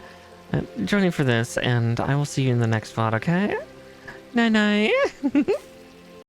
for this, and I will see you in the next VOD. Okay? Night night.